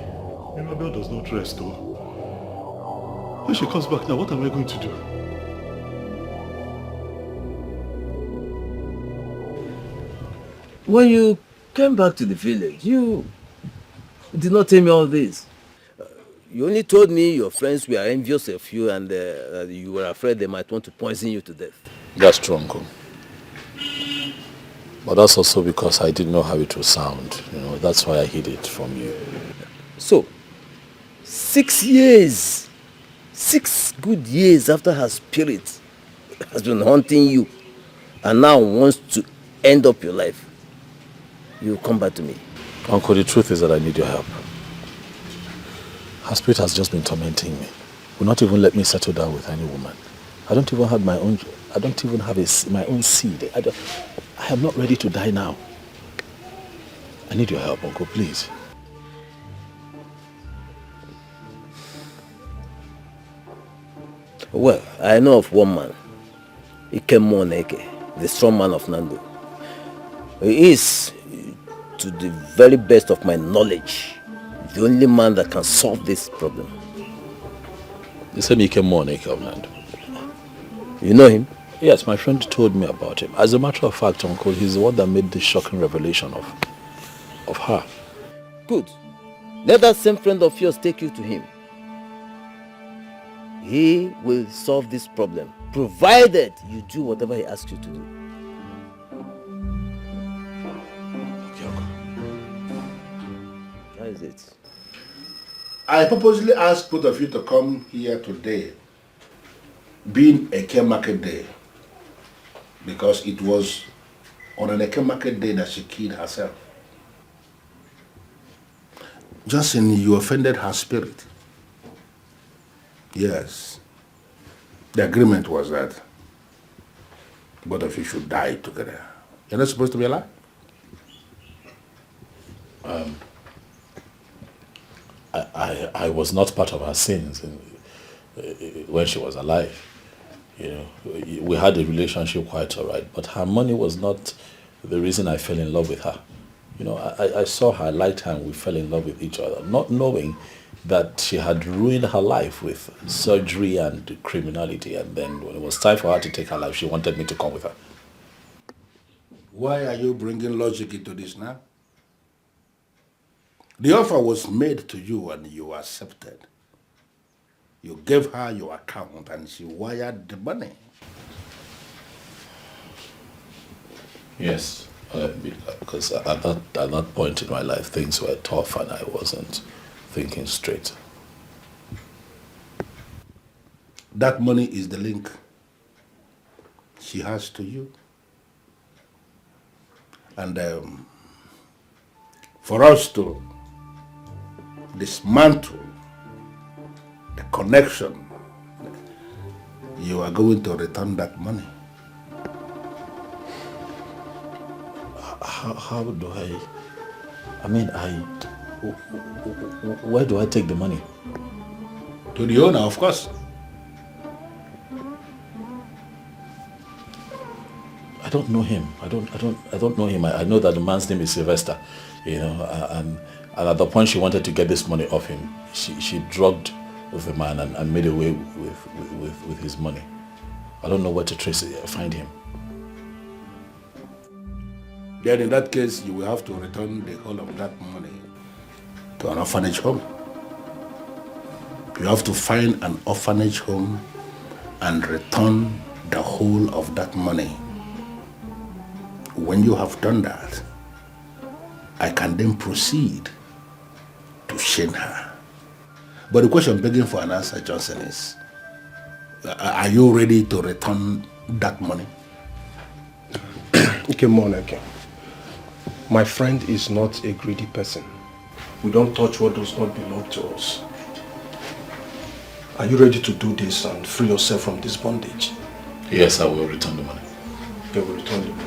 Mirabel does not rest though. When she comes back now, what am I going to do? When you came back to the village, you did not tell me all this. You only told me your friends were envious of you and you were afraid they might want to poison you to death. That's true, Uncle. But that's also because I didn't know how it would sound. That's why I hid it from you. So, 6 years, 6 good years after her spirit has been haunting you and now wants to end up your life, you come back to me. Uncle, the truth is that I need your help. Her spirit has just been tormenting me. Will not even let me settle down with any woman. I don't even have my own seed. I am not ready to die now. I need your help, Uncle, please. Well, I know of one man, Ikemmoneke, the strong man of Nando. He is, to the very best of my knowledge, the only man that can solve this problem. You said Ikemmoneke of Nando. You know him? Yes, my friend told me about him. As a matter of fact, Uncle, he's the one that made the shocking revelation of her. Good. Let that same friend of yours take you to him. He will solve this problem, provided you do whatever he asks you to do. Okay, Uncle. How is it? I purposely asked both of you to come here today, being a Eke Market Day, because it was on an Eke Market Day that she killed herself. Johnson, you offended her spirit. Yes. The agreement was that both of you should die together. You're not supposed to be alive? I was not part of her sins when she was alive. You know, we had a relationship quite all right, but her money was not the reason I fell in love with her. You know, I saw her lifetime, we fell in love with each other, not knowing that she had ruined her life with surgery and criminality, and then when it was time for her to take her life, she wanted me to come with her. Why are you bringing logic into this now? The offer was made to you and you accepted. You gave her your account and she wired the money. Yes, because at that point in my life, things were tough and I wasn't thinking straight. That money is the link she has to you. And for us to dismantle the connection, you are going to return that money. How do I mean, where do I take the money? To the owner, of course. I don't know him. I don't know him. I know that the man's name is Sylvester, you know, and at the point she wanted to get this money off him, she drugged the man and made away with his money. I don't know where to find him. Then in that case, you will have to return the whole of that money to an orphanage home. You have to find an orphanage home and return the whole of that money. When you have done that, I can then proceed to shame her. But the question begging for an answer, Johnson, is, are you ready to return that money? Okay, Moneke. My friend is not a greedy person. We don't touch what does not belong to us. Are you ready to do this and free yourself from this bondage? Yes, I will return the money. Okay, we'll return the money.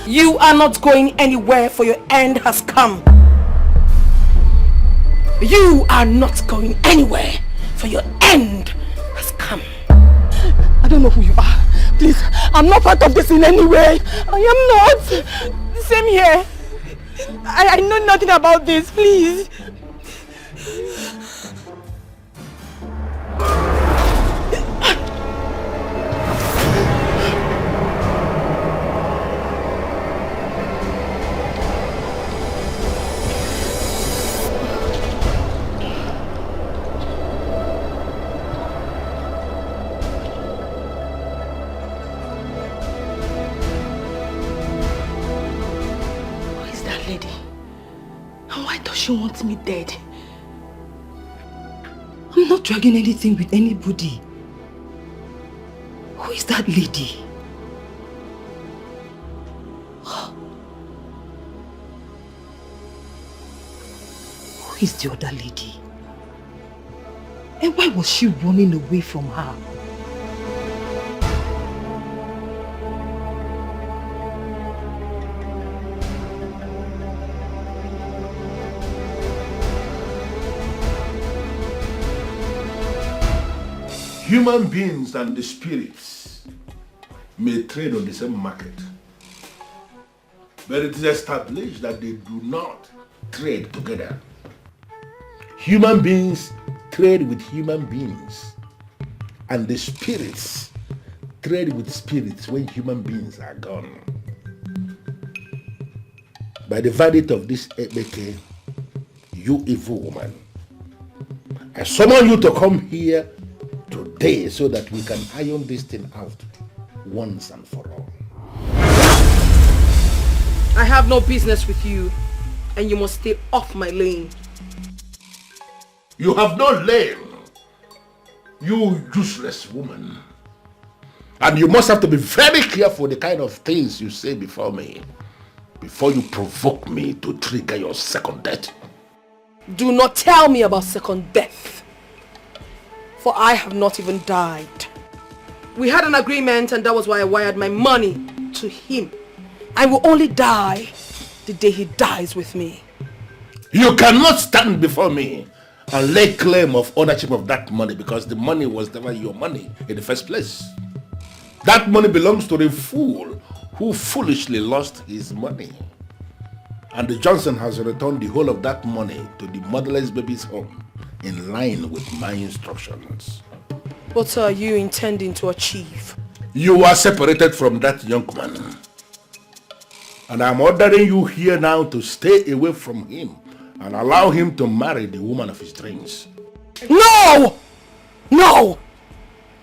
You are not going anywhere, for your end has come. You are not going anywhere, for your end has come. I don't know who you are. Please, I'm not part of this in any way. I am not. Same here. I know nothing about this, please. that lady? And why does she want me dead? I'm not dragging anything with anybody. Who is that lady? Who is the other lady? And why was she running away from her? Human beings and the spirits may trade on the same market, but it is established that they do not trade together. Human beings trade with human beings, and the spirits trade with spirits when human beings are gone. By the verdict of this Ebeke, you evil woman, I summon you to come here today so that we can iron this thing out once and for all. I have no business with you, and you must stay off my lane. You have no lane, you useless woman. And you must have to be very careful the kind of things you say before me, before you provoke me to trigger your second death. Do not tell me about second death, for I have not even died. We had an agreement, and that was why I wired my money to him. I will only die the day he dies with me. You cannot stand before me and lay claim of ownership of that money, because the money was never your money in the first place. That money belongs to the fool who foolishly lost his money. And the Johnson has returned the whole of that money to the motherless baby's home in line with my instructions. What are you intending to achieve? You are separated from that young man. And I'm ordering you here now to stay away from him and allow him to marry the woman of his dreams. No! No!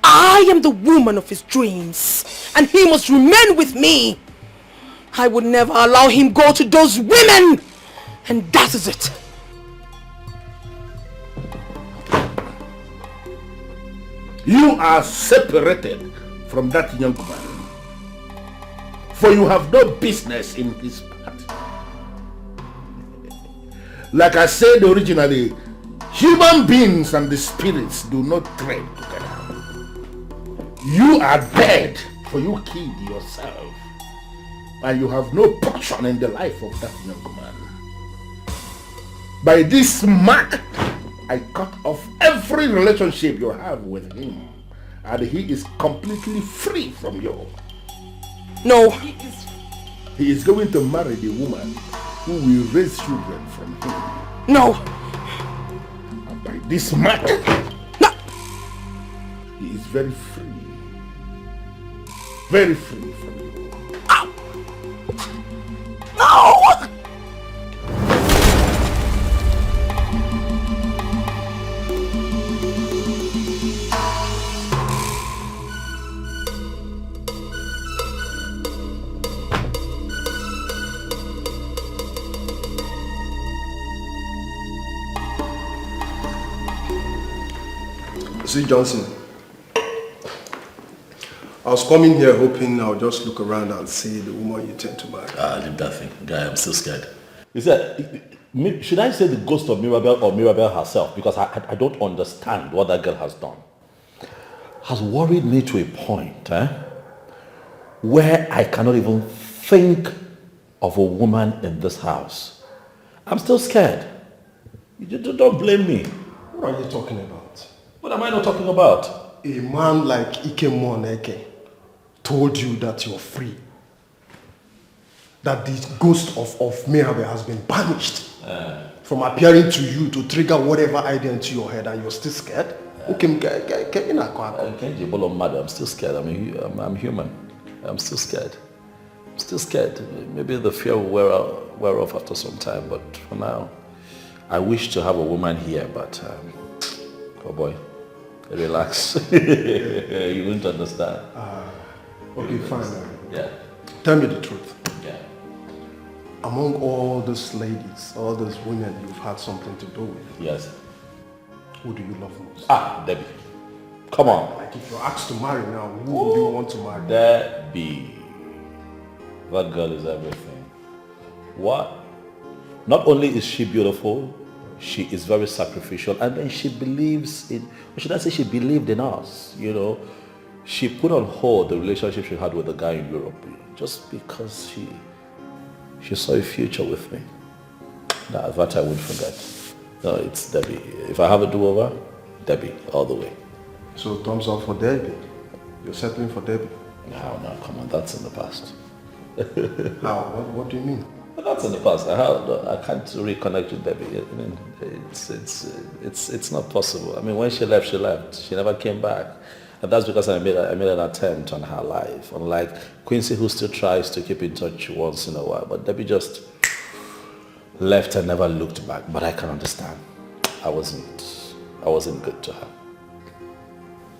I am the woman of his dreams, and he must remain with me. I would never allow him go to those women, and that is it. You are separated from that young man, for you have no business in his pact. Like I said originally, human beings and the spirits do not trade together. You are dead, for you killed yourself, and you have no portion in the life of that young man. By this mark, I cut off every relationship you have with him, and he is completely free from you. No. He is going to marry the woman who will raise children from him. No. And by this mark, no. He is very free. Very free from you. Ow. No! See, Johnson, I was coming here hoping I'll just look around and see the woman you tend to marry. Leave that thing. Guy, I'm still scared. Is that, should I say the ghost of Mirabelle or Mirabelle herself? Because I don't understand what that girl has done. Has worried me to a point where I cannot even think of a woman in this house. I'm still scared. You don't blame me. What are you talking about? What am I not talking about? A man like Ike Moneke told you that you're free. That the ghost of Mirabelle has been banished from appearing to you to trigger whatever idea into your head, and you're still scared? I'm still scared. I'm human. I'm still scared. I'm still scared. Maybe the fear will wear off after some time, but for now, I wish to have a woman here, but oh boy, relax. You won't understand. Okay, fine. Yeah. Tell me the truth. Yeah. among all those ladies, all those women you've had something to do with, yes, who do you love most? Debbie. Come on. Like if you're asked to marry now, who would you want to marry? Debbie. That girl is everything. What? Not only is she beautiful, she is very sacrificial, and then she believes in, or should I say she believed in us, you know. She put on hold the relationship she had with the guy in Europe just because she saw a future with me. That I won't forget. No, it's Debbie. If I have a do-over, Debbie, all the way. So thumbs up for Debbie. You're settling for Debbie. No, come on, that's in the past. How? What do you mean? But that's in the past. I can't reconnect with Debbie. I mean, it's not possible. I mean, when she left, she left. She never came back. And that's because I made an attempt on her life. Unlike Quincy, who still tries to keep in touch once in a while. But Debbie just left and never looked back. But I can understand. I wasn't good to her.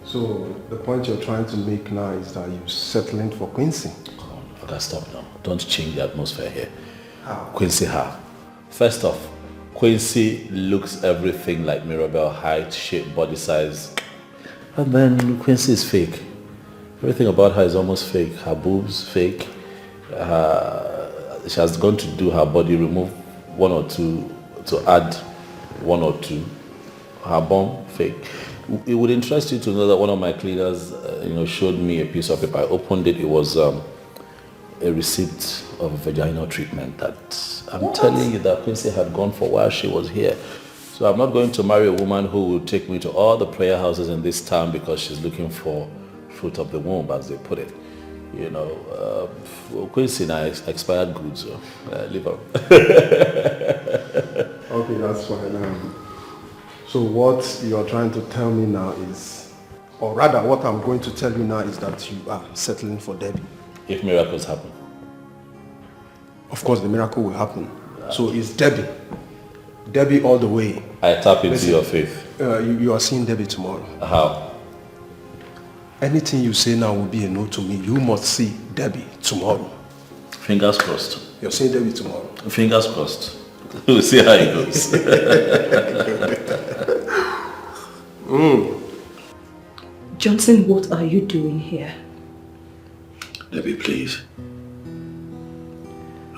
So the point you're trying to make now is that you're settling for Quincy? Come on, okay, stop now. Don't change the atmosphere here. How? Quincy how? First off, Quincy looks everything like Mirabelle, height, shape, body size. And then Quincy is fake. Everything about her is almost fake. Her boobs, fake. She has gone to do her body, remove one or two, to add one or two. Her bum, fake. It would interest you to know that one of my cleaners, showed me a piece of paper. I opened it. It was a receipt of vaginal treatment that I'm telling you that Quincy had gone for while she was here. So I'm not going to marry a woman who will take me to all the prayer houses in this town because she's looking for fruit of the womb, as they put it. Quincy now expired goods, so leave her. Okay, that's fine. So what you're trying to tell me now is, or rather what I'm going to tell you now is that you are settling for Debbie. If miracles happen. Of course the miracle will happen. So it's Debbie. Debbie all the way. I tap into your faith. You are seeing Debbie tomorrow. How? Anything you say now will be a no to me. You must see Debbie tomorrow. Fingers crossed. You're seeing Debbie tomorrow. Fingers crossed. We'll see how it goes. Johnson, what are you doing here? Debbie, please.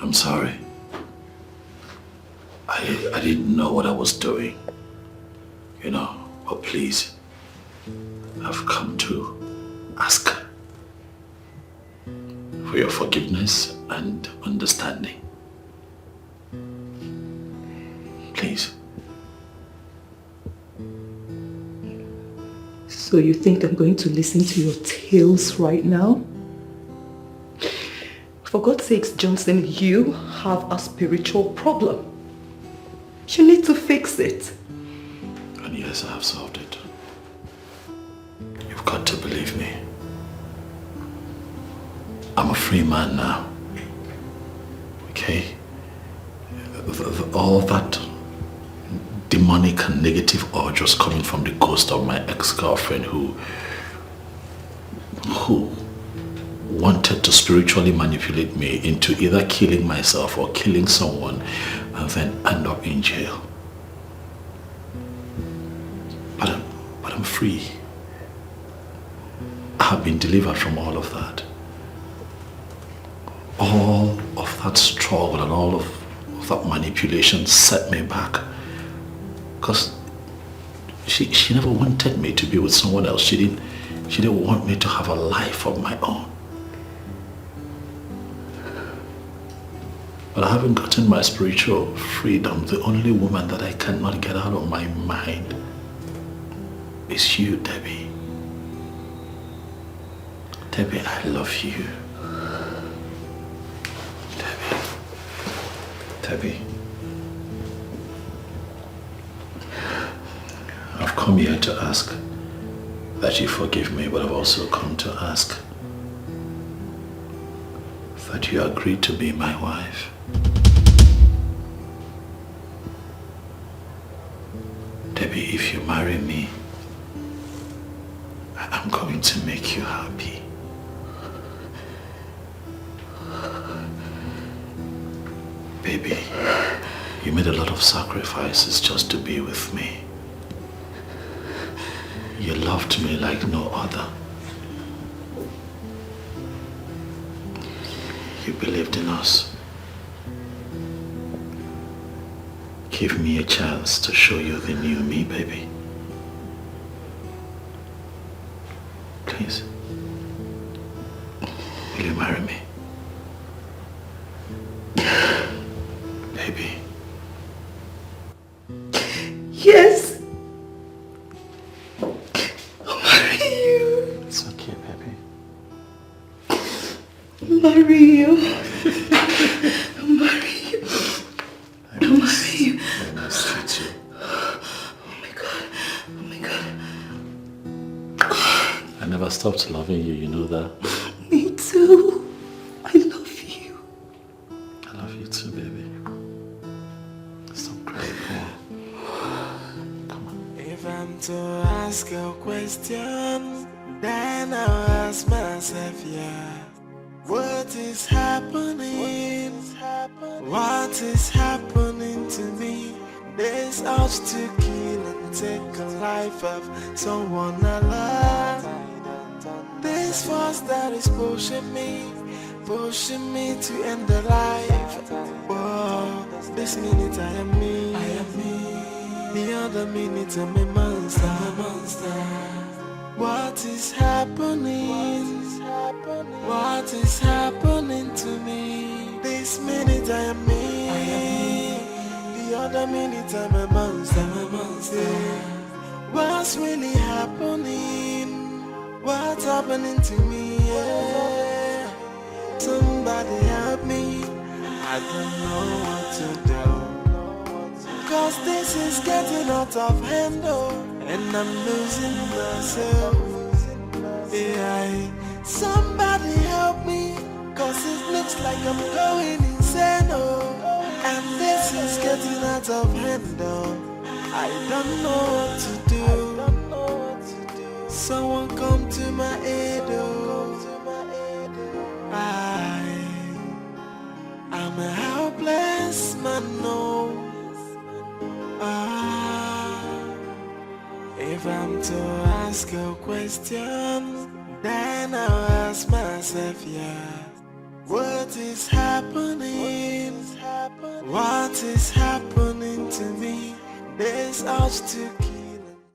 I'm sorry. I didn't know what I was doing. But please, I've come to ask for your forgiveness and understanding. Please. So you think I'm going to listen to your tales right now? For God's sakes, Johnson, you have a spiritual problem. You need to fix it. And yes, I have solved it. You've got to believe me. I'm a free man now. Okay? All that demonic and negative urge was coming from the ghost of my ex-girlfriend who wanted to spiritually manipulate me into either killing myself or killing someone and then end up in jail. But I'm free. I have been delivered from all of that. All of that struggle and all of that manipulation set me back. Because she never wanted me to be with someone else. She didn't want me to have a life of my own. But I haven't gotten my spiritual freedom. The only woman that I cannot get out of my mind is you, Debbie. Debbie, I love you. Debbie. I've come here to ask that you forgive me, but I've also come to ask that you agree to be my wife. Debbie, if you marry me, I'm going to make you happy. Baby, you made a lot of sacrifices just to be with me. You loved me like no other. You believed in us. Give me a chance to show you the new me, baby. Please. Will you marry me? Baby. Yes. I'll marry you. It's okay, baby. I'll marry you. I'll marry you. I'll marry you. I must treat you. Oh my God. Oh my God. I never stopped loving you, you know that? Me too. I love you. I love you too, baby. Stop crying, come on. If I'm to ask a question, then I'll ask myself, yeah. What is happening? What is happening to me? This urge to kill and take a life of someone I love. This force that is pushing me to end the life. Whoa, this minute I am me. The other minute I'm a monster. What is happening? What is happening to me? This minute I am me. The other minute I'm a monster. What's really happening? What's happening to me? Yeah. Somebody help me. I don't know what to do. Cause this is getting out of hand, and I'm losing myself. Yeah. Somebody help me, cause it looks like I'm going insane, and this is getting out of hand, I don't know what to do. Someone come to my aid, I'm a helpless man, no. If I'm to ask a question, then I'll ask myself, yeah. What is happening? What is happening to me? This urge to kill.